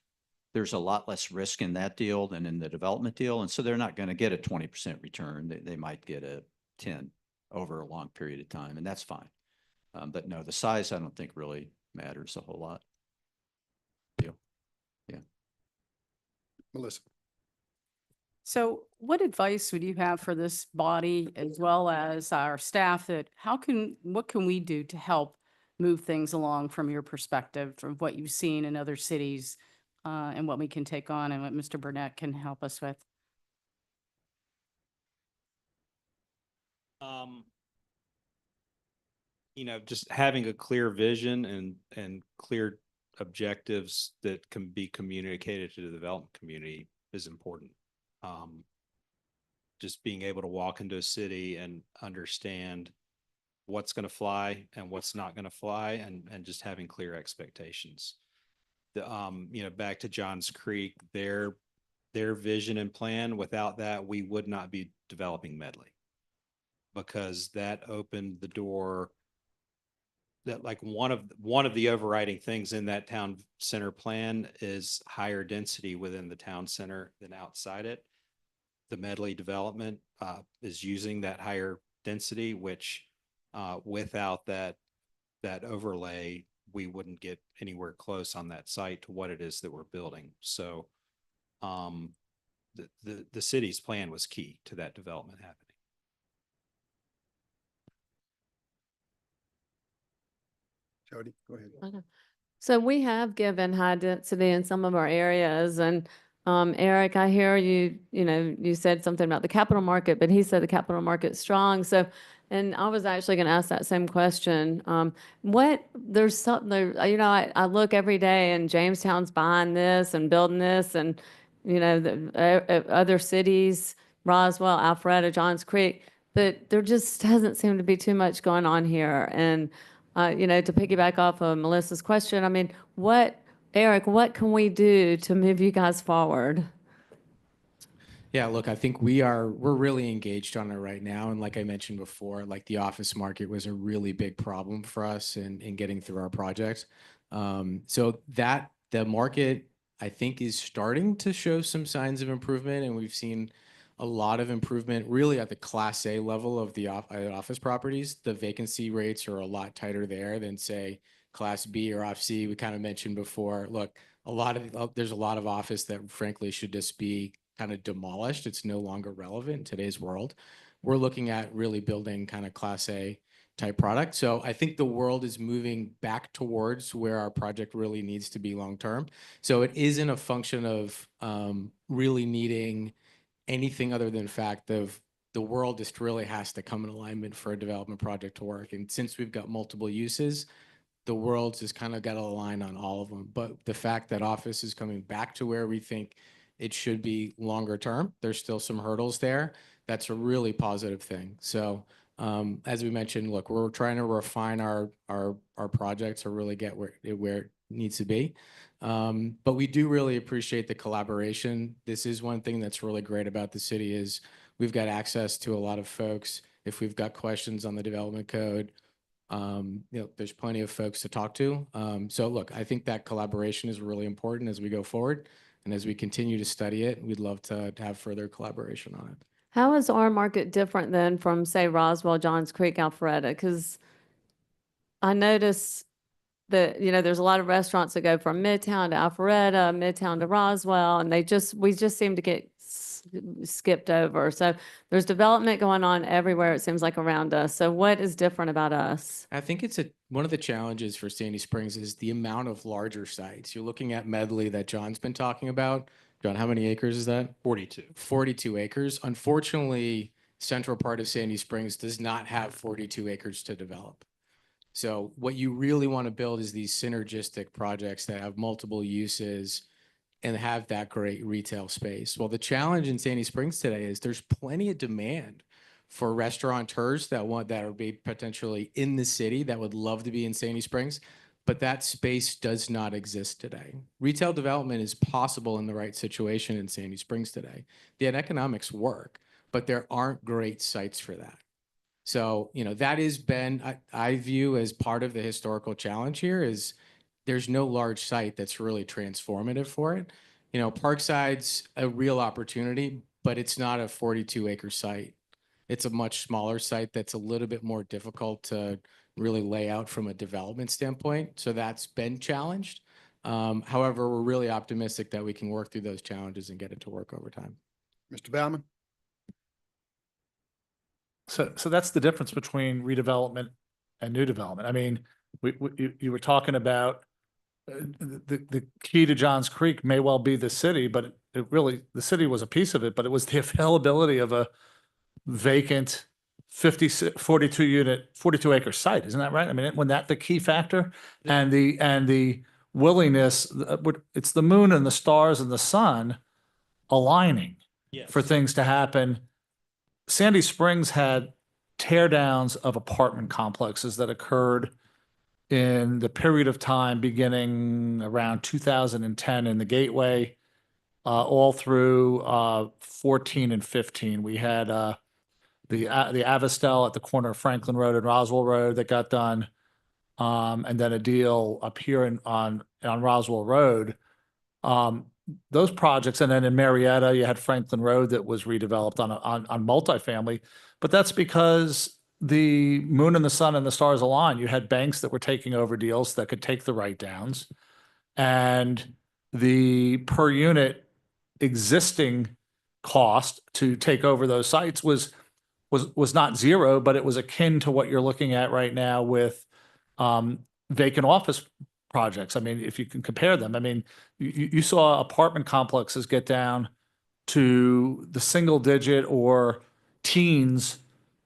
there's a lot less risk in that deal than in the development deal. And so they're not going to get a 20% return. They might get a 10 over a long period of time, and that's fine. But no, the size, I don't think really matters a whole lot. Deal. Yeah. Melissa. So what advice would you have for this body as well as our staff, that what can we do to help move things along from your perspective, from what you've seen in other cities, and what we can take on and what Mr. Burnett can help us with? Just having a clear vision and clear objectives that can be communicated to the development community is important. Just being able to walk into a city and understand what's going to fly and what's not going to fly, and just having clear expectations. Back to Johns Creek, their vision and plan, without that, we would not be developing Medley, because that opened the door. That, like, one of the overriding things in that town center plan is higher density within the town center than outside it. The Medley development is using that higher density, which without that overlay, we wouldn't get anywhere close on that site to what it is that we're building. So the city's plan was key to that development happening. Jody, go ahead. Okay. So we have given high density in some of our areas, and Eric, I hear you said something about the capital market, but he said the capital market's strong. So, and I was actually going to ask that same question. There's something there, I look every day and Jamestown's buying this and building this, and other cities, Roswell, Alpharetta, Johns Creek, but there just doesn't seem to be too much going on here. And to piggyback off of Melissa's question, I mean, Eric, what can we do to move you guys forward? Yeah, look, I think we're really engaged on it right now. And like I mentioned before, like, the office market was a really big problem for us in getting through our projects. So that the market, I think, is starting to show some signs of improvement, and we've seen a lot of improvement really at the Class A level of the office properties. The vacancy rates are a lot tighter there than, say, Class B or Off C. We kind of mentioned before, look, there's a lot of office that frankly should just be kind of demolished. It's no longer relevant in today's world. we're looking at really building kind of Class A type product. So I think the world is moving back towards where our project really needs to be long-term. So it isn't a function of really needing anything other than fact of the world just really has to come in alignment for a development project to work. And since we've got multiple uses, the world's just kind of got to align on all of them. But the fact that office is coming back to where we think it should be longer term, there's still some hurdles there. That's a really positive thing. So as we mentioned, look, we're trying to refine our project to really get where it needs to be. But we do really appreciate the collaboration. This is one thing that's really great about the city is we've got access to a lot of folks. If we've got questions on the development code, there's plenty of folks to talk to. So look, I think that collaboration is really important as we go forward. And as we continue to study it, we'd love to have further collaboration on it. How is our market different than from, say, Roswell, Johns Creek, Alpharetta? Because I notice that, there's a lot of restaurants that go from Midtown to Alpharetta, Midtown to Roswell, and we just seem to get skipped over. So there's development going on everywhere, it seems like, around us. So what is different about us? I think it's one of the challenges for Sandy Springs is the amount of larger sites. You're looking at Medley that John's been talking about. John, how many acres is that? 42. 42 acres. Unfortunately, central part of Sandy Springs does not have 42 acres to develop. So what you really want to build is these synergistic projects that have multiple uses and have that great retail space. Well, the challenge in Sandy Springs today is there's plenty of demand for restaurateurs that would be potentially in the city that would love to be in Sandy Springs, but that space does not exist today. Retail development is possible in the right situation in Sandy Springs today. The economics work, but there aren't great sites for that. So, that has been, I view as part of the historical challenge here is there's no large site that's really transformative for it. Parkside's a real opportunity, but it's not a 42-acre site. It's a much smaller site that's a little bit more difficult to really lay out from a development standpoint. So that's been challenged. However, we're really optimistic that we can work through those challenges and get it to work over time. Mr. Baumann? So that's the difference between redevelopment and new development. I mean, you were talking about the key to Johns Creek may well be the city, but the city was a piece of it, but it was the availability of a vacant 42 acre site. Isn't that right? I mean, when that the key factor and the willingness, it's the moon and the stars and the sun aligning for things to happen. Sandy Springs had tear downs of apartment complexes that occurred in the period of time beginning around 2010 in the Gateway, all through 14 and 15. We had the Avistel at the corner of Franklin Road and Roswell Road that got done, and then a deal up here on Roswell Road. Those projects, and then in Marietta, you had Franklin Road that was redeveloped on multifamily, but that's because the moon and the sun and the stars aligned. You had banks that were taking over deals that could take the write-downs, and the per unit existing cost to take over those sites was not zero, but it was akin to what you're looking at right now with vacant office projects. I mean, if you can compare them, I mean, you saw apartment complexes get down to the single digit or teens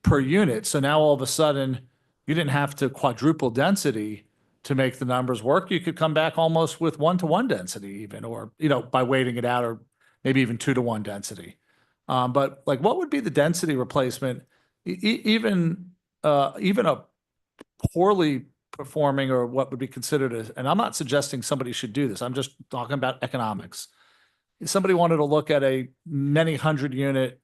per unit. So now all of a sudden you didn't have to quadruple density to make the numbers work. You could come back almost with 1-to-1 density even, or, by waiting it out, or maybe even 2-to-1 density. But like, what would be the density replacement? Even a poorly performing, or what would be considered and I'm not suggesting somebody should do this. I'm just talking about economics. If somebody wanted to look at a many 100-unit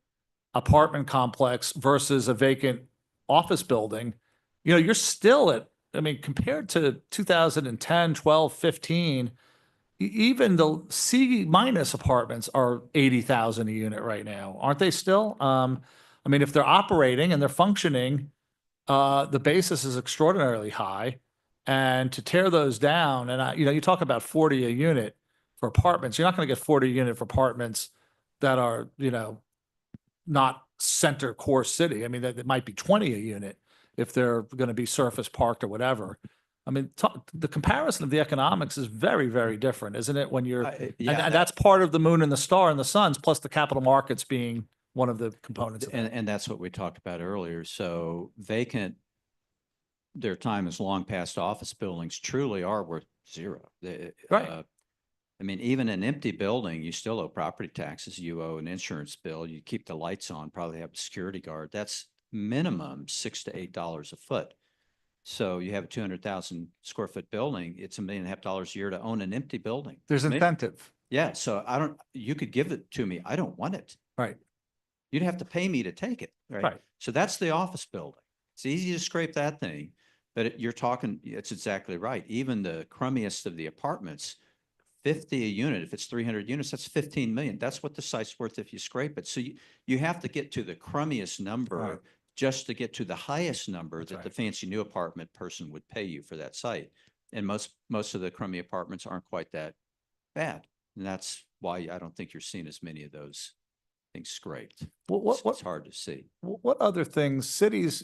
apartment complex versus a vacant office building, you're still at, compared to 2010, 12, 15, even the C- apartments are 80,000 a unit right now, aren't they still? If they're operating and they're functioning, the basis is extraordinarily high, and to tear those down, and you talk about 40 a unit for apartments. You're not going to get 40 a unit for apartments that are not center core city. I mean, that might be 20 a unit if they're going to be surface parked or whatever. I mean, the comparison of the economics is very, very different, isn't it? When you're, and that's part of the moon and the star and the suns, plus the capital markets being one of the components of that. And that's what we talked about earlier. So vacant, their time is long past. Office buildings truly are worth zero. Right. I mean, even an empty building, you still owe property taxes, you owe an insurance bill, you keep the lights on, probably have a security guard. That's minimum $6 to $8 a foot. So you have a 200,000 square foot building, it's $1.5 million a year to own an empty building. There's I mean, incentive. Yeah, so you could give it to me. I don't want it. Right. You'd have to pay me to take it, right? Right. So that's the office building. It's easy to scrape that thing, but it's exactly right. Even the crummiest of the apartments, 50 a unit, if it's 300 units, that's 15 million. That's what the site's worth if you scrape it. So you have to get to the crummiest number Right. just to get to the highest number That's that right. the fancy new apartment person would pay you for that site. And most of the crummy apartments aren't quite that bad. And that's why I don't think you're seeing as many of those things scraped. It's hard to see. What other things, cities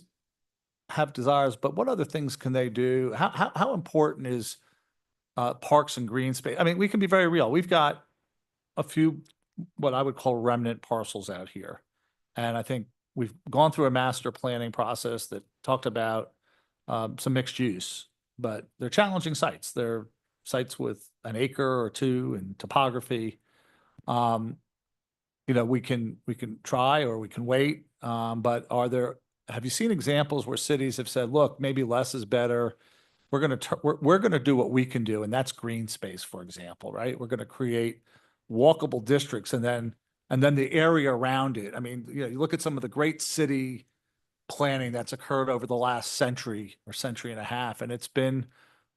have desires, but what other things can they do? How important is parks and green space? I mean, we can be very real. We've got a few, what I would call remnant parcels out here. And I think we've gone through a master planning process that talked about some mixed use, but they're challenging sites. They're sites with an acre or two in topography. You know, we can try or we can wait. But have you seen examples where cities have said, look, maybe less is better. We're gonna do what we can do, and that's green space, for example, right? We're gonna create walkable districts and then the area around it. I mean, you know, you look at some of the great city planning that's occurred over the last century or century and a half, and it's been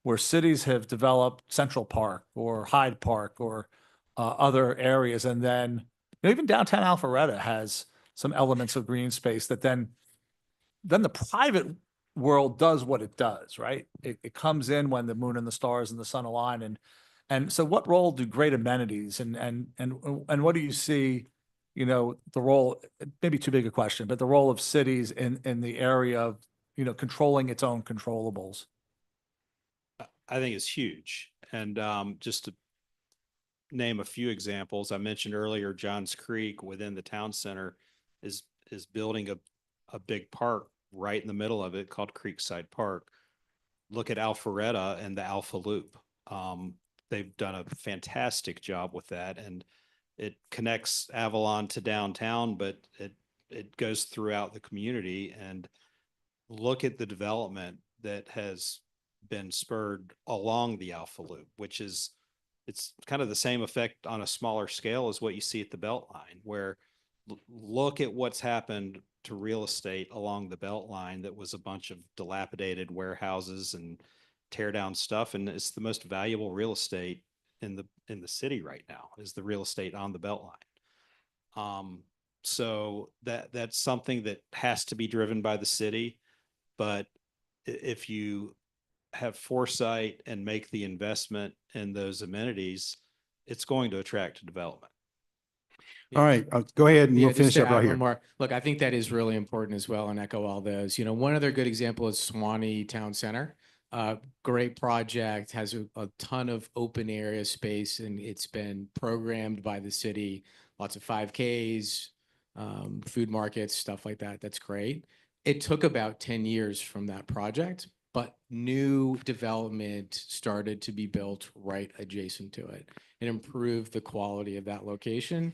where cities have developed Central Park or Hyde Park or other areas, and then you know, even downtown Alpharetta has some elements of green space that then the private world does what it does, right? It comes in when the moon and the stars and the sun align. And so what role do great amenities and what do you see, you know, the role, maybe too big a question, but the role of cities in the area of, you know, controlling its own controllables? I think it's huge. And just to name a few examples, I mentioned earlier, Johns Creek within the town center is building a big park right in the middle of it called Creekside Park. Look at Alpharetta and the Alpha Loop. They've done a fantastic job with that, and it connects Avalon to downtown, but it goes throughout the community. And look at the development that has been spurred along the Alpha Loop, which is, it's kind of the same effect on a smaller scale as what you see at the Beltline, where look at what's happened to real estate along the Beltline that was a bunch of dilapidated warehouses and tear down stuff. And it's the most valuable real estate in the city right now, is the real estate on the Beltline. So that's something that has to be driven by the city. But if you have foresight and make the investment in those amenities, it's going to attract development. All right, go ahead and Yeah, we'll just finish to up add right one here. more. Look, I think that is really important as well, and echo all those. You know, one other good example is Swanee Town Center. Great project, has a ton of open area space, and it's been programmed by the city. Lots of 5Ks, food markets, stuff like that. That's great. It took about 10 years from that project, but new development started to be built right adjacent to it. It improved the quality of that location.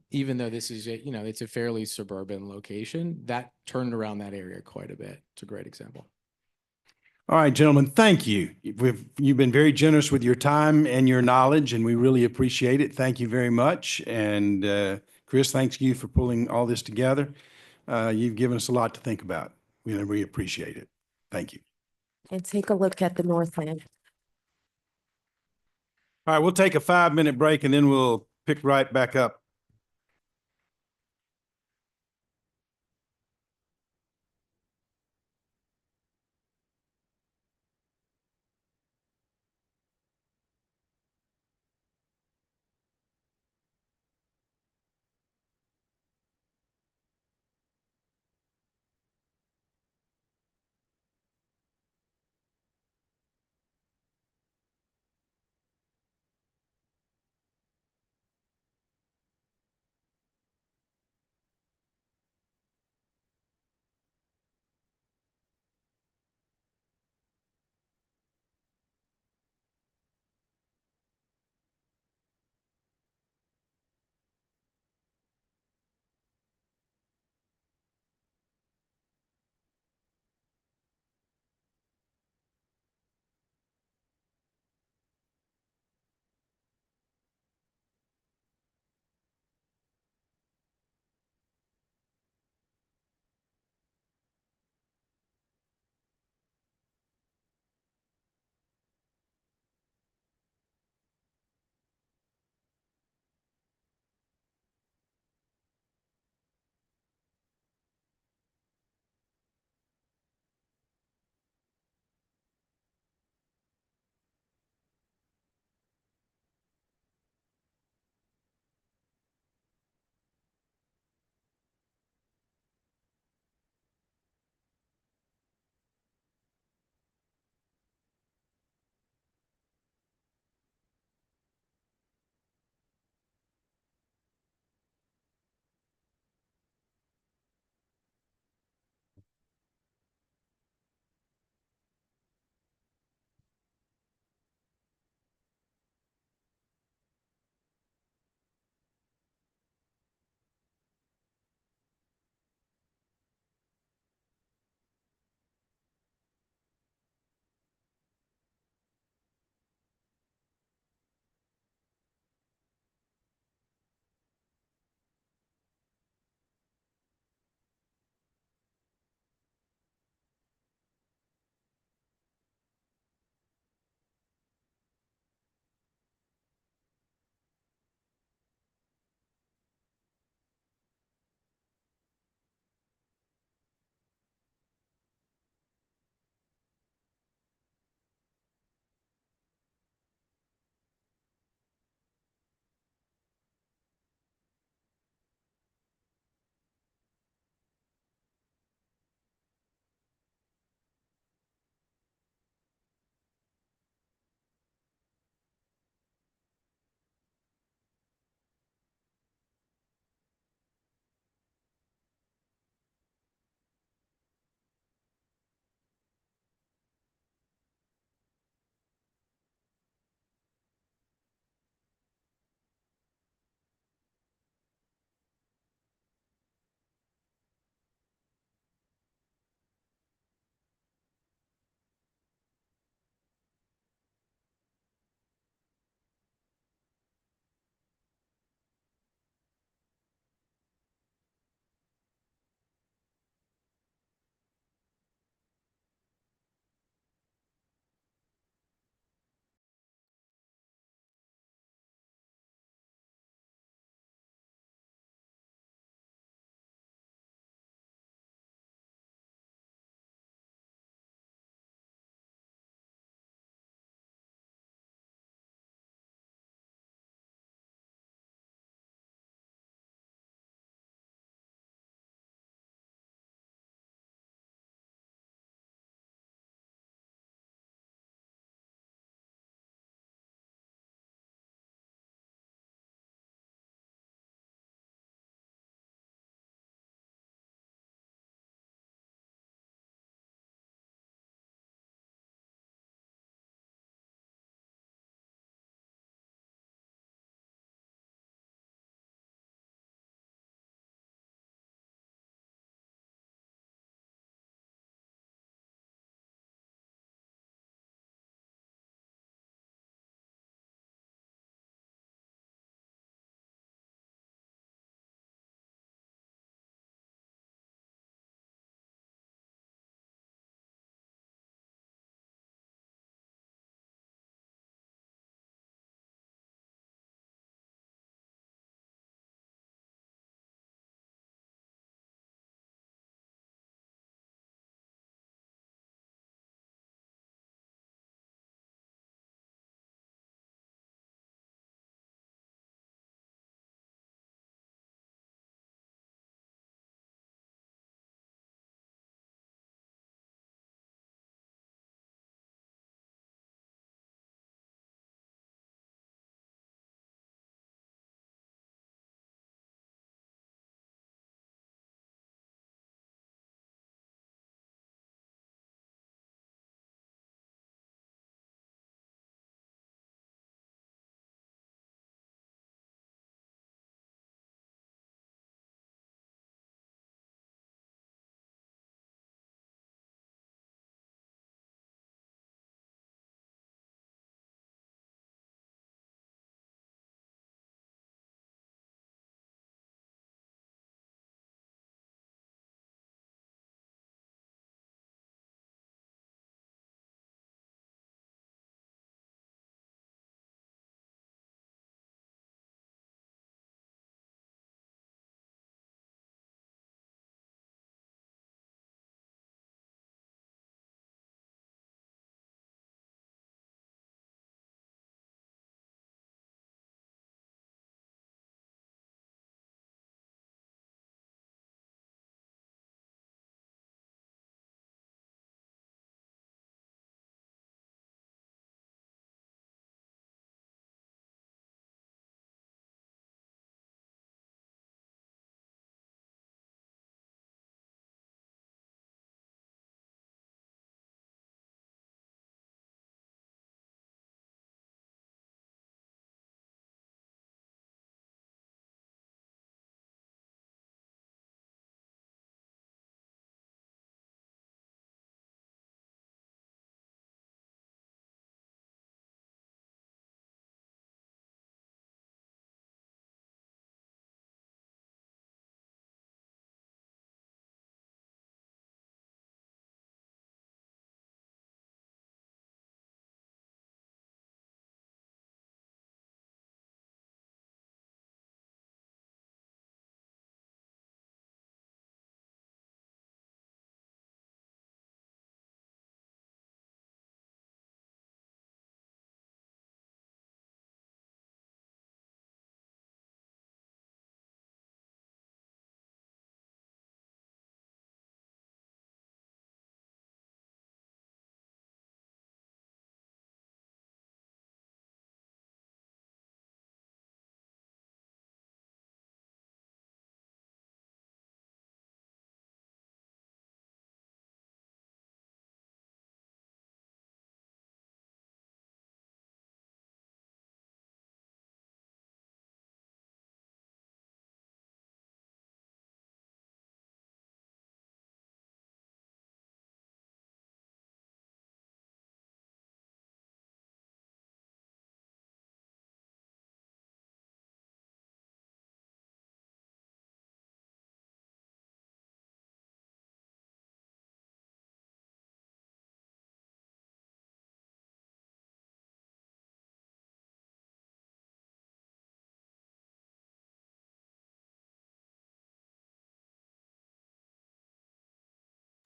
Even though this is it's a fairly suburban location, that turned around that area quite a bit. It's a great example. All right, gentlemen, thank you. You've been very generous with your time and your knowledge, and we really appreciate it. Thank you very much. And Chris, thanks to you for pulling all this together. You've given us a lot to think about. We appreciate it. Thank you. And take a look at the Northland. All right, we'll take a 5-minute break and then we'll pick right back up.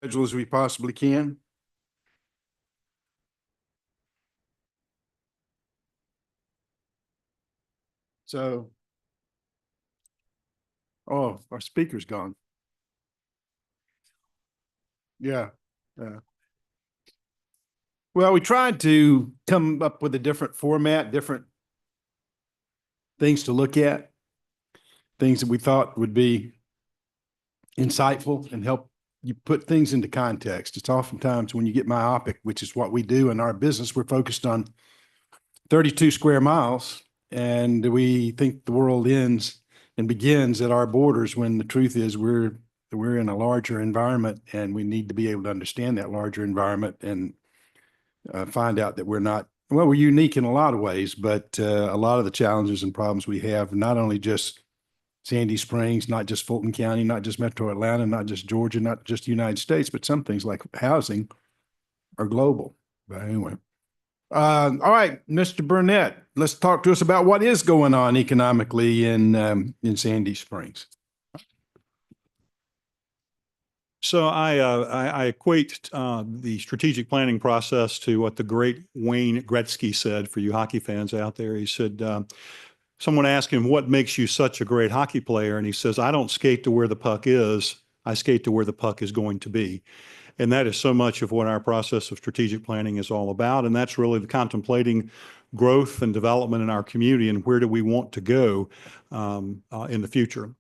schedule as we possibly can. So, oh, our speaker's gone. Yeah, yeah. Well, we tried to come up with a different format, different things to look at, things that we thought would be insightful and help you put things into context. It's oftentimes when you get myopic, which is what we do in our business, we're focused on 32 square miles, and we think the world ends and begins at our borders, when the truth is we're in a larger environment, and we need to be able to understand that larger environment and find out that we're unique in a lot of ways, but a lot of the challenges and problems we have, not only just Sandy Springs, not just Fulton County, not just Metro Atlanta, not just Georgia, not just the United States, but some things like housing are global. But anyway. All right, Mr. Burnett, let's talk to us about what is going on economically in Sandy Springs. So I equate the strategic planning process to what the great Wayne Gretzky said, for you hockey fans out there. He said, someone asked him, what makes you such a great hockey player? And he says, I don't skate to where the puck is, I skate to where the puck is going to be. And that is so much of what our process of strategic planning is all about. And that's really the contemplating growth and development in our community and where do we want to go in the future.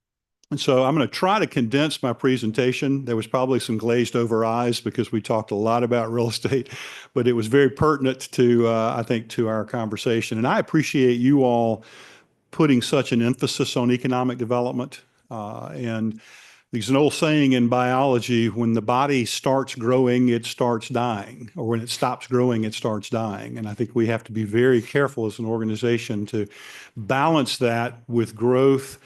And so I'm going to try to condense my presentation. There was probably some glazed over eyes because we talked a lot about real estate, but it was very pertinent to, I think, to our conversation. And I appreciate you all putting such an emphasis on economic development. And there's an old saying in biology, when the body starts growing, it starts dying, or when it stops growing, it starts dying. And I think we have to be very careful as an organization to balance that with growth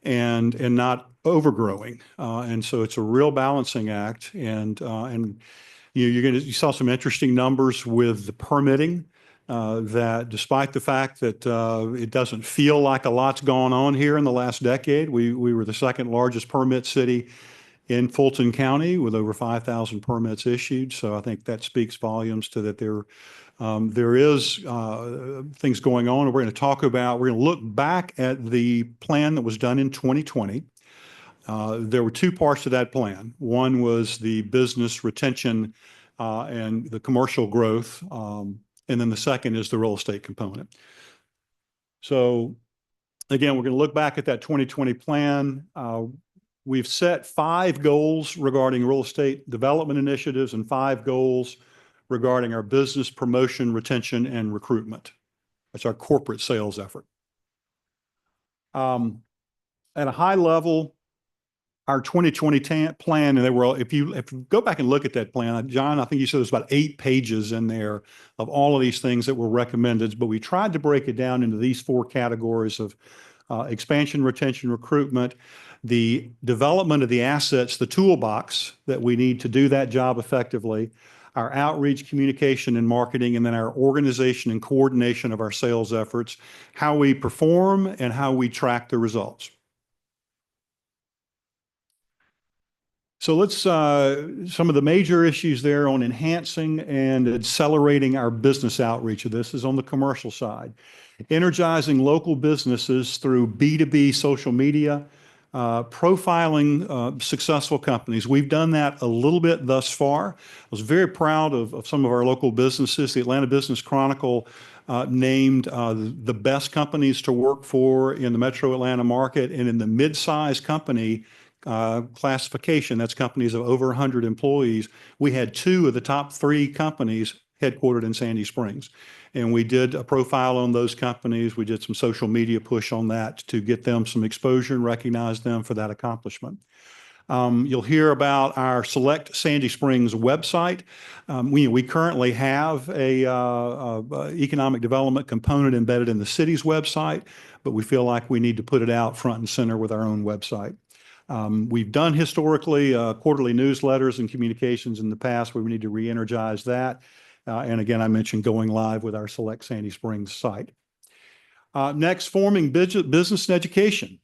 and not overgrowing. And so it's a real balancing act. And you saw some interesting numbers with the permitting, that despite the fact that it doesn't feel like a lot's gone on here in the last decade, we were the second largest permit city in Fulton County with over 5,000 permits issued. So I think that speaks volumes to that there is things going on. We're going to look back at the plan that was done in 2020. There were two parts to that plan. One was the business retention and the commercial growth. And then the second is the real estate component. So again, we're going to look back at that 2020 plan. We've set 5 goals regarding real estate development initiatives and 5 goals regarding our business promotion, retention, and recruitment. That's our corporate sales effort. At a high level, our 2020 plan, and there were, if you go back and look at that plan, John, I think you said there's about 8 pages in there of all of these things that were recommended, but we tried to break it down into these 4 categories of expansion, retention, recruitment, the development of the assets, the toolbox that we need to do that job effectively, our outreach, communication, and marketing, and then our organization and coordination of our sales efforts, how we perform, and how we track the results. So let's, some of the major issues there on enhancing and accelerating our business outreach of this is on the commercial side. Energizing local businesses through B2B social media, profiling successful companies. We've done that a little bit thus far. I was very proud of some of our local businesses. The Atlanta Business Chronicle named the best companies to work for in the Metro Atlanta market, and in the mid-size company classification, that's companies of over 100 employees, we had 2 of the top 3 companies headquartered in Sandy Springs. And we did a profile on those companies. We did some social media push on that to get them some exposure and recognize them for that accomplishment. You'll hear about our Select Sandy Springs website. We currently have a economic development component embedded in the city's website, but we feel like we need to put it out front and center with our own website. We've done historically quarterly newsletters and communications in the past where we need to re-energize that. And again, I mentioned going live with our Select Sandy Springs site. Next, forming business and education.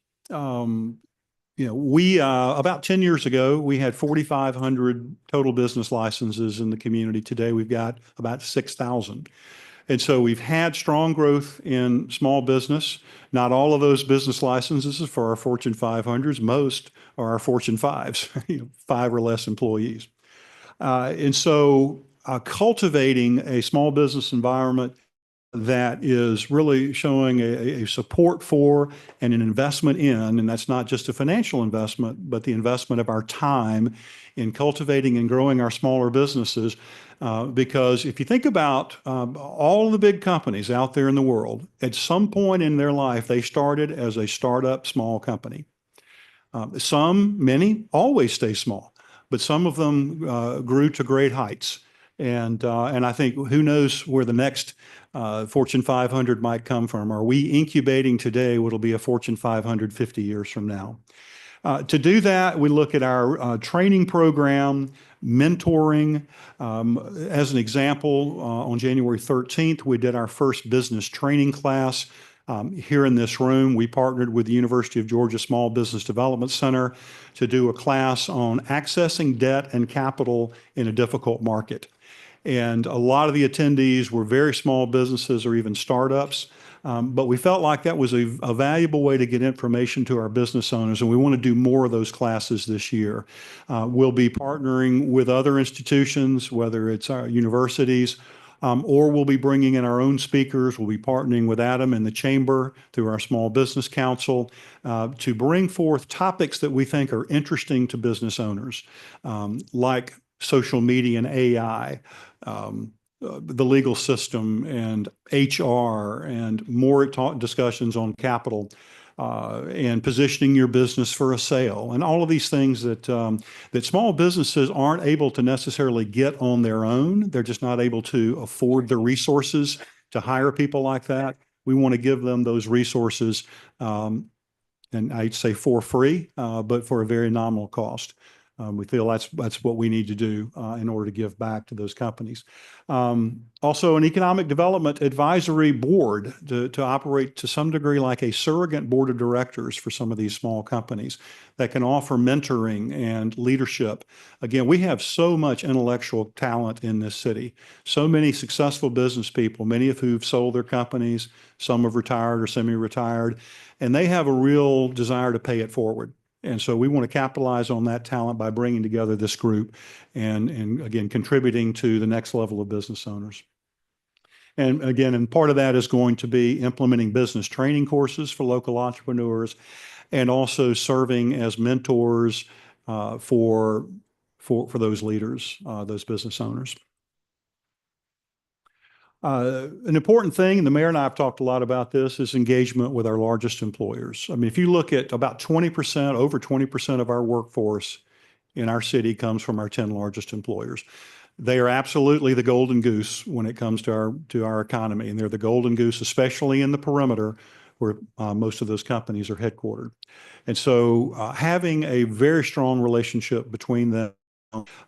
we, about 10 years ago, we had 4,500 total business licenses in the community. Today, we've got about 6,000. And so we've had strong growth in small business. Not all of those business licenses are for our Fortune 500s. Most are our Fortune 5s, 5 or less employees. And so cultivating a small business environment that is really showing a support for and an investment in, and that's not just a financial investment, but the investment of our time in cultivating and growing our smaller businesses. Because if you think about all the big companies out there in the world, at some point in their life, they started as a startup small company. Many always stay small, but some of them grew to great heights. And I think who knows where the next Fortune 500 might come from. Are we incubating today what'll be a Fortune 500 50 years from now? To do that, we look at our training program, mentoring. As an example, on January 13th, we did our first business training class. Here in this room, we partnered with the University of Georgia Small Business Development Center to do a class on accessing debt and capital in a difficult market. And a lot of the attendees were very small businesses or even startups. But we felt like that was a valuable way to get information to our business owners, and we want to do more of those classes this year. We'll be partnering with other institutions, whether it's our universities, or we'll be bringing in our own speakers. We'll be partnering with Adam and the Chamber through our Small Business Council to bring forth topics that we think are interesting to business owners, like social media and AI, the legal system and HR, and more discussions on capital and positioning your business for a sale, and all of these things that small businesses aren't able to necessarily get on their own. They're just not able to afford the resources to hire people like that. We want to give them those resources, and I'd say for free, but for a very nominal cost. We feel that's what we need to do in order to give back to those companies. Also, an economic development advisory board to operate to some degree like a surrogate board of directors for some of these small companies that can offer mentoring and leadership. Again, we have so much intellectual talent in this city, so many successful business people, many of who've sold their companies, some have retired or semi-retired, and they have a real desire to pay it forward. And so we want to capitalize on that talent by bringing together this group and again, contributing to the next level of business owners. And again, and part of that is going to be implementing business training courses for local entrepreneurs and also serving as mentors for those leaders, those business owners. An important thing, and the mayor and I have talked a lot about this, is engagement with our largest employers. I mean, if you look at about 20%, over 20% of our workforce in our city comes from our 10 largest employers. They are absolutely the golden goose when it comes to our economy, and they're the golden goose, especially in the perimeter where most of those companies are headquartered. And so having a very strong relationship between them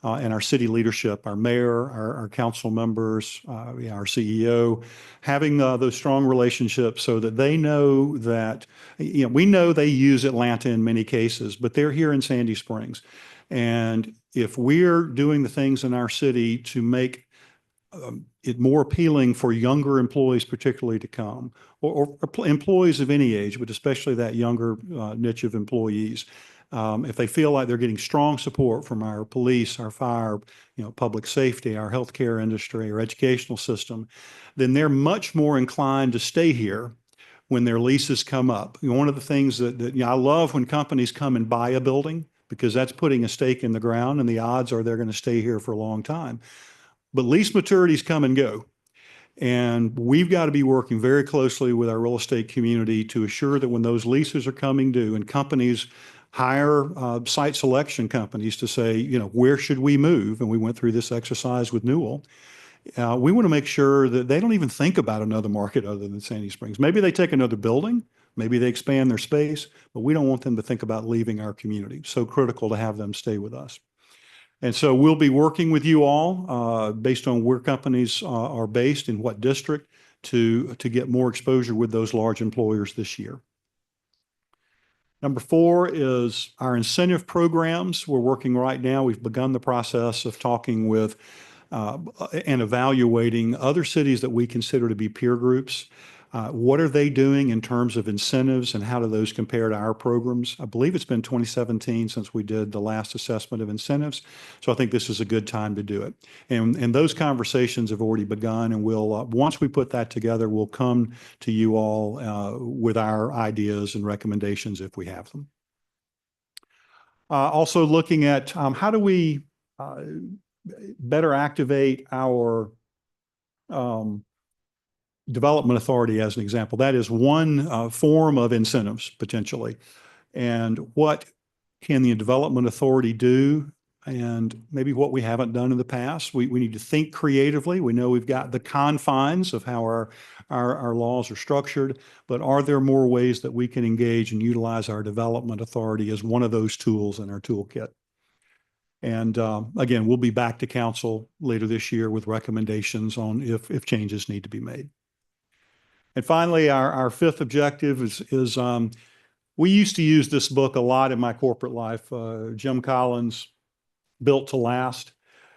and our city leadership, our mayor, our council members, our CEO, having those strong relationships so that they know that, we know they use Atlanta in many cases, but they're here in Sandy Springs. And if we're doing the things in our city to make it more appealing for younger employees particularly to come, or employees of any age, but especially that younger niche of employees, if they feel like they're getting strong support from our police, our fire, public safety, our healthcare industry, our educational system, then they're much more inclined to stay here when their leases come up. One of the things that I love when companies come and buy a building, because that's putting a stake in the ground and the odds are they're going to stay here for a long time. But lease maturities come and go. And we've got to be working very closely with our real estate community to assure that when those leases are coming due and companies hire site selection companies to say, where should we move? And we went through this exercise with Newell. We want to make sure that they don't even think about another market other than Sandy Springs. Maybe they take another building, maybe they expand their space, but we don't want them to think about leaving our community. So critical to have them stay with us. And so we'll be working with you all based on where companies are based, in what district, to get more exposure with those large employers this year. Number 4 is our incentive programs. We're working right now. We've begun the process of talking with and evaluating other cities that we consider to be peer groups. What are they doing in terms of incentives and how do those compare to our programs? I believe it's been 2017 since we did the last assessment of incentives. So I think this is a good time to do it. And those conversations have already begun, and we'll, once we put that together, we'll come to you all with our ideas and recommendations if we have them. Also looking at how do we better activate our development authority as an example. That is one form of incentives potentially. And what can the development authority do? And maybe what we haven't done in the past. We need to think creatively. We know we've got the confines of how our laws are structured, but are there more ways that we can engage and utilize our development authority as one of those tools in our toolkit? And again, we'll be back to council later this year with recommendations on if changes need to be made. And finally, our 5th objective is we used to use this book a lot in my corporate life. Jim Collins, Built to Last.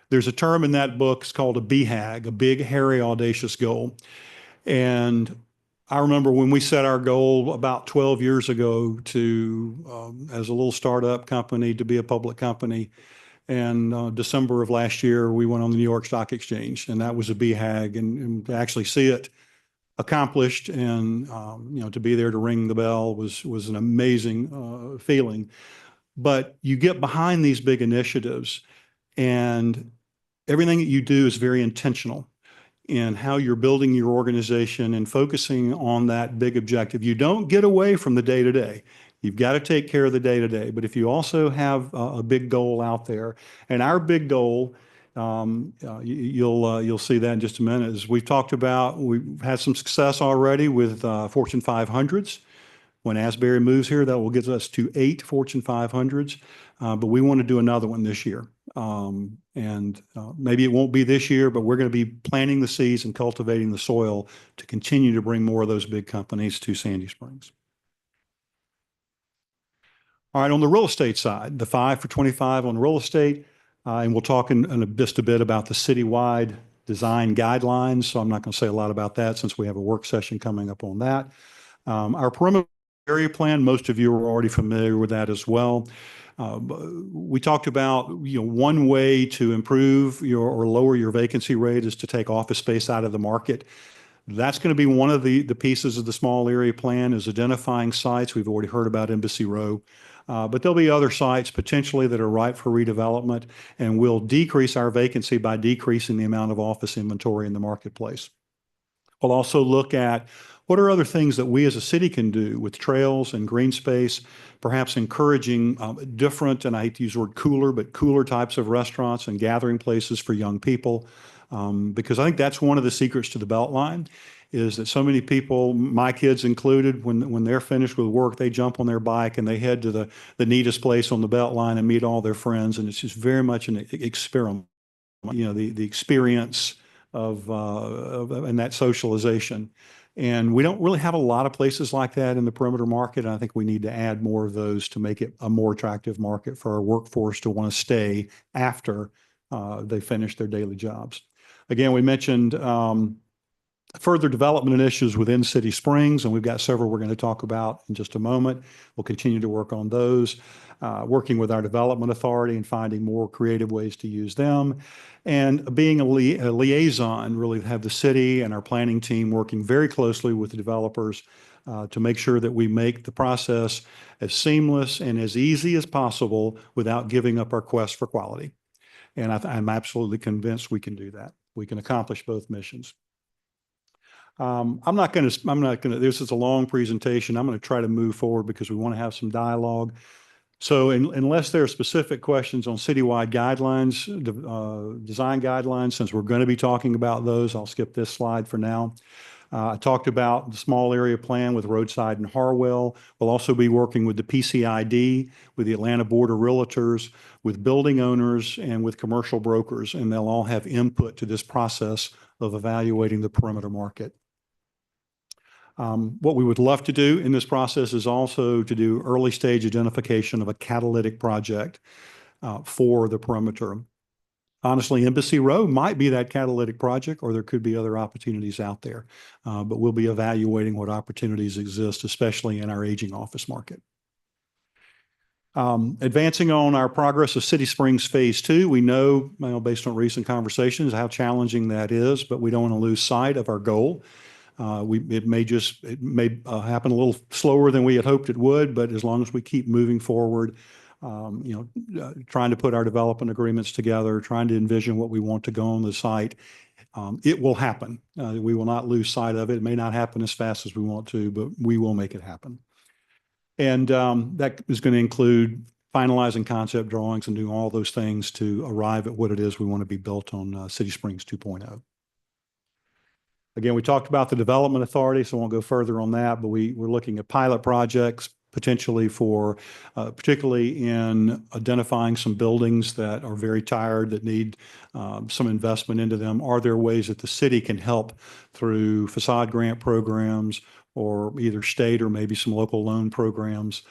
There's a term in that book, it's called a BHAG, a big, hairy, audacious goal. And I remember when we set our goal about 12 years ago to, as a little startup company, to be a public company. And December of last year, we went on the New York Stock Exchange, and that was a BHAG, and to actually see it accomplished and to be there to ring the bell was an amazing feeling. But you get behind these big initiatives, and everything that you do is very intentional in how you're building your organization and focusing on that big objective. You don't get away from the day-to-day. You've got to take care of the day-to-day. But if you also have a big goal out there, and our big goal, you'll see that in just a minute, as we've talked about, we've had some success already with Fortune 500s. When Asbury moves here, that will get us to 8 Fortune 500s, but we want to do another one this year. Maybe it won't be this year, but we're going to be planting the seeds and cultivating the soil to continue to bring more of those big companies to Sandy Springs. All right, on the real estate side, the 5 for 25 on real estate, and we'll talk in just a bit about the citywide design guidelines. So I'm not going to say a lot about that since we have a work session coming up on that. Our perimeter area plan, most of you are already familiar with that as well. We talked about, one way to improve or lower your vacancy rate is to take office space out of the market. That's going to be one of the pieces of the small area plan, is identifying sites. We've already heard about Embassy Row, but there'll be other sites potentially that are ripe for redevelopment, and we'll decrease our vacancy by decreasing the amount of office inventory in the marketplace. We'll also look at what are other things that we as a city can do with trails and green space, perhaps encouraging different, and I hate to use the word cooler, but cooler types of restaurants and gathering places for young people. Because I think that's one of the secrets to the Beltline, is that so many people, my kids included, when they're finished with work, they jump on their bike and they head to the neatest place on the Beltline and meet all their friends. And it's just very much an experiment, the experience of and that socialization. And we don't really have a lot of places like that in the perimeter market. And I think we need to add more of those to make it a more attractive market for our workforce to want to stay after they finish their daily jobs. Again, we mentioned further development initiatives within City Springs, and we've got several we're going to talk about in just a moment. We'll continue to work on those, working with our development authority and finding more creative ways to use them, and being a liaison, really have the city and our planning team working very closely with the developers to make sure that we make the process as seamless and as easy as possible without giving up our quest for quality. And I'm absolutely convinced we can do that. We can accomplish both missions. I'm not going to, this is a long presentation. I'm going to try to move forward because we want to have some dialogue. So unless there are specific questions on citywide guidelines, design guidelines, since we're going to be talking about those, I'll skip this slide for now. I talked about the small area plan with Roadside and Harwell. We'll also be working with the PCID, with the Atlanta Board of Realtors, with building owners, and with commercial brokers, and they'll all have input to this process of evaluating the perimeter market. What we would love to do in this process is also to do early stage identification of a catalytic project for the perimeter. Honestly, Embassy Row might be that catalytic project, or there could be other opportunities out there. But we'll be evaluating what opportunities exist, especially in our aging office market. Advancing on our progress of City Springs Phase 2, we know, based on recent conversations, how challenging that is, but we don't want to lose sight of our goal. It may happen a little slower than we had hoped it would, but as long as we keep moving forward, trying to put our development agreements together, trying to envision what we want to go on the site, it will happen. We will not lose sight of it. It may not happen as fast as we want to, but we will make it happen. And that is going to include finalizing concept drawings and doing all those things to arrive at what it is we want to be built on City Springs 2.0. Again, we talked about the Development Authority, so I won't go further on that, but we're looking at pilot projects potentially for, particularly in identifying some buildings that are very tired, that need some investment into them. Are there ways that the city can help through facade grant programs or either state or maybe some local loan programs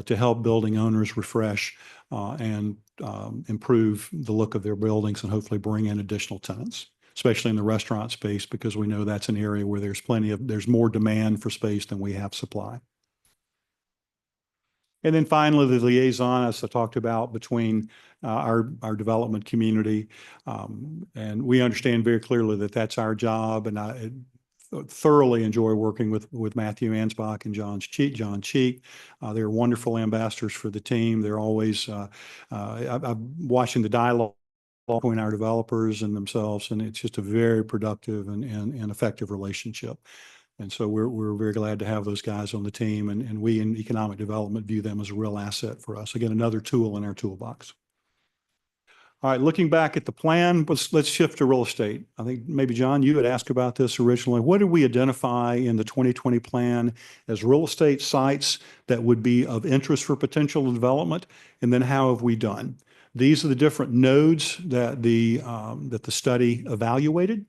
to help building owners refresh and improve the look of their buildings and hopefully bring in additional tenants, especially in the restaurant space, because we know that's an area where there's more demand for space than we have supply. And then finally, the liaison, as I talked about, between our development community. And we understand very clearly that that's our job. And I thoroughly enjoy working with Matthew Ansbach and John Cheek. They're wonderful ambassadors for the team. They're always, I'm watching the dialogue between our developers and themselves, and it's just a very productive and effective relationship. And so we're very glad to have those guys on the team, and we in economic development view them as a real asset for us. Again, another tool in our toolbox. All right, looking back at the plan, let's shift to real estate. I think maybe, John, you had asked about this originally. What did we identify in the 2020 plan as real estate sites that would be of interest for potential development? And then how have we done? These are the different nodes that the study evaluated.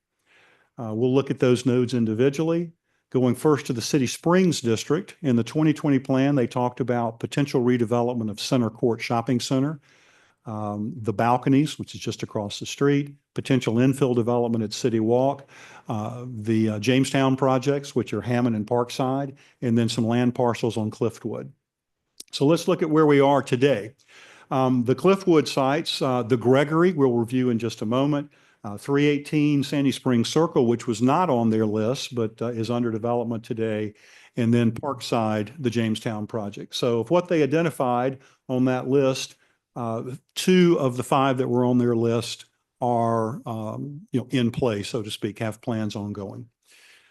We'll look at those nodes individually. Going first to the City Springs District, in the 2020 plan, they talked about potential redevelopment of Center Court Shopping Center, the Balconies, which is just across the street, potential infill development at City Walk, the Jamestown projects, which are Hammond and Parkside, and then some land parcels on Cliffwood. So let's look at where we are today. The Cliffwood sites, the Gregory, we'll review in just a moment. 318 Sandy Springs Circle, which was not on their list, but is under development today. And then Parkside, the Jamestown project. So if what they identified on that list, 2 of the 5 that were on their list are in play, so to speak, have plans ongoing.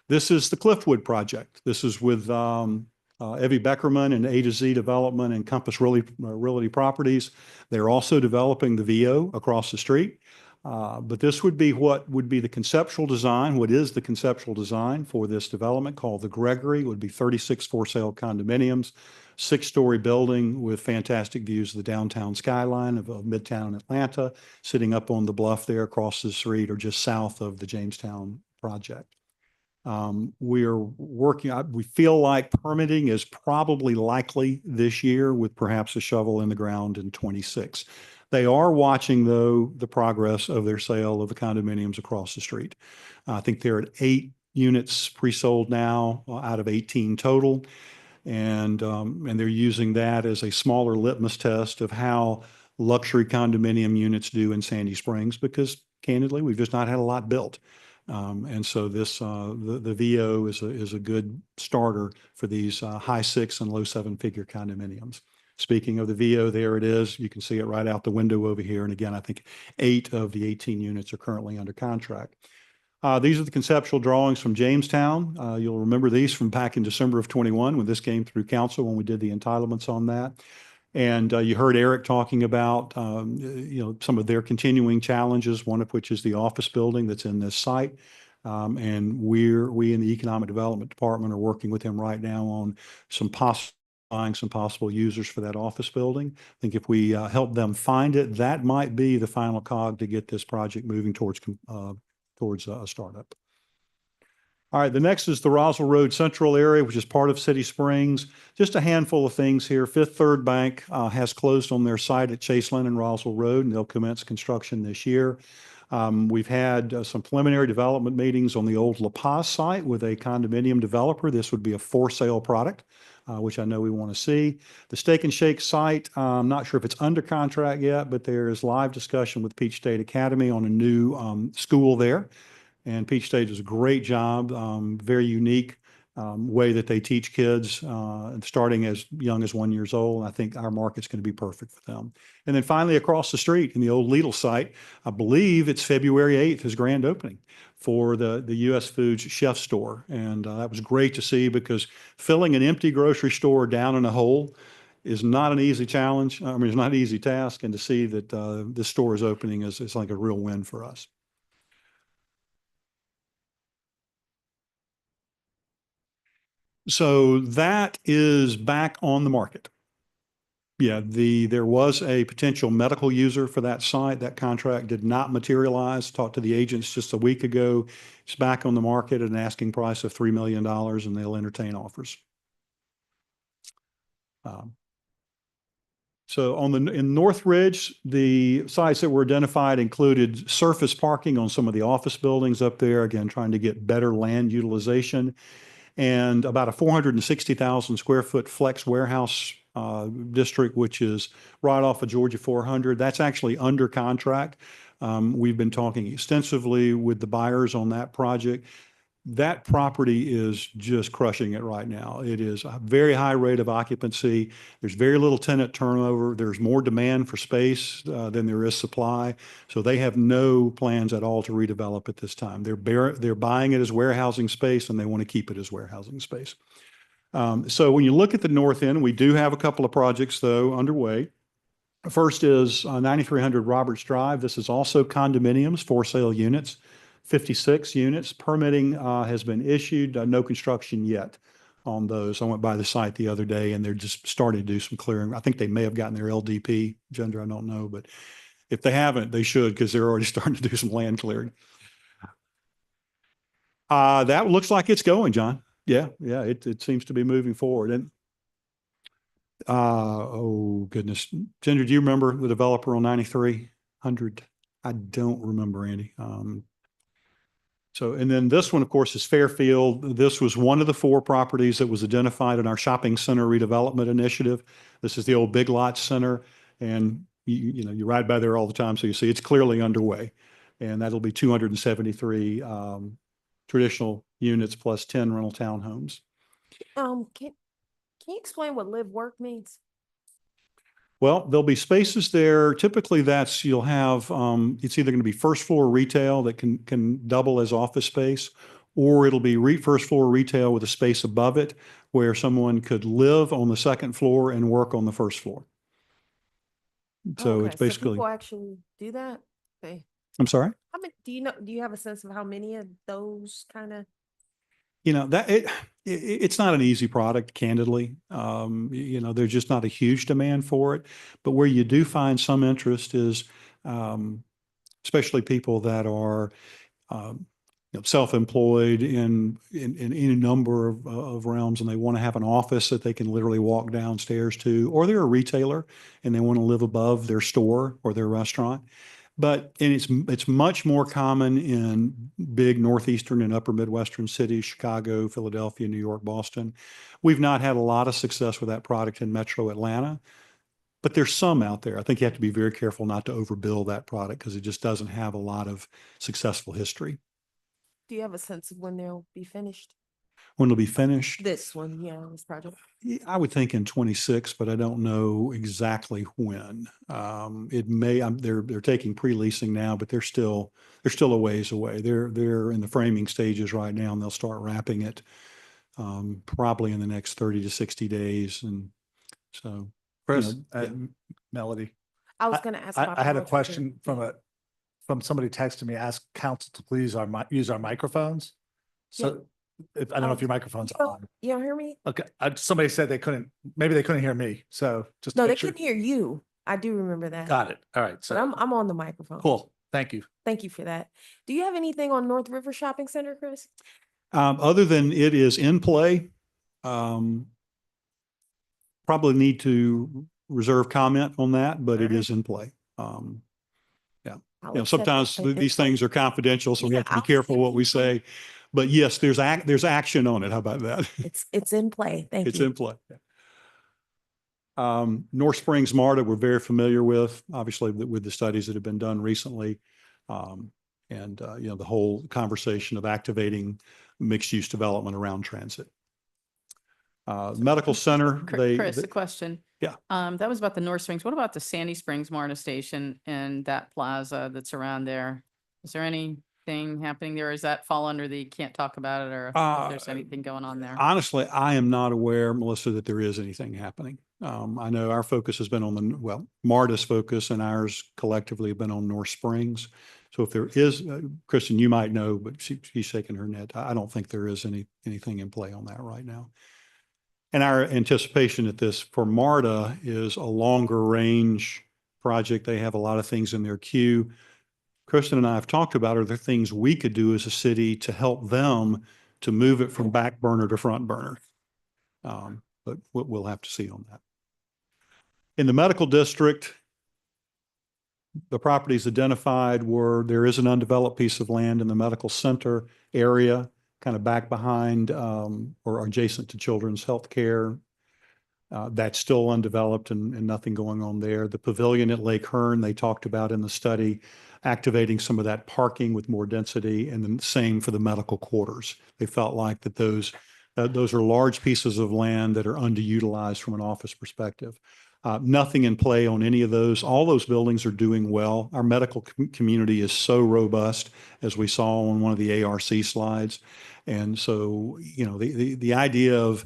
This is the Cliffwood project. This is with Evie Beckerman and A to Z Development and Compass Realty Properties. They're also developing the VO across the street. But this would be what would be the conceptual design, what is the conceptual design for this development called the Gregory. It would be 36 for-sale condominiums, 6-story building with fantastic views of the downtown skyline of Midtown Atlanta, sitting up on the bluff there across the street or just south of the Jamestown project. We are working, we feel like permitting is probably likely this year with perhaps a shovel in the ground in 26. They are watching, though, the progress of their sale of the condominiums across the street. I think they're at 8 units pre-sold now out of 18 total. And they're using that as a smaller litmus test of how luxury condominium units do in Sandy Springs, because candidly, we've just not had a lot built. And so this, the VO is a good starter for these high 6 and low 7-figure condominiums. Speaking of the VO, there it is. You can see it right out the window over here. And again, I think 8 of the 18 units are currently under contract. These are the conceptual drawings from Jamestown. You'll remember these from back in December of 21 when this came through council, when we did the entitlements on that. And you heard Eric talking about, some of their continuing challenges, one of which is the office building that's in this site. And we in the Economic Development Department are working with him right now on some possible users for that office building. I think if we help them find it, that might be the final cog to get this project moving towards a startup. All right, the next is the Roswell Road Central area, which is part of City Springs. Just a handful of things here. Fifth Third Bank has closed on their site at Chaseland and Roswell Road, and they'll commence construction this year. We've had some preliminary development meetings on the old La Paz site with a condominium developer. This would be a for sale product, which I know we want to see. The Steak and Shake site, I'm not sure if it's under contract yet, but there is live discussion with Peach State Academy on a new school there. And Peach State does a great job, very unique way that they teach kids, starting as young as 1 year old. And I think our market's going to be perfect for them. And then finally, across the street in the old Lidl site, I believe it's February 8th is grand opening for the US Foods chef store. And that was great to see because filling an empty grocery store down in a hole is not an easy challenge. I mean, it's not an easy task. And to see that this store is opening is like a real win for us. So that is back on the market. Yeah, there was a potential medical user for that site. That contract did not materialize. Talked to the agents just a week ago. It's back on the market at an asking price of $3 million, and they'll entertain offers. So in Northridge, the sites that were identified included surface parking on some of the office buildings up there, again, trying to get better land utilization, and about a 460,000 square foot flex warehouse district, which is right off of Georgia 400. That's actually under contract. We've been talking extensively with the buyers on that project. That property is just crushing it right now. It is a very high rate of occupancy. There's very little tenant turnover. There's more demand for space than there is supply. So they have no plans at all to redevelop at this time. They're buying it as warehousing space, and they want to keep it as warehousing space. So when you look at the north end, we do have a couple of projects, though, underway. First is 9300 Roberts Drive. This is also condominiums, for sale units. 56 units. Permitting has been issued, no construction yet on those. I went by the site the other day and they're just starting to do some clearing. I think they may have gotten their LDP, Gender, I don't know, but if they haven't, they should because they're already starting to do some land clearing. That looks like it's going, John. Yeah, it seems to be moving forward. And oh goodness, Gender, do you remember the developer on 9300? I don't remember, Andy. And then this one, of course, is Fairfield. This was one of the 4 properties that was identified in our shopping center redevelopment initiative. This is the old Big Lots Center, and you ride by there all the time, so you see it's clearly underway. And that'll be 273 traditional units plus 10 rental townhomes. Can you explain what live work means? Well, there'll be spaces there. Typically you'll have, it's either going to be first floor retail that can double as office space, or it'll be first floor retail with a space above it where someone could live on the second floor and work on the first floor. So Okay, it's basically, people actually do that? Okay. I'm sorry? How many, do you have a sense of how many of those kind of? It's not an easy product, candidly. There's just not a huge demand for it. But where you do find some interest is, especially people that are, self-employed in any number of realms, and they want to have an office that they can literally walk downstairs to, or they're a retailer and they want to live above their store or their restaurant. It's much more common in big northeastern and upper Midwestern cities, Chicago, Philadelphia, New York, Boston. We've not had a lot of success with that product in Metro Atlanta, but there's some out there. I think you have to be very careful not to overbuild that product because it just doesn't have a lot of successful history. Do you have a sense of when they'll be finished? When it'll be finished? This one, yeah, this project. I would think in 26, but I don't know exactly when. It may, they're taking pre-leasing now, but they're still a ways away. They're in the framing stages right now, and they'll start wrapping it probably in the next 30 to 60 days. And so, Chris, Melody. I was going to ask. I had a question from somebody texted me, ask council to please use our microphones. So I don't know if your microphone's on. You don't hear me? Okay. Somebody said maybe they couldn't hear me. So just No, they couldn't hear you. I do remember that. Got it. All right. So but I'm on the microphone. cool. Thank you. Thank you for that. Do you have anything on North River Shopping Center, Chris? Other than it is in play, probably need to reserve comment on that, but it is in play. Yeah. I'll You know, accept sometimes it. these things are confidential, so we have to be careful what we say. But yes, there's action on it. How about that? It's in play. Thank It's you. in play. North Springs MARTA, we're very familiar with, obviously with the studies that have been done recently. You know, the whole conversation of activating mixed-use development around transit. Medical center, Chris, a question. Yeah. That was about the North Springs. What about the Sandy Springs MARTA station and that plaza that's around there? Is there anything happening there? Or does that fall under the can't talk about it, or if there's anything going on there? Honestly, I am not aware, Melissa, that there is anything happening. I know our focus has been on MARTA's focus and ours collectively have been on North Springs. So if there is, Kristen, you might know, but she's shaking her head. I don't think there is anything in play on that right now. And our anticipation at this for MARTA is a longer range project. They have a lot of things in their queue. Kristen and I have talked about are there things we could do as a city to help them to move it from back burner to front burner. But we'll have to see on that. In the medical district, the properties identified were there is an undeveloped piece of land in the medical center area, kind of back behind or adjacent to children's health care. That's still undeveloped and nothing going on there. The pavilion at Lake Hearn, they talked about in the study, activating some of that parking with more density, and then same for the medical quarters. They felt like that those are large pieces of land that are underutilized from an office perspective. Nothing in play on any of those. All those buildings are doing well. Our medical community is so robust, as we saw on one of the ARC slides. And so, you know, the idea of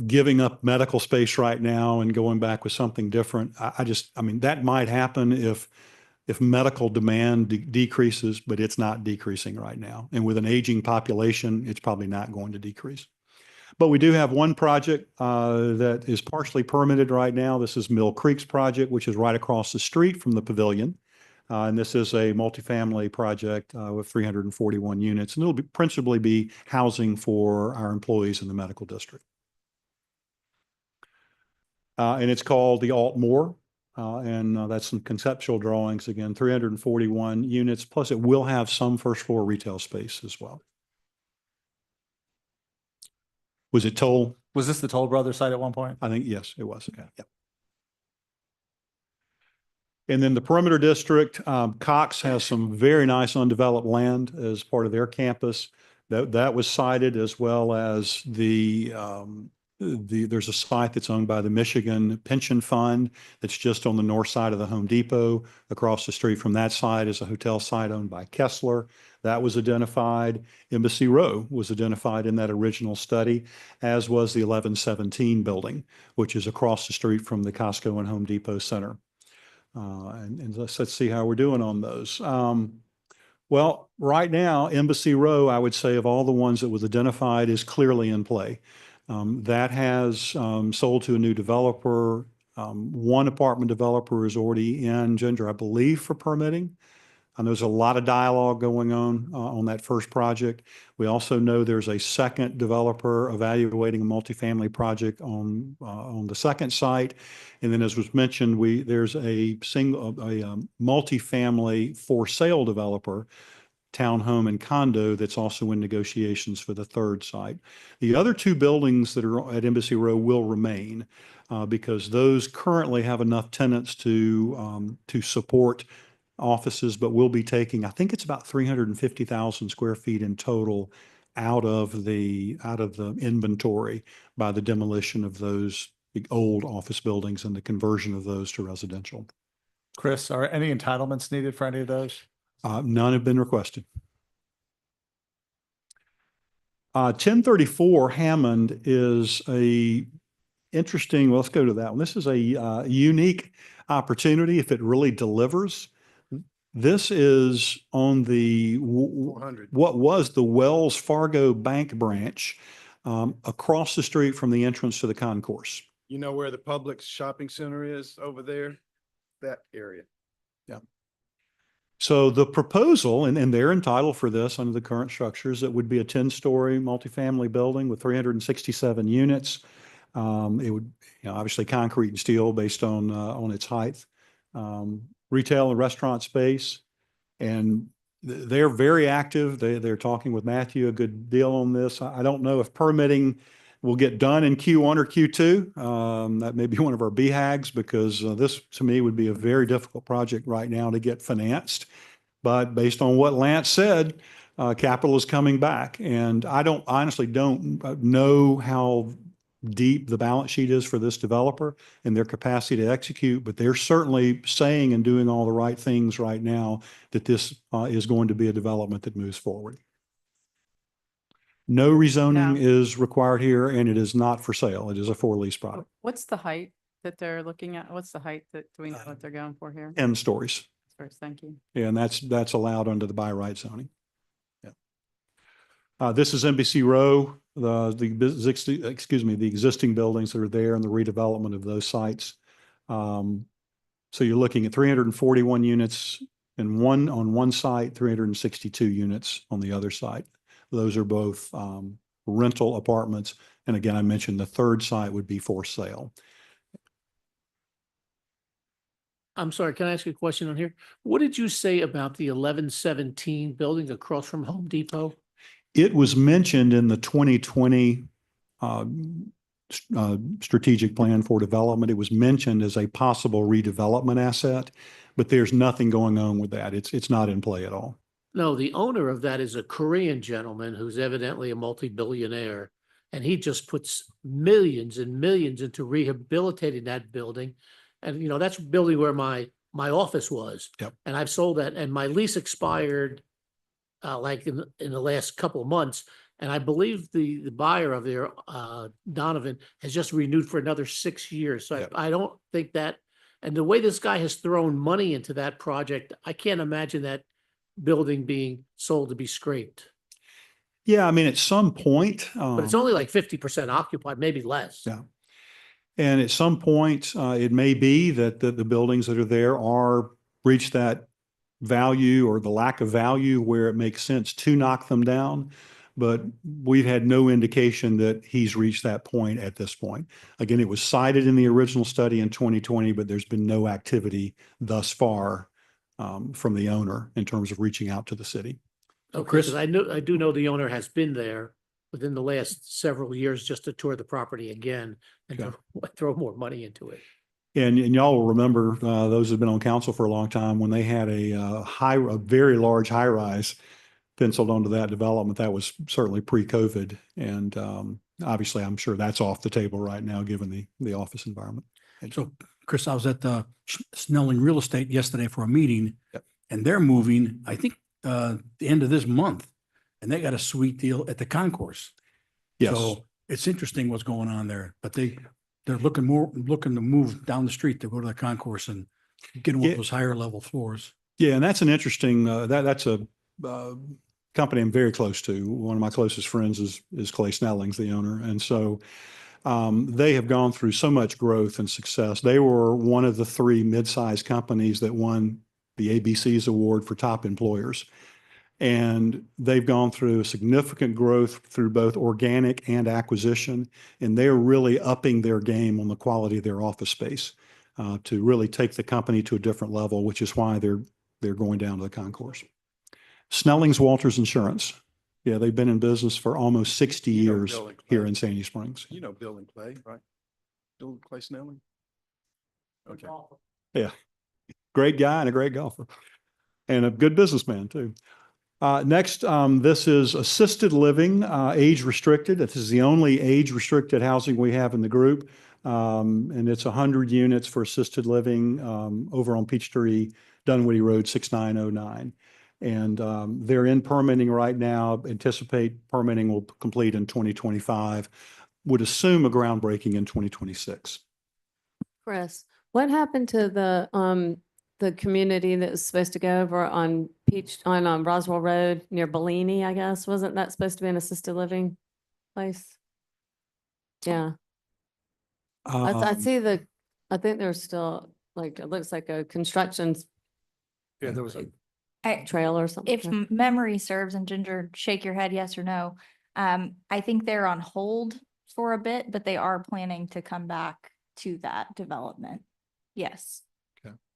giving up medical space right now and going back with something different, I mean, that might happen if medical demand decreases, but it's not decreasing right now. And with an aging population, it's probably not going to decrease. But we do have one project that is partially permitted right now. This is Mill Creek's project, which is right across the street from the pavilion. And this is a multifamily project with 341 units. And it'll principally be housing for our employees in the medical district. And it's called the Altmore. And that's some conceptual drawings. Again, 341 units, plus it will have some first floor retail space as well. Was it Toll? Was this the Toll Brothers site at one point? I think, yes, it was. Okay. Yep. And then the perimeter district, Cox has some very nice undeveloped land as part of their campus. That was cited, as well as there's a site that's owned by the Michigan Pension Fund that's just on the north side of the Home Depot. Across the street from that site is a hotel site owned by Kessler. That was identified. Embassy Row was identified in that original study, as was the 1117 building, which is across the street from the Costco and Home Depot Center. And let's see how we're doing on those. Well, right now, Embassy Row, I would say of all the ones that was identified, is clearly in play. That has sold to a new developer. One apartment developer is already in Ginger, I believe, for permitting. And there's a lot of dialogue going on that first project. We also know there's a second developer evaluating a multifamily project on the second site. And then, as was mentioned, there's a multifamily for sale developer, townhome and condo, that's also in negotiations for the third site. The other two buildings that are at Embassy Row will remain because those currently have enough tenants to support offices, but we'll be taking, I think it's about 350,000 square feet in total out of the inventory by the demolition of those big old office buildings and the conversion of those to residential. Chris, are any entitlements needed for any of those? None have been requested. 1034 Hammond is interesting, well, let's go to that one. This is a unique opportunity if it really delivers. This is on the what was the Wells Fargo Bank branch across the street from the entrance to the concourse. You know where the Publix shopping center is over there? That area. Yeah. So the proposal, and they're entitled for this under the current structures, it would be a 10-story multifamily building with 367 units. It would, obviously concrete and steel based on its height. Retail and restaurant space. And they're very active. They're talking with Matthew a good deal on this. I don't know if permitting will get done in Q1 or Q2. That may be one of our BHAGs because this to me would be a very difficult project right now to get financed. But based on what Lance said, capital is coming back. And I honestly don't know how deep the balance sheet is for this developer and their capacity to execute, but they're certainly saying and doing all the right things right now that this is going to be a development that moves forward. No rezoning is required here, and it is not for sale. It is a for lease product. What's the height that they're looking at? What's the height that, do we know what they're going for here? 10 stories. First, thank you. Yeah, and that's allowed under the by right zoning. Yeah. This is Embassy Row, the existing buildings that are there and the redevelopment of those sites. So you're looking at 341 units on one site, 362 units on the other site. Those are both rental apartments. And again, I mentioned the third site would be for sale. I'm sorry, can I ask you a question on here? What did you say about the 1117 building across from Home Depot? It was mentioned in the 2020 strategic plan for development. It was mentioned as a possible redevelopment asset, but there's nothing going on with that. It's not in play at all. No, the owner of that is a Korean gentleman who's evidently a multi-billionaire. And he just puts millions and millions into rehabilitating that building. And, that's a building where my office was. Yep. And I've sold that, and my lease expired like in the last couple of months. And I believe the buyer of there, Donovan, has just renewed for another 6 years. So Yep. I don't think that, and the way this guy has thrown money into that project, I can't imagine that building being sold to be scraped. Yeah, I mean, at some point. But it's only like 50% occupied, maybe less. Yeah. And at some point, it may be that the buildings that are there are reach that value or the lack of value where it makes sense to knock them down. But we've had no indication that he's reached that point at this point. Again, it was cited in the original study in 2020, but there's been no activity thus far from the owner in terms of reaching out to the city. Okay, Chris, I do know the owner has been there within the last several years just to tour the property again and Okay. to throw more money into it. And y'all will remember, those who've been on council for a long time, when they had a very large high rise penciled onto that development, that was certainly pre-COVID. And obviously, I'm sure that's off the table right now, given the office environment. So, Chris, I was at the Snelling Real Estate yesterday for a meeting. Yep. And they're moving, I think, the end of this month. And they got a sweet deal at the concourse. Yes. So it's interesting what's going on there, but they're looking to move down the street to go to the concourse and get one of those higher level floors. Yeah, and that's an interesting, that's a company I'm very close to. One of my closest friends is Clay Snelling's the owner. And so they have gone through so much growth and success. They were one of the 3 mid-sized companies that won the ABC's award for top employers. And they've gone through significant growth through both organic and acquisition. And they're really upping their game on the quality of their office space to really take the company to a different level, which is why they're going down to the concourse. Snelling's Walters Insurance. Yeah, they've been in business for almost 60 years here in Sandy Springs. You know Bill and Clay, right? Bill and Clay Snelling? Okay. Yeah. Great guy and a great golfer and a good businessman too. Next, this is assisted living, age restricted. This is the only age restricted housing we have in the group. And it's 100 units for assisted living over on Peachtree, Dunwoody Road, 6909. And they're in permitting right now. Anticipate permitting will complete in 2025. Would assume a groundbreaking in 2026. Chris, what happened to the community that was supposed to go over on Roswell Road near Bellini, I guess? Wasn't that supposed to be an assisted living place? Yeah. I see I think there's still, like, it looks like a construction's. Yeah, there was trail or something? If memory serves, and Ginger, shake your head yes or no. I think they're on hold for a bit, but they are planning to come back to that development. Yes.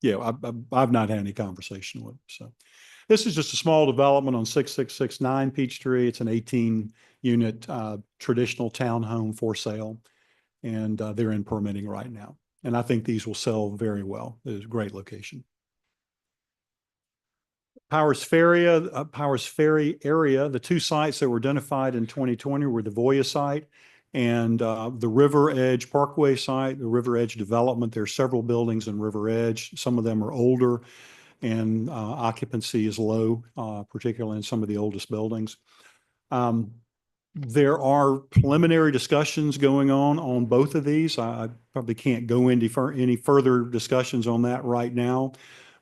Yeah, I've not had any conversation with them, so. This is just a small development on 6669 Peachtree. It's an 18-unit traditional townhome for sale. And they're in permitting right now. And I think these will sell very well. It's a great location. Powers Ferry area, the two sites that were identified in 2020 were the Voya site and the River Edge Parkway site, the River Edge development. There are several buildings in River Edge. Some of them are older and occupancy is low, particularly in some of the oldest buildings. There are preliminary discussions going on both of these. I probably can't go into any further discussions on that right now,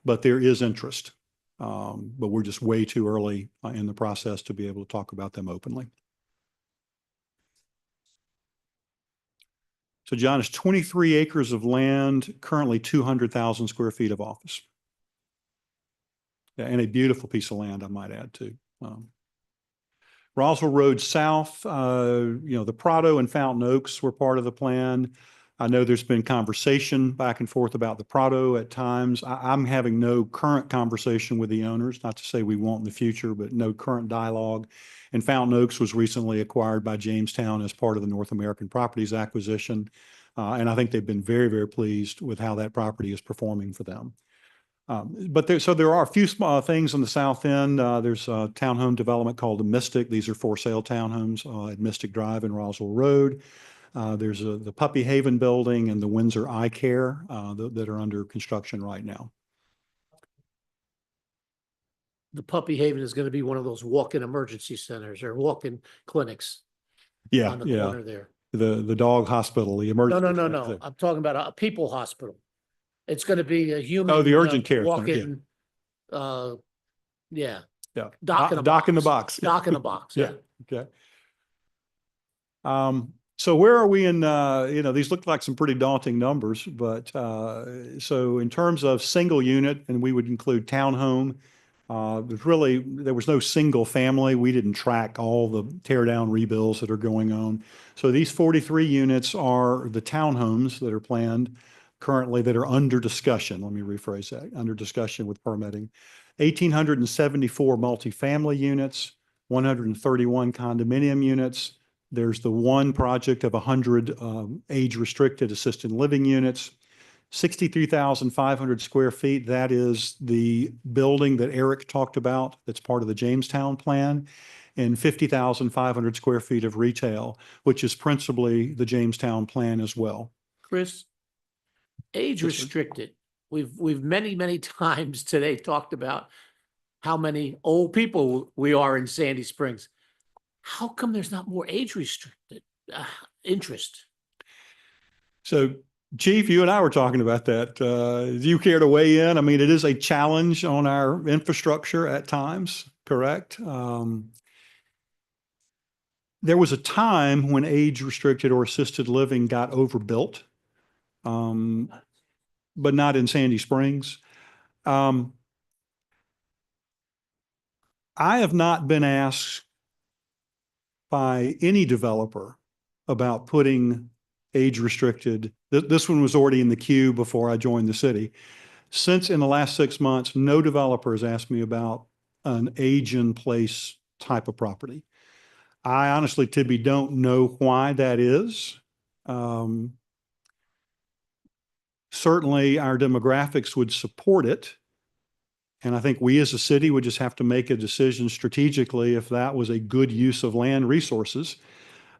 but there is interest. But we're just way too early in the process to be able to talk about them openly. So John, is 23 acres of land, currently 200,000 square feet of office. Yeah, and a beautiful piece of land, I might add too. Roswell Road South, the Prado and Fountain Oaks were part of the plan. I know there's been conversation back and forth about the Prado at times. I'm having no current conversation with the owners, not to say we won't in the future, but no current dialogue. And Fountain Oaks was recently acquired by Jamestown as part of the North American Properties acquisition. And I think they've been very, very pleased with how that property is performing for them. But there are a few small things on the south end. There's a townhome development called the Mystic. These are for sale townhomes at Mystic Drive and Roswell Road. There's the Puppy Haven building and the Windsor Eye Care that are under construction right now. The Puppy Haven is going to be one of those walk-in emergency centers or walk-in clinics. Yeah, On the yeah. corner there. The dog hospital, the No, emergency. no. I'm talking about a people hospital. It's going to be a human. Oh, the urgent care center, Walk-in, Yeah. Doc in a Doc in the box. box. Doc in a box, yeah. Okay. So where are we in, these look like some pretty daunting numbers, but, so in terms of single unit, and we would include townhome, there was no single family. We didn't track all the tear down rebuilds that are going on. So these 43 units are the townhomes that are planned currently that are under discussion. Let me rephrase that, under discussion with permitting. 1,874 multifamily units, 131 condominium units. There's the one project of 100 age-restricted assisted living units, 63,500 square feet. That is the building that Eric talked about that's part of the Jamestown plan, and 50,500 square feet of retail, which is principally the Jamestown plan as well. Chris, age restricted. We've many times today talked about how many old people we are in Sandy Springs. How come there's not more age restricted interest? So Chief, you and I were talking about that. Do you care to weigh in? I mean, it is a challenge on our infrastructure at times, correct? There was a time when age restricted or assisted living got overbuilt, but not in Sandy Springs. I have not been asked by any developer about putting age restricted. This one was already in the queue before I joined the city. Since in the last 6 months, no developer has asked me about an age in place type of property. I honestly, Tibby, don't know why that is. Certainly our demographics would support it. And I think we as a city would just have to make a decision strategically if that was a good use of land resources.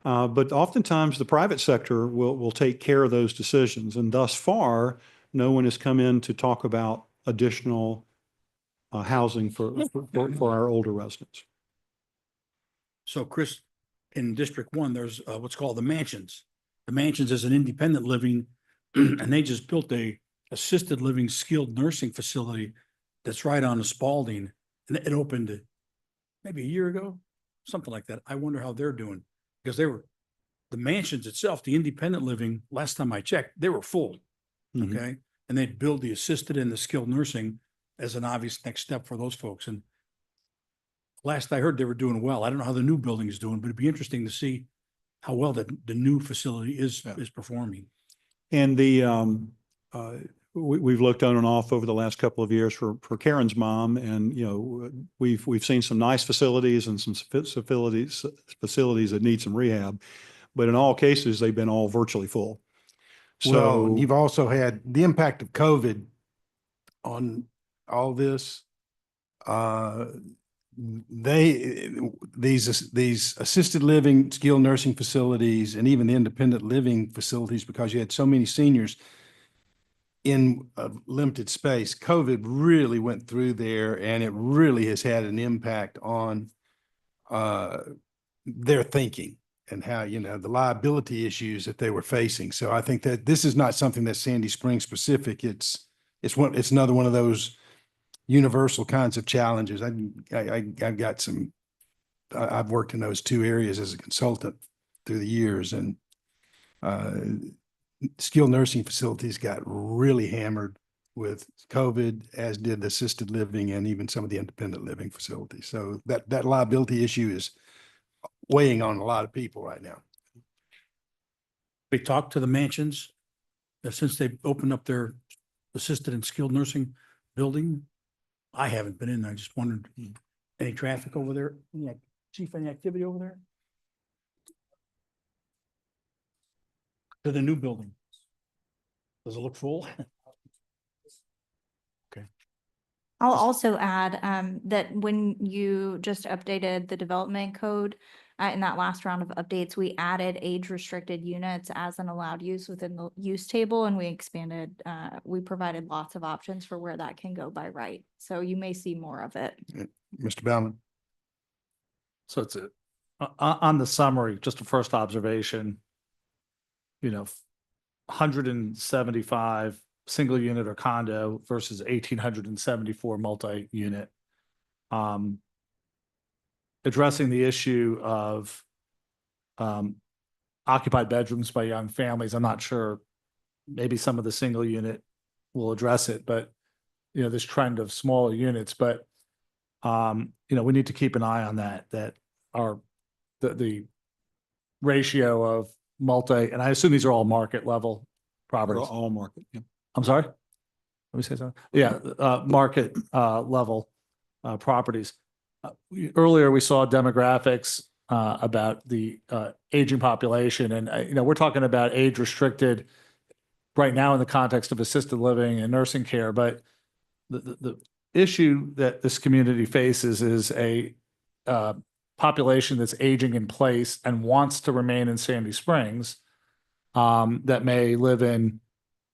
But oftentimes the private sector will take care of those decisions. And thus far, no one has come in to talk about additional housing for our older residents. So Chris, in District 1, there's what's called the Mansions. The Mansions is an independent living, and they just built a assisted living skilled nursing facility that's right on the Spalding. And it opened maybe a year ago, something like that. I wonder how they're doing, because the Mansions itself, the independent living, last time I checked, they were full. Okay. And they'd build the assisted and the skilled nursing as an obvious next step for those folks. And last I heard, they were doing well. I don't know how the new building is doing, but it'd be interesting to see how well the new facility is performing. And we've looked on and off over the last couple of years for Karen's mom, and we've seen some nice facilities and some facilities that need some rehab, but in all cases they've been all virtually full. Well, So you've also had the impact of COVID on all this. These assisted living, skilled nursing facilities, and even the independent living facilities, because you had so many seniors in a limited space, COVID really went through there, and it really has had an impact on their thinking and how, the liability issues that they were facing. So I think that this is not something that's Sandy Springs specific. It's another one of those universal kinds of challenges. I've got some, I've worked in those two areas as a consultant through the years, and skilled nursing facilities got really hammered with COVID, as did the assisted living and even some of the independent living facilities. So that liability issue is weighing on a lot of people right now. we talked to the mansions since they've opened up their assisted and skilled nursing building. I haven't been in there. I just wondered, any traffic over there? Chief, any activity over there? To the new building? Does it look full? I'll also add that when you just updated the development code, in that last round of updates, we added age-restricted units as an allowed use within the use table, and we expanded, we provided lots of options for where that can go by right. So you may see more of it. Mr. Baumann? So it's on the summary, just a first observation, 175 single unit or condo versus 1,874 multi-unit. Addressing the issue of occupied bedrooms by young families, I'm not sure, maybe some of the single unit will address it, but this trend of smaller units, but we need to keep an eye on that the ratio of multi, and I assume these are all market level properties. All market, yeah. I'm sorry? Let me say something. Yeah, market level properties. Earlier, we saw demographics about the aging population, and we're talking about age restricted right now in the context of assisted living and nursing care, but the issue that this community faces is a population that's aging in place and wants to remain in Sandy Springs, that may live in,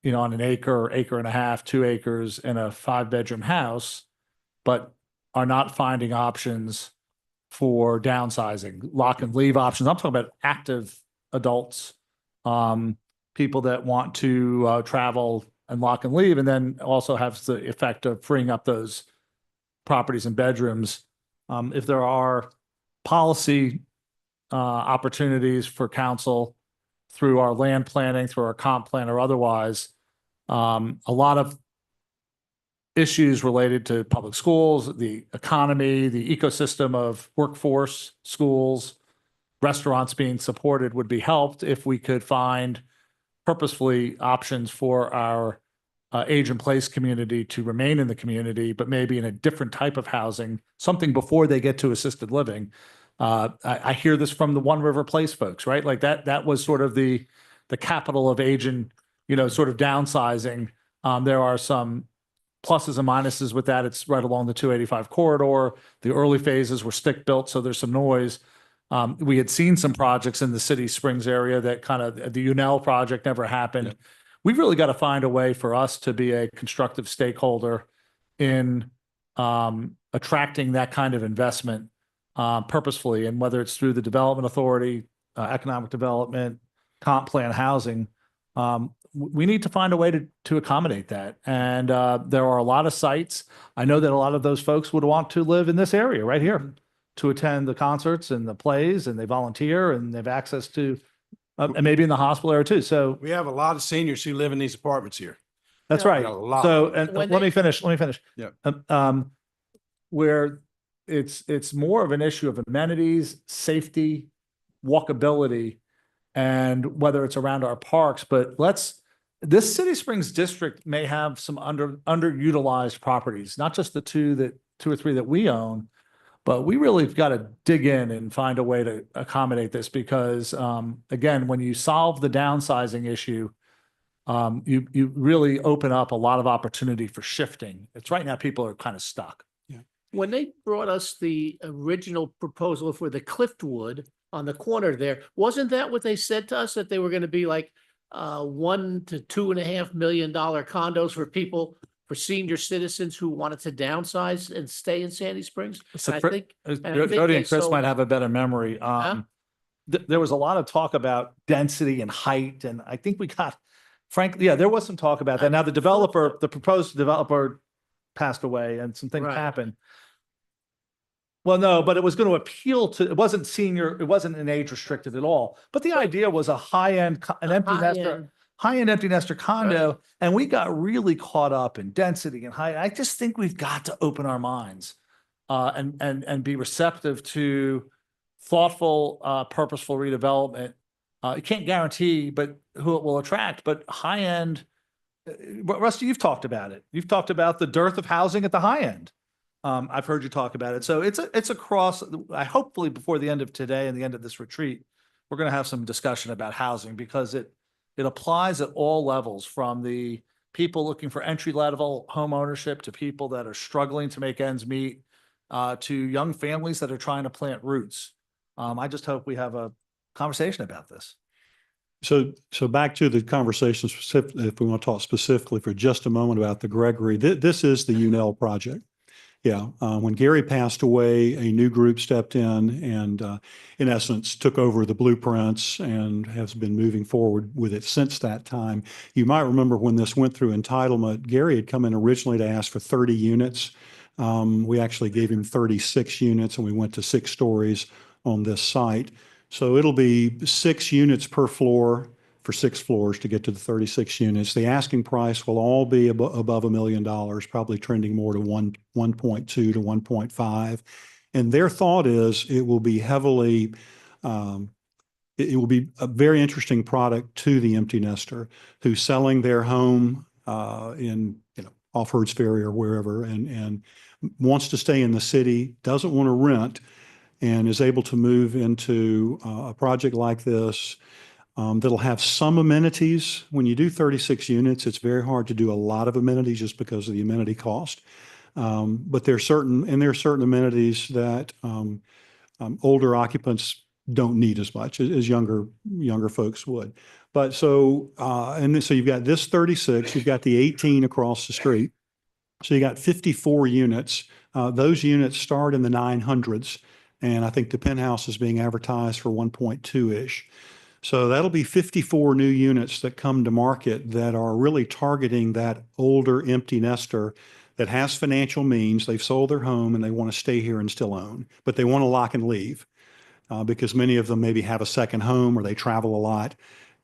on an acre, acre and a half, 2 acres in a 5-bedroom house, but are not finding options for downsizing, lock and leave options. I'm talking about active adults, people that want to travel and lock and leave, and then also have the effect of freeing up those properties and bedrooms. If there are policy opportunities for council through our land planning, through our comp plan or otherwise, a lot of issues related to public schools, the economy, the ecosystem of workforce, schools, restaurants being supported would be helped if we could find purposefully options for our age in place community to remain in the community, but maybe in a different type of housing, something before they get to assisted living. I hear this from the One River Place folks, right? Like that was sort of the capital of age and, sort of downsizing. There are some pluses and minuses with that. It's right along the 285 corridor. The early phases were stick built, so there's some noise. We had seen some projects in the City Springs area that kind of, the UNEL project never happened. Yep. We've really got to find a way for us to be a constructive stakeholder in attracting that kind of investment purposefully, and whether it's through the Development Authority, economic development, comp plan housing, we need to find a way to accommodate that. And there are a lot of sites. I know that a lot of those folks would want to live in this area right here to attend the concerts and the plays, and they volunteer and they have access to, and maybe in the hospital area too. So we have a lot of seniors who live in these apartments here. That's No. right. A lot. So, and When let me they- finish, let me finish. Yep. Where it's more of an issue of amenities, safety, walkability, and whether it's around our parks, but this City Springs district may have some underutilized properties, not just the two or three that we own, but we really have got to dig in and find a way to accommodate this because, again, when you solve the downsizing issue, you really open up a lot of opportunity for shifting. It's right now, people are kind of stuck. When they brought us the original proposal for the Cliftwood on the corner there, wasn't that what they said to us, that they were going to be like $1 to $2.5 million condos for people, for senior citizens who wanted to downsize and stay in Sandy Springs? So And I think, Jody they and Chris sold- might have a better memory. Huh? There was a lot of talk about density and height, and I think we got, frankly, yeah, there was some talk about that. Now, the proposed developer passed away and some things Right. happened. Well, no, but it was going to appeal to, it wasn't senior, it wasn't an age restricted at all. But the idea was a high-end, an empty nester, High-end. high-end empty nester condo. And we got really caught up in density and height. I just think we've got to open our minds and be receptive to thoughtful, purposeful redevelopment. You can't guarantee, but who it will attract, but high-end, Rusty, you've talked about it. You've talked about the dearth of housing at the high end. I've heard you talk about it. So it's across, hopefully before the end of today and the end of this retreat, we're going to have some discussion about housing because it applies at all levels, from the people looking for entry level home ownership to people that are struggling to make ends meet, to young families that are trying to plant roots. I just hope we have a conversation about this. So back to the conversation specific, if we want to talk specifically for just a moment about the Gregory, this is the UNEL project. Yeah, when Gary passed away, a new group stepped in and in essence took over the blueprints and has been moving forward with it since that time. You might remember when this went through entitlement, Gary had come in originally to ask for 30 units. We actually gave him 36 units and we went to 6 stories on this site. So it'll be 6 units per floor for 6 floors to get to the 36 units. The asking price will all be above $1 million, probably trending more to 1.2 to 1.5. And their thought is it will be heavily, it will be a very interesting product to the empty nester who's selling their home in, off Hertz Ferry or wherever, and wants to stay in the city, doesn't want to rent, and is able to move into a project like this that'll have some amenities. When you do 36 units, it's very hard to do a lot of amenities just because of the amenity cost. But there are certain amenities that older occupants don't need as much as younger folks would. But so you've got this 36, you've got the 18 across the street. So you got 54 units. Those units start in the 900s. And I think the penthouse is being advertised for 1.2-ish. So that'll be 54 new units that come to market that are really targeting that older empty nester that has financial means. They've sold their home and they want to stay here and still own, but they want to lock and leave because many of them maybe have a second home or they travel a lot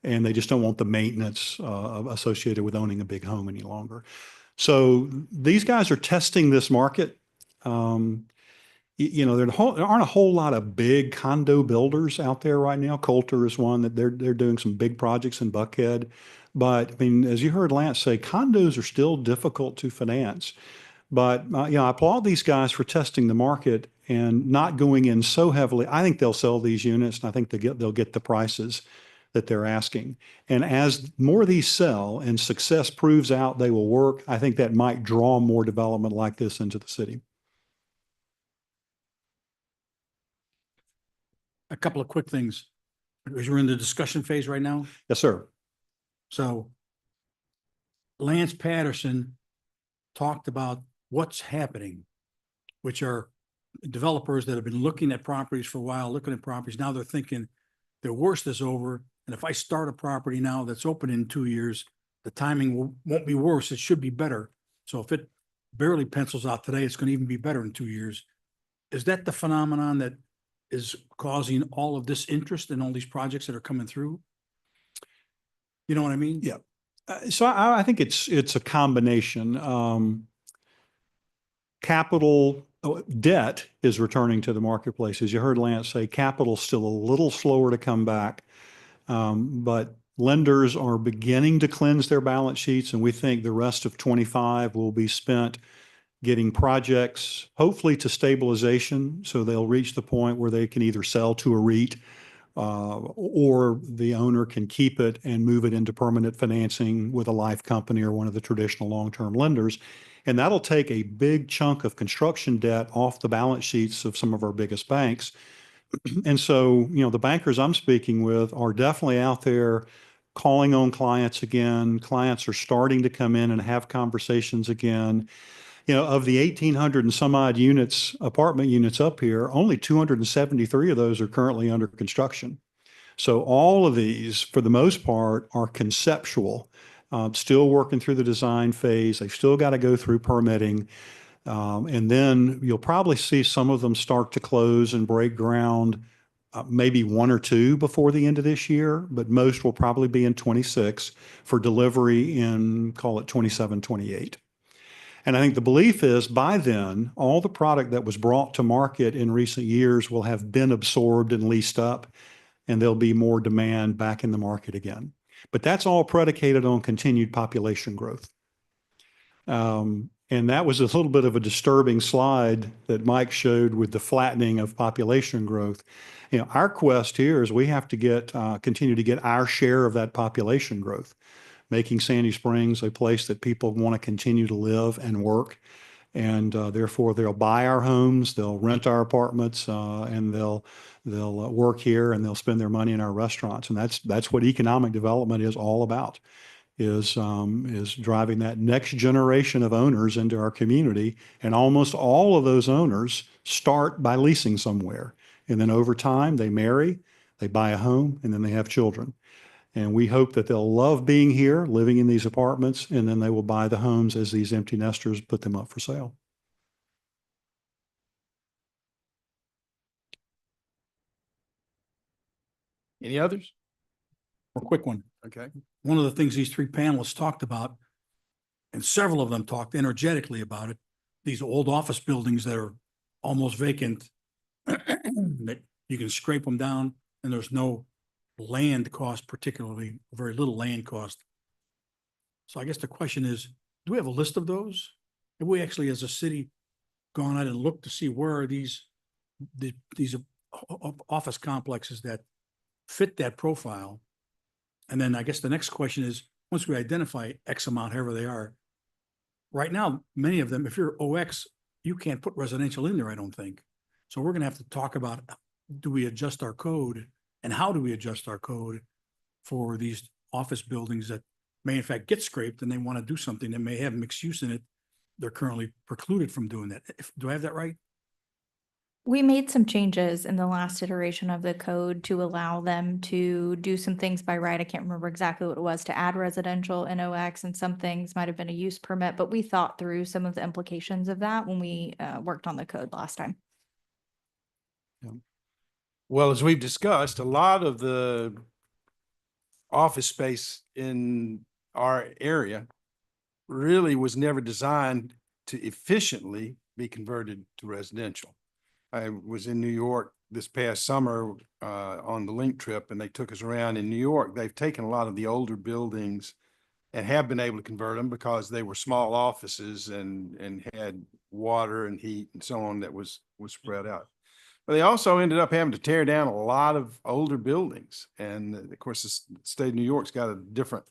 and they just don't want the maintenance associated with owning a big home any longer. So these guys are testing this market. There aren't a whole lot of big condo builders out there right now. Coulter is one that they're doing some big projects in Buckhead. But I mean, as you heard Lance say, condos are still difficult to finance. But I applaud these guys for testing the market and not going in so heavily. I think they'll sell these units, and I think they'll get the prices that they're asking. And as more of these sell and success proves out they will work, I think that might draw more development like this into the city. A couple of quick things. Because we're in the discussion phase right now. Yes, sir. So Lance Patterson talked about what's happening, which are developers that have been looking at properties for a while, looking at properties. Now they're thinking their worst is over. And if I start a property now that's open in 2 years, the timing won't be worse. It should be better. So if it barely pencils out today, it's going to even be better in 2 years. Is that the phenomenon that is causing all of this interest in all these projects that are coming through? You know what I mean? Yeah. So I think it's a combination. Capital debt is returning to the marketplace. As you heard Lance say, capital's still a little slower to come back. But lenders are beginning to cleanse their balance sheets, and we think the rest of 25 will be spent getting projects, hopefully to stabilization, so they'll reach the point where they can either sell to a REIT or the owner can keep it and move it into permanent financing with a life company or one of the traditional long-term lenders. And that'll take a big chunk of construction debt off the balance sheets of some of our biggest banks. And so, the bankers I'm speaking with are definitely out there calling on clients again. Clients are starting to come in and have conversations again. Of the 1,800 and some odd units, apartment units up here, only 273 of those are currently under construction. So all of these, for the most part, are conceptual, still working through the design phase. They've still got to go through permitting. And then you'll probably see some of them start to close and break ground, maybe one or two before the end of this year, but most will probably be in 26 for delivery in, call it 27, 28. And I think the belief is by then, all the product that was brought to market in recent years will have been absorbed and leased up, and there'll be more demand back in the market again. But that's all predicated on continued population growth. And that was a little bit of a disturbing slide that Mike showed with the flattening of population growth. Our quest here is we have to continue to get our share of that population growth, making Sandy Springs a place that people want to continue to live and work. And therefore, they'll buy our homes, they'll rent our apartments, and they'll work here, and they'll spend their money in our restaurants. And that's what economic development is all about, is driving that next generation of owners into our community. And almost all of those owners start by leasing somewhere. And then over time, they marry, they buy a home, and then they have children. And we hope that they'll love being here, living in these apartments, and then they will buy the homes as these empty nesters put them up for sale. Any others? A quick one. Okay. One of the things these three panelists talked about, and several of them talked energetically about it, these old office buildings that are almost vacant, that you can scrape them down and there's no land cost, particularly very little land cost. So I guess the question is, do we have a list of those? Have we actually, as a city, gone out and looked to see where are these office complexes that fit that profile? And then I guess the next question is, once we identify X amount, however they are, right now, many of them, if you're OX, you can't put residential in there, I don't think. So we're going to have to talk about, do we adjust our code? And how do we adjust our code for these office buildings that may in fact get scraped and they want to do something that may have mixed use in it? They're currently precluded from doing that. Do I have that right? We made some changes in the last iteration of the code to allow them to do some things by right. I can't remember exactly what it was, to add residential in OX, and some things might have been a use permit, but we thought through some of the implications of that when we worked on the code last time. Well, as we've discussed, a lot of the office space in our area really was never designed to efficiently be converted to residential. I was in New York this past summer on the Link trip, and they took us around in New York. They've taken a lot of the older buildings and have been able to convert them because they were small offices and had water and heat and so on that was spread out. But they also ended up having to tear down a lot of older buildings. And of course, the state of New York's got a different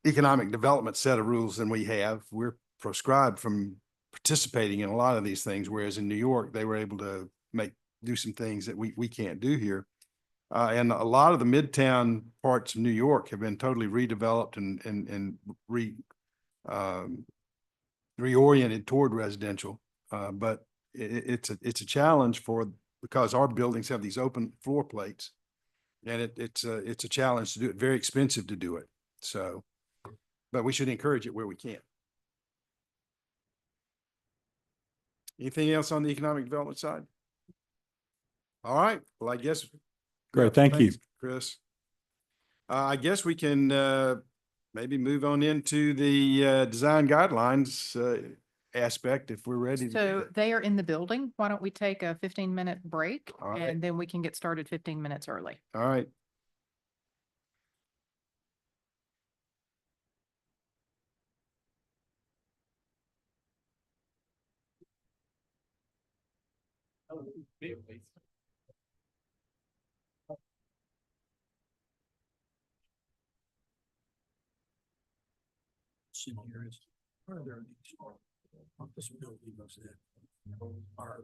economic development set of rules than we have. We're proscribed from participating in a lot of these things, whereas in New York, they were able to do some things that we can't do here. And a lot of the midtown parts of New York have been totally redeveloped and reoriented toward residential. But it's a challenge because our buildings have these open floor plates, and it's a challenge to do it. Very expensive to do it. So, but we should encourage it where we can. Anything else on the economic development side? All right. Well, I guess. Great. Thank you, Chris. I guess we can maybe move on into the design guidelines aspect if we're ready. to do So that. they are in the building. Why don't we take a 15-minute break All right. and then we can get started 15 minutes early. All right. This building was that are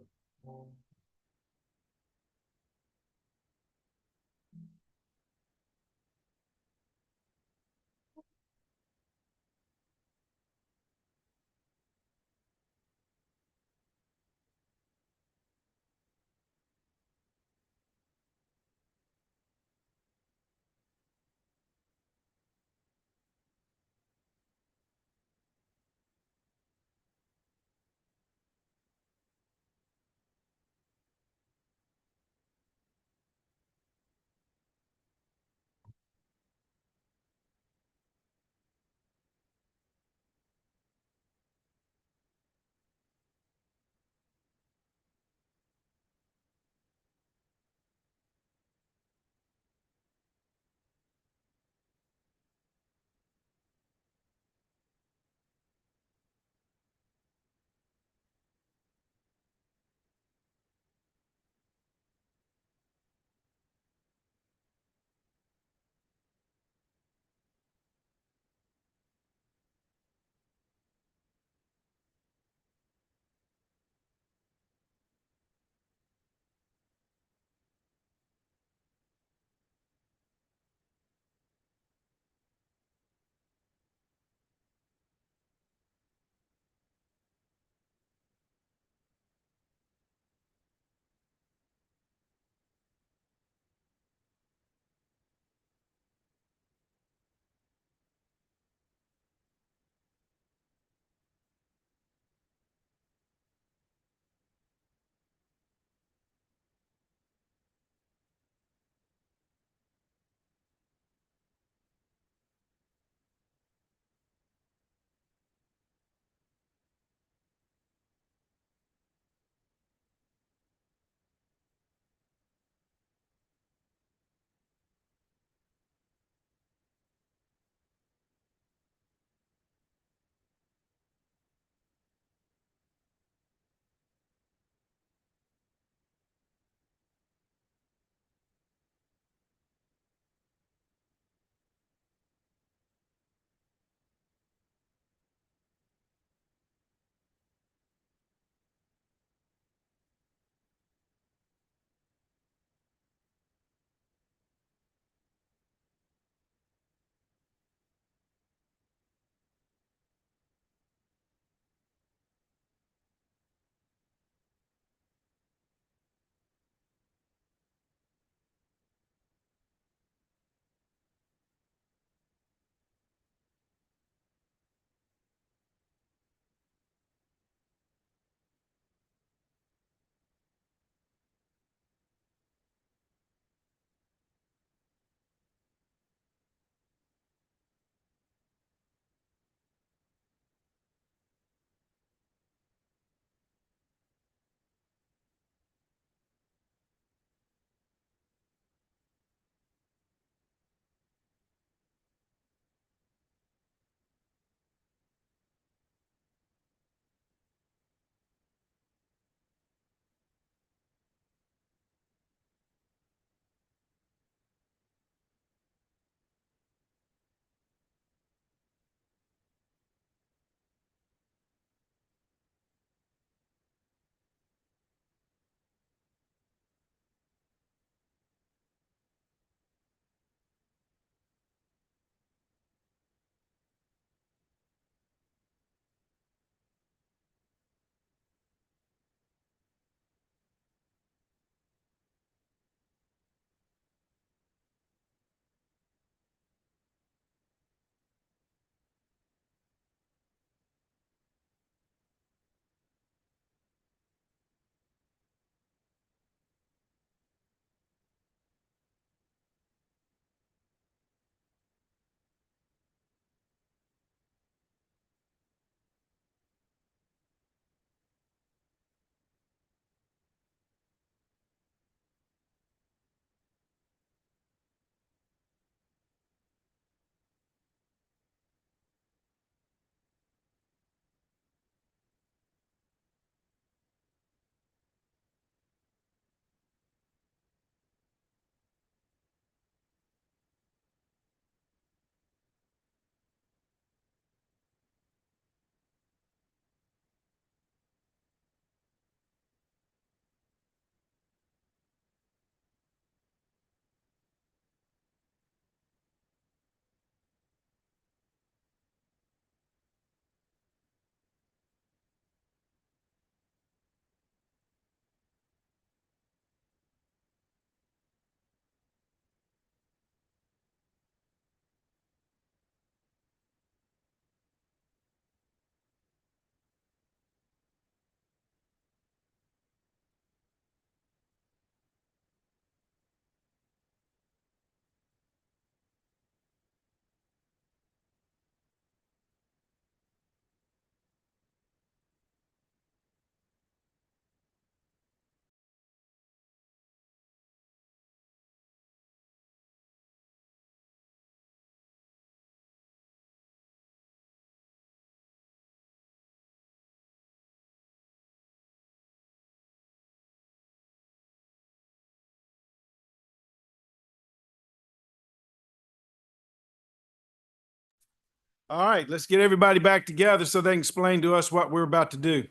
All right, let's get everybody back together so they can explain to us what we're about to do.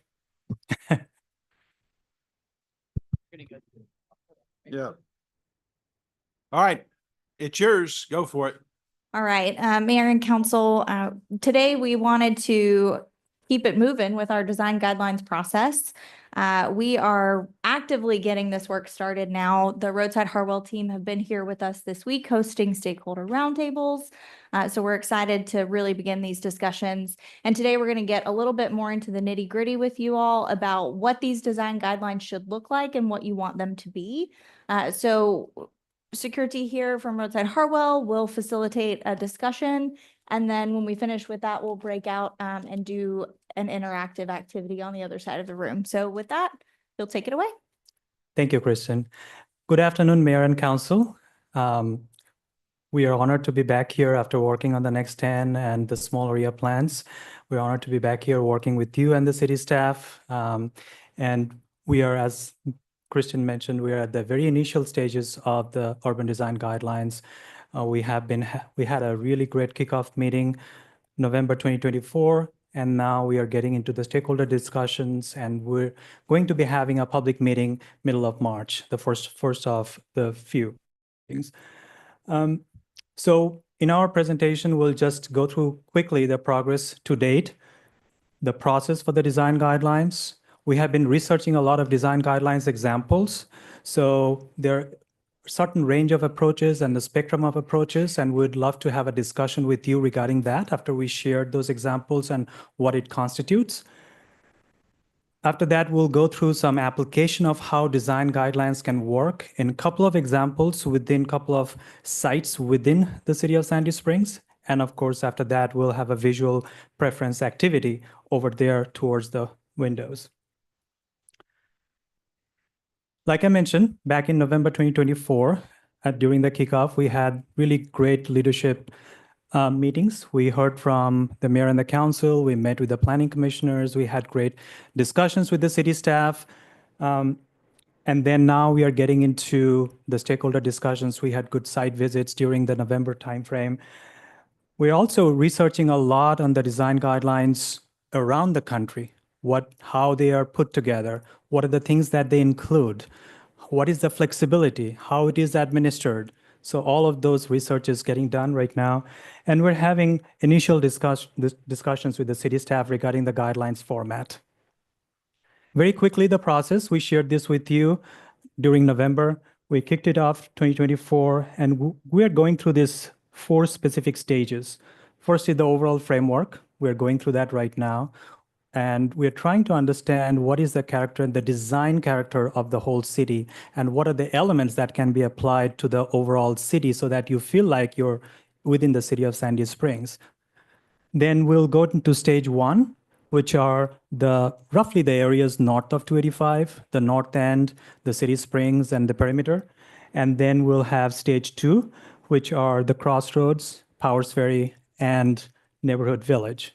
Yeah. All right, it's yours. Go for it. All right, Mayor and Council, today we wanted to keep it moving with our design guidelines process. We are actively getting this work started now. The Roadside Harwell team have been here with us this week hosting stakeholder roundtables. So we're excited to really begin these discussions. And today we're going to get a little bit more into the nitty gritty with you all about what these design guidelines should look like and what you want them to be. So Security here from Roadside Harwell will facilitate a discussion. And then when we finish with that, we'll break out and do an interactive activity on the other side of the room. So with that, you'll take it away. Thank you, Kristen. Good afternoon, Mayor and Council. We are honored to be back here after working on the Next 10 and the small area plans. We're honored to be back here working with you and the city staff. And we are, as Kristen mentioned, we are at the very initial stages of the urban design guidelines. We had a really great kickoff meeting November 2024, and now we are getting into the stakeholder discussions, and we're going to be having a public meeting middle of March, the first of the few things. So in our presentation, we'll just go through quickly the progress to date, the process for the design guidelines. We have been researching a lot of design guidelines examples. So there are a certain range of approaches and the spectrum of approaches, and we'd love to have a discussion with you regarding that after we shared those examples and what it constitutes. After that, we'll go through some application of how design guidelines can work in a couple of examples within a couple of sites within the city of Sandy Springs. And of course, after that, we'll have a visual preference activity over there towards the windows. Like I mentioned, back in November 2024, during the kickoff, we had really great leadership meetings. We heard from the mayor and the council. We met with the planning commissioners. We had great discussions with the city staff. And then now we are getting into the stakeholder discussions. We had good site visits during the November timeframe. We're also researching a lot on the design guidelines around the country, how they are put together, what are the things that they include, what is the flexibility, how it is administered. So all of those research is getting done right now. And we're having initial discussions with the city staff regarding the guidelines format. Very quickly, the process, we shared this with you during November. We kicked it off 2024, and we are going through this 4 specific stages. First is the overall framework. We're going through that right now. And we're trying to understand what is the character and the design character of the whole city, and what are the elements that can be applied to the overall city so that you feel like you're within the city of Sandy Springs. Then we'll go into stage 1, which are roughly the areas north of 285, the north end, the city springs, and the perimeter. And then we'll have stage 2, which are the crossroads, Powers Ferry, and Neighborhood Village.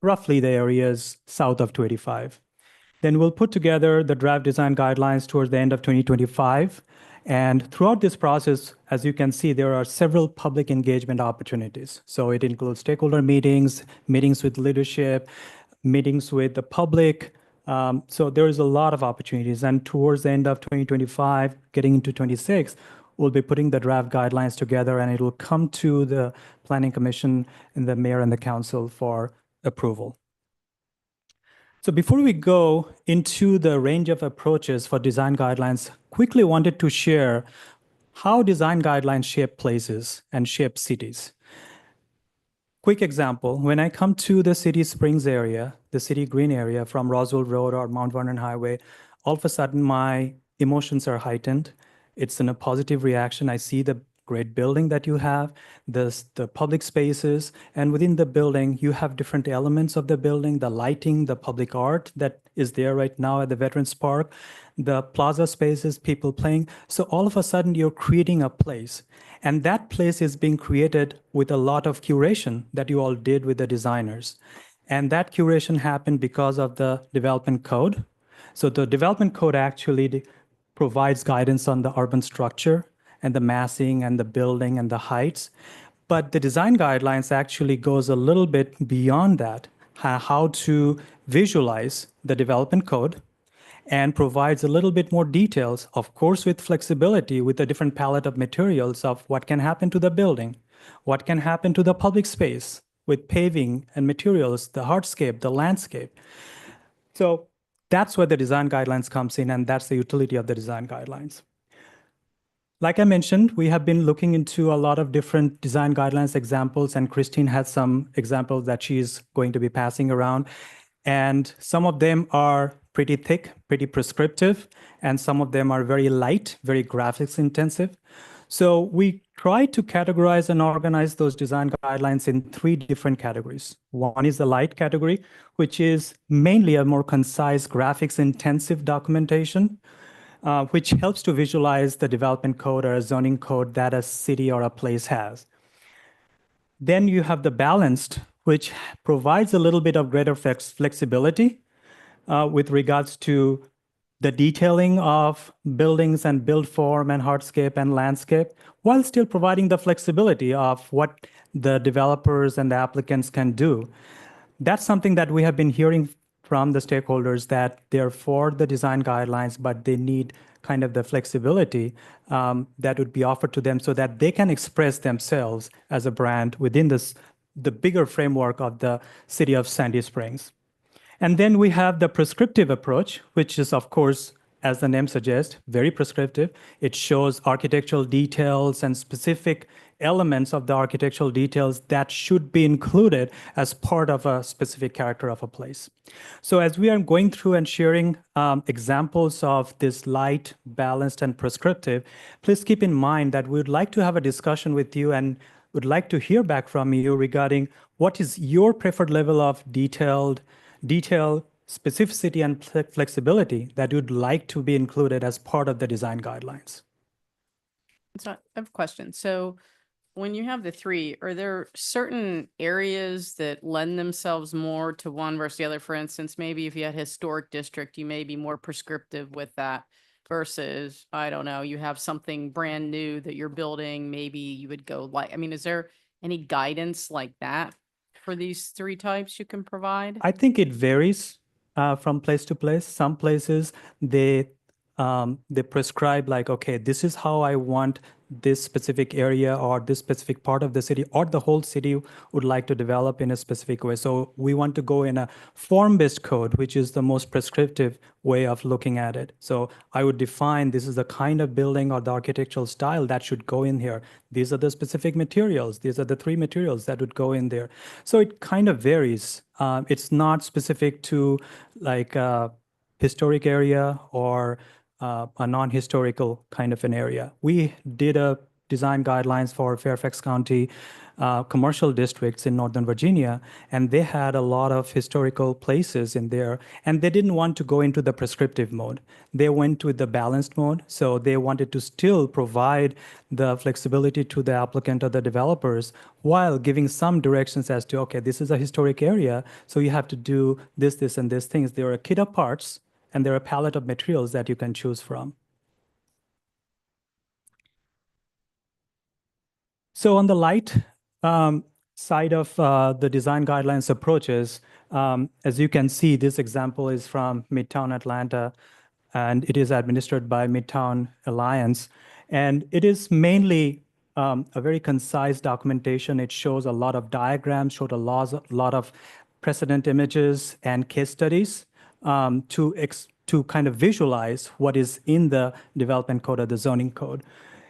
Roughly the areas south of 285. Then we'll put together the draft design guidelines towards the end of 2025. And throughout this process, as you can see, there are several public engagement opportunities. So it includes stakeholder meetings, meetings with leadership, meetings with the public. So there is a lot of opportunities. And towards the end of 2025, getting into 26, we'll be putting the draft guidelines together, and it will come to the Planning Commission and the mayor and the council for approval. So before we go into the range of approaches for design guidelines, quickly wanted to share how design guidelines shape places and shape cities. Quick example, when I come to the City Springs area, the City Green area from Roswell Road or Mount Vernon Highway, all of a sudden my emotions are heightened. It's in a positive reaction. I see the great building that you have, the public spaces, and within the building, you have different elements of the building, the lighting, the public art that is there right now at the Veterans Park, the plaza spaces, people playing. So all of a sudden, you're creating a place. And that place is being created with a lot of curation that you all did with the designers. And that curation happened because of the development code. So the development code actually provides guidance on the urban structure and the massing and the building and the heights. But the design guidelines actually goes a little bit beyond that, how to visualize the development code, and provides a little bit more details, of course, with flexibility, with a different palette of materials of what can happen to the building, what can happen to the public space with paving and materials, the hardscape, the landscape. So that's where the design guidelines comes in, and that's the utility of the design guidelines. Like I mentioned, we have been looking into a lot of different design guidelines examples, and Christine has some examples that she's going to be passing around. And some of them are pretty thick, pretty prescriptive, and some of them are very light, very graphics intensive. So we try to categorize and organize those design guidelines in 3 different categories. One is the light category, which is mainly a more concise graphics intensive documentation, which helps to visualize the development code or a zoning code that a city or a place has. Then you have the balanced, which provides a little bit of greater flexibility with regards to the detailing of buildings and build form and hardscape and landscape, while still providing the flexibility of what the developers and the applicants can do. That's something that we have been hearing from the stakeholders, that they're for the design guidelines, but they need kind of the flexibility that would be offered to them so that they can express themselves as a brand within the bigger framework of the city of Sandy Springs. And then we have the prescriptive approach, which is, of course, as the name suggests, very prescriptive. It shows architectural details and specific elements of the architectural details that should be included as part of a specific character of a place. So as we are going through and sharing examples of this light, balanced, and prescriptive, please keep in mind that we would like to have a discussion with you and would like to hear back from you regarding what is your preferred level of detail, specificity, and flexibility that you'd like to be included as part of the design guidelines. So I have a question. So when you have the 3, are there certain areas that lend themselves more to one versus the other? For instance, maybe if you had historic district, you may be more prescriptive with that versus, I don't know, you have something brand new that you're building, maybe you would go like, I mean, is there any guidance like that for these 3 types you can provide? I think it varies from place to place. Some places they prescribe like, okay, this is how I want this specific area or this specific part of the city or the whole city would like to develop in a specific way. So we want to go in a form-based code, which is the most prescriptive way of looking at it. So I would define this is the kind of building or the architectural style that should go in here. These are the specific materials. These are the 3 materials that would go in there. So it kind of varies. It's not specific to like a historic area or a non-historical kind of an area. We did a design guidelines for Fairfax County commercial districts in Northern Virginia, and they had a lot of historical places in there, and they didn't want to go into the prescriptive mode. They went with the balanced mode, so they wanted to still provide the flexibility to the applicant or the developers while giving some directions as to, okay, this is a historic area, so you have to do this, this, and this things. There are a kit of parts, and there are a palette of materials that you can choose from. So on the light side of the design guidelines approaches, as you can see, this example is from Midtown Atlanta, and it is administered by Midtown Alliance. And it is mainly a very concise documentation. It shows a lot of diagrams, showed a lot of precedent images and case studies to kind of visualize what is in the development code or the zoning code.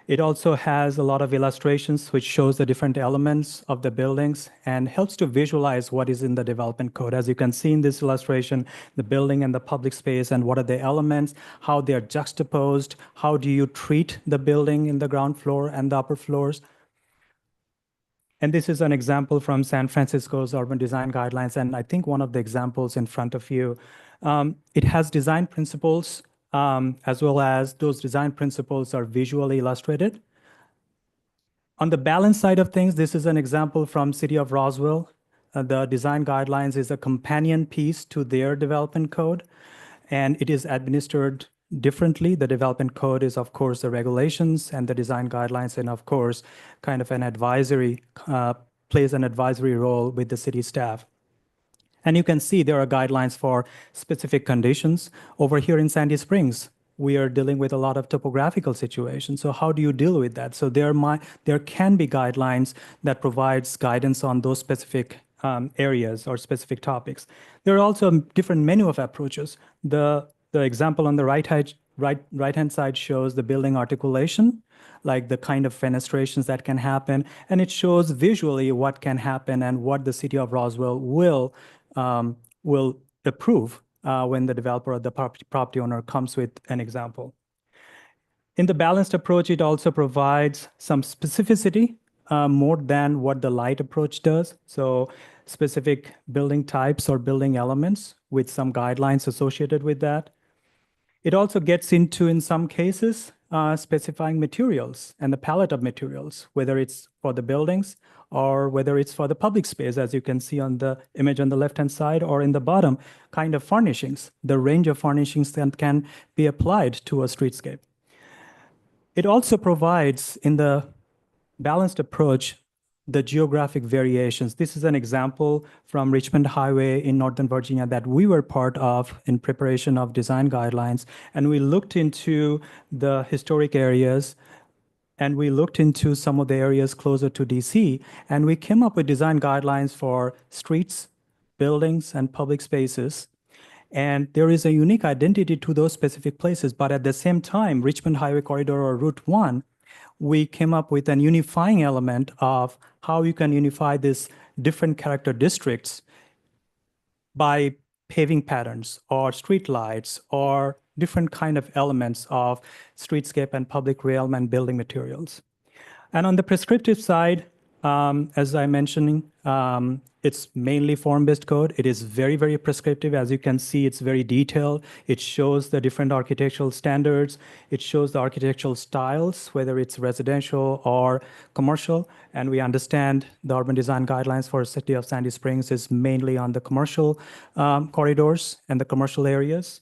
It also has a lot of illustrations which shows the different elements of the buildings and helps to visualize what is in the development code. As you can see in this illustration, the building and the public space and what are the elements, how they are juxtaposed, how do you treat the building in the ground floor and the upper floors. And this is an example from San Francisco's urban design guidelines, and I think one of the examples in front of you. It has design principles, as well as those design principles are visually illustrated. On the balance side of things, this is an example from City of Roswell. The design guidelines is a companion piece to their development code, and it is administered differently. The development code is, of course, the regulations and the design guidelines, and of course, kind of an advisory, plays an advisory role with the city staff. And you can see there are guidelines for specific conditions. Over here in Sandy Springs, we are dealing with a lot of topographical situations. So how do you deal with that? So there can be guidelines that provides guidance on those specific areas or specific topics. There are also a different menu of approaches. The example on the right-hand side shows the building articulation, like the kind of fenestrations that can happen, and it shows visually what can happen and what the city of Roswell will approve when the developer or the property owner comes with an example. In the balanced approach, it also provides some specificity more than what the light approach does. So specific building types or building elements with some guidelines associated with that. It also gets into, in some cases, specifying materials and the palette of materials, whether it's for the buildings or whether it's for the public space, as you can see on the image on the left-hand side, or in the bottom, kind of furnishings, the range of furnishings that can be applied to a streetscape. It also provides, in the balanced approach, the geographic variations. This is an example from Richmond Highway in Northern Virginia that we were part of in preparation of design guidelines. And we looked into the historic areas, and we looked into some of the areas closer to DC, and we came up with design guidelines for streets, buildings, and public spaces. And there is a unique identity to those specific places. But at the same time, Richmond Highway Corridor or Route 1, we came up with an unifying element of how you can unify these different character districts by paving patterns or street lights or different kind of elements of streetscape and public realm and building materials. And on the prescriptive side, as I mentioned, it's mainly form-based code. It is very, very prescriptive. As you can see, it's very detailed. It shows the different architectural standards. It shows the architectural styles, whether it's residential or commercial. And we understand the urban design guidelines for the city of Sandy Springs is mainly on the commercial corridors and the commercial areas.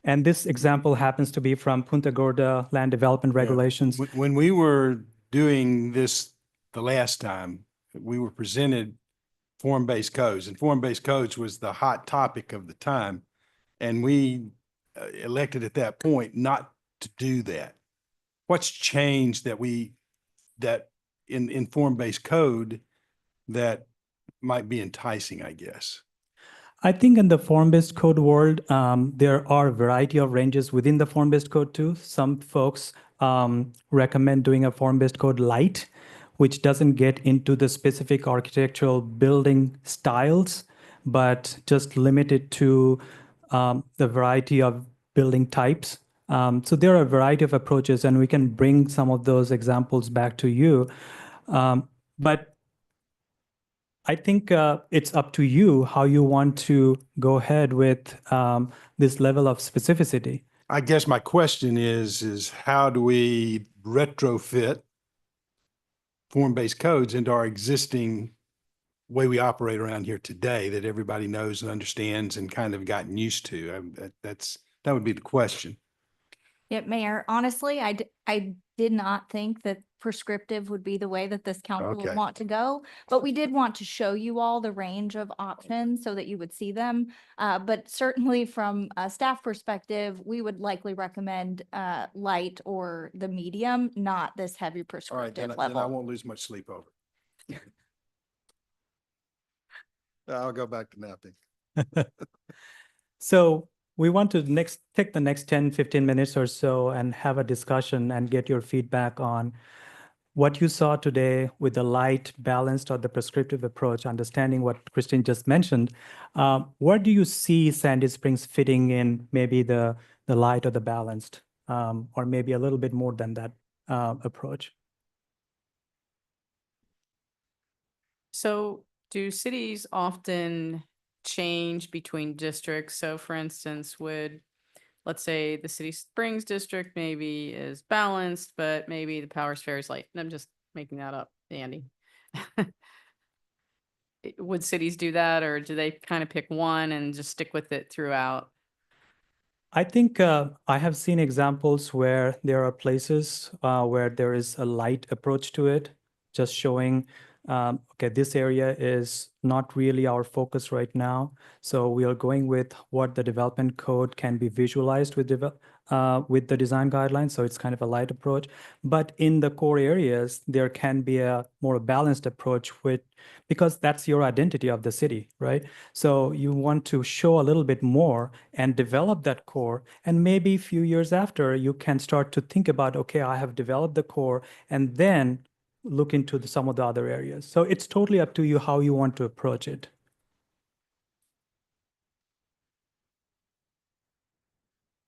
And this example happens to be from Punta Gorda Land Development Regulations. When we were doing this the last time, we were presented form-based codes, and form-based codes was the hot topic of the time. And we elected at that point not to do that. What's changed that in form-based code that might be enticing, I guess? I think in the form-based code world, there are a variety of ranges within the form-based code too. Some folks recommend doing a form-based code light, which doesn't get into the specific architectural building styles, but just limited to the variety of building types. So there are a variety of approaches, and we can bring some of those examples back to you. But I think it's up to you how you want to go ahead with this level of specificity. I guess my question is how do we retrofit form-based codes into our existing way we operate around here today that everybody knows and understands and kind of gotten used to? That would be the question. Yeah, Mayor, honestly, I did not think that prescriptive would be the way that this council would Okay. want to go, but we did want to show you all the range of options so that you would see them. But certainly from a staff perspective, we would likely recommend light or the medium, not this heavy All right, prescriptive then I level. won't lose much sleep over it. I'll go back to napping. So we want to take the next 10, 15 minutes or so and have a discussion and get your feedback on what you saw today with the light, balanced, or the prescriptive approach, understanding what Christine just mentioned. Where do you see Sandy Springs fitting in maybe the light or the balanced, or maybe a little bit more than that approach? So do cities often change between districts? So for instance, let's say the City Springs district maybe is balanced, but maybe the Powers Ferry is light. And I'm just making that up, Andy. Would cities do that, or do they kind of pick one and just stick with it throughout? I think I have seen examples where there are places where there is a light approach to it, just showing, okay, this area is not really our focus right now. So we are going with what the development code can be visualized with the design guidelines. So it's kind of a light approach. But in the core areas, there can be a more balanced approach because that's your identity of the city, right? So you want to show a little bit more and develop that core. And maybe a few years after, you can start to think about, okay, I have developed the core, and then look into some of the other areas. So it's totally up to you how you want to approach it.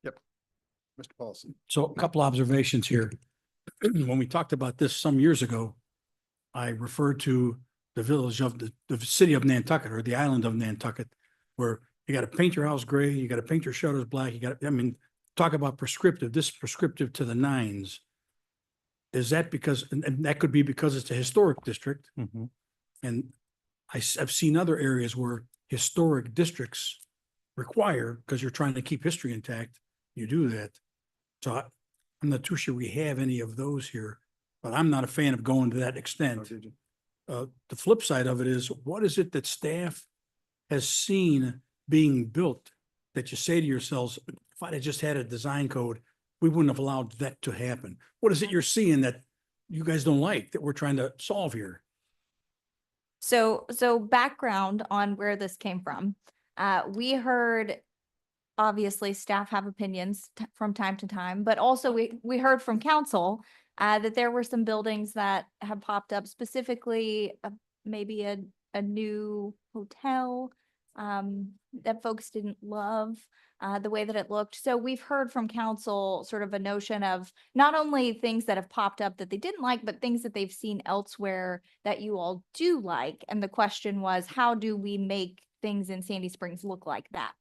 Yep. Mr. Paulson. So a couple observations here. When we talked about this some years ago, I referred to the village of the city of Nantucket, or the island of Nantucket, where you got to paint your house gray, you got to paint your shutters black, talk about prescriptive, this is prescriptive to the nines. Is that because, and that could be because it's a historic district. And I've seen other areas where historic districts require, because you're trying to keep history intact, you do that. So I'm not too sure we have any of those here, but I'm not a fan of going to that extent. The flip side of it is, what is it that staff has seen being built that you say to yourselves, if I'd have just had a design code, we wouldn't have allowed that to happen? What is it you're seeing that you guys don't like, that we're trying to solve here? So background on where this came from. We heard, obviously, staff have opinions from time to time, but also we heard from council that there were some buildings that have popped up, specifically maybe a new hotel that folks didn't love the way that it looked. So we've heard from council sort of a notion of not only things that have popped up that they didn't like, but things that they've seen elsewhere that you all do like. And the question was, how do we make things in Sandy Springs look like that?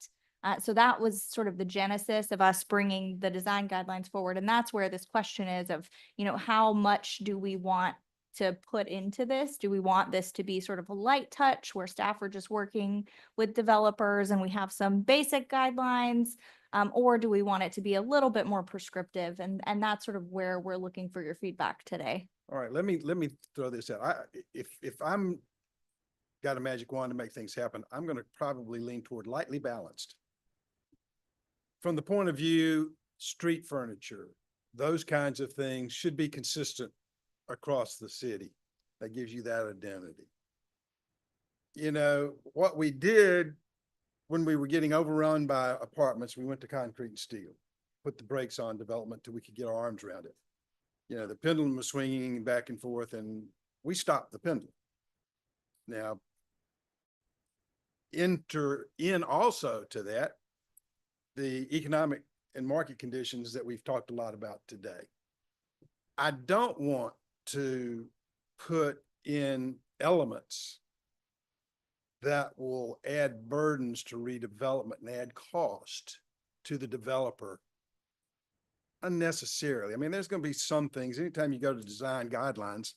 So that was sort of the genesis of us bringing the design guidelines forward. And that's where this question is of, how much do we want to put into this? Do we want this to be sort of a light touch where staff are just working with developers and we have some basic guidelines? Or do we want it to be a little bit more prescriptive? And that's sort of where we're looking for your feedback today. All right, let me throw this out. If I'm got a magic wand to make things happen, I'm going to probably lean toward lightly balanced. From the point of view, street furniture, those kinds of things should be consistent across the city. That gives you that identity. What we did when we were getting overrun by apartments, we went to concrete and steel, put the brakes on development till we could get our arms around it. The pendulum was swinging back and forth, and we stopped the pendulum. Now, enter in also to that the economic and market conditions that we've talked a lot about today. I don't want to put in elements that will add burdens to redevelopment and add cost to the developer unnecessarily. There's going to be some things, anytime you go to design guidelines,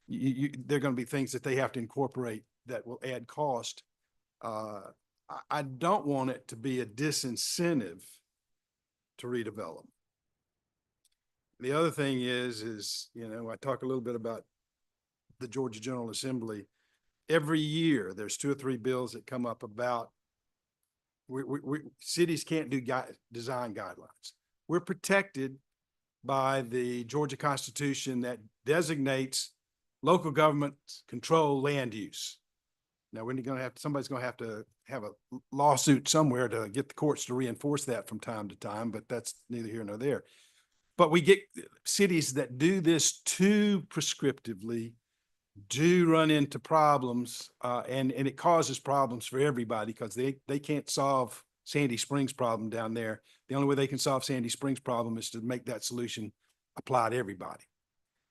there are going to be things that they have to incorporate that will add cost. I don't want it to be a disincentive to redevelop. The other thing is, I talk a little bit about the Georgia General Assembly. Every year, there's 2 or 3 bills that come up about cities can't do design guidelines. We're protected by the Georgia Constitution that designates local governments control land use. Now, somebody's going to have a lawsuit somewhere to get the courts to reinforce that from time to time, but that's neither here nor there. But we get cities that do this too prescriptively do run into problems, and it causes problems for everybody because they can't solve Sandy Springs problem down there. The only way they can solve Sandy Springs problem is to make that solution apply to everybody.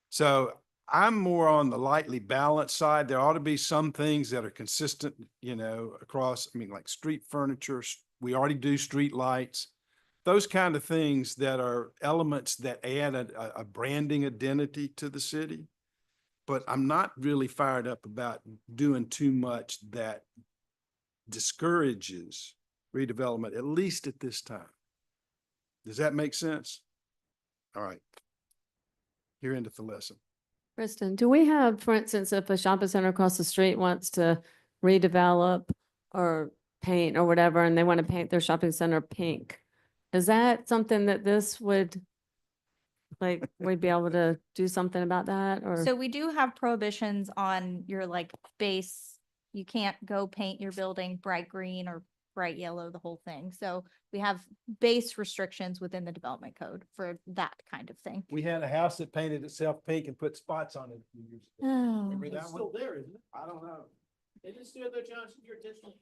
So I'm more on the lightly balanced side. There ought to be some things that are consistent, across, like street furniture. We already do street lights, those kind of things that are elements that add a branding identity to the city. But I'm not really fired up about doing too much that discourages redevelopment, at least at this time. Does that make sense? All right. You're into the lesson. Kristen, do we have, for instance, if a shopping center across the street wants to redevelop or paint or whatever, and they want to paint their shopping center pink, is that something that this would, like, we'd be able to do something about that, or? So we do have prohibitions on your like base. You can't go paint your building bright green or bright yellow, the whole thing. So we have base restrictions within the development code for that kind of thing. We had a house that painted itself pink and put spots on it a few years ago. Oh. Remember that It's one? still there, isn't it? I don't know. It is still there, Johnson, your district.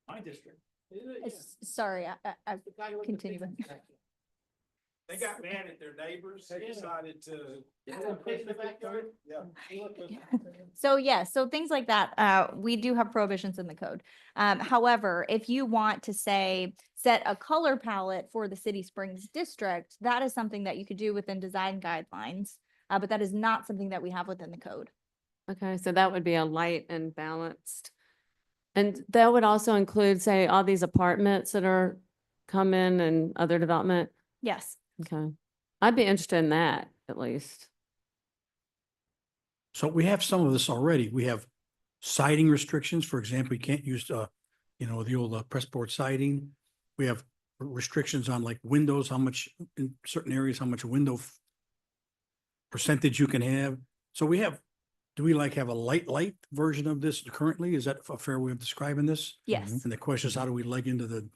My district. Isn't it? Yeah. Sorry, I The guy who went to continue. pink- They got mad at their neighbors. They decided to. Yeah, paint in the backyard. Yeah. So yeah, so things like that, we do have prohibitions in the code. However, if you want to say, set a color palette for the City Springs district, that is something that you could do within design guidelines. But that is not something that we have within the code. Okay, so that would be a light and balanced. And that would also include, say, all these apartments that are coming and other development? Yes. Okay. I'd be interested in that, at least. So we have some of this already. We have siding restrictions. For example, you can't use, the old press board siding. We have restrictions on like windows, how much in certain areas, how much window percentage you can have. So do we have a light version of this currently? Is that a fair way of describing this? Yes. And the question is, how do we leg into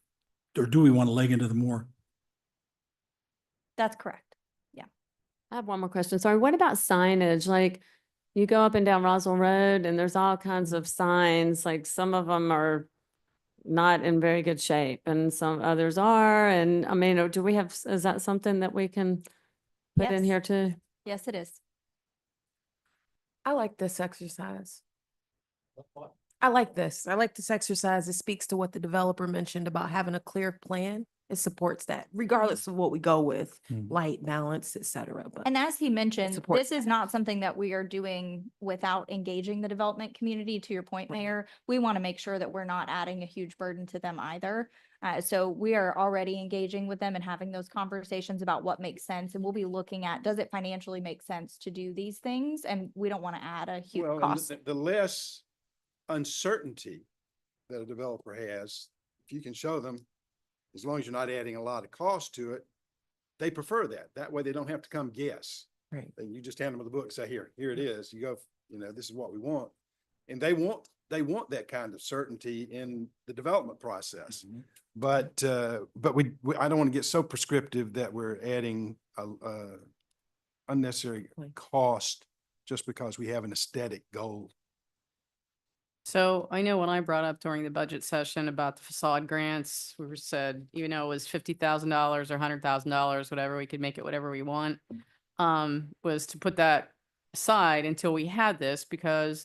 or do we want to leg into the more? That's correct. Yeah. I have one more question. Sorry, what about signage? Like, you go up and down Roswell Road and there's all kinds of signs, like some of them are not in very good shape and some others are. And I mean, do we have, is that something that we can put in Yes. here too? Yes, it is. I like this exercise. I like this. I like this exercise. It speaks to what the developer mentioned about having a clear plan. It supports that regardless of what we go with, light, balance, et cetera. But And as he mentioned, supports this is not something that we are doing without engaging the development community. To your point, Mayor, we want to make sure that we're not adding a huge burden to them either. So we are already engaging with them and having those conversations about what makes sense. And we'll be looking at, does it financially make sense to do these things? And we don't want to add a huge Well, and cost. the less uncertainty that a developer has, if you can show them, as long as you're not adding a lot of cost to it, they prefer that. That way they don't have to come guess. Right. You just hand them the book and say, here it is. You go, this is what we want. And they want that kind of certainty in the development process. But I don't want to get so prescriptive that we're adding a unnecessary cost just because we have an aesthetic goal. So I know when I brought up during the budget session about the facade grants, we were said, even though it was $50,000 or $100,000, whatever, we could make it whatever we want. Was to put that aside until we had this, because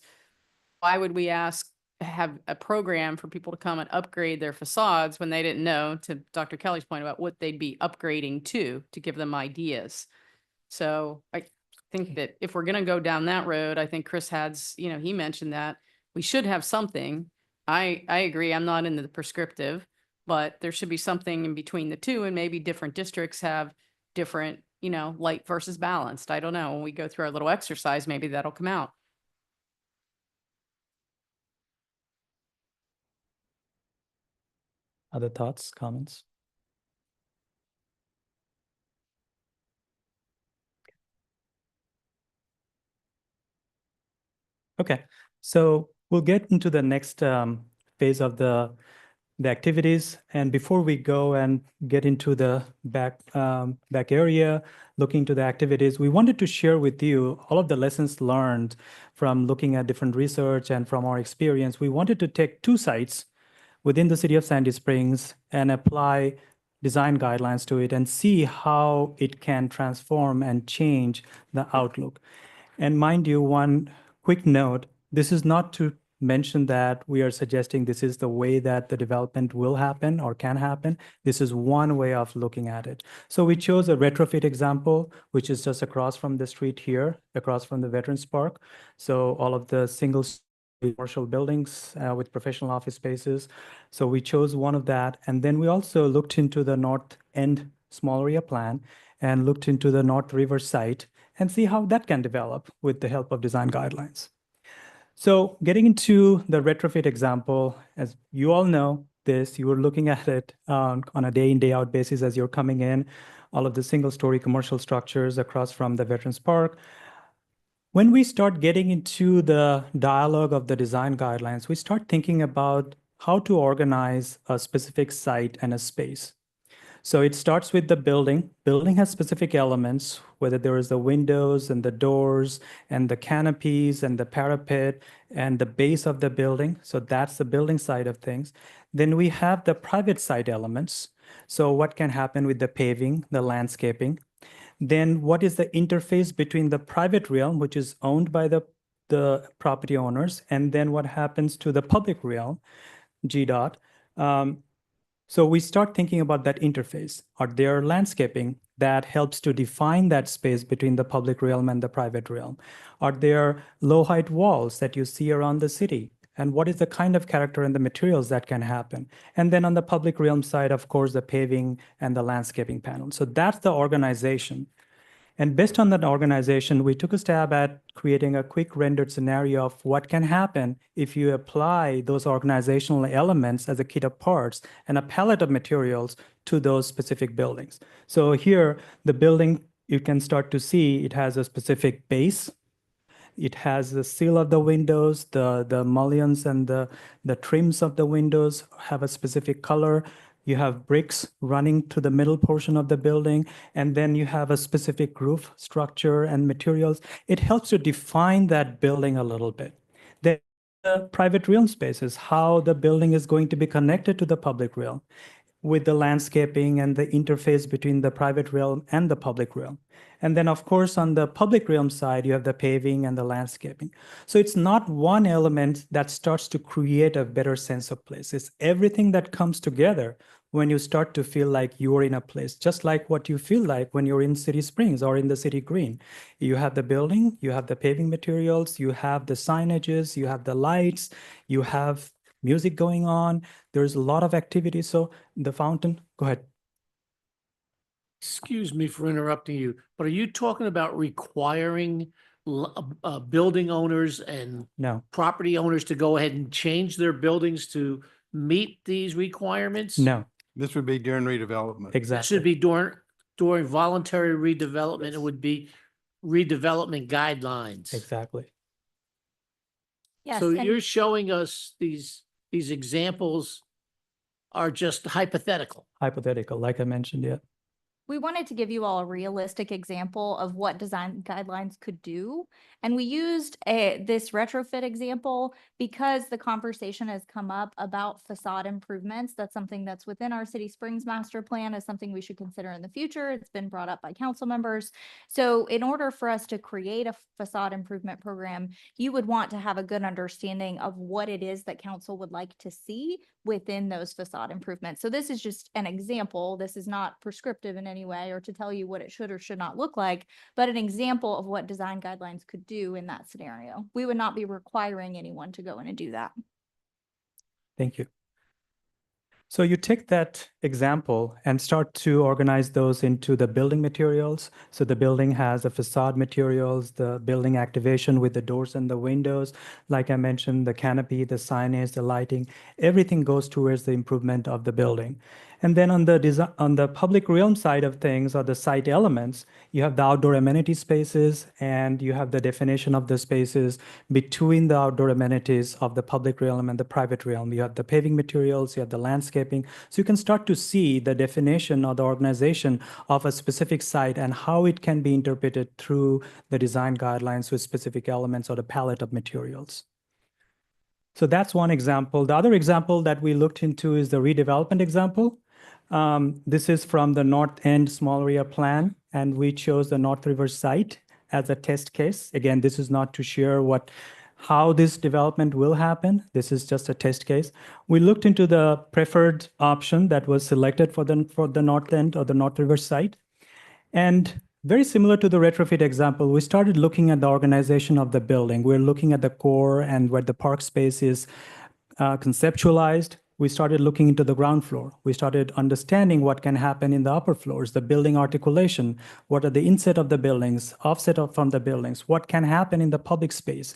why would we have a program for people to come and upgrade their facades when they didn't know, to Dr. Kelly's point about what they'd be upgrading to give them ideas. So I think that if we're going to go down that road, I think Chris Had's, he mentioned that we should have something. I agree. I'm not into the prescriptive, but there should be something in between the two, and maybe different districts have different, light versus balanced. I don't know. When we go through our little exercise, maybe that'll come out. Other thoughts, comments? Okay, so we'll get into the next phase of the activities. And before we go and get into the back area, looking into the activities, we wanted to share with you all of the lessons learned from looking at different research and from our experience. We wanted to take 2 sites within the city of Sandy Springs and apply design guidelines to it and see how it can transform and change the outlook. And mind you, one quick note, this is not to mention that we are suggesting this is the way that the development will happen or can happen. This is one way of looking at it. So we chose a retrofit example, which is just across from the street here, across from the Veterans Park. So all of the single commercial buildings with professional office spaces. So we chose one of that. And then we also looked into the north end small area plan and looked into the North River site and see how that can develop with the help of design guidelines. So getting into the retrofit example, as you all know this, you were looking at it on a day in, day out basis as you're coming in, all of the single story commercial structures across from the Veterans Park. When we start getting into the dialogue of the design guidelines, we start thinking about how to organize a specific site and a space. So it starts with the building. Building has specific elements, whether there is the windows and the doors and the canopies and the parapet and the base of the building. So that's the building side of things. Then we have the private side elements. So what can happen with the paving, the landscaping? Then what is the interface between the private realm, which is owned by the property owners, and then what happens to the public realm, GDOT? So we start thinking about that interface. Are there landscaping that helps to define that space between the public realm and the private realm? Are there low height walls that you see around the city? And what is the kind of character and the materials that can happen? And then on the public realm side, of course, the paving and the landscaping panel. So that's the organization. And based on that organization, we took a stab at creating a quick rendered scenario of what can happen if you apply those organizational elements as a kit of parts and a palette of materials to those specific buildings. So here, the building, you can start to see it has a specific base. It has the seal of the windows, the mullions and the trims of the windows have a specific color. You have bricks running to the middle portion of the building, and then you have a specific roof structure and materials. It helps to define that building a little bit. The private realm spaces, how the building is going to be connected to the public realm with the landscaping and the interface between the private realm and the public realm. And then, of course, on the public realm side, you have the paving and the landscaping. So it's not one element that starts to create a better sense of place. It's everything that comes together when you start to feel like you're in a place, just like what you feel like when you're in City Springs or in the City Green. You have the building, you have the paving materials, you have the signages, you have the lights, you have music going on. There's a lot of activity. So the fountain, go ahead. Excuse me for interrupting you, but are you talking about requiring building owners and No, property owners to go ahead and change their buildings to meet these requirements? no, This would be during redevelopment. It exactly. should be during voluntary redevelopment. It would be redevelopment guidelines. Exactly. Yes, So and- you're showing us these examples are just hypothetical. Hypothetical, like I mentioned, yeah. We wanted to give you all a realistic example of what design guidelines could do. And we used this retrofit example because the conversation has come up about facade improvements. That's something that's within our City Springs master plan, is something we should consider in the future. It's been brought up by council members. So in order for us to create a facade improvement program, you would want to have a good understanding of what it is that council would like to see within those facade improvements. So this is just an example. This is not prescriptive in any way or to tell you what it should or should not look like, but an example of what design guidelines could do in that scenario. We would not be requiring anyone to go in and do that. Thank you. So you take that example and start to organize those into the building materials. So the building has the facade materials, the building activation with the doors and the windows. Like I mentioned, the canopy, the signage, the lighting, everything goes towards the improvement of the building. And then on the public realm side of things, or the site elements, you have the outdoor amenity spaces, and you have the definition of the spaces between the outdoor amenities of the public realm and the private realm. You have the paving materials, you have the landscaping. So you can start to see the definition or the organization of a specific site and how it can be interpreted through the design guidelines with specific elements or the palette of materials. So that's one example. The other example that we looked into is the redevelopment example. This is from the North End Small Area Plan, and we chose the North River site as a test case. Again, this is not to share how this development will happen. This is just a test case. We looked into the preferred option that was selected for the North End or the North River site. And very similar to the retrofit example, we started looking at the organization of the building. We're looking at the core and where the park space is conceptualized. we started looking into the ground floor. We started understanding what can happen in the upper floors, the building articulation, what are the inset of the buildings, from the buildings, what can happen in the public space.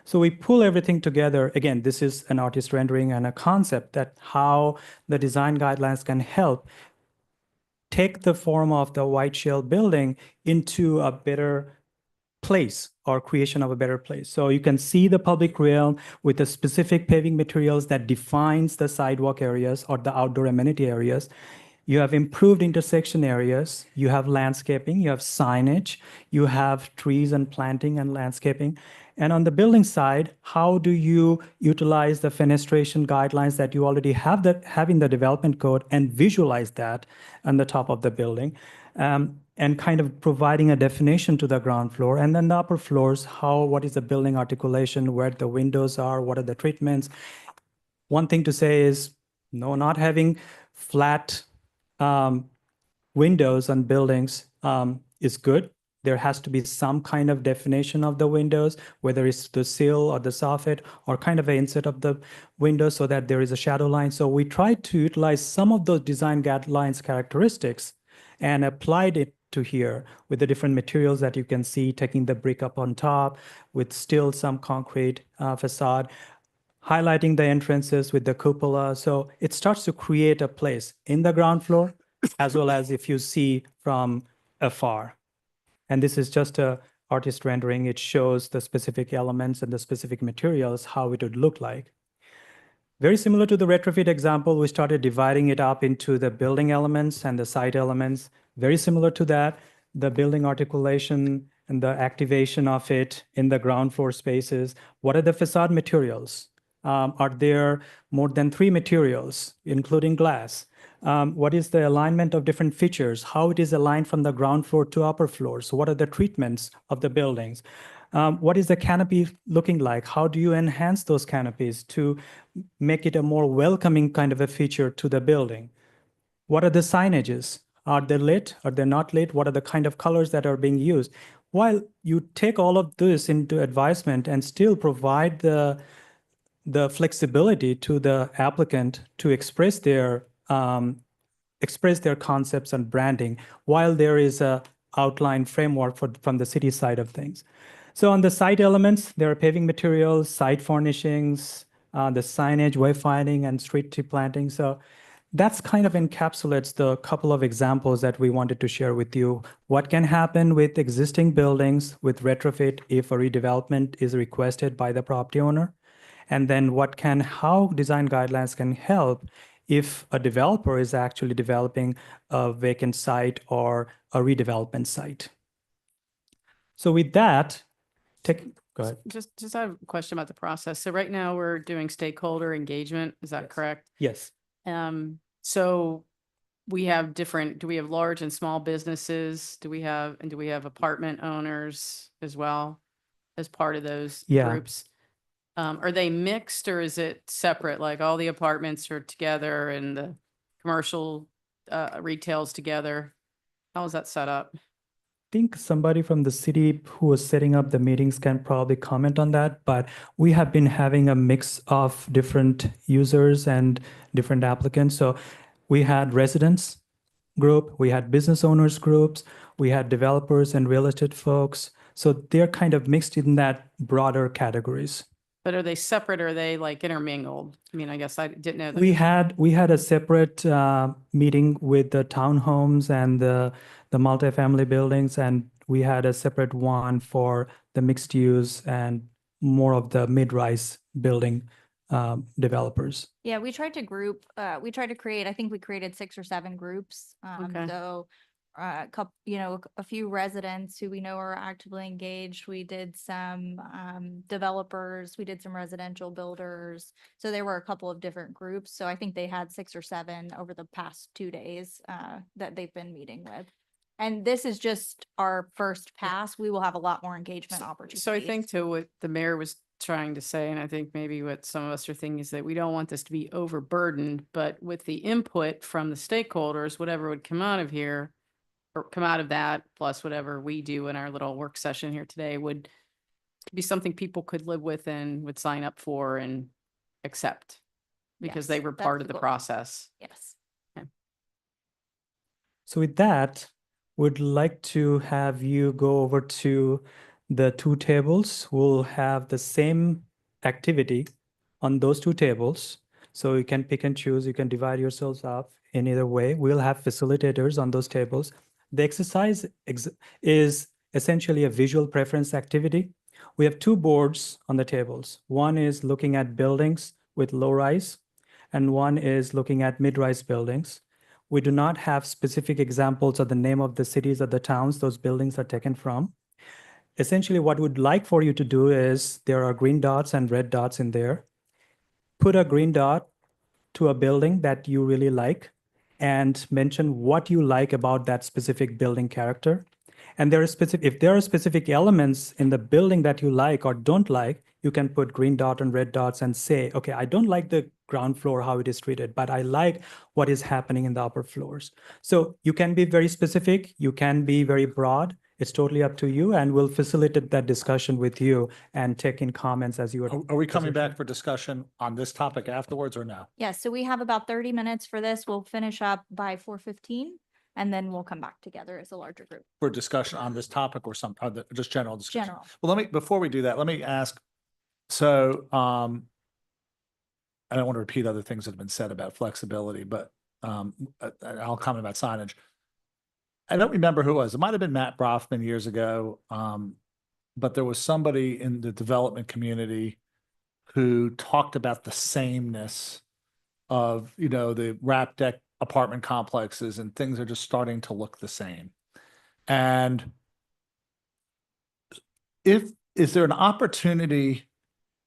So we pull everything together. Again, this is an artist rendering and a concept that how the design guidelines can help take the form of the white shell building into a better place or creation of a better place. So you can see the public realm with the specific paving materials that defines the sidewalk areas or the outdoor amenity areas. You have improved intersection areas, you have landscaping, you have signage, you have trees and planting and landscaping. And on the building side, how do you utilize the fenestration guidelines that you already have in the development code and visualize that on the top of the building? And kind of providing a definition to the ground floor. And then the upper floors, what is the building articulation, where the windows are, what are the treatments. One thing to say is, no, not having flat windows on buildings is good. There has to be some kind of definition of the windows, whether it's the sill or the soffit or kind of an inset of the window so that there is a shadow line. So we tried to utilize some of those design guidelines characteristics and applied it to here with the different materials that you can see, taking the brick up on top with still some concrete facade, highlighting the entrances with the cupola. So it starts to create a place in the ground floor, as well as if you see from afar. And this is just a artist rendering. It shows the specific elements and the specific materials, how it would look like. Very similar to the retrofit example, we started dividing it up into the building elements and the site elements. Very similar to that, the building articulation and the activation of it in the ground floor spaces. What are the facade materials? Are there more than 3 materials, including glass? What is the alignment of different features? How it is aligned from the ground floor to upper floors? What are the treatments of the buildings? What is the canopy looking like? How do you enhance those canopies to make it a more welcoming kind of a feature to the building? What are the signages? Are they lit? Are they not lit? What are the kind of colors that are being used? While you take all of this into advisement and still provide the flexibility to the applicant to express their concepts and branding, while there is a outline framework from the city side of things. So on the site elements, there are paving materials, site furnishings, the signage, wayfinding, and street tree planting. So that's kind of encapsulates the couple of examples that we wanted to share with you. What can happen with existing buildings with retrofit if a redevelopment is requested by the property owner? And then how design guidelines can help if a developer is actually developing a vacant site or a redevelopment site. So with that, go ahead. Just have a question about the process. So right now we're doing stakeholder engagement. Is that correct? Yes. So we have do we have large and small businesses? Do we have apartment owners as well as part of those groups? Are they mixed or is it separate? Like all the apartments are together and the commercial retail's together? How is that set up? I think somebody from the city who was setting up the meetings can probably comment on that, but we have been having a mix of different users and different applicants. So we had residents group, we had business owners groups, we had developers and real estate folks. So they're kind of mixed in that broader categories. But are they separate or are they like intermingled? I mean, I guess I didn't know that. We had a separate meeting with the townhomes and the multifamily buildings, and we had a separate one for the mixed use and more of the mid-rise building developers. Yeah, we tried to create, I think we created 6 or 7 groups. Okay. So a few residents who we know are actively engaged. We did some developers, we did some residential builders. So there were a couple of different groups. So I think they had 6 or 7 over the past 2 days that they've been meeting with. And this is just our first pass. We will have a lot more engagement opportunities. So I think to what the mayor was trying to say, and I think maybe what some of us are thinking is that we don't want this to be overburdened, but with the input from the stakeholders, whatever would come out of here or come out of that, plus whatever we do in our little work session here today would be something people could live with and would sign up for and accept. because Yes, they were that's part the of the goal. process. Yes. So with that, would like to have you go over to the two tables. We'll have the same activity on those two tables. So you can pick and choose. You can divide yourselves up in either way. We'll have facilitators on those tables. The exercise is essentially a visual preference activity. We have two boards on the tables. One is looking at buildings with low rise, and one is looking at mid-rise buildings. We do not have specific examples of the name of the cities or the towns those buildings are taken from. Essentially, what we'd like for you to do is there are green dots and red dots in there. Put a green dot to a building that you really like and mention what you like about that specific building character. And if there are specific elements in the building that you like or don't like, you can put green dot and red dots and say, okay, I don't like the ground floor, how it is treated, but I like what is happening in the upper floors. So you can be very specific, you can be very broad. It's totally up to you, and we'll facilitate that discussion with you and take in comments as you are. Are we coming back for discussion on this topic afterwards or no? Yeah, so we have about 30 minutes for this. We'll finish up by 4:15 and then we'll come back together as a larger group. For discussion on this topic or just general discussion? General. Well, before we do that, let me ask, so, I don't want to repeat other things that have been said about flexibility, but, I'll comment about signage. I don't remember who it was. It might have been Matt Brofman years ago. But there was somebody in the development community who talked about the sameness of, the wrap deck apartment complexes, and things are just starting to look the same. And is there an opportunity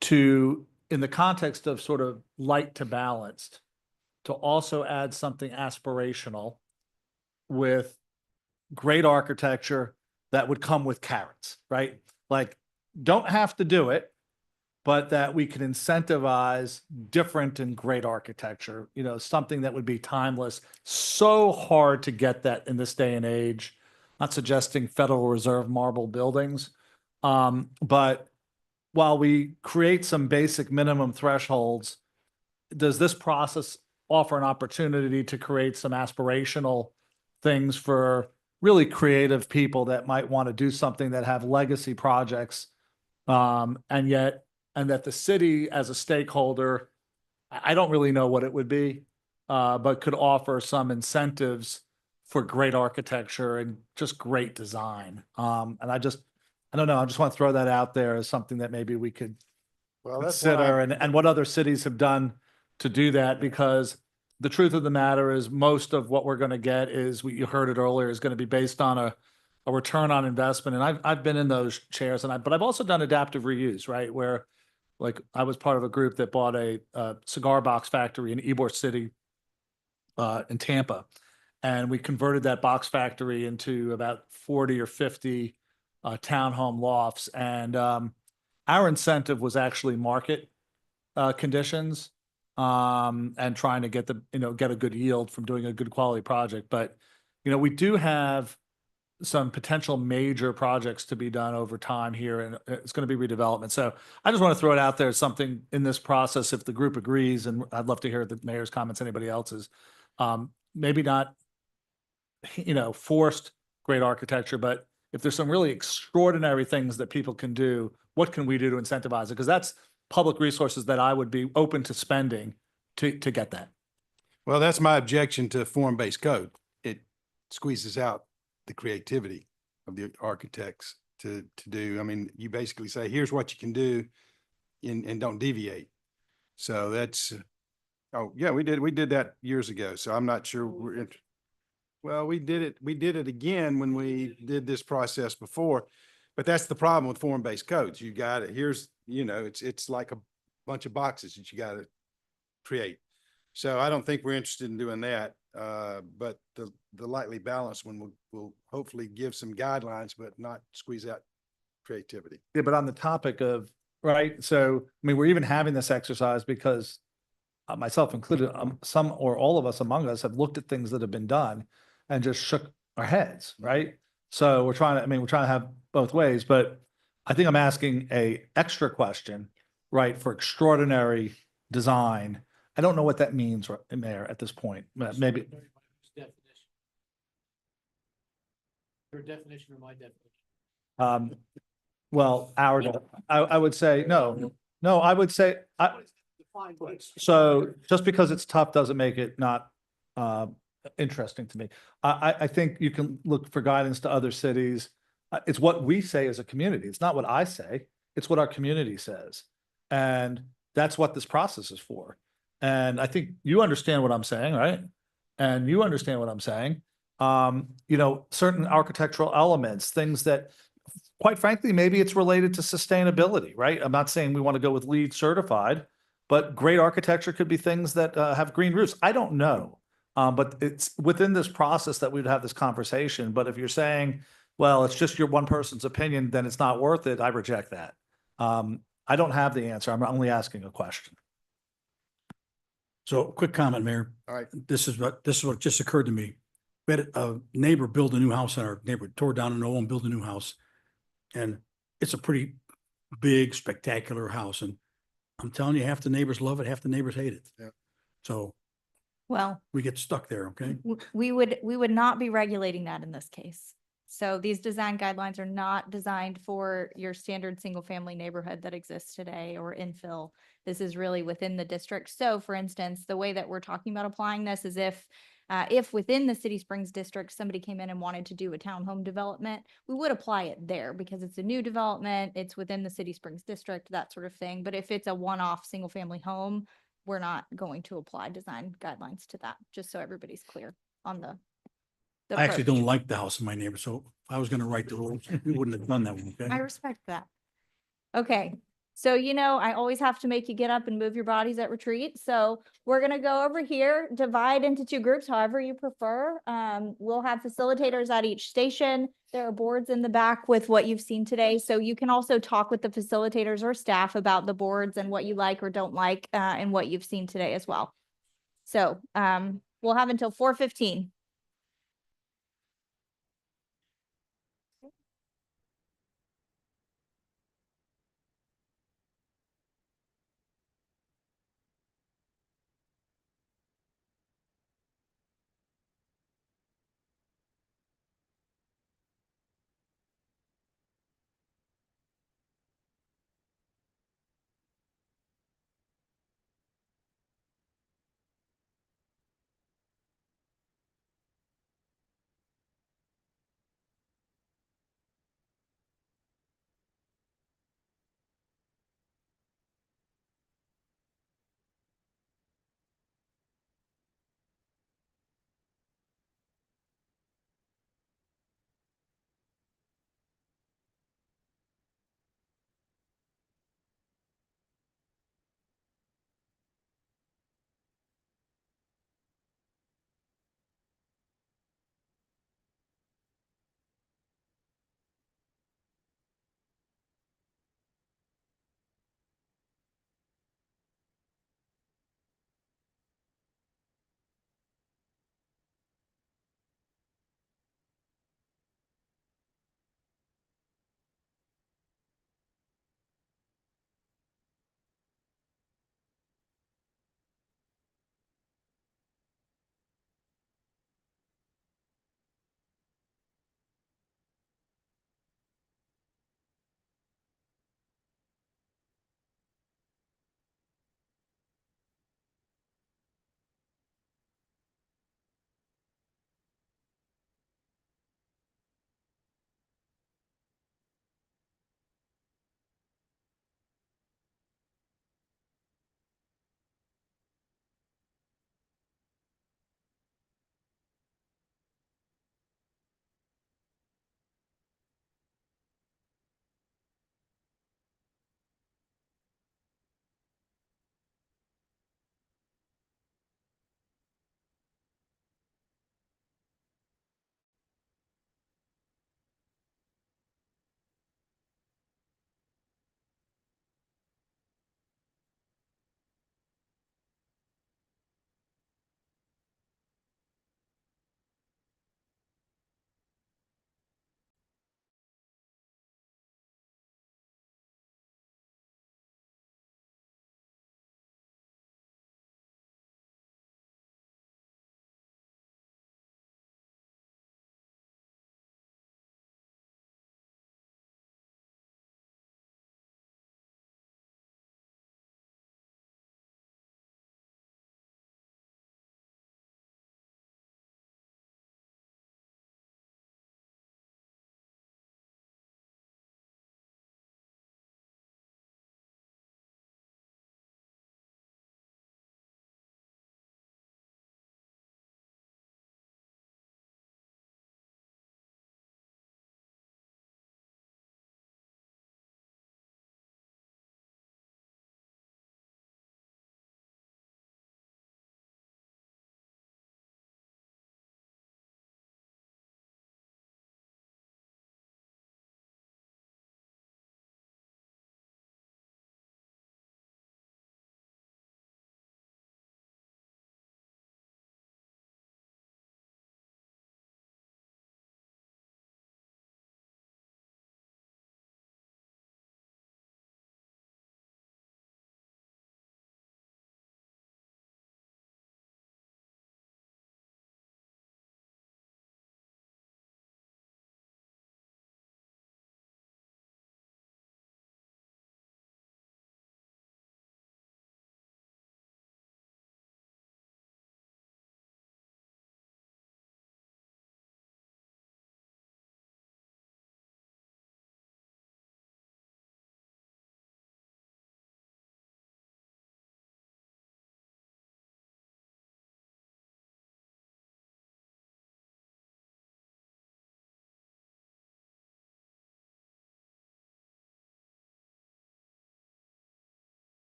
to, in the context of sort of light to balanced, to also add something aspirational with great architecture that would come with carrots, right? Like, don't have to do it, but that we can incentivize different and great architecture, something that would be timeless. So hard to get that in this day and age. Not suggesting Federal Reserve marble buildings, but while we create some basic minimum thresholds, does this process offer an opportunity to create some aspirational things for really creative people that might want to do something that have legacy projects, and that the city as a stakeholder, I don't really know what it would be, but could offer some incentives for great architecture and just great design. And I don't know, I just want to throw that out there as something that maybe we could Well, that's what consider, and what other cities have done to do that, because the truth of the matter is most of what we're going to get is, you heard it earlier, is going to be based on a return on investment. And I've been in those chairs, but I've also done adaptive reuse, right? Where, like, I was part of a group that bought a cigar box factory in Ybor City, in Tampa. And we converted that box factory into about 40 or 50 townhome lofts. And our incentive was actually market conditions, and trying to get get a good yield from doing a good quality project. But, we do have some potential major projects to be done over time here, and it's going to be redevelopment. So I just want to throw it out there as something in this process, if the group agrees, and I'd love to hear the mayor's comments, anybody else's. Maybe not, forced great architecture, but if there's some really extraordinary things that people can do, what can we do to incentivize it? Because that's public resources that I would be open to spending to get that. Well, that's my objection to form-based code. It squeezes out the creativity of the architects to do. I mean, you basically say, here's what you can do, and don't deviate. So that's, oh yeah, we did that years ago. So I'm not sure well, we did it again when we did this process before, but that's the problem with form-based codes. You got it. Here's, it's like a bunch of boxes that you got to create. So I don't think we're interested in doing that. But the lightly balanced one will hopefully give some guidelines, but not squeeze out creativity. Yeah, but on the topic of, right, so, we're even having this exercise because myself included, some or all of us among us have looked at things that have been done and just shook our heads, right? So we're trying to have both ways, but I think I'm asking a extra question, right, for extraordinary design I don't know what that means, Mayor, at this point. Maybe. Your definition or my definition? Well, I would say, no, I would say, so just because it's tough doesn't make it not interesting to me. I think you can look for guidance to other cities. It's what we say as a community. It's not what I say. It's what our community says. And that's what this process is for. And I think you understand what I'm saying, right? And you understand what I'm saying. Certain architectural elements, things that, quite frankly, maybe it's related to sustainability, right? I'm not saying we want to go with LEED certified, but great architecture could be things that have green roofs. I don't know. But it's within this process that we'd have this conversation. But if you're saying, well, it's just your one person's opinion, then it's not worth it, I reject that. I don't have the answer. I'm only asking a question. So quick comment, Mayor. All right. This is what just occurred to me. We had a neighbor build a new house, and our neighbor tore down an old and built a new house. And it's a pretty big, spectacular house. And I'm telling you, half the neighbors love it, half the neighbors hate it. Yeah. So Well, we get stuck there, okay? we would not be regulating that in this case. So these design guidelines are not designed for your standard single-family neighborhood that exists today or infill. This is really within the district. So for instance, the way that we're talking about applying this is if within the City Springs district, somebody came in and wanted to do a townhome development, we would apply it there because it's a new development, it's within the City Springs district, that sort of thing. But if it's a one-off single-family home, we're not going to apply design guidelines to that, just so everybody's clear on the I actually approach. don't like the house in my neighbor, so if I was gonna write the rules, we wouldn't have done that one, okay? I respect that. Okay, so I always have to make you get up and move your bodies at retreat. So we're gonna go over here, divide into two groups, however you prefer. We'll have facilitators at each station. There are boards in the back with what you've seen today. So you can also talk with the facilitators or staff about the boards and what you like or don't like, and what you've seen today as well. So, we'll have until 4:15.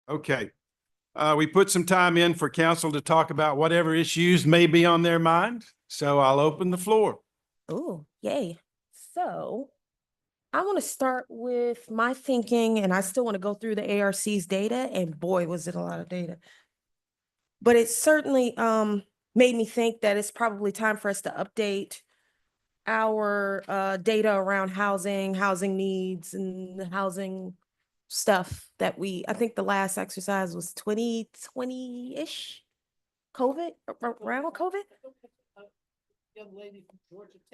Okay. We put some time in for council to talk about whatever issues may be on their mind. So I'll open the floor. Oh, yay. So I want to start with my thinking, and I still want to go through the ARC's data, and boy, was it a lot of data. But it certainly made me think that it's probably time for us to update our data around housing needs, and the housing stuff that I think the last exercise was 2020-ish, COVID, around COVID.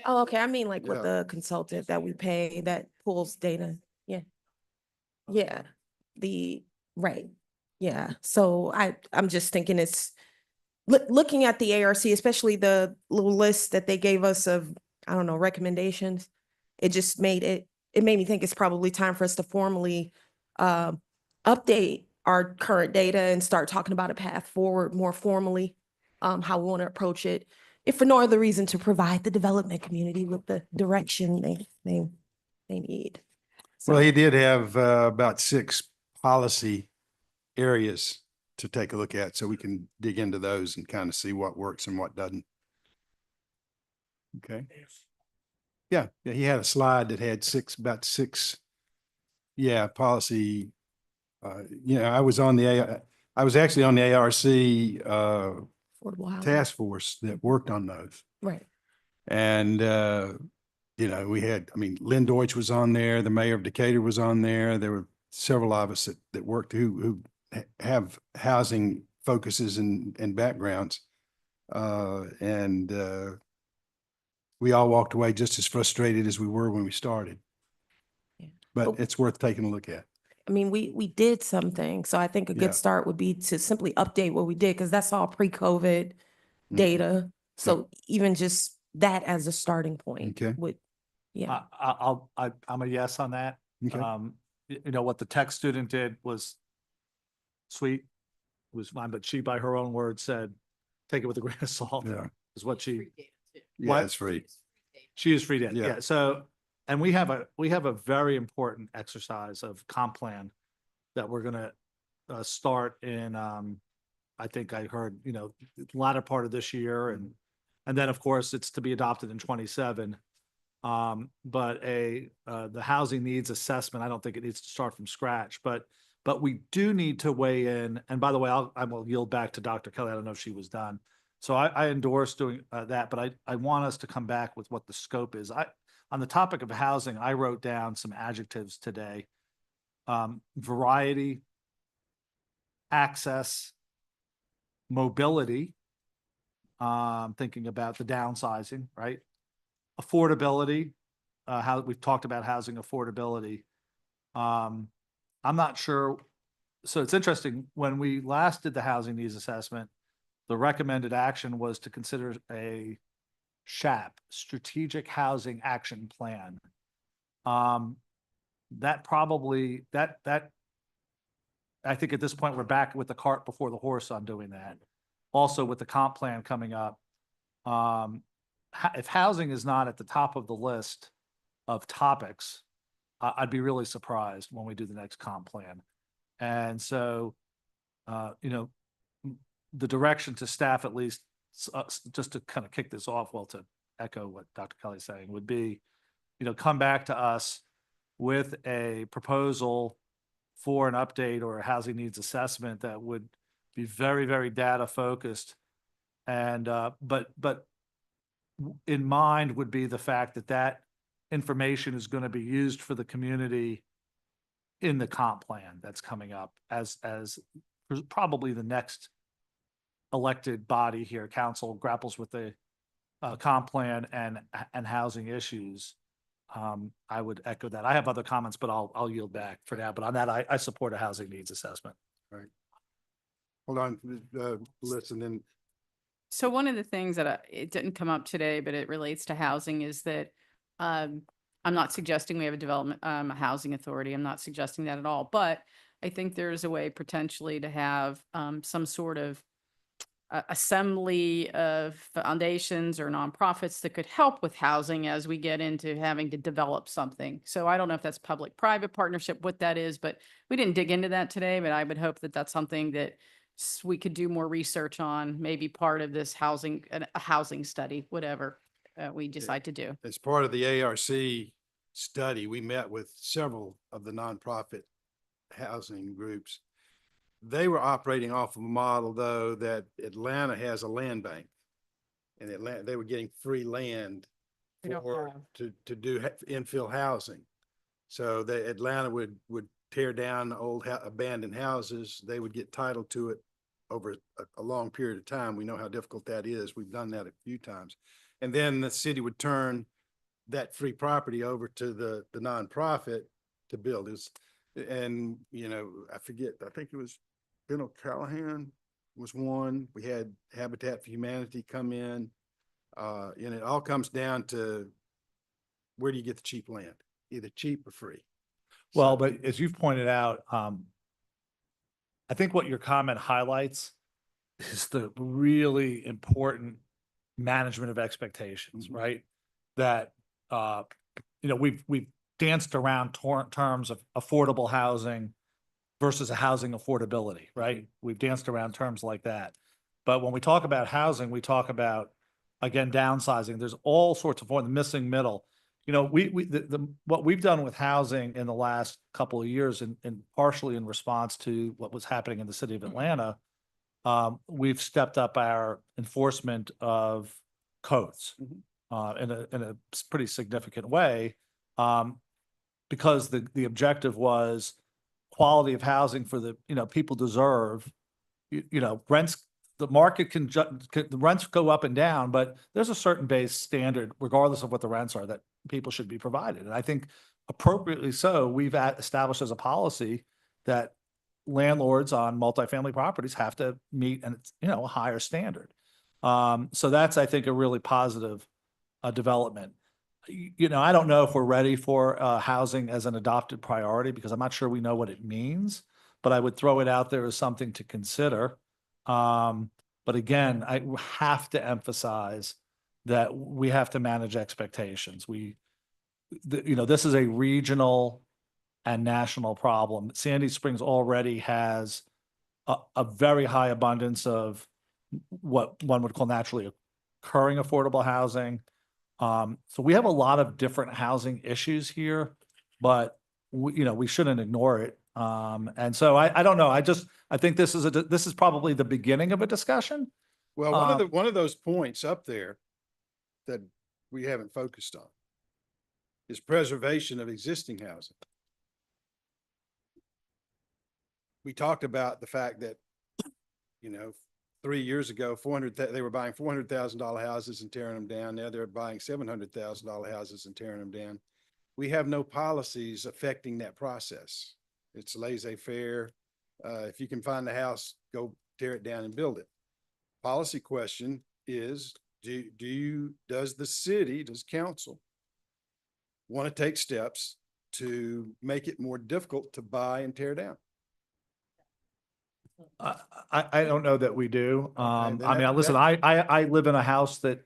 Oh, okay. I mean, like with the consultant that we pay that pulls data. Yeah. Yeah. Right. Yeah. So I'm just thinking it's looking at the ARC, especially the little list that they gave us of, I don't know, recommendations. It just made me think it's probably time for us to formally update our current data and start talking about a path forward more formally, how we want to approach it, if for no other reason to provide the development community with the direction they need. Well, he did have about 6 policy areas to take a look at, so we can dig into those and kind of see what works and what doesn't. Okay. Yeah, he had a slide that had about six, policy. I was actually on the ARC Affordable housing. task force that worked on those. Right. And, we had, Lynn Deutsch was on there, the mayor of Decatur was on there. There were several of us that worked who have housing focuses and backgrounds. We all walked away just as frustrated as we were when we started. Yeah. But it's worth taking a look at. I mean, we did something. So I think a Yeah. good start would be to simply update what we did, because that's all pre-COVID data. So even just that as a starting point Okay. would, yeah. I'm a yes on that. Okay. What the tech student did was sweet, was fine, but she, by her own words, said, take it with a grain of salt. Yeah. Is what she, Yeah, What? it's free. she is free to, Yeah. yeah. So, and we have a very important exercise of comp plan that we're gonna start in, I think I heard, latter part of this year, and then, of course, it's to be adopted in 27. But the housing needs assessment, I don't think it needs to start from scratch, but we do need to weigh in. And by the way, I will yield back to Dr. Kelly. I don't know if she was done. So I endorse doing that, but I want us to come back with what the scope is. On the topic of housing, I wrote down some adjectives today. Variety, access, mobility. Thinking about the downsizing, right? Affordability, how we've talked about housing affordability. I'm not sure. So it's interesting, when we last did the housing needs assessment, the recommended action was to consider a SHAP, Strategic Housing Action Plan. That probably, I think at this point, we're back with the cart before the horse on doing that. Also with the comp plan coming up, if housing is not at the top of the list of topics, I'd be really surprised when we do the next comp plan. And so, the direction to staff, at least, just to kind of kick this off, well, to echo what Dr. Kelly's saying, would be, come back to us with a proposal for an update or a housing needs assessment that would be very, very data focused. And, but in mind would be the fact that information is going to be used for the community in the comp plan that's coming up as probably the next elected body here, council, grapples with the comp plan and housing issues. I would echo that. I have other comments, but I'll yield back for now. But on that, I support a housing needs assessment. Right. Hold on, listen, and So one of the things that it didn't come up today, but it relates to housing, is that I'm not suggesting we have a housing authority. I'm not suggesting that at all. But I think there's a way potentially to have some sort of assembly of foundations or nonprofits that could help with housing as we get into having to develop something. So I don't know if that's public-private partnership, what that is, but we didn't dig into that today, but I would hope that that's something that we could do more research on, maybe part of this housing, a housing study, whatever we decide to do. As part of the ARC study, we met with several of the nonprofit housing groups. They were operating off of a model, though, that Atlanta has a land bank. And Atlanta, they were getting free land We don't for, have. to do infill housing. So the Atlanta would tear down old abandoned houses. They would get title to it over a long period of time. We know how difficult that is. We've done that a few times. And then the city would turn that free property over to the nonprofit to build. And, you know, I forget, I think it was Ben O'Callahan was one. We had Habitat for Humanity come in. And it all comes down to where do you get the cheap land? Either cheap or free. Well, but as you've pointed out, I think what your comment highlights is the really important management of expectations, right? That, you know, we've danced around terms of affordable housing versus a housing affordability, right? We've danced around terms like that. But when we talk about housing, we talk about, again, downsizing. There's all sorts of, the missing middle. You know, what we've done with housing in the last couple of years, and partially in response to what was happening in the city of Atlanta, we've stepped up our enforcement of codes in a pretty significant way, because the objective was quality of housing for the, you know, people deserve. You know, rents, the market the rents go up and down, but there's a certain base standard, regardless of what the rents are, that people should be provided. And I think appropriately so, we've established as a policy that landlords on multifamily properties have to meet a higher standard. So that's, I think, a really positive development. You know, I don't know if we're ready for housing as an adopted priority, because I'm not sure we know what it means, but I would throw it out there as something to consider. But again, I have to emphasize that we have to manage expectations. You know, this is a regional and national problem. Sandy Springs already has a very high abundance of what one would call naturally occurring affordable housing. So we have a lot of different housing issues here, but we shouldn't ignore it. And so I don't know. I think this is probably the beginning of a discussion. Well, one of those points up there that we haven't focused on is preservation of existing housing. We talked about the fact that, you know, 3 years ago, they were buying $400,000 houses and tearing them down. Now they're buying $700,000 houses and tearing them down. We have no policies affecting that process. It's laissez-faire. If you can find the house, go tear it down and build it. Policy question is, does council want to take steps to make it more difficult to buy and tear down? I don't know that we do. I then mean, listen, I live in a house that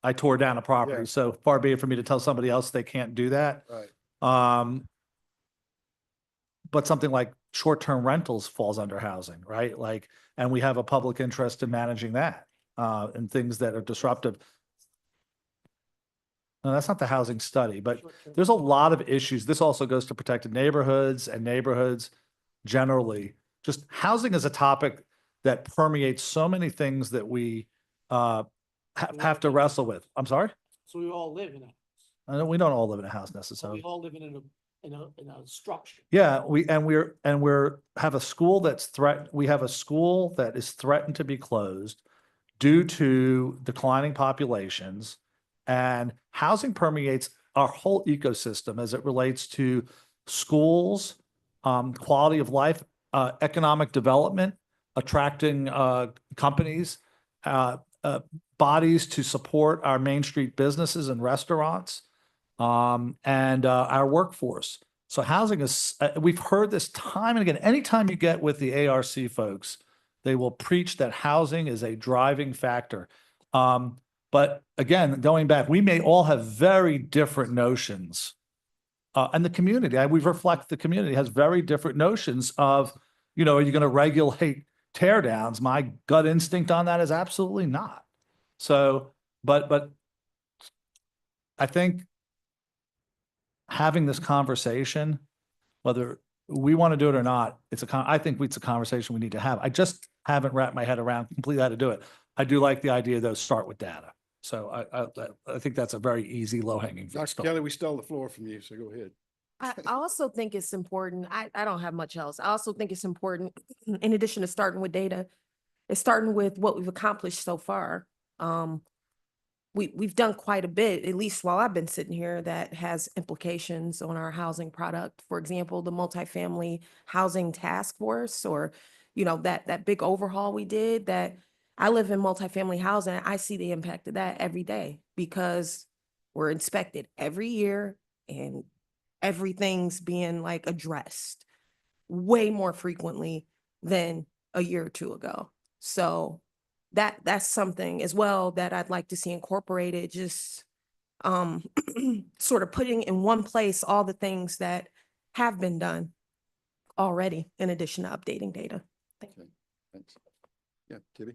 I tore down a property, Yeah. so far be it for me to tell somebody else they can't do that. Right. But something like short-term rentals falls under housing, right? Like, and we have a public interest in managing that, and things that are disruptive. No, that's not the housing study, but there's a lot of issues. This also goes to protected neighborhoods and neighborhoods generally. Just housing is a topic that permeates so many things that we have to wrestle with. I'm sorry? So we all live in a, I know we don't all live in a house we necessarily. all live in a structure. Yeah, we have a school we have a school that is threatened to be closed due to declining populations, and housing permeates our whole ecosystem as it relates to schools, quality of life, economic development, attracting companies, bodies to support our Main Street businesses and restaurants, and our workforce. So housing is, we've heard this time and again. Anytime you get with the ARC folks, They will preach that housing is a driving factor. But again, going back, we may all have very different notions. And the community, we reflect the community has very different notions of, you know, are you going to regulate tear downs? My gut instinct on that is absolutely not. So, but I think having this conversation, whether we want to do it or not, I think it's a conversation we need to have. I just haven't wrapped my head around completely how to do it. I do like the idea though, start with data. So I think that's a very easy, low hanging fruit. Dr. Kelly, we stole the floor from you, so go ahead. I also think it's important. I don't have much else. I also think it's important, in addition to starting with data, is starting with what we've accomplished so far. We've done quite a bit, at least while I've been sitting here, that has implications on our housing product. For example, the multifamily housing task force, or, you know, that big overhaul we did. That I live in multifamily housing. I see the impact of that every day because we're inspected every year and everything's being like addressed way more frequently than a year or two ago. So that's something as well that I'd like to see incorporated, just sort of putting in one place all the things that have been done already, in addition to updating data. Thank you. Thanks. Yeah, Tibby?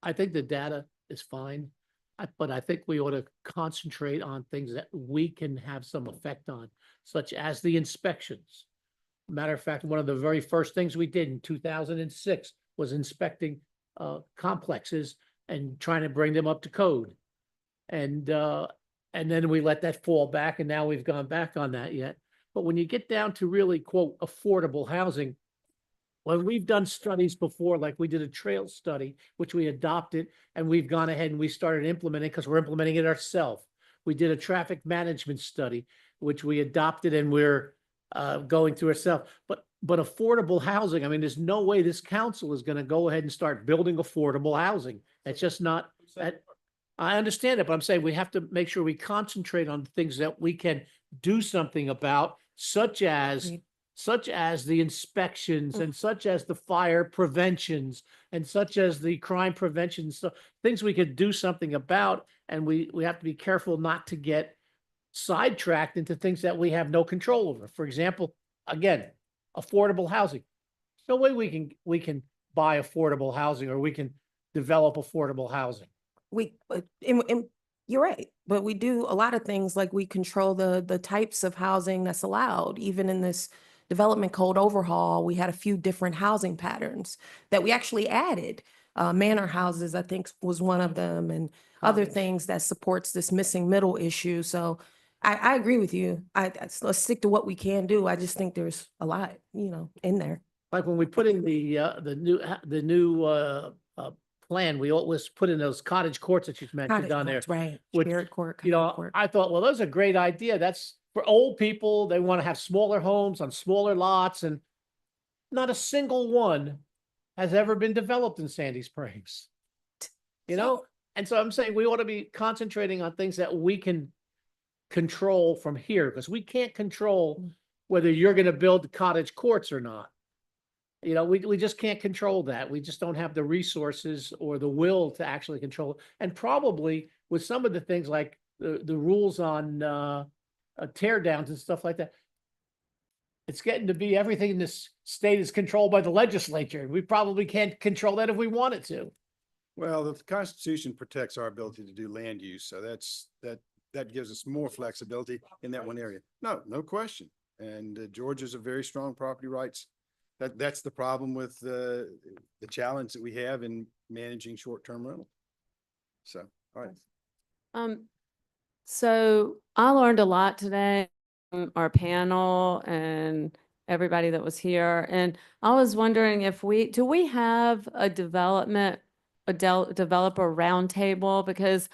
I think the data is fine, but I think we ought to concentrate on things that we can have some effect on, such as the inspections. Matter of fact, one of the very first things we did in 2006 was inspecting complexes and trying to bring them up to code. And then we let that fall back, and now we've gone back on that yet. But when you get down to really, quote, affordable housing, when we've done studies before, like we did a trail study, which we adopted, and we've gone ahead and we started implementing because we're implementing it ourselves. We did a traffic management study, which we adopted and we're going through ourselves. But affordable housing, I mean, there's no way this council is going to go ahead and start building affordable housing. It's just not, I understand it, but I'm saying we have to make sure we concentrate on things that we can do something about, such as the inspections and such as the fire preventions and such as the crime prevention stuff, things we could do something about. And we have to be careful not to get sidetracked into things that we have no control over. For example, again, affordable housing. No way we can buy affordable housing, or we can develop affordable housing. You're right, but we do a lot of things, like we control the types of housing that's allowed. Even in this development code overhaul, we had a few different housing patterns that we actually added. Manor houses, I think, was one of them, and other things that supports this missing middle issue. So I agree with you. Let's stick to what we can do. I just think there's a lot, in there. Like when we put in the new plan, we always put in those cottage courts that you mentioned on there. Right. Which, Spirit court. I thought, well, those are a great idea. That's for old people. They want to have smaller homes on smaller lots, and not a single one has ever been developed in Sandy Springs. And so I'm saying we ought to be concentrating on things that we can control from here, because we can't control whether you're going to build cottage courts or not. We just can't control that. We just don't have the resources or the will to actually control it. And probably with some of the things like the rules on tear downs and stuff like that, it's getting to be everything in this state is controlled by the legislature. We probably can't control that if we wanted to. Well, the Constitution protects our ability to do land use, so that gives us more flexibility in that one area. No question. And Georgia's a very strong property rights. That's the problem with the challenge that we have in managing short-term rental. So, all right. So I learned a lot today from our panel and everybody that was here. And I was wondering if do we have a developer roundtable? Because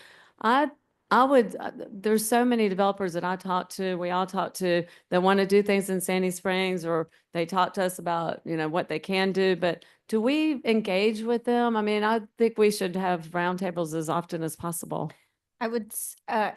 there's so many developers that we all talk to, that want to do things in Sandy Springs, or they talk to us about, what they can do, but do we engage with them? I mean, I think we should have roundtables as often as possible. I would,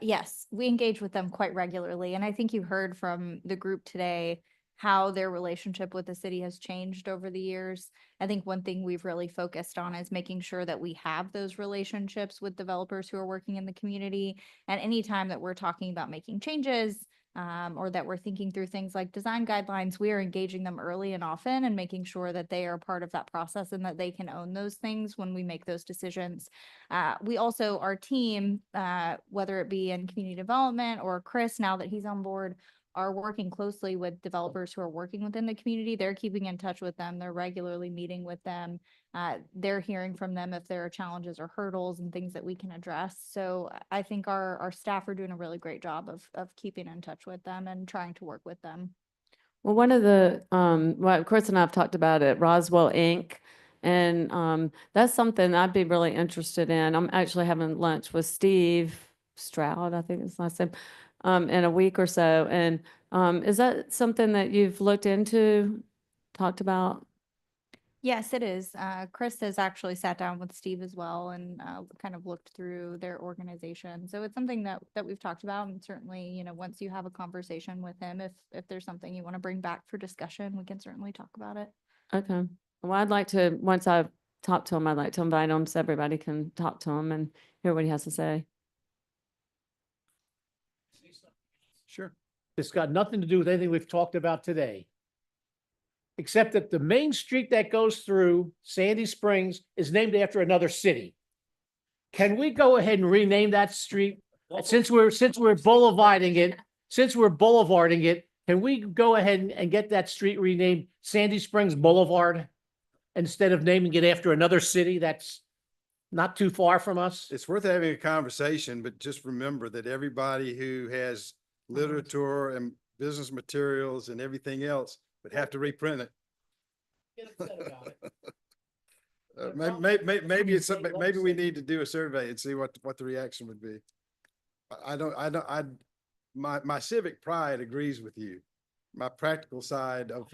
yes, we engage with them quite regularly. And I think you heard from the group today how their relationship with the city has changed over the years. I think one thing we've really focused on is making sure that we have those relationships with developers who are working in the community. And anytime that we're talking about making changes, or that we're thinking through things like design guidelines, we are engaging them early and often and making sure that they are part of that process and that they can own those things when we make those decisions. We also, our team, whether it be in community development or Chris, now that he's on board, are working closely with developers who are working within the community. They're keeping in touch with them. They're regularly meeting with them. They're hearing from them if there are challenges or hurdles and things that we can address. So I think our staff are doing a really great job of keeping in touch with them and trying to work with them. Well, one of the, what Chris and I have talked about at Roswell Inc. And that's something I'd be really interested in. I'm actually having lunch with Steve Stroud, I think his last name, in a week or so. And is that something that you've looked into, talked about? Yes, it is. Chris has actually sat down with Steve as well and kind of looked through their organization. So it's something that we've talked about, and certainly, you know, once you have a conversation with him, if there's something you want to bring back for discussion, we can certainly talk about it. Okay. Well, I'd like to, once I've talked to him, I'd like to invite him so everybody can talk to him and hear what he has to say. Sure. It's got nothing to do with anything we've talked about today. Except that the main street that goes through Sandy Springs is named after another city. Can we go ahead and rename that street? Since we're boulevarding it, can we go ahead and get that street renamed Sandy Springs Boulevard? Instead of naming it after another city that's not too far from us? It's worth having a conversation, but just remember that everybody who has literature and business materials and everything else would have to reprint it. Get upset about it. Maybe we need to do a survey and see what the reaction would be. My civic pride agrees with you. My practical side of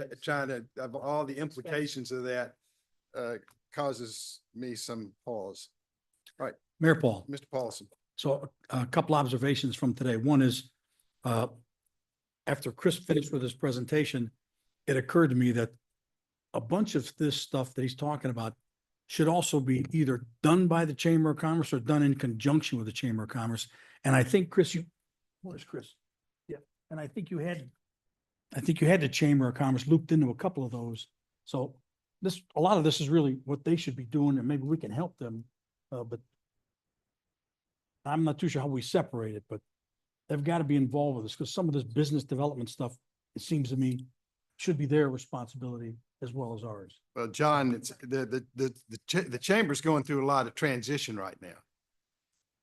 of all the implications of that causes me some pause. All right, Mayor Paul. Mr. Paulson. So a couple observations from today. One is, after Chris finished with his presentation, it occurred to me that a bunch of this stuff that he's talking about should also be either done by the Chamber of Commerce or done in conjunction with the Chamber of Commerce. And I think, Chris, where's Chris? Yeah, and I think you had the Chamber of Commerce looped into a couple of those. So a lot of this is really what they should be doing, and maybe we can help them. But I'm not too sure how we separate it, but they've got to be involved with this, because some of this business development stuff, it seems to me, should be their responsibility as well as ours. Well, John, it's the chamber's going through a lot of transition right now.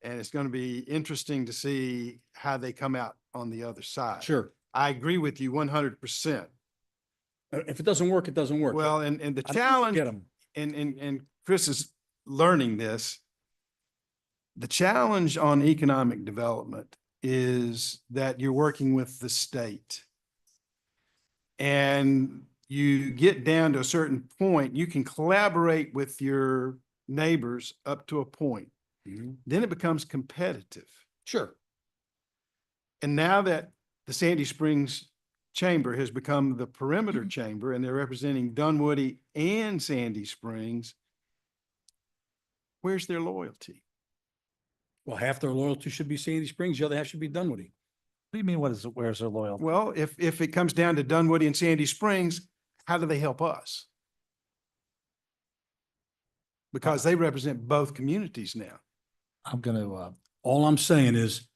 And it's going to be interesting to see how they come out on the other side. Sure. I agree with you 100%. If it doesn't work, it doesn't work. Well, and the I don't challenge, get 'em. and Chris is learning this. The challenge on economic development is that you're working with the state. And you get down to a certain point, you can collaborate with your neighbors up to a point. Then it becomes competitive. Sure. And now that the Sandy Springs Chamber has become the perimeter chamber and they're representing Dunwoody and Sandy Springs, where's their loyalty? Well, half their loyalty should be Sandy Springs, the other half should be Dunwoody. What do you mean, where's their loyalty? Well, if it comes down to Dunwoody and Sandy Springs, how do they help us? Because they represent both communities now. I'm gonna, all I'm saying is,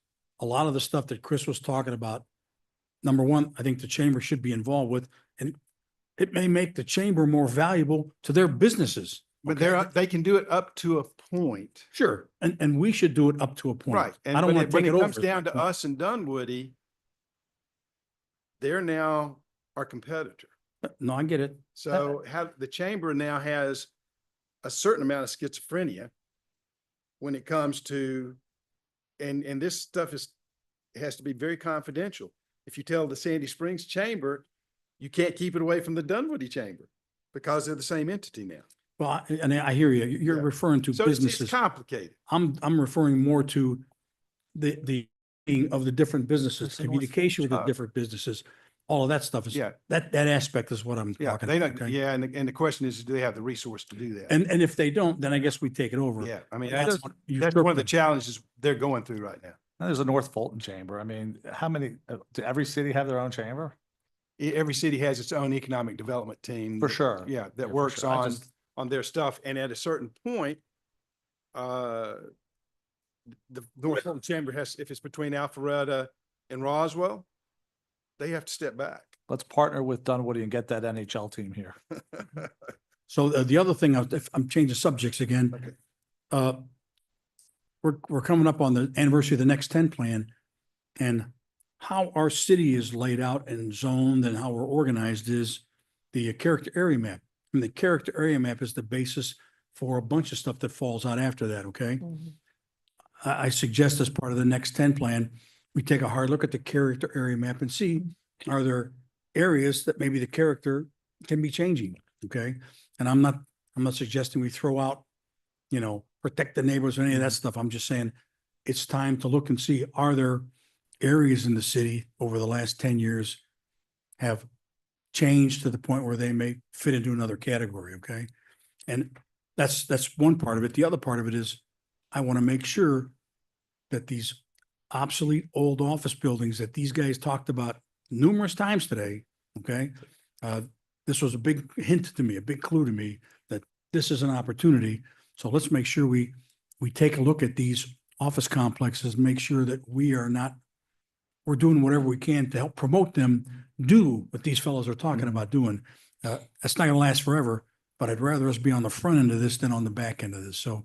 a lot of the stuff that Chris was talking about, number one, I think the chamber should be involved with, and it may make the chamber more valuable to their businesses. But okay? they can do it up to a point. Sure, and we should do it up to a point. Right. I don't want to when take it it comes over. down to us and Dunwoody, they're now our competitor. No, I get it. So the chamber now has a certain amount of schizophrenia when it comes to, and this stuff has to be very confidential. If you tell the Sandy Springs Chamber, you can't keep it away from the Dunwoody Chamber because they're the same entity now. Well, and I hear you. You're Yeah. referring to So businesses. it's complicated. I'm referring more to the of the different businesses, communication with the different businesses. all of that stuff is, Yeah. that aspect is what I'm Yeah, talking they about. don't, okay? yeah, and the question is, do they have the resource to do that? And if they don't, then I guess we take it over. Yeah, I mean, That's that's, what that's one of the usurping. challenges they're going through right now. There's a North Fulton chamber. I mean, how many, do every city have their own chamber? Every city has its own economic development team. For that- sure. Yeah, Yeah, that for works sure. I on, just- on their stuff. And at a certain point, the North Fulton Chamber has, if it's between Alpharetta and Roswell, they have to step back. Let's partner with Dunwoody and get that NHL team here. So the other thing, if I'm changing subjects again. Okay. We're coming up on the anniversary of the Next 10 plan, and how our city is laid out and zoned and how we're organized is the character area map. And the character area map is the basis for a bunch of stuff that falls out after that, okay? I suggest as part of the Next 10 plan, we take a hard look at the character area map and see, are there areas that maybe the character can be changing, okay? And I'm not suggesting we throw out, protect the neighbors or any of that stuff. I'm just saying it's time to look and see, are there areas in the city over the last 10 years have changed to the point where they may fit into another category, okay? And that's one part of it. The other part of it is I want to make sure that these obsolete old office buildings that these guys talked about numerous times today, okay? This was a big hint to me, a big clue to me that this is an opportunity. So let's make sure we take a look at these office complexes, make sure that we're doing whatever we can to help promote them, do what these fellows are talking about doing. That's not gonna last forever, but I'd rather us be on the front end of this than on the back end of this. So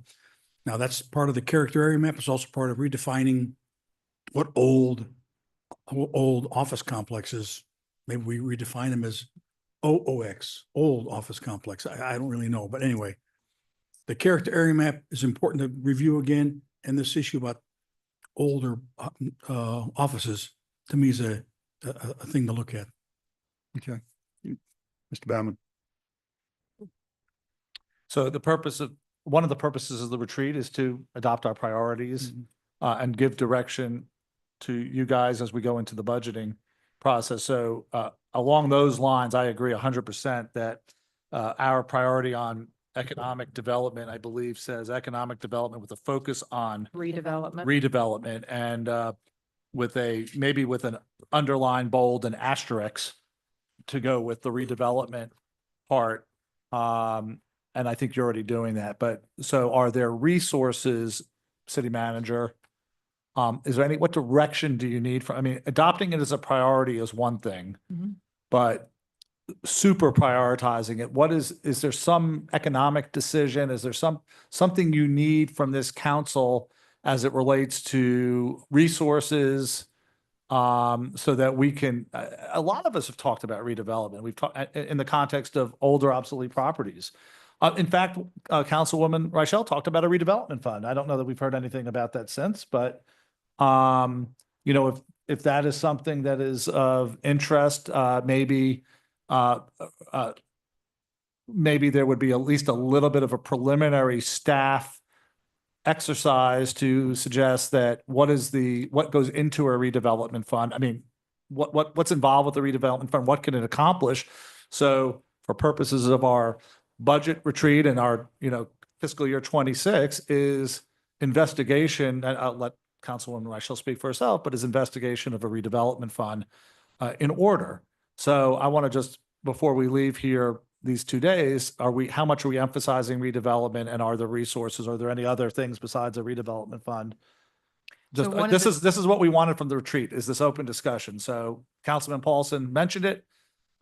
now that's part of the character area map. It's also part of redefining what old office complexes, maybe we redefine them as OOX, old office complex. I don't really know, but anyway, the character area map is important to review again, and this issue about older offices, to me, is a thing to look at. Okay. Mr. Bauman. So one of the purposes of the retreat is to adopt our priorities and give direction to you guys as we go into the budgeting process. So along those lines, I agree 100% that our priority on economic development, I believe, says economic development with a focus on Redevelopment. and maybe with an underline, bold, and asterisk to go with the redevelopment part. And I think you're already doing that. But so are there resources, city manager? Is there what direction do you need I mean, adopting it as a priority is one thing, but super prioritizing it, is there some economic decision? Is there something you need from this council as it relates to resources? So that we can, a lot of us have talked about redevelopment. We've talked in the context of older obsolete properties. In fact, Councilwoman Reichel talked about a redevelopment fund. I don't know that we've heard anything about that since, but if that is something that is of interest, maybe there would be at least a little bit of a preliminary staff exercise to suggest that what goes into a redevelopment fund. I mean, what's involved with the redevelopment fund? What can it accomplish? So for purposes of our budget retreat and our, fiscal year 26 is investigation, and I'll let Councilwoman Reichel speak for herself, but is investigation of a redevelopment fund in order. So I want to just, before we leave here these 2 days, how much are we emphasizing redevelopment, and are there resources? Are there any other things besides a redevelopment fund? Just, So one of this is what we wanted from the retreat, is this open discussion. So Councilman Paulson mentioned it.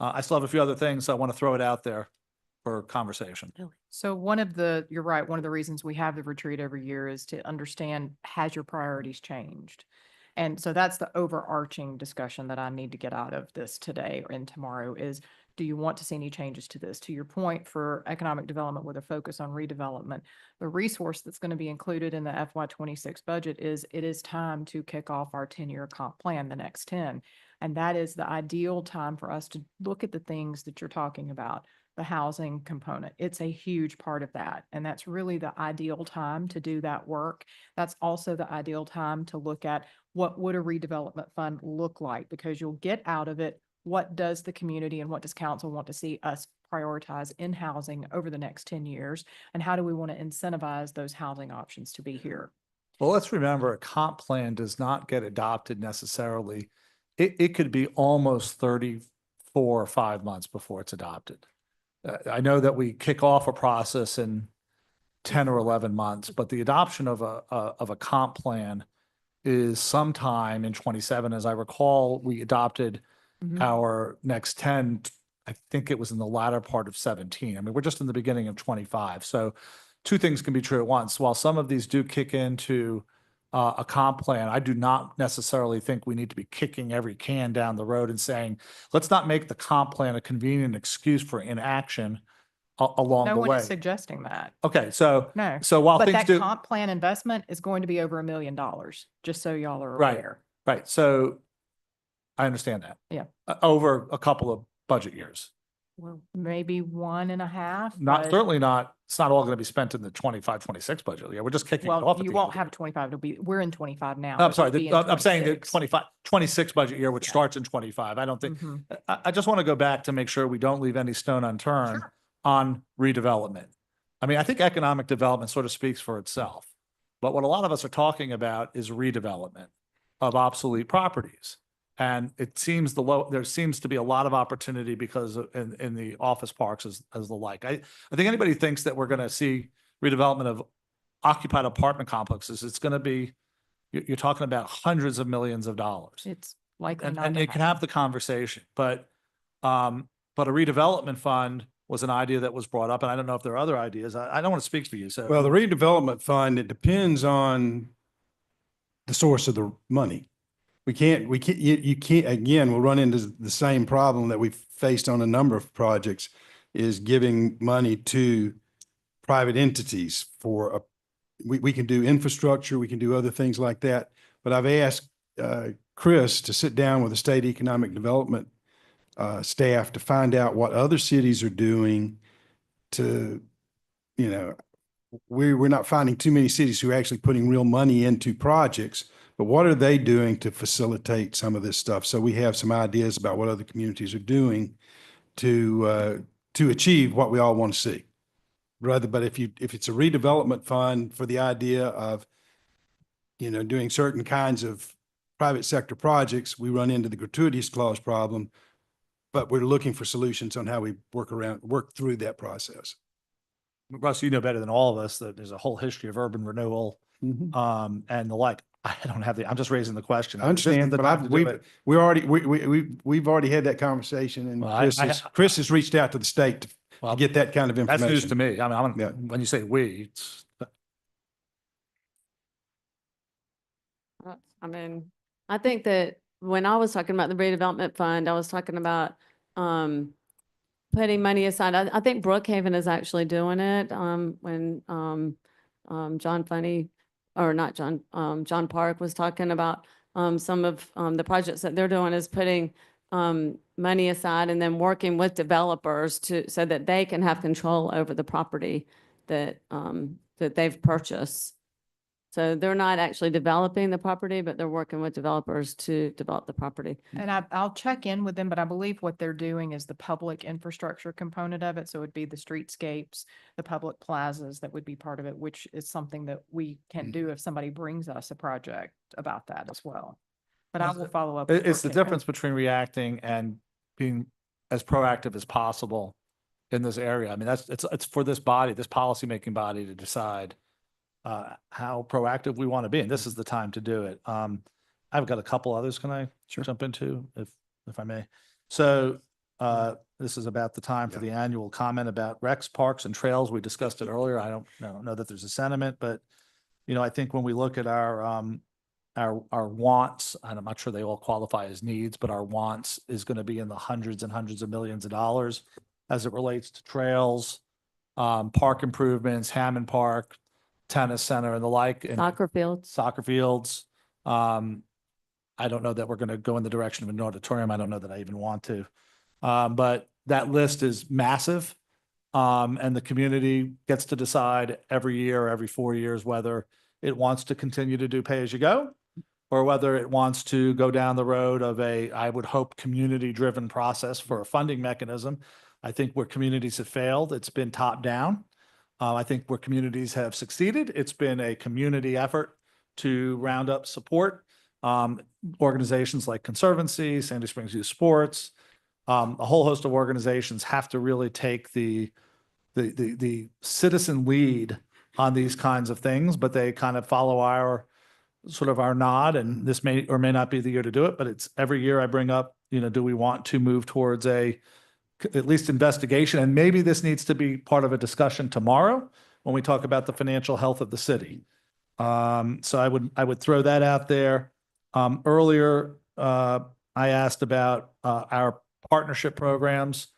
I still have a few other things, so I want to throw it out there for conversation. So you're right, one of the reasons we have the retreat every year is to understand, has your priorities changed? And so that's the overarching discussion that I need to get out of this today and tomorrow is, do you want to see any changes to this? To your point, for economic development with a focus on redevelopment, the resource that's going to be included in the FY26 budget is it is time to kick off our 10-year comp plan, the next 10. And that is the ideal time for us to look at the things that you're talking about. The housing component. It's a huge part of that. And that's really the ideal time to do that work. That's also the ideal time to look at what would a redevelopment fund look like, because you'll get out of it what does the community and what does council want to see us prioritize in housing over the next 10 years? And how do we want to incentivize those housing options to be here? Well, let's remember, a comp plan does not get adopted necessarily. It could be almost 34 or 5 months before it's adopted. I know that we kick off a process in 10 or 11 months, but the adoption of a comp plan is sometime in 27. As I recall, we adopted our next 10, I think it was in the latter part of 17. I mean, we're just in the beginning of 25. So two things can be true at once. While some of these do kick into a comp plan, I do not necessarily think we need to be kicking every can down the road and saying, let's not make the comp plan a convenient excuse for inaction along No the one way. is suggesting that. Okay, so No. while But things that do, comp plan investment is going to be over $1 million, just so y'all are Right. aware. right, so I understand that. Yeah. Over a couple of budget years. Well, maybe 1.5. Not, but- certainly not, it's not all going to be spent in the 25, 26 budget year. We're just kicking it Well, off. at you the won't end of have 25. It'll be, we're in 25 now. I'm It sorry, would be in I'm saying the 26. 25, 26 budget year, which Yeah. starts in 25. I don't think, Mhm. I just want to go back to make sure we don't leave any stone unturned Sure. on redevelopment. I mean, I think economic development sort of speaks for itself. But what a lot of us are talking about is redevelopment of obsolete properties. And it seems there seems to be a lot of opportunity because in the office parks as the like. I think anybody thinks that we're going to see redevelopment of occupied apartment complexes, it's going to be, you're talking about hundreds of millions of dollars. It's likely And, not and to you can happen. have the conversation, but a redevelopment fund was an idea that was brought up, and I don't know if there are other ideas. I don't want to speak for you, so. Well, the redevelopment fund, it depends on the source of the money. You can't, again, we'll run into the same problem that we've faced on a number of projects, is giving money to private entities for we can do infrastructure, we can do other things like that. But I've asked Chris to sit down with the state economic development staff to find out what other cities are doing to, we're not finding too many cities who are actually putting real money into projects, but what are they doing to facilitate some of this stuff? So we have some ideas about what other communities are doing to achieve what we all want to see. But if it's a redevelopment fund for the idea of, doing certain kinds of private sector projects, we run into the gratuitous clause problem, but we're looking for solutions on how we work through that process. Russ, you know better than all of us that there's a whole history of urban renewal, and the like. I don't have I'm just raising the question. I understand, but we've already had that conversation, and Well, Chris has reached out to the state to get that kind of That's information. news to me. I mean, Yeah. when you say we, it's, I mean, I think that when I was talking about the redevelopment fund, I was talking about putting money aside. I think Brookhaven is actually doing it. When John Funny, or not John, John Park was talking about some of the projects that they're doing is putting money aside and then working with developers so that they can have control over the property that that they've purchased. So they're not actually developing the property, but they're working with developers to develop the property. And I'll check in with them, but I believe what they're doing is the public infrastructure component of it. So it'd be the streetscapes, the public plazas that would be part of it, which is something that we can do if somebody brings us a project about that as well. But I will follow up. with it's the Brookhaven. difference between reacting and being as proactive as possible in this area. I mean, it's for this body, this policymaking body to decide how proactive we want to be, and this is the time to do it. I've got a couple others. Can I jump into if I may? So this is about the time for the annual comment about recs, parks, and trails. We discussed it earlier. I don't know that there's a sentiment, but I think when we look at our wants, and I'm not sure they all qualify as needs, but our wants is going to be in the hundreds and hundreds of millions of dollars as it relates to trails, park improvements, Hammond Park, tennis center and the like. And Soccer fields. I don't know that we're going to go in the direction of an auditorium. I don't know that I even want to. But that list is massive. And the community gets to decide every year, every 4 years, whether it wants to continue to do pay as you go, or whether it wants to go down the road of I would hope, community-driven process for a funding mechanism. I think where communities have failed, it's been top down. I think where communities have succeeded, it's been a community effort to round up support. Organizations like Conservancy, Sandy Springs Youth Sports, a whole host of organizations have to really take the citizen lead on these kinds of things, but they kind of follow our nod, and this may or may not be the year to do it, but it's every year I bring up, do we want to move towards at least investigation? And maybe this needs to be part of a discussion tomorrow when we talk about the financial health of the city. So I would throw that out there. Earlier, I asked about our partnership programs.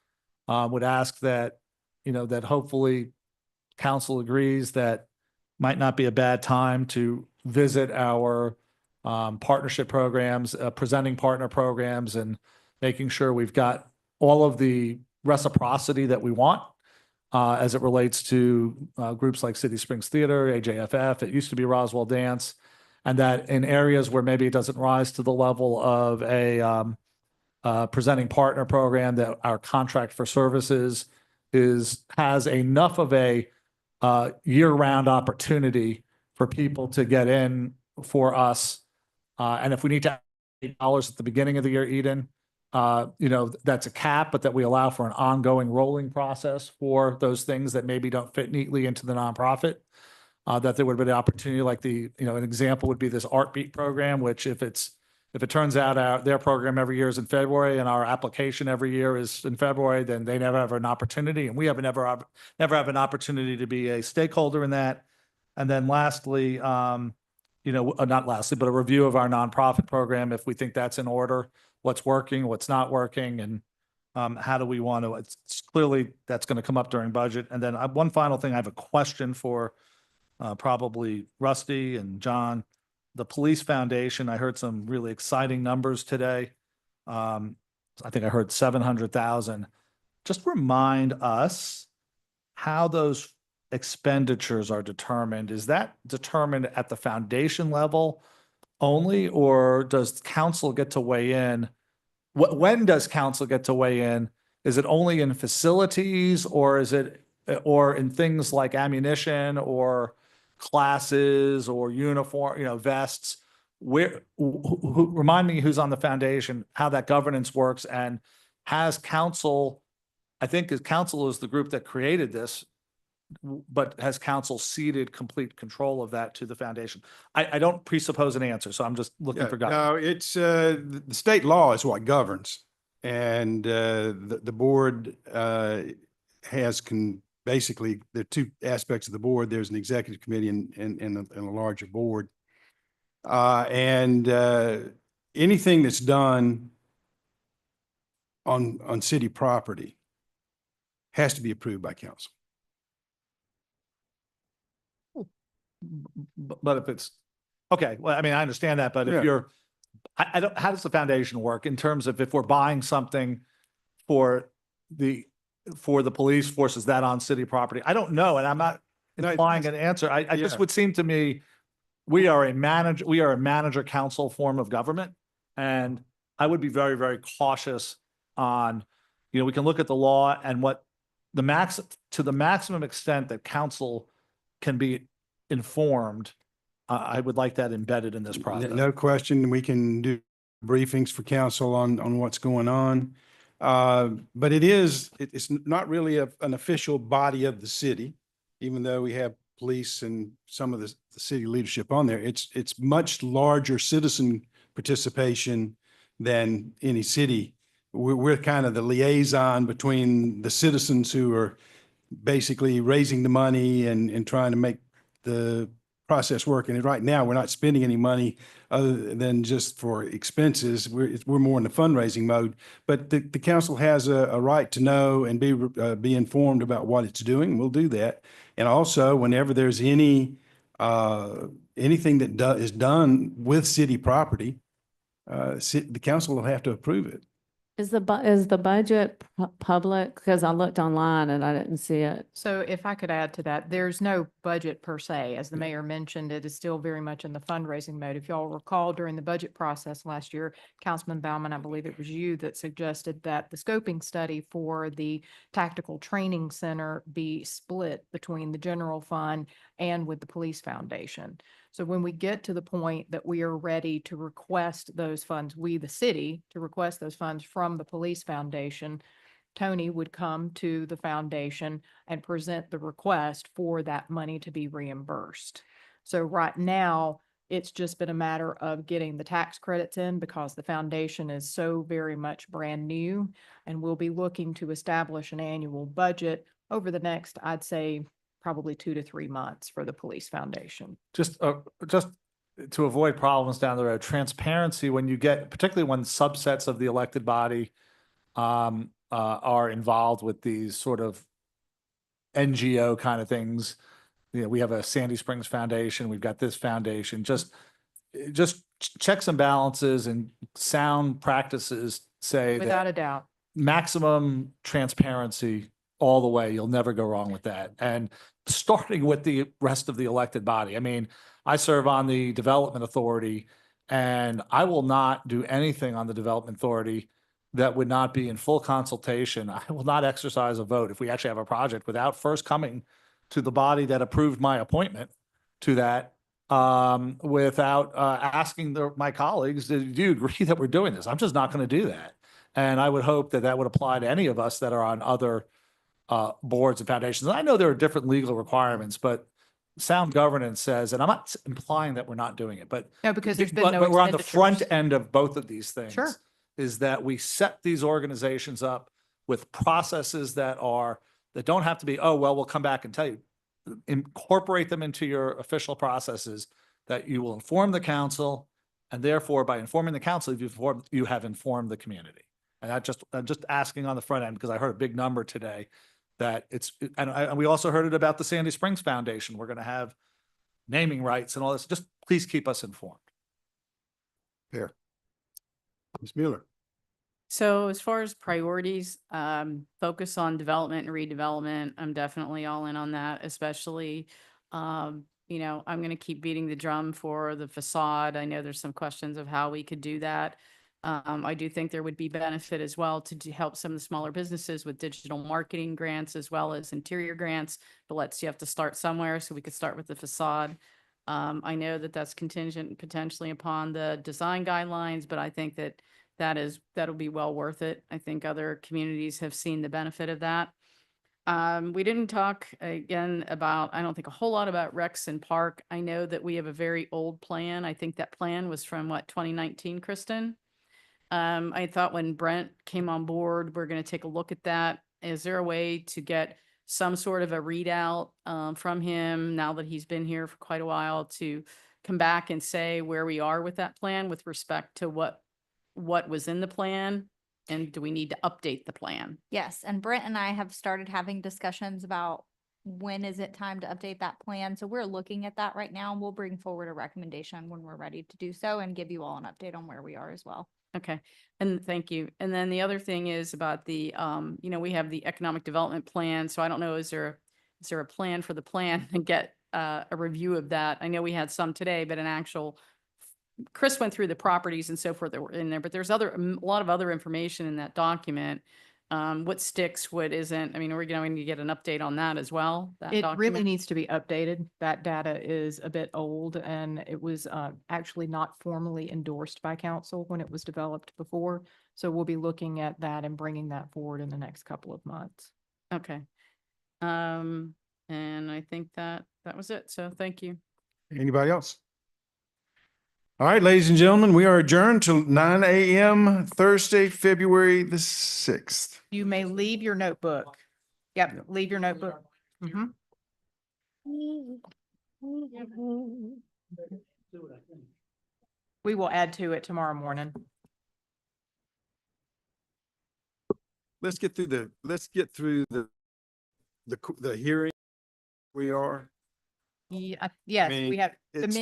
Would ask that, that hopefully council agrees that might not be a bad time to visit our partnership programs, presenting partner programs, and making sure we've got all of the reciprocity that we want as it relates to groups like City Springs Theater, AJFF, it used to be Roswell Dance, and that in areas where maybe it doesn't rise to the level of a presenting partner program, that our contract for services has enough of a year-round opportunity for people to get in for us. And if we need to add $8 at the beginning of the year, Eden, that's a cap, but that we allow for an ongoing rolling process for those things that maybe don't fit neatly into the nonprofit. That there would be the opportunity, like an example would be this Art Beat program, which if it turns out their program every year is in February and our application every year is in February, then they never have an opportunity, and we never have an opportunity to be a stakeholder in that. And then lastly, not lastly, but a review of our nonprofit program, if we think that's in order, what's working, what's not working, and how do we want to, it's clearly that's going to come up during budget. And then one final thing, I have a question for probably Rusty and John. The Police Foundation, I heard some really exciting numbers today. I think I heard 700,000. Just remind us how those expenditures are determined. Is that determined at the foundation level only, or does council get to weigh in? When does council get to weigh in? Is it only in facilities, or is it, or in things like ammunition or classes or uniform, vests? Remind me who's on the foundation, how that governance works, and has council, I think council is the group that created this, but has council ceded complete control of that to the foundation? I don't presuppose an answer, so I'm just looking for guidance. No, it's the state law is what governs, and the board has basically, there are two aspects of the board. There's an executive committee and a larger board. And anything that's done on city property has to be approved by council. But if it's, okay, well, I mean, I understand that, but if you're, I don't, how does the foundation work in terms of if we're buying something for the police force, is that on city property? I don't know, and I'm not implying an answer. I just would seem to me, we are a manager council form of government, and I would be very, very cautious on, we can look at the law and what to the maximum extent that council can be informed. I would like that embedded in this process. No question. We can do briefings for council on what's going on. But it's not really an official body of the city, even though we have police and some of the city leadership on there. It's much larger citizen participation than any city. We're kind of the liaison between the citizens who are basically raising the money and trying to make the process work. And right now, we're not spending any money other than just for expenses. We're more in the fundraising mode. But the council has a right to know and be informed about what it's doing. We'll do that. And also, whenever there's anything that is done with city property, the council will have to approve it. Is the budget public? Because I looked online and I didn't see it. So if I could add to that, there's no budget per se. As the mayor mentioned, it is still very much in the fundraising mode. If y'all recall during the budget process last year, Councilman Bauman, I believe it was you that suggested that the scoping study for the Tactical Training Center be split between the general fund and with the Police Foundation. So when we get to the point that we are ready to request those funds, we, the city, to request those funds from the Police Foundation, Tony would come to the foundation and present the request for that money to be reimbursed. So right now, it's just been a matter of getting the tax credits in because the foundation is so very much brand new. And we'll be looking to establish an annual budget over the next, I'd say, probably 2 to 3 months for the Police Foundation. Just to avoid problems down the road, transparency when you get, particularly when subsets of the elected body are involved with these sort of NGO kind of things. You know, we have a Sandy Springs Foundation, we've got this foundation, just checks and balances and sound practices say Without that a doubt. maximum transparency all the way. You'll never go wrong with that. And starting with the rest of the elected body. I mean, I serve on the Development Authority, and I will not do anything on the Development Authority that would not be in full consultation. I will not exercise a vote if we actually have a project without first coming to the body that approved my appointment to that, without asking my colleagues, do you agree that we're doing this? I'm just not going to do that. And I would hope that that would apply to any of us that are on other boards and foundations. And I know there are different legal requirements, but sound governance says, and I'm not implying that we're not doing it, but No, because there's been but no we're on the front expenditures. end of both of these things. Sure. Is that we set these organizations up with processes that don't have to be, oh, well, we'll come back and tell you. Incorporate them into your official processes that you will inform the council, and therefore by informing the council, you have informed the community. And I'm just asking on the front end because I heard a big number today that and we also heard it about the Sandy Springs Foundation. We're going to have naming rights and all this. Just please keep us informed. Fair. Ms. Mueller. So as far as priorities, focus on development and redevelopment. I'm definitely all in on that, especially, I'm going to keep beating the drum for the facade. I know there's some questions of how we could do that. I do think there would be benefit as well to help some of the smaller businesses with digital marketing grants as well as interior grants, but you have to start somewhere. So we could start with the facade. I know that that's contingent potentially upon the design guidelines, but I think that'll be well worth it. I think other communities have seen the benefit of that. We didn't talk again about, I don't think a whole lot about Rex and Park. I know that we have a very old plan. I think that plan was from 2019, Kristen? I thought when Brent came on board, we're going to take a look at that. Is there a way to get some sort of a readout from him now that he's been here for quite a while to come back and say where we are with that plan with respect to what was in the plan? And do we need to update the plan? Yes, and Brent and I have started having discussions about when is it time to update that plan. So we're looking at that right now, and we'll bring forward a recommendation when we're ready to do so and give you all an update on where we are as well. Okay, and thank you. And then the other thing is about the, we have the economic development plan. So I don't know, is there a plan for the plan and get a review of that? I know we had some today, but Chris went through the properties and so forth that were in there, but there's a lot of other information in that document. What sticks, what isn't. I mean, we're going to get an update on that as well. It really document? needs to be updated. That data is a bit old, and it was actually not formally endorsed by council when it was developed before. So we'll be looking at that and bringing that forward in the next couple of months. Okay. And I think that was it. So thank you. Anybody else? All right, ladies and gentlemen, we are adjourned till 9 a.m. Thursday, February the 6th. You may leave your notebook. Yep, leave your notebook. Mhm. We will add to it tomorrow morning. Let's get through the hearing. We are. Yeah, yes, mean, we have the it's-